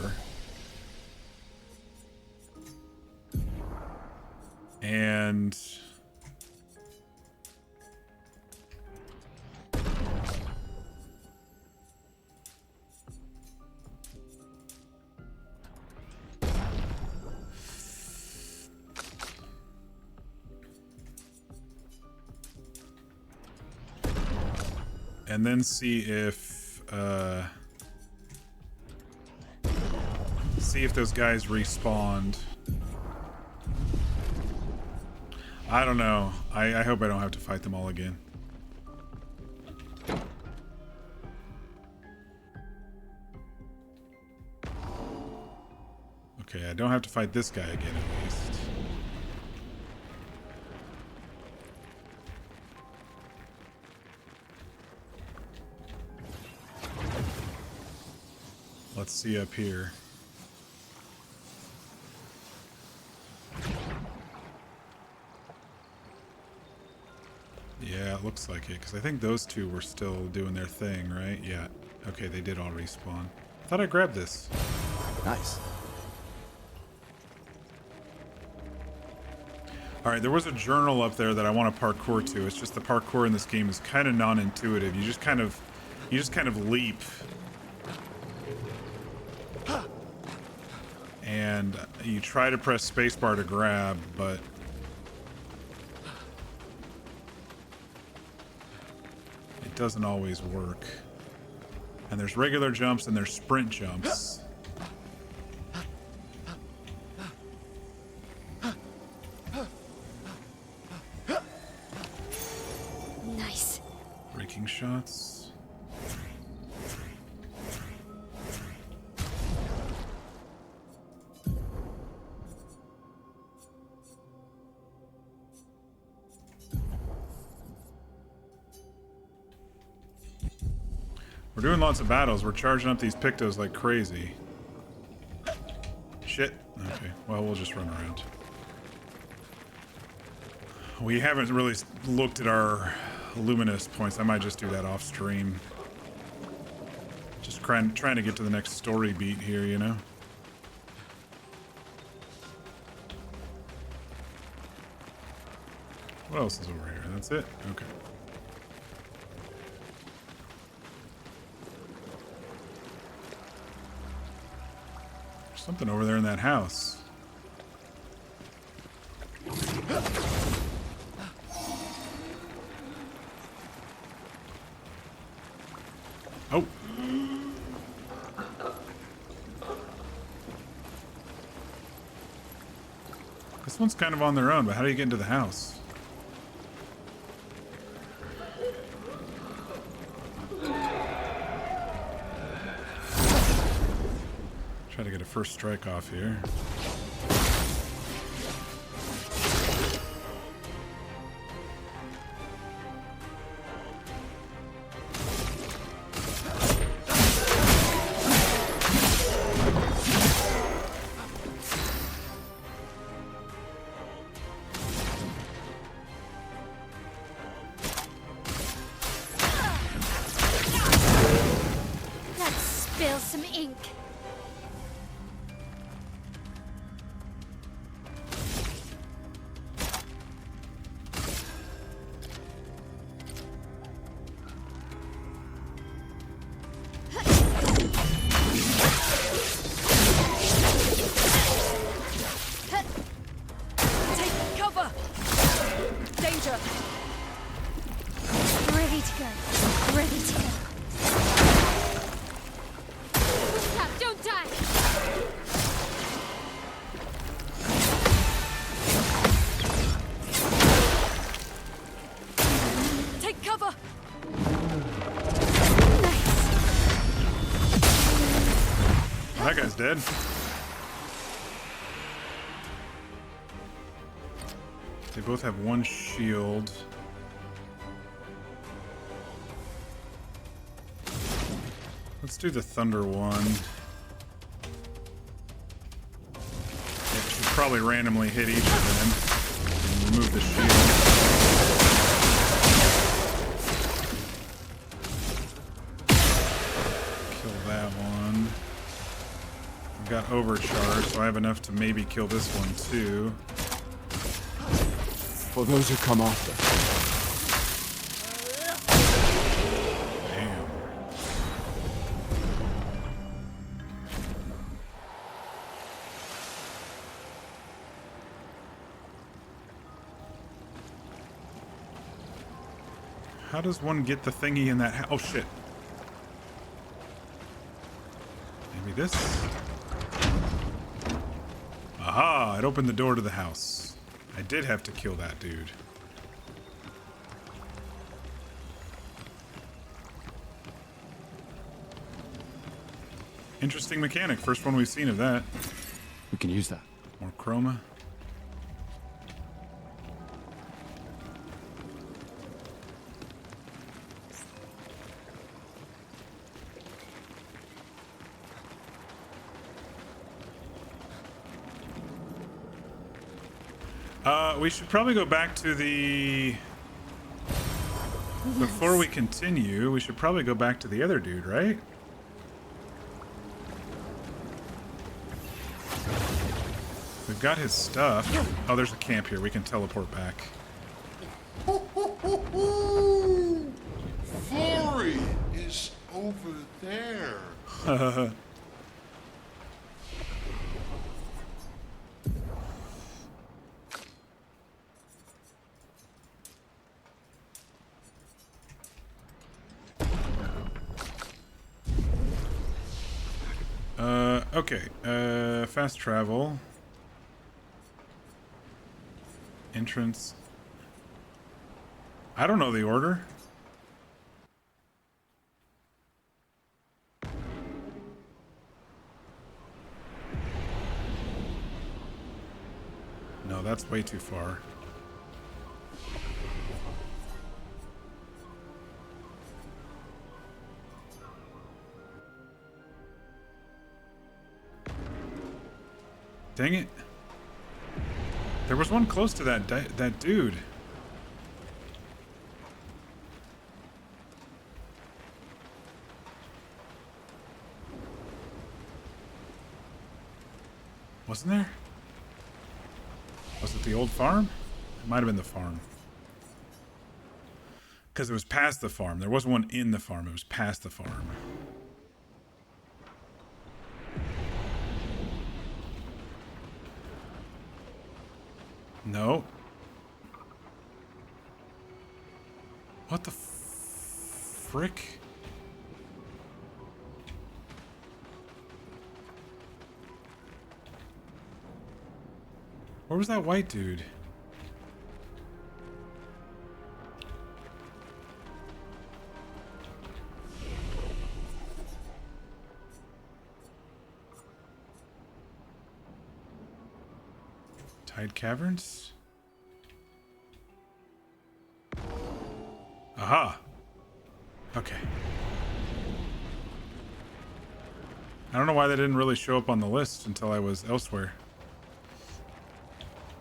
And... and then see if those guys respawned. I don't know. I hope I don't have to fight them all again. Okay, I don't have to fight this guy again at least. Let's see up here. Yeah, it looks like it, because I think those two were still doing their thing, right? Yeah. Okay, they did all respawn. I thought I grabbed this. Nice. Alright, there was a journal up there that I want to parkour to. It's just the parkour in this game is kind of non-intuitive. You just kind of leap. And you try to press spacebar to grab, but it doesn't always work. And there's regular jumps and there's sprint jumps. Nice. Breaking shots. We're doing lots of battles. We're charging up these Pictos like crazy. Shit. Okay, well, we'll just run around. We haven't really looked at our luminous points. I might just do that off stream. Just trying to get to the next story beat here, you know? What else is over here? That's it? Okay. There's something over there in that house. Oh. This one's kind of on their own, but how do you get into the house? Try to get a first strike off here. Let's spill some ink. Take cover! Danger! Ready to go. Ready to go. Gustave, don't die! Take cover! Well, that guy's dead. They both have one shield. Let's do the thunder one. It should probably randomly hit each of them and remove the shield. Kill that one. I've got overcharge, so I have enough to maybe kill this one too. For those who come after. Damn. How does one get the thingy in that oh shit. Maybe this? Aha! It opened the door to the house. I did have to kill that dude. Interesting mechanic. First one we've seen of that. We can use that. More chroma. We should probably go back to the... Before we continue, we should probably go back to the other dude, right? We've got his stuff. Oh, there's a camp here. We can teleport back. Florrie is over there. Okay. Fast travel. Entrance. I don't know the order. No, that's way too far. Dang it. There was one close to that dude. Wasn't there? Was it the old farm? It might have been the farm. Because it was past the farm. There wasn't one in the farm. It was past the farm. No. What the frick? Where was that white dude? Tide Caverns? Aha! Okay. I don't know why they didn't really show up on the list until I was elsewhere.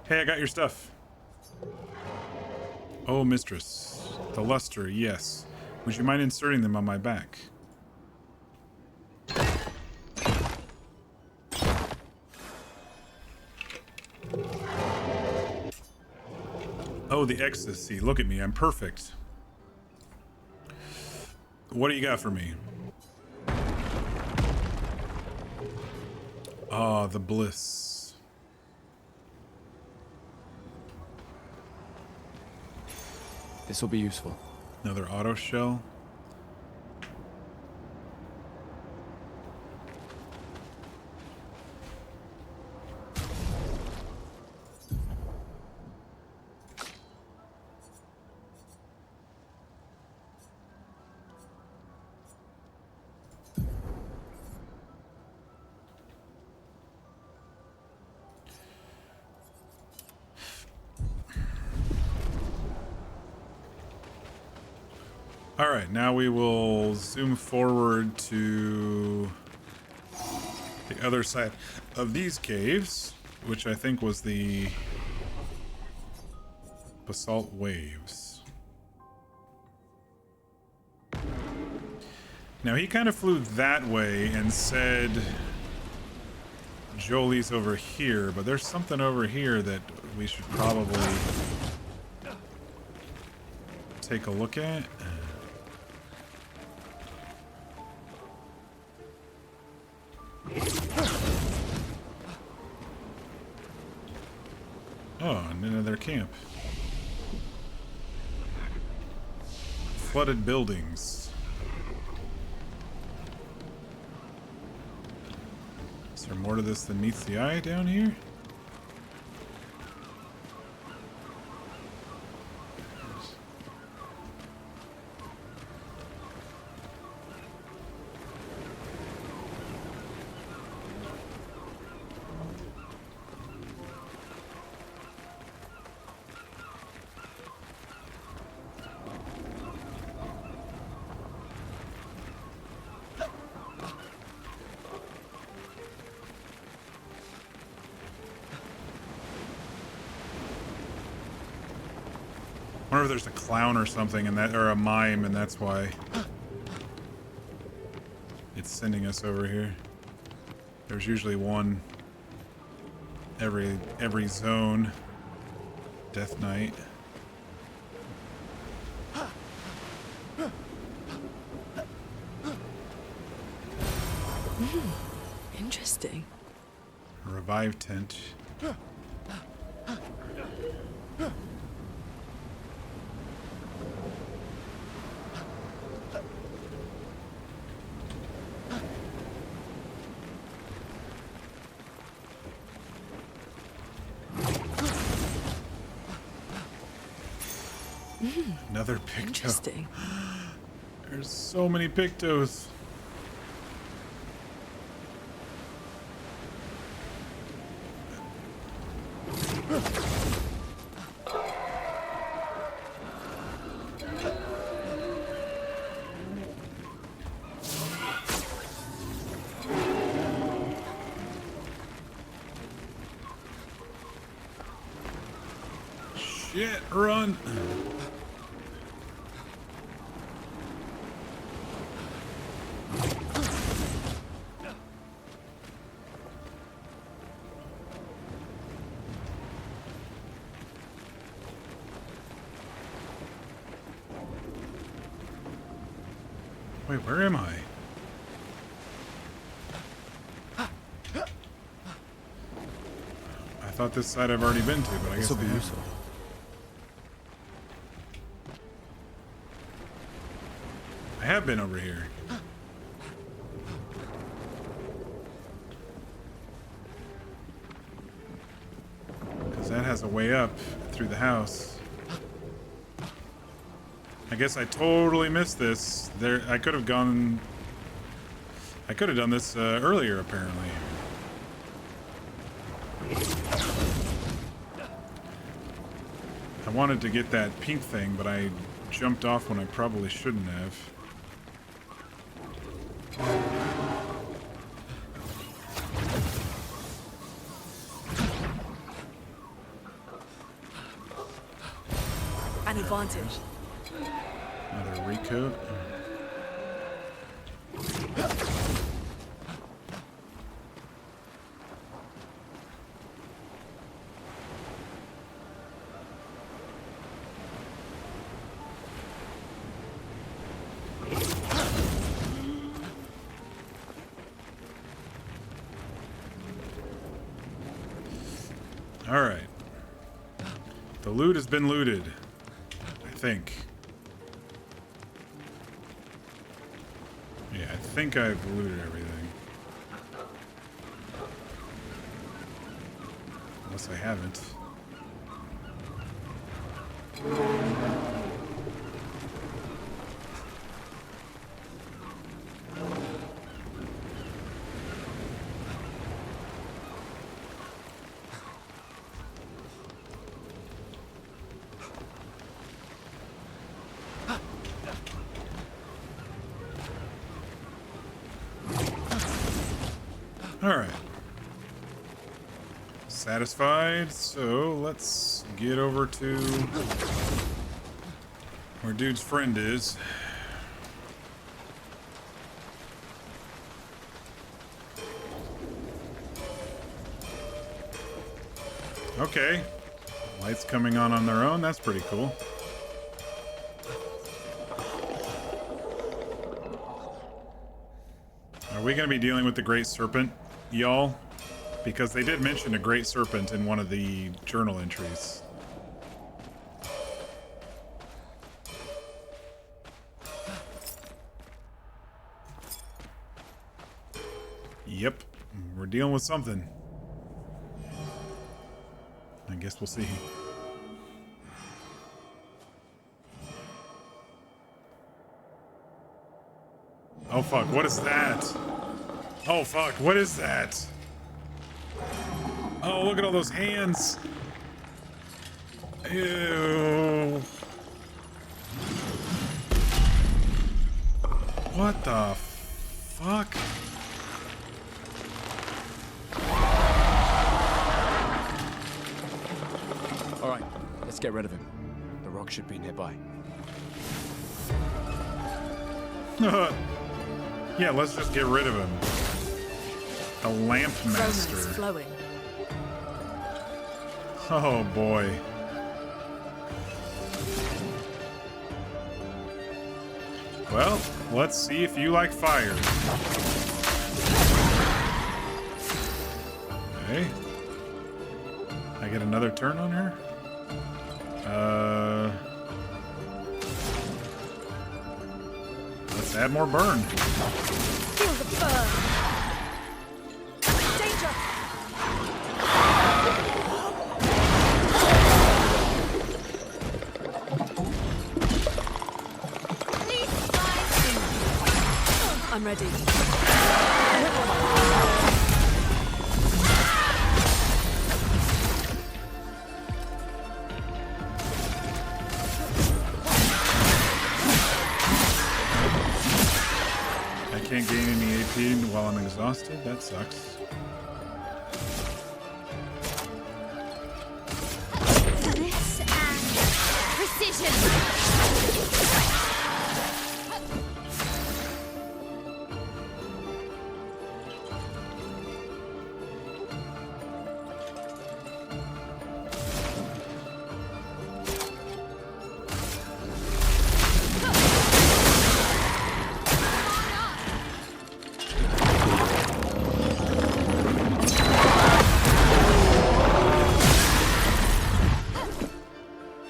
Hey, I got your stuff. Oh, mistress. The luster, yes. Would you mind inserting them on my back? Oh, the ecstasy. Look at me. I'm perfect. What do you got for me? Ah, the bliss. This will be useful. Another auto shell. Alright, now we will zoom forward to the other side of these caves, which I think was the basalt waves. Now he kind of flew that way and said Jolie's over here, but there's something over here that we should probably take a look at. Oh, and another camp. Flooded buildings. Is there more to this than meets the eye down here? wonder if there's a clown or something in that, or a mime, and that's why it's sending us over here. There's usually one every zone. Death Knight. Interesting. Revive tent. Another picto. Interesting. There's so many pictos. Shit, run! Wait, where am I? I thought this side I've already been to, but I guess This will be I useful. haven't. I have been over here. Because that has a way up through the house. I guess I totally missed this. I could have done this earlier, apparently. I wanted to get that pink thing, but I jumped off when I probably shouldn't have. An advantage. Another recoat. All right. The loot has been looted, I think. Yeah, I think I've looted everything. Unless I haven't. Alright. Satisfied, so let's get over to where dude's friend is. Okay. Lights coming on their own, that's pretty cool. Are we going to be dealing with the Great Serpent, y'all? Because they did mention a Great Serpent in one of the journal entries. Yep, we're dealing with something. I guess we'll see. Oh fuck, what is that? Oh fuck, what is that? Oh, look at all those hands. Ew. What the fuck? All right, let's get rid of him. The rock should be nearby. Yeah, let's just get rid of him. A lamp master. Romance flowing. Oh boy. Well, let's see if you like fire. Okay. I get another turn on her? Let's add more burn. Feel the burn. Danger. I'm ready. I can't gain any AP while I'm exhausted. That sucks. Finesse and precision.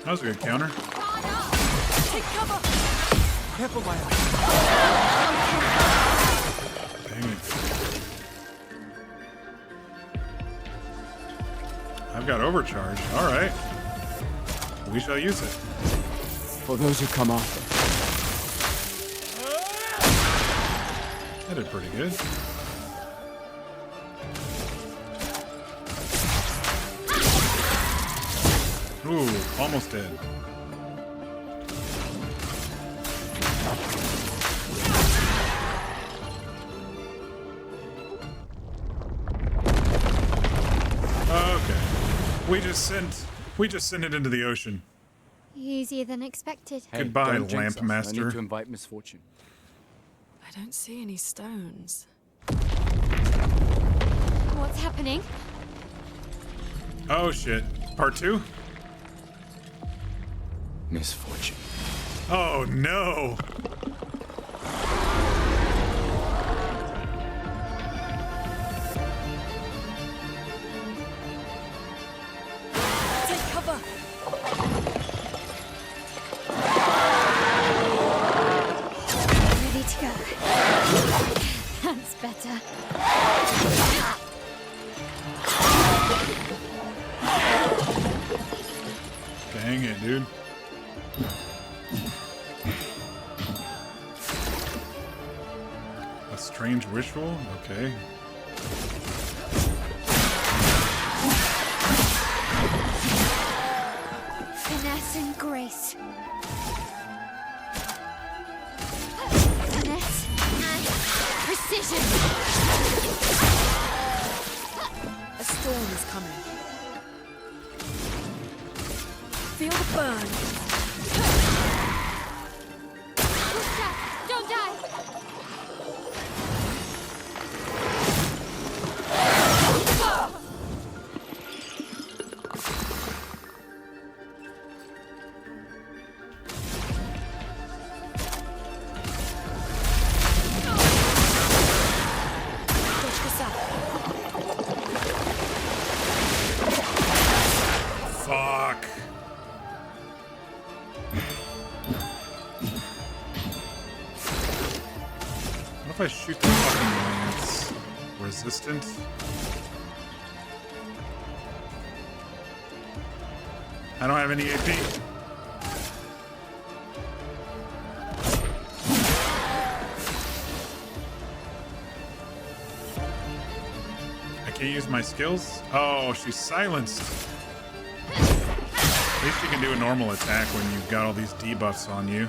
That was a good counter. Take cover. Careful, my Dang it. I've got overcharge. All right. We shall use it. For those who come after. That did pretty good. Ooh, almost dead. Okay. We just sent it into the ocean. Easier than expected. Hey, Goodbye, don't jinx lamp us. No master. need to invite misfortune. I don't see any stones. What's happening? Oh shit. Part 2? Misfortune. Oh no. Take cover. Ready to go. That's better. Dang it, dude. A strange ritual? Okay. Finesse and grace. Finesse and precision. A storm is coming. Feel the burn. Gustave, don't die. Fuck. What if I shoot the fucking lance? Resistant? I don't have any AP. I can't use my skills? Oh, she's silenced. At least you can do a normal attack when you've got all these debuffs on you.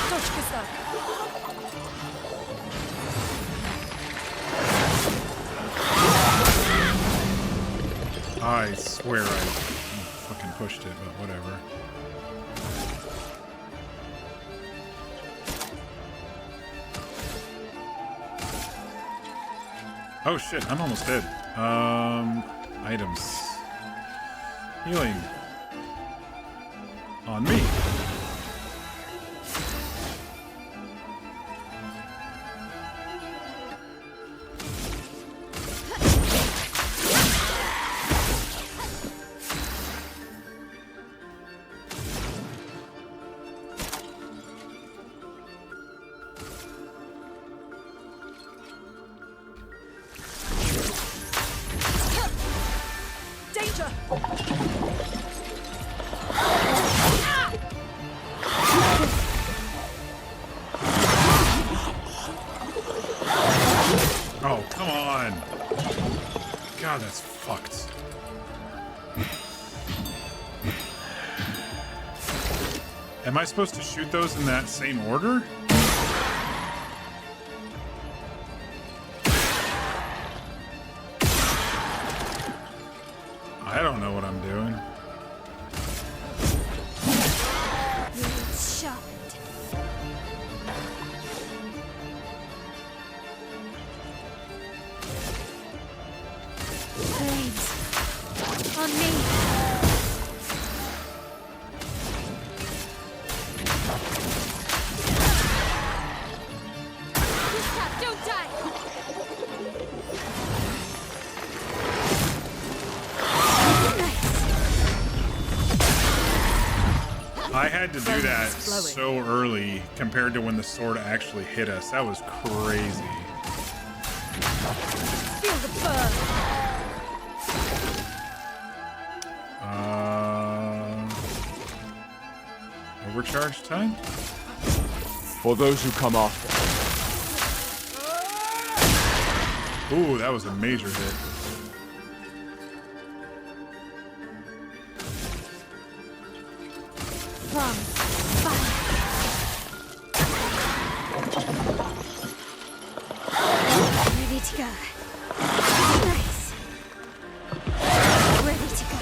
Dodge, Gustave. I swear I fucking pushed it, but whatever. Oh shit, I'm almost dead. Items. Healing. On me. Oh, come on. God, that's fucked. Am I supposed to shoot those in that same order? I don't know what I'm doing. It's sharpened. Flames. On me. Gustave, don't die! I had to do that so early compared to when the sword actually hit us. That was crazy. Feel the burn! Overcharge time? For those who come after. Ooh, that was a major hit. From fire. Ready to go. Nice. Ready to go.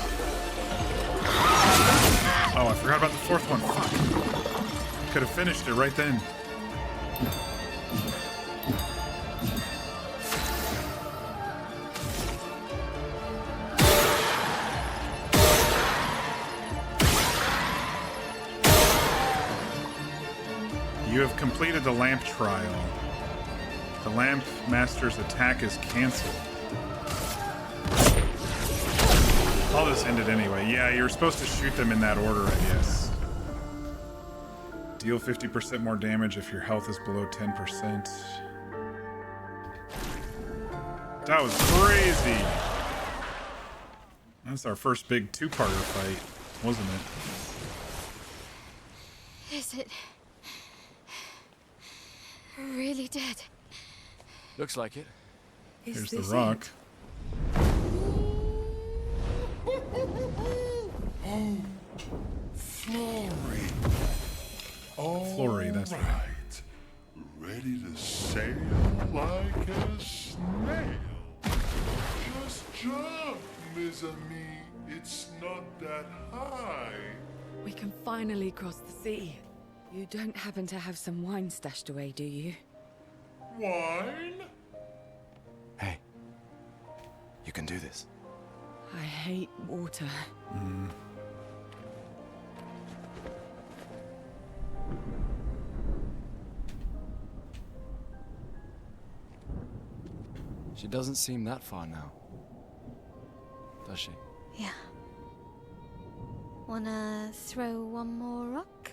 Oh, I forgot about the fourth one. Fuck. Could have finished it right then. You have completed the lamp trial. The lamp master's attack is canceled. All this ended anyway. Yeah, you're supposed to shoot them in that order, I guess. Deal 50% more damage if your health is below 10%. That was crazy! That's our first big two-parter fight, wasn't it? Is it really dead? Looks like it. Here's the rock. Oh, Flory. All Flory, that's right. Ready to sail like a snail. Just jump, mes amis. It's not that high. We can finally cross the sea. You don't happen to have some wine stashed away, do you? Wine? Hey, you can do this. I hate water. She doesn't seem that far now. Does she? Yeah. Wanna throw one more rock?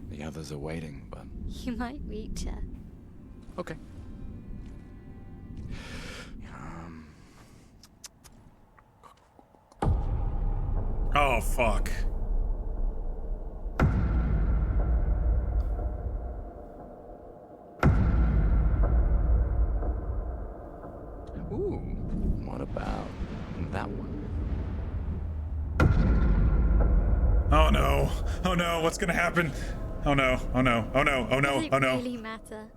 The others are waiting, but... You might reach her. Okay. Oh, fuck. Ooh, what about that one? Oh no. Oh no, what's gonna happen? Oh no, oh no, oh no, oh no, Does it oh no. really matter?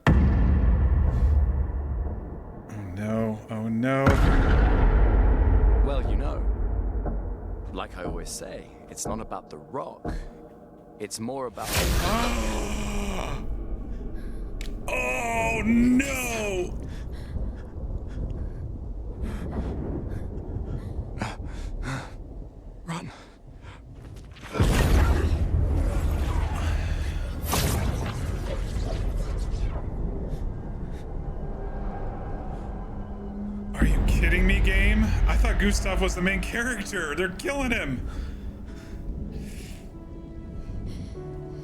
Oh no, oh no. like I always say, it's not about the rock. It's more about... Oh, no! Run. Are you kidding me, game? I thought Gustave was the main character. They're killing him.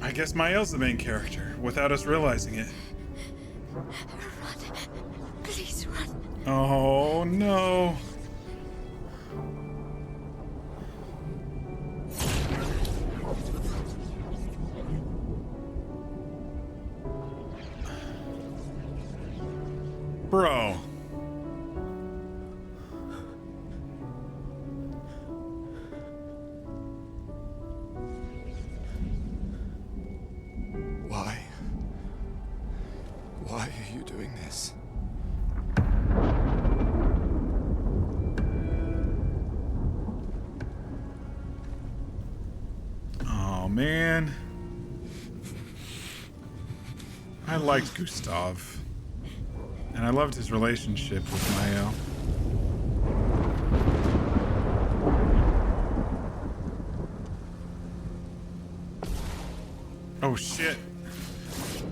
I guess Mael's the main character, without us realizing it. Run. Please run. Oh, no. Bro. Why are you doing this? Oh, man. I liked Gustave. And I loved his relationship with Mael. Oh, shit.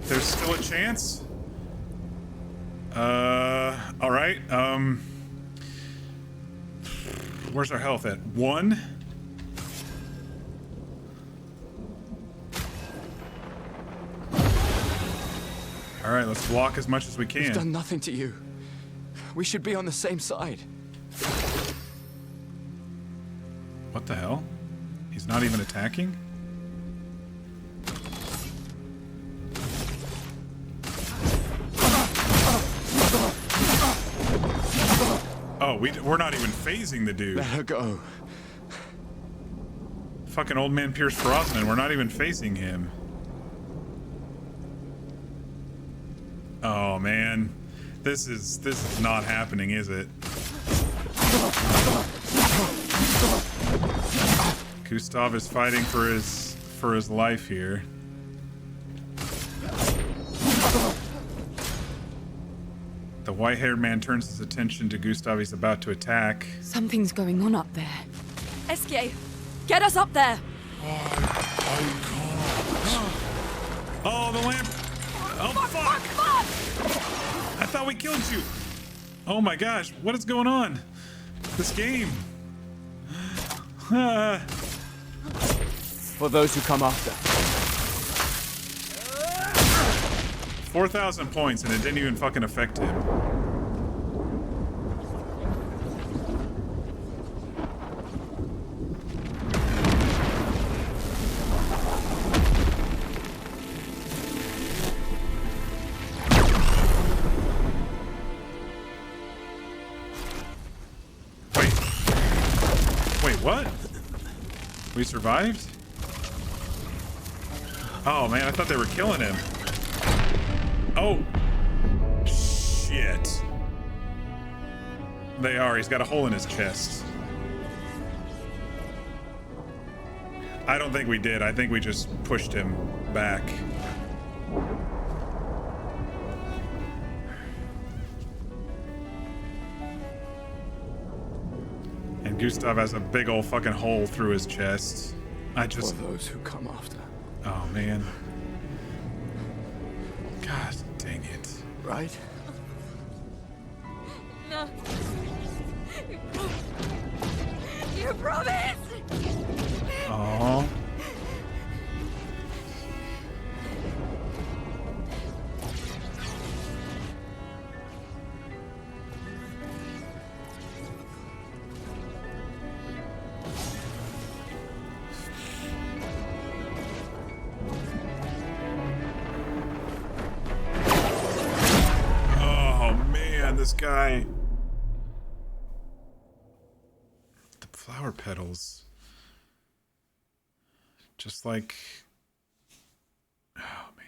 There's still a chance? Alright, where's our health at? 1? Alright, let's block as much as we can. We've done nothing to you. We should be on the same side. What the hell? He's not even attacking? Oh, we're not even phasing the dude. Let her go. Fucking old man Pierce Brosnan, we're not even facing him. Oh man. This is not happening, is it? Gustave is fighting for his life here. The white-haired man turns his attention to Gustave. He's about to attack. Something's going on up there. Esquie, get us up there! Oh, the lamp! Oh, fuck! I thought we killed you! Oh my gosh, what is going on? This game. For those who come after. 4,000 points and it didn't even fucking affect him. Wait, what? We survived? Oh man, I thought they were killing him. Oh, shit. They are. He's got a hole in his chest. I don't think we did. I think we just pushed him back. And Gustave has a big old fucking hole through his chest. For those who come after. Oh, man. God dang it. Right? No. You promised! Aww. This guy. The flower petals. Just like. Oh, man.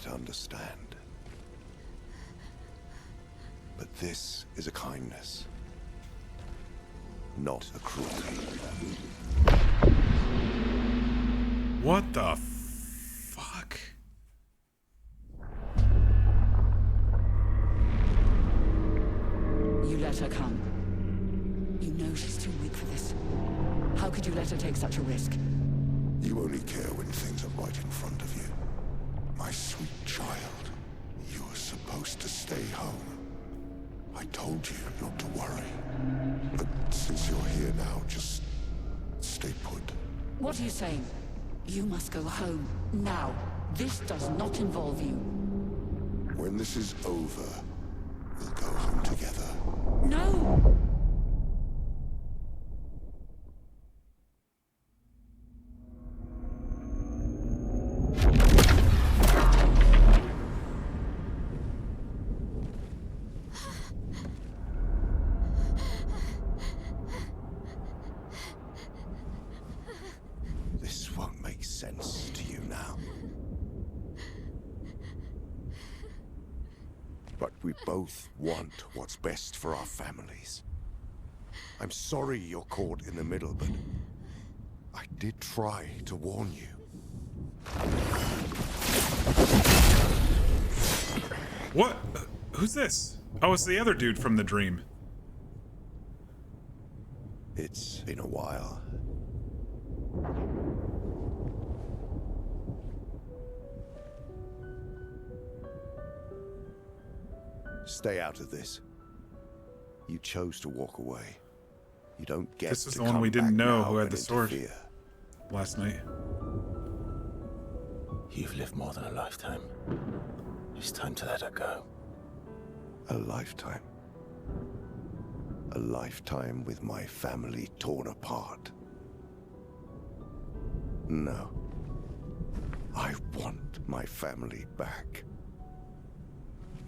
understand. But this is a kindness, not a cruelty. What the fuck? You let her come. You know she's too weak for this. How could you let her take such a risk? You only care when things are right in front of you. My sweet child, you were supposed to stay home. I told you not to worry. But since you're here now, just stay put. What are you saying? You must go home, now. This does not involve you. When this is over, we'll go home together. No! This won't make sense to you now. But we both want what's best for our families. I'm sorry you're caught in the middle, but I did try to warn you. What? Who's this? Oh, it's the other dude from the dream. It's been a while. Stay out of this. You chose to walk away. You don't get This is to the one come we didn't back know now who had and the sword interfere. last night. You've lived more than a lifetime. It's time to let her go. A lifetime. A lifetime with my family torn apart. No. I want my family back.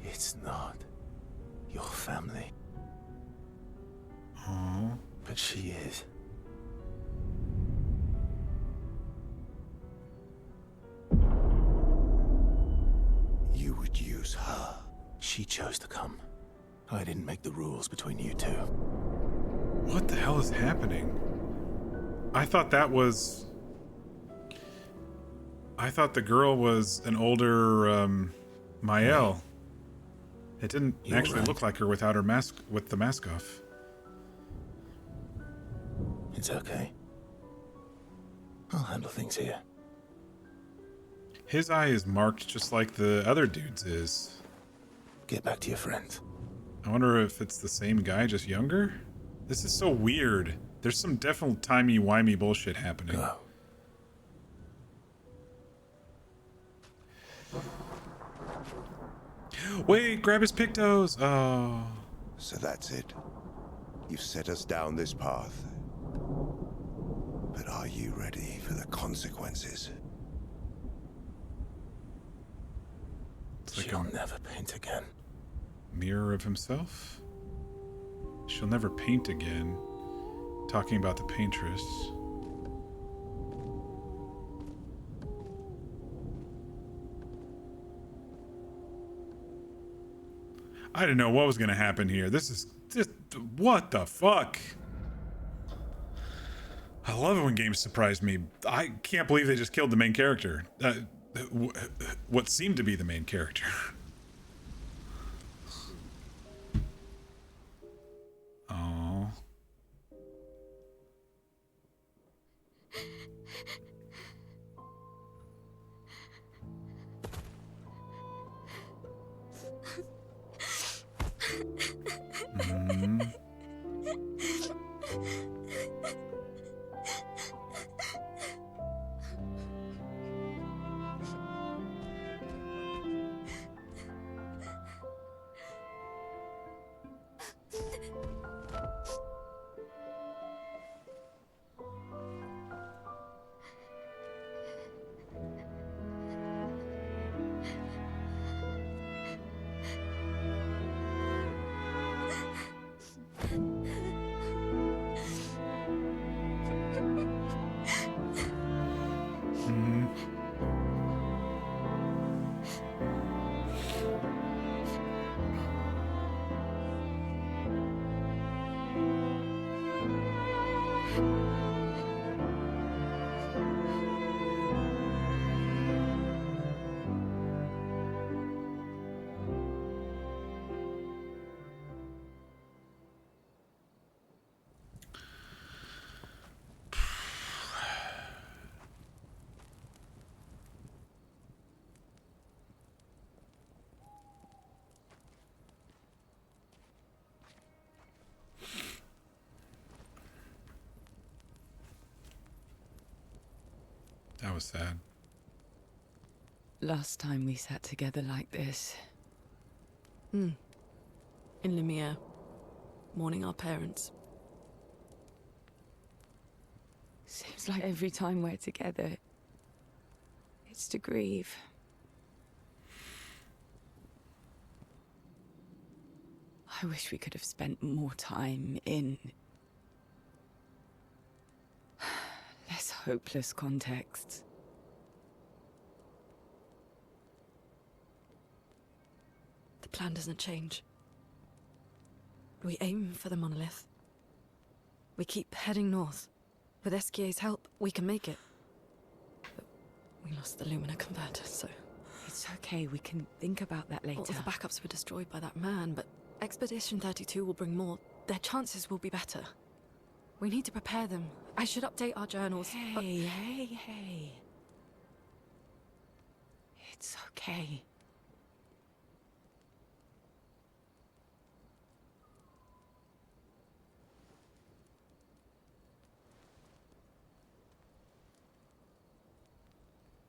It's not your family. Aww. But she is. You would use her. She chose to come. I didn't make the rules between you two. What the hell is happening? I thought that was... I thought the girl was an older, Mael. It didn't actually look like her without her mask, with the mask off. It's okay. I'll handle things here. His eye is marked just like the other dude's is. Get back to your friends. I wonder if it's the same guy, just younger? This is so weird. There's some definite timey-wimey bullshit happening. Go. Wait, grab his pictos. Oh. So that's it. You've set us down this path. But are you ready for the consequences? She'll never paint again. Mirror of himself? She'll never paint again. Talking about the paintress. I didn't know what was going to happen here. This is just... What the fuck? I love it when games surprise me. I can't believe they just killed the main character. What seemed to be the main character. Oh. Mm. That was sad. Last time we sat together like this. In Lumiere, mourning our parents. Seems like every time we're together, it's to grieve. I wish we could have spent more time in less hopeless contexts. The plan doesn't change. We aim for the monolith. We keep heading north. With Esquie's help, we can make it. But we lost the Lumina converter, so... It's okay, we can think about that later. All the backups were destroyed by that man, but Expedition 32 will bring more. Their chances will be better. We need to prepare them. I should update our journals. Hey. It's okay.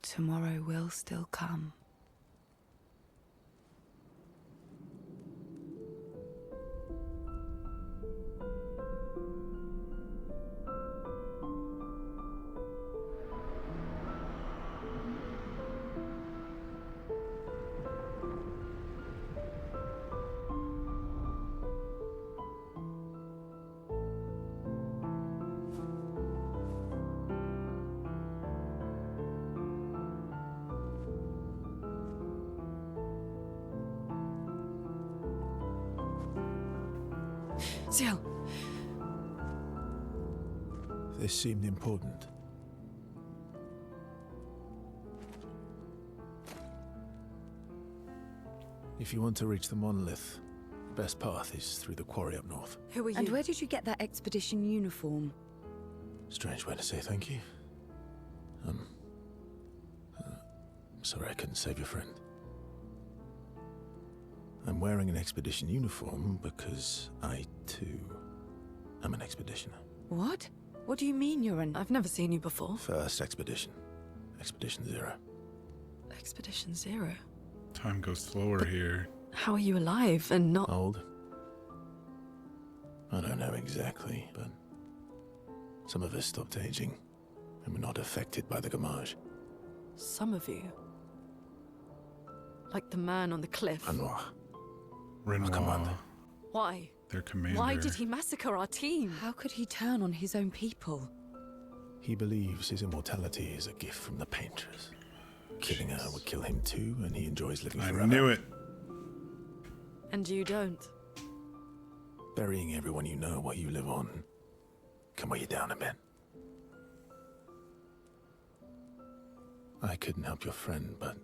Tomorrow will still come. Ciel! This seemed important. If you want to reach the monolith, the best path is through the quarry up north. Who are you? And where did you get that expedition uniform? Strange way to say thank you. Sorry I couldn't save your friend. I'm wearing an expedition uniform because I, too, am an expeditioner. What? What do you mean you're an... I've never seen you before. First expedition. Expedition 0. Expedition 0? Time goes slower here. How are you alive and not... Old? I don't know exactly, but some of us stopped aging and were not affected by the Gamage. Some of you? Like the man on the cliff? Renoir. Why? Their commander. Why did he massacre our team? How could he turn on his own people? He believes his immortality is a gift from the paintress. Killing her would kill him too, and he enjoys living forever. I knew it. And you don't? Burying everyone you know while you live on can weigh you down a bit. I couldn't help your friend, but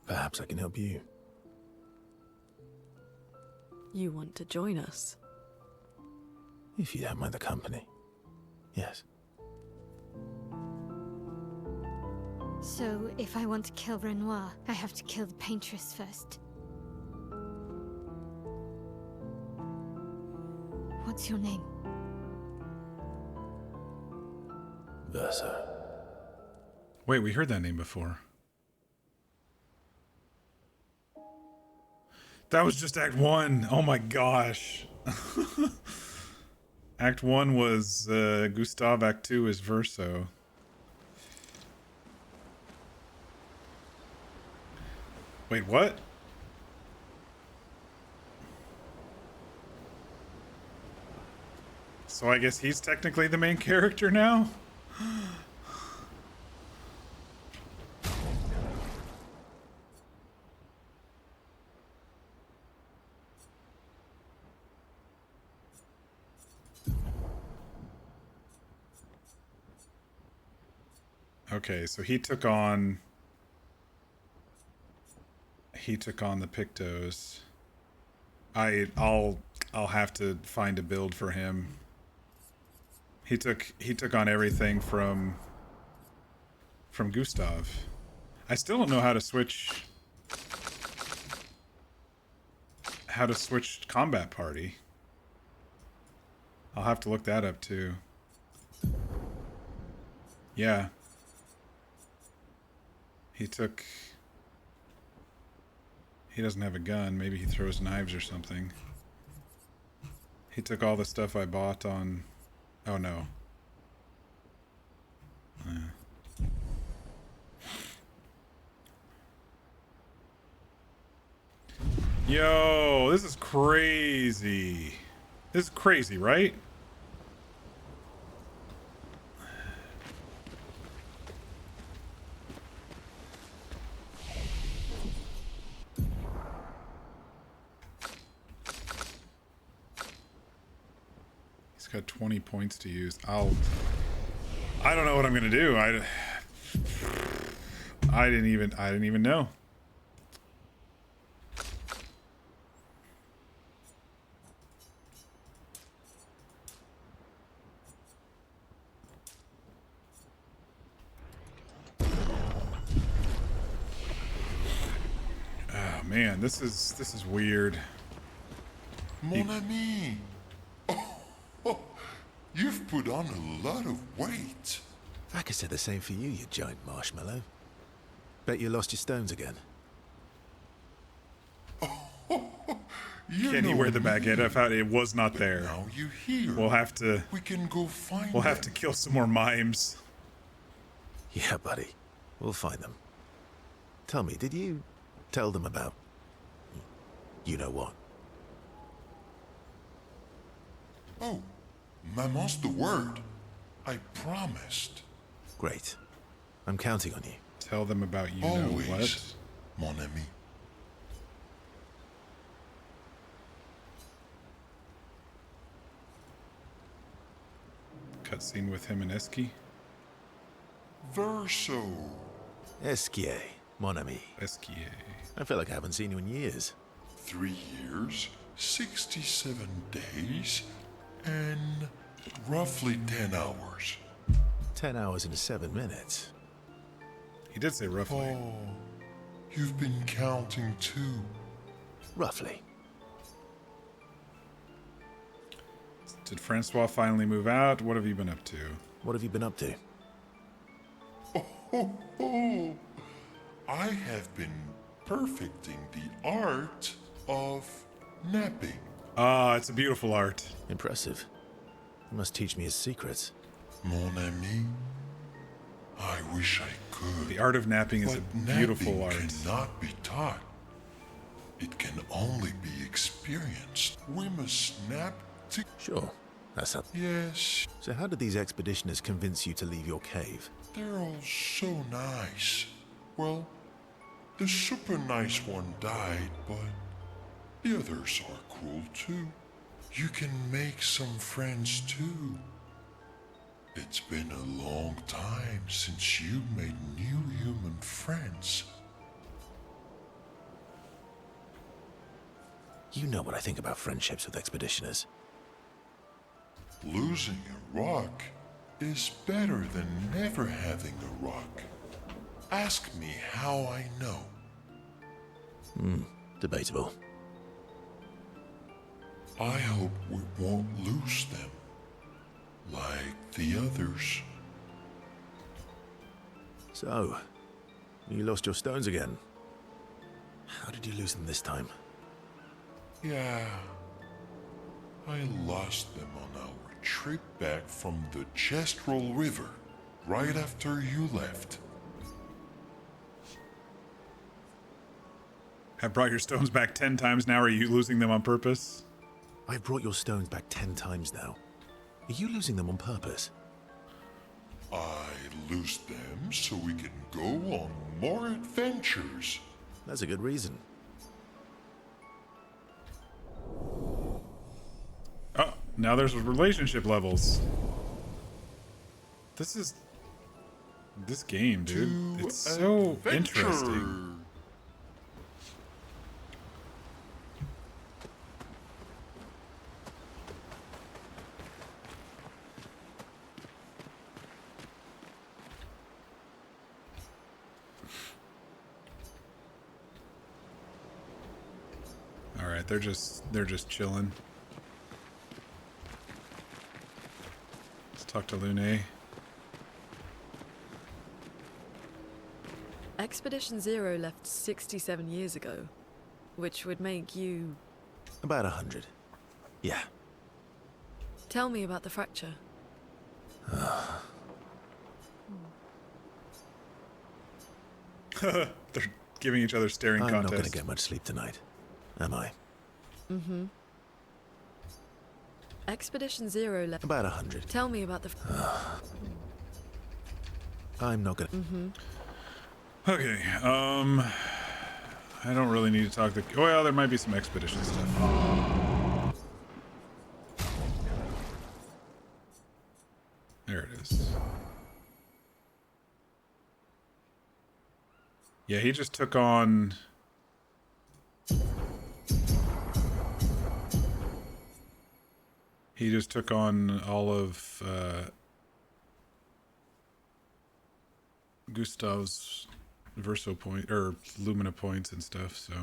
perhaps I can help you. You want to join us? If you don't mind the company, yes. So, if I want to kill Renoir, I have to kill the paintress first. What's your name? Versa. Wait, we heard that name before. That was just Act 1. Oh my gosh. Act 1 was Gustave, Act 2 is Verso. Wait, what? So I guess he's technically the main character now? Okay, so he took on the Pictos. I'll have to find a build for him. He took on everything from Gustave. I still don't know how to switch combat party. I'll have to look that up too. Yeah. He doesn't have a gun. Maybe he throws knives or something. He took all the stuff I bought on... Oh, no. Yo, this is crazy. This is crazy, right? He's got 20 points to use. I don't know what I'm gonna do. I didn't even know. Oh man, this is weird. Mon ami. Oh, you've put on a lot of weight. I could say the same for you, you giant marshmallow. Bet you lost your stones again. Can he wear the baguette? I found it was not there. Now you're here. We'll have to. We can go find. We'll have to kill some more mimes. Yeah, buddy. We'll find them. Tell me, did you tell them about... you know what? Oh, Maman's the word. I promised. Great. I'm counting on you. Tell them about you Always, know what. mon ami. Cutscene with him and Esquie. Verso. Esquie, mon ami. Esquie. I feel like I haven't seen you in years. 3 years, 67 days, and roughly 10 hours. 10 hours and 7 minutes. He did say roughly. Oh, you've been counting too. Roughly. Did Francois finally move out? What have you been up to? What have you been up to? Oh, I have been perfecting the art of napping. Ah, it's a beautiful art. Impressive. You must teach me his secrets. Mon ami, I wish I could. The art of napping is a beautiful napping art. Cannot be taught. It can only be experienced. We must nap to... Sure. That's up. Yes. So how did these expeditioners convince you to leave your cave? They're all so nice. Well, the super nice one died, but the others are cool too. You can make some friends too. It's been a long time since you made new human friends. You know what I think about friendships with expeditioners. Losing a rock is better than never having a rock. Ask me how I know. Debatable. I hope we won't lose them, like the others. So, you lost your stones again. How did you lose them this time? Yeah, I lost them on our trip back from the Gestral River, right after you left. Have brought your stones back 10 times now. Are you losing them on purpose? I've brought your stones back 10 times now. Are you losing them on purpose? I lose them so we can go on more adventures. That's a good reason. Oh, now there's relationship levels. This is... This game, dude. It's so interesting. All right, they're just chilling. Let's talk to Lune. Expedition Zero left 67 years ago, which would make you... About 100. Yeah. Tell me about the fracture. They're giving each other staring I'm not contests. going to get much sleep tonight, am I? Mm-hmm. Expedition Zero left... About 100. Tell me about the... I'm not going to... Mm-hmm. Okay, I don't really need to talk to... Well, there might be some expedition stuff. There it is. Yeah, he just took on... He just took on all of Gustave's Verso point or Lumina points and stuff, so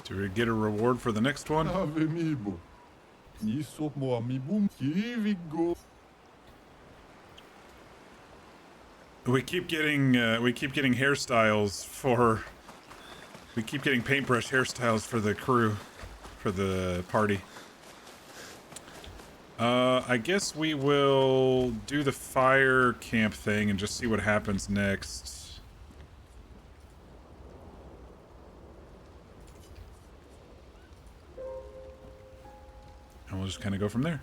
do we get a reward for the next one? We keep getting hairstyles for... We keep getting paintbrush hairstyles for the crew, for the party. I guess we will do the fire camp thing and just see what happens next. And we'll just kind of go from there.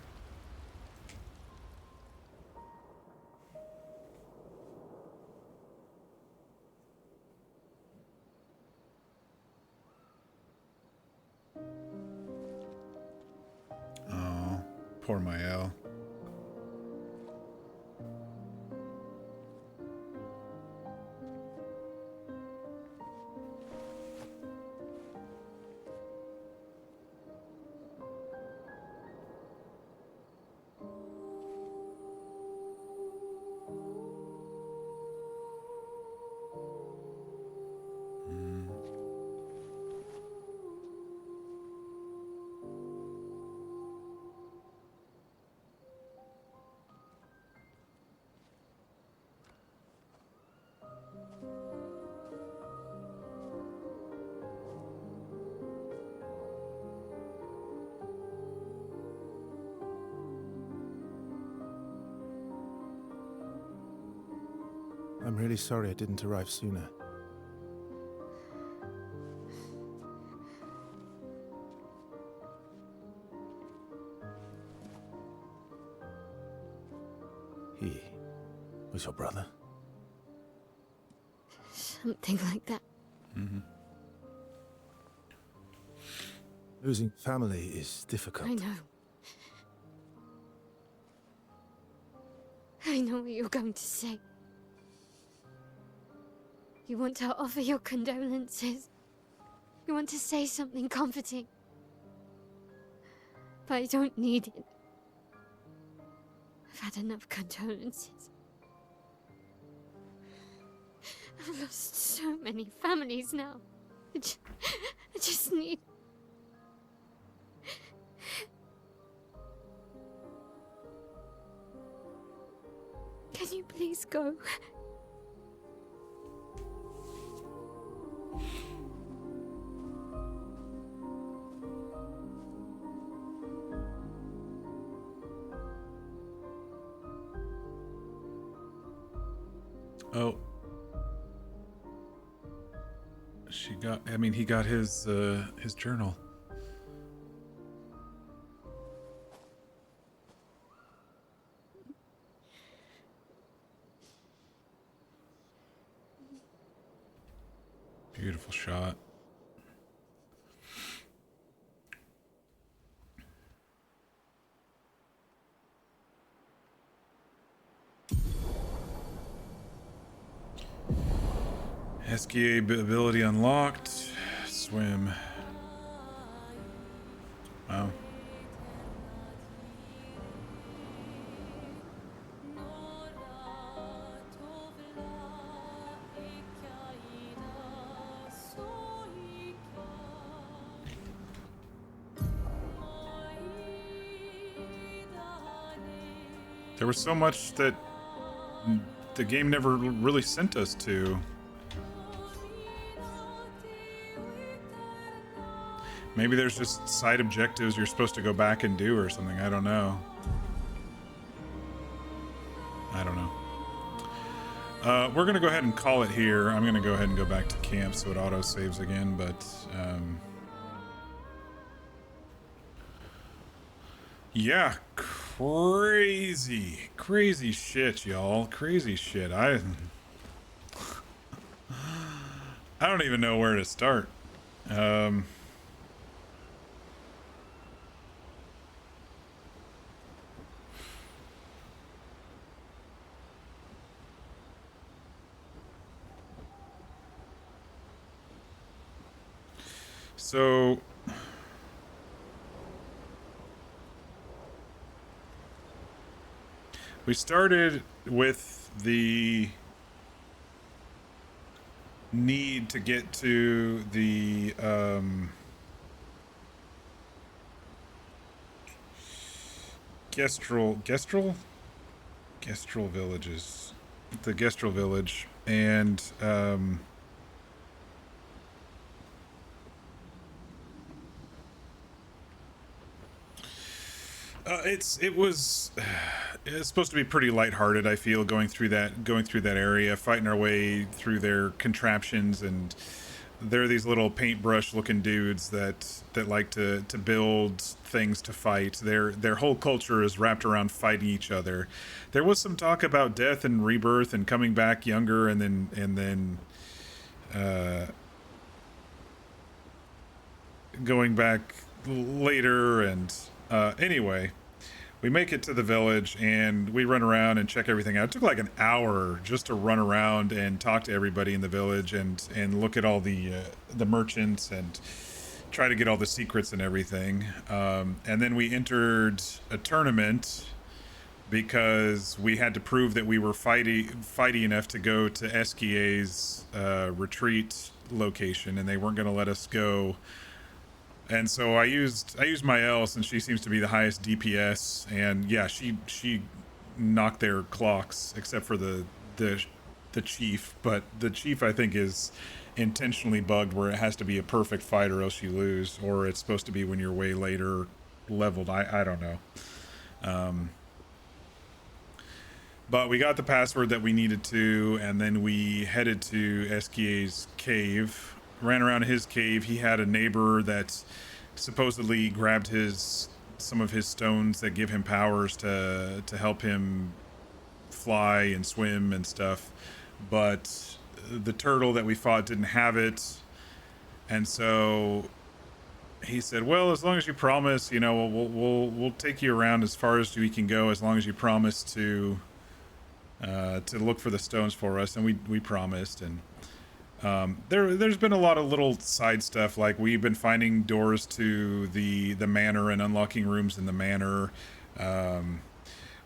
Oh, poor Mael. I'm really sorry I didn't arrive sooner. He was your brother? Something like that. Mm-hmm. Losing family is difficult. I know. I know what you're going to say. You want to offer your condolences. You want to say something comforting. But I don't need it. I've had enough condolences. I've lost so many families now. I just need... Can you please go? Oh. he got his journal. Beautiful shot. Esquie ability unlocked. Swim. Wow. There was so much that the game never really sent us to. Maybe there's just side objectives you're supposed to go back and do or something. I don't know. We're going to go ahead and call it here. I'm going to go ahead and go back to camp so it auto-saves again, but... yeah, crazy shit, y'all. Crazy shit. I don't even know where to start. So we started with the need to get to the Gestral villages, the Gestral village, and it was supposed to be pretty lighthearted. I feel going through that area, fighting our way through their contraptions, and they're these little paintbrush looking dudes that like to build things to fight. Their whole culture is wrapped around fighting each other. There was some talk about death and rebirth and coming back younger, and then going back later, and anyway, we make it to the village and we run around and check everything out. It took like an hour just to run around and talk to everybody in the village and look at all the merchants and try to get all the secrets and everything. And then we entered a tournament because we had to prove that we were fighty enough to go to Esquie's retreat location, and they weren't going to let us go. And so I used my L, since she seems to be the highest DPS, and yeah, she knocked their clocks, except for the chief. But the chief, I think, is intentionally bugged where it has to be a perfect fight or else you lose, or it's supposed to be when you're way later leveled. I don't know. But we got the password that we needed to, and then we headed to Esquie's cave. Ran around his cave. He had a neighbor that supposedly grabbed some of his stones that give him powers to help him fly and swim and stuff, but the turtle that we fought didn't have it, and so he said, well, as long as you promise, we'll take you around as far as we can go, as long as you promise to look for the stones for us. And we promised. And there's been a lot of little side stuff, like we've been finding doors to the manor and unlocking rooms in the manor.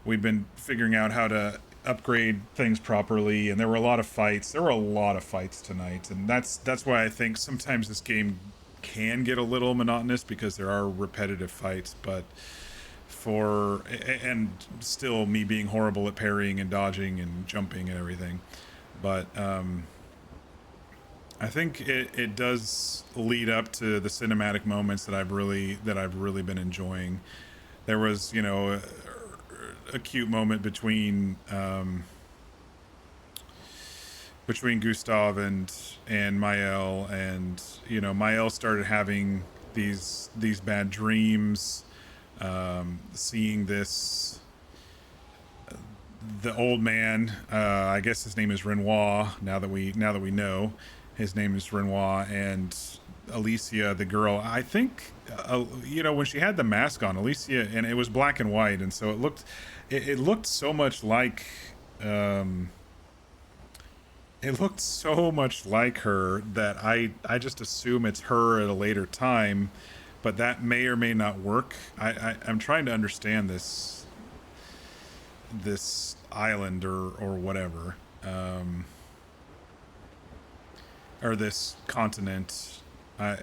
We've been figuring out how to upgrade things properly, and there were a lot of fights. There were a lot of fights tonight, and that's why I think sometimes this game can get a little monotonous, because there are repetitive fights. But and still me being horrible at parrying and dodging and jumping and everything, but I think it does lead up to the cinematic moments that I've really been enjoying. There was, a cute moment between between Gustave and Mael, and you know, Mael started having these bad dreams, seeing this the old man, I guess his name is Renoir, now that we know his name is Renoir, and Alicia, the girl, I think, you know, when she had the mask on, Alicia, and it was black and white, and so it looked so much like, it looked so much like her that I just assume it's her at a later time, but that may or may not work. I'm trying to understand this island or whatever, or this continent. I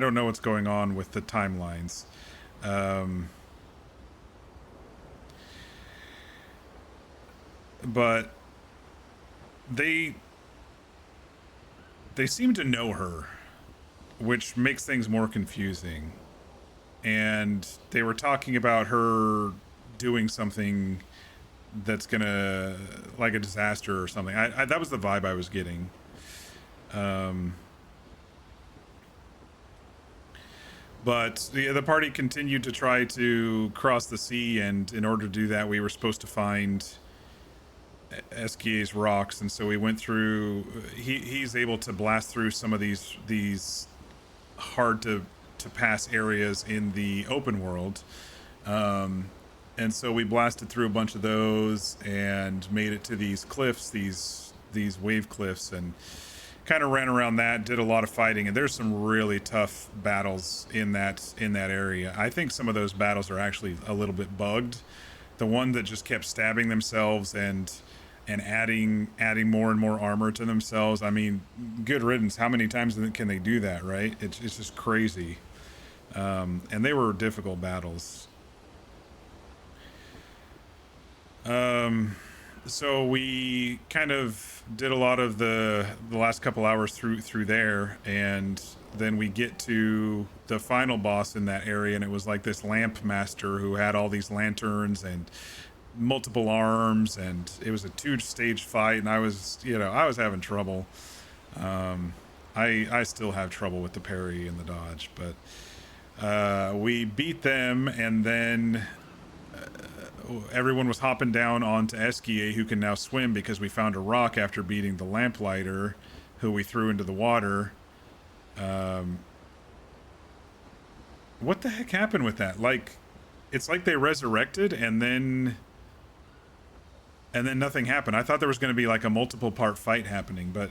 don't know what's going on with the timelines. But they seem to know her, which makes things more confusing. And they were talking about her doing something that's gonna, like a disaster or something. That was the vibe I was getting. But the party continued to try to cross the sea, and in order to do that, we were supposed to find Esquie's rocks, and so we went through. He's able to blast through some of these hard to pass areas in the open world, and so we blasted through a bunch of those and made it to these cliffs, these wave cliffs, and kind of ran around that, did a lot of fighting, and there's some really tough battles in that area. I think some of those battles are actually a little bit bugged. The one that just kept stabbing themselves and adding more and more armor to themselves. I mean, good riddance. How many times can they do that, right? It's just crazy. And they were difficult battles. So we kind of did a lot of the last couple hours through there, and then we get to the final boss in that area, and it was like this lamp master who had all these lanterns and multiple arms, and it was a 2-stage fight, and I was having trouble. I still have trouble with the parry and the dodge, but we beat them, and then everyone was hopping down onto Esquie, who can now swim because we found a rock after beating the lamplighter, who we threw into the water. What the heck happened with that? Like, it's like they resurrected and then nothing happened. I thought there was going to be like a multiple part fight happening, but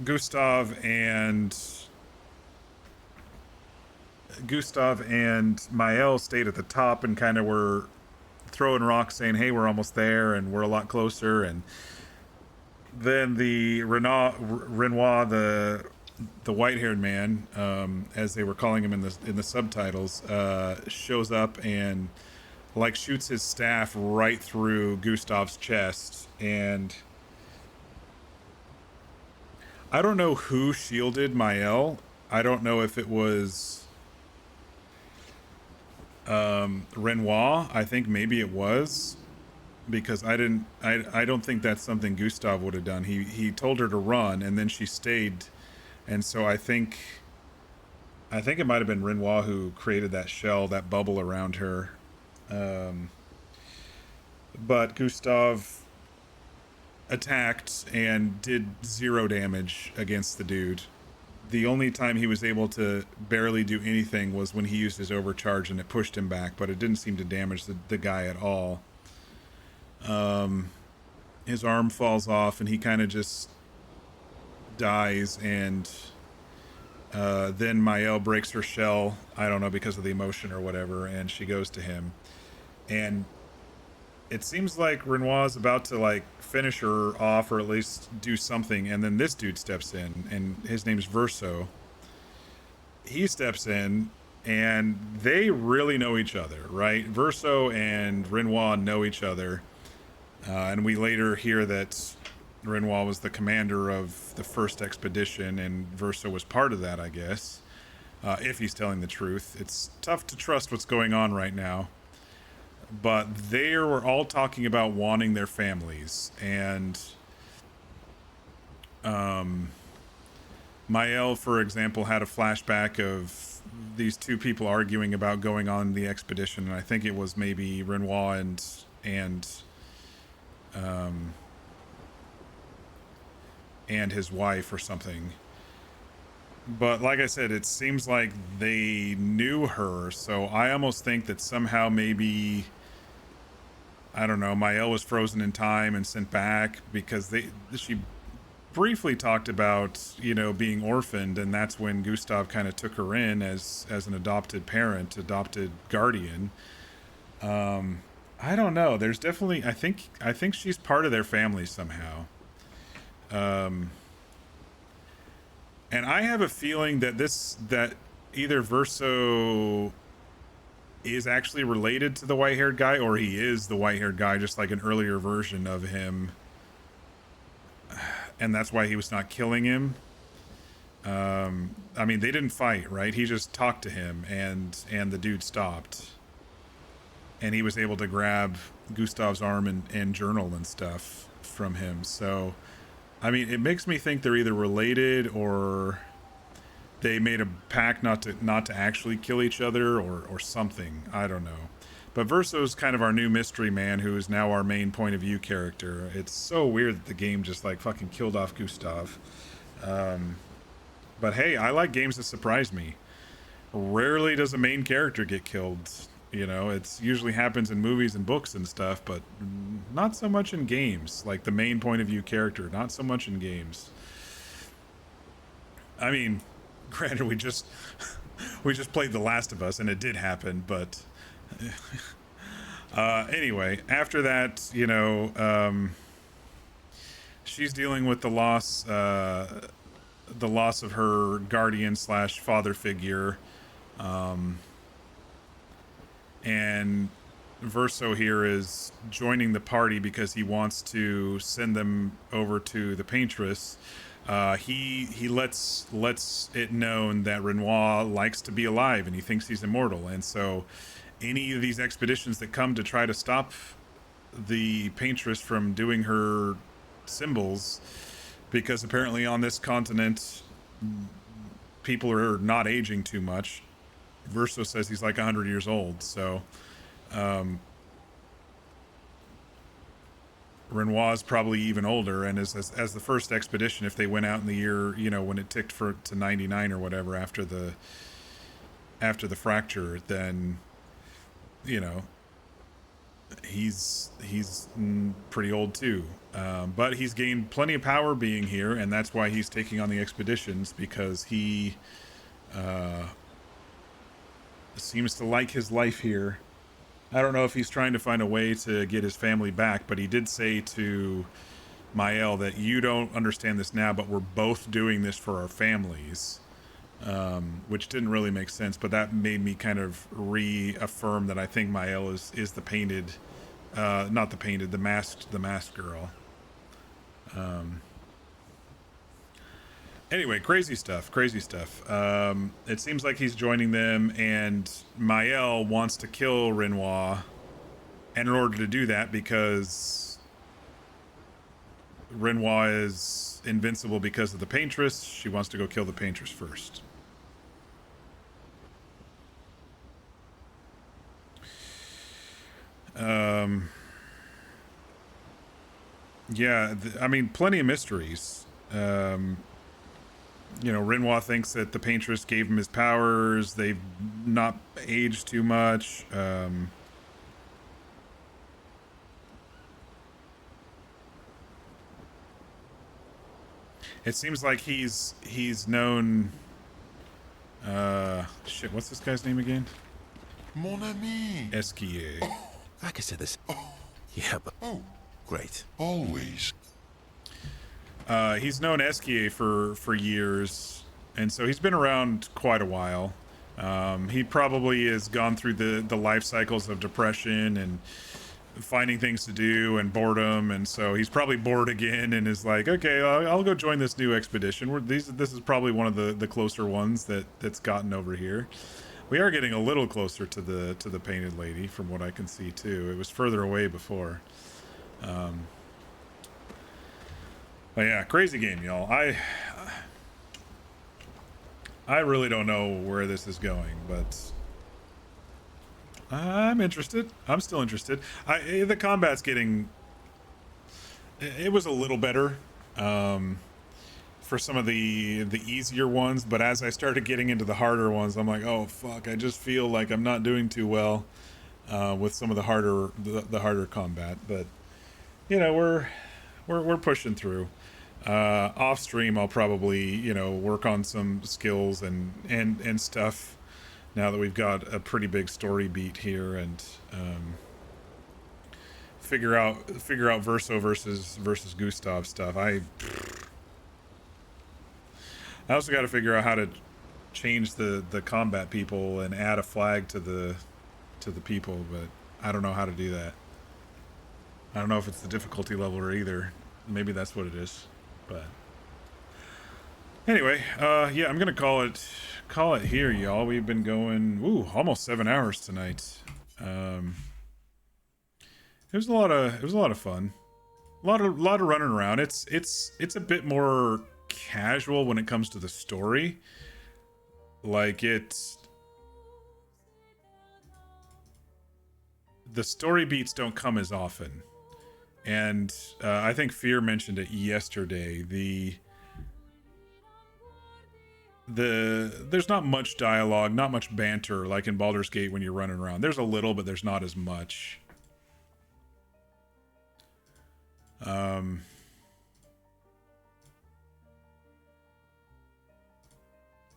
Gustave and Mael stayed at the top and kind of were throwing rocks saying, hey, we're almost there and we're a lot closer. And then the Renoir, the white-haired man, as they were calling him in the subtitles, shows up and like shoots his staff right through Gustave's chest. And I don't know who shielded Mael. I don't know if it was Renoir. I think maybe it was, because I don't think that's something Gustave would have done. He told her to run, and then she stayed, and so I think it might have been Renoir who created that shell, that bubble around her. But Gustave attacked and did 0 damage against the dude. The only time he was able to barely do anything was when he used his overcharge and it pushed him back, but it didn't seem to damage the guy at all. His arm falls off and he kind of just dies, and then Mael breaks her shell, I don't know, because of the emotion or whatever, and she goes to him. And it seems like Renoir's about to like finish her off, or at least do something, and then this dude steps in, and his name's Verso. He steps in, and they really know each other, right? Verso and Renoir know each other, and we later hear that Renoir was the commander of the first expedition, and Verso was part of that, I guess, if he's telling the truth. It's tough to trust what's going on right now. but they were all talking about wanting their families, and Mael, for example, had a flashback of these two people arguing about going on the expedition, and I think it was maybe Renoir and his wife or something. But like I said, it seems like they knew her, so I almost think that somehow maybe, I don't know, Mael was frozen in time and sent back because she briefly talked about, you know, being orphaned, and that's when Gustave kind of took her in as an adopted parent, adopted guardian. I don't know. There's definitely, I think she's part of their family somehow. And I have a feeling that that either Verso is actually related to the white-haired guy, or he is the white-haired guy, just like an earlier version of him. And that's why he was not killing him. I mean, they didn't fight, right? He just talked to him, and the dude stopped. And he was able to grab Gustave's arm and journal and stuff from him. So, I mean, it makes me think they're either related or they made a pact not to actually kill each other or something. I don't know. But Verso's kind of our new mystery man, who is now our main point of view character. It's so weird that the game just like fucking killed off Gustave. But hey, I like games that surprise me. Rarely does a main character get killed. You know, it's usually happens in movies and books and stuff, but not so much in games. Like the main point of view character, not so much in games. I mean, granted, we just played The Last of Us, and it did happen, but anyway, after that, you know, she's dealing with the loss of her guardian / father figure, and Verso here is joining the party because he wants to send them over to the Paintress. He lets it known that Renoir likes to be alive and he thinks he's immortal, and so any of these expeditions that come to try to stop the Paintress from doing her symbols, because apparently on this continent people are not aging too much. Verso says he's like 100 years old, so Renoir's probably even older, and as the first expedition, if they went out in the year, you know, when it ticked to 99 or whatever after the fracture, then, you know, he's pretty old too. But he's gained plenty of power being here, and that's why he's taking on the expeditions, because he seems to like his life here. I don't know if he's trying to find a way to get his family back, but he did say to Mael that you don't understand this now, but we're both doing this for our families, which didn't really make sense, but that made me kind of reaffirm that I think Mael is the painted, not the painted, the masked girl. Anyway, crazy stuff. It seems like he's joining them, and Mael wants to kill Renoir, and in order to do that, because Renoir is invincible because of the Paintress, she wants to go kill the Paintress first. Yeah, I mean, plenty of mysteries. You know, Renoir thinks that the Paintress gave him his powers. They've not aged too much. It seems like he's known. Shit, what's this guy's name again? Mon ami. Esquie. Like I said, this. Yeah, but great. Always. He's known Esquie for years, and so he's been around quite a while. He probably has gone through the life cycles of depression and finding things to do and boredom, and so he's probably bored again and is like, okay, I'll go join this new expedition. This is probably one of the closer ones that's gotten over here. We are getting a little closer to the painted lady from what I can see too. It was further away before. But yeah, crazy game, y'all. I really don't know where this is going, but I'm interested. I'm still interested. The combat's getting... It was a little better for some of the easier ones, but as I started getting into the harder ones, I'm like, oh fuck, I just feel like I'm not doing too well with some of the harder combat. But you know, we're pushing through. Off stream, I'll probably work on some skills and stuff now that we've got a pretty big story beat here, and figure out Verso versus Gustave stuff. I also got to figure out how to change the combat people and add a flag to the people, but I don't know how to do that. I don't know if it's the difficulty level or either. Maybe that's what it is. But anyway, yeah, I'm gonna call it here, y'all. We've been going almost 7 hours tonight. It was a lot of fun. A lot of running around. It's a bit more casual when it comes to the story. Like the story beats don't come as often. And I think Fear mentioned it yesterday. There's not much dialogue, not much banter like in Baldur's Gate when you're running around. There's a little, but there's not as much.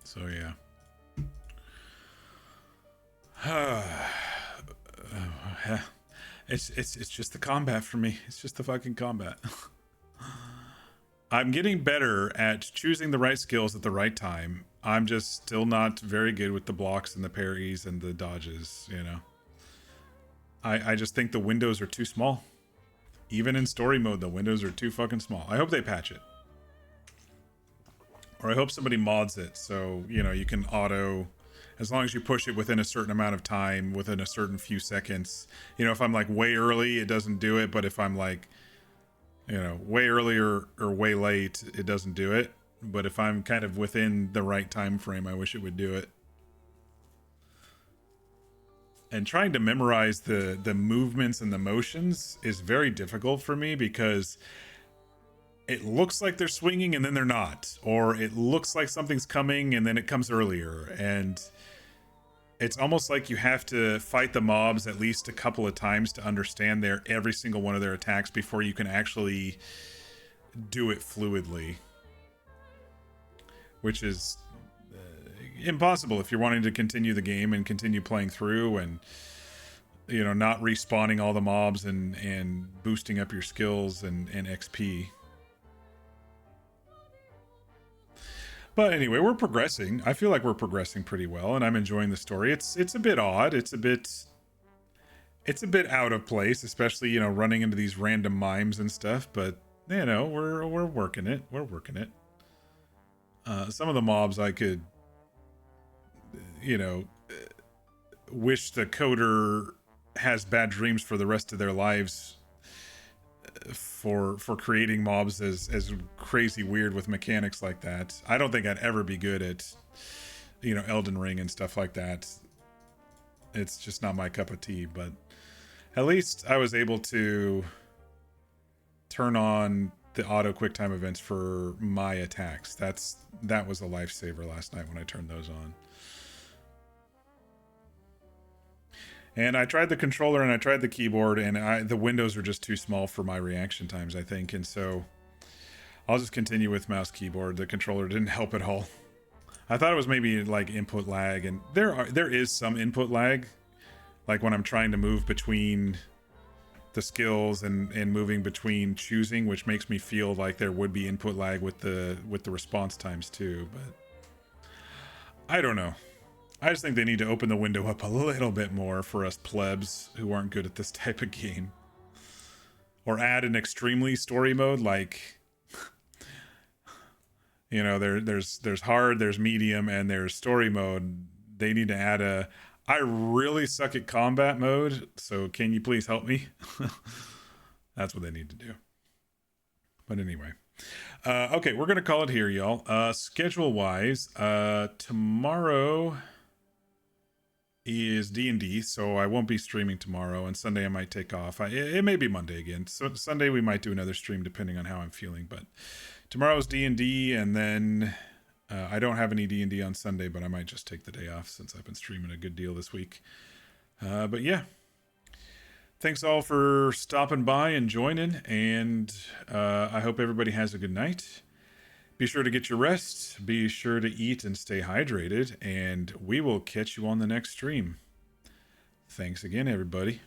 So yeah. It's just the combat for me. It's just the fucking combat. I'm getting better at choosing the right skills at the right time. I'm just still not very good with the blocks and the parries and the dodges, you know. I just think the windows are too small. Even in story mode, the windows are too fucking small. I hope they patch it. Or I hope somebody mods it so, you can auto... As long as you push it within a certain amount of time, within a certain few seconds. If I'm like way early, it doesn't do it. But if I'm like, way earlier or way late, it doesn't do it. But if I'm kind of within the right time frame, I wish it would do it. And trying to memorize the movements and the motions is very difficult for me because it looks like they're swinging and then they're not. Or it looks like something's coming and then it comes earlier. And it's almost like you have to fight the mobs at least a couple of times to understand every single one of their attacks before you can actually do it fluidly. Which is impossible if you're wanting to continue the game and continue playing through and, not respawning all the mobs and boosting up your skills and XP. But anyway, we're progressing. I feel like we're progressing pretty well, and I'm enjoying the story. It's a bit odd. It's a bit out of place, especially running into these random mimes and stuff. But we're working it. We're working it. Some of the mobs I could, wish the coder has bad dreams for the rest of their lives. For creating mobs as crazy weird with mechanics like that. I don't think I'd ever be good at, Elden Ring and stuff like that. It's just not my cup of tea, but at least I was able to turn on the auto quick time events for my attacks. That was a lifesaver last night when I turned those on. And I tried the controller and I tried the keyboard, and the windows are just too small for my reaction times, I think. And so I'll just continue with mouse keyboard. The controller didn't help at all. I thought it was maybe like input lag, and there is some input lag, like when I'm trying to move between the skills and moving between choosing, which makes me feel like there would be input lag with the response times too. But I don't know. I just think they need to open the window up a little bit more for us plebs who aren't good at this type of game. Or add an extremely story mode, like, there's hard, there's medium, and there's story mode. they need to add a I really suck at combat mode, so can you please help me? That's what they need to do. But anyway. Okay, we're going to call it here, y'all. Schedule-wise, tomorrow is D&D, so I won't be streaming tomorrow, and Sunday I might take off. It may be Monday again. So Sunday we might do another stream depending on how I'm feeling, but tomorrow's D&D, and then I don't have any D&D on Sunday, but I might just take the day off since I've been streaming a good deal this week. But yeah. Thanks all for stopping by and joining, and I hope everybody has a good night. Be sure to get your rest, be sure to eat and stay hydrated, and we will catch you on the next stream. Thanks again, everybody.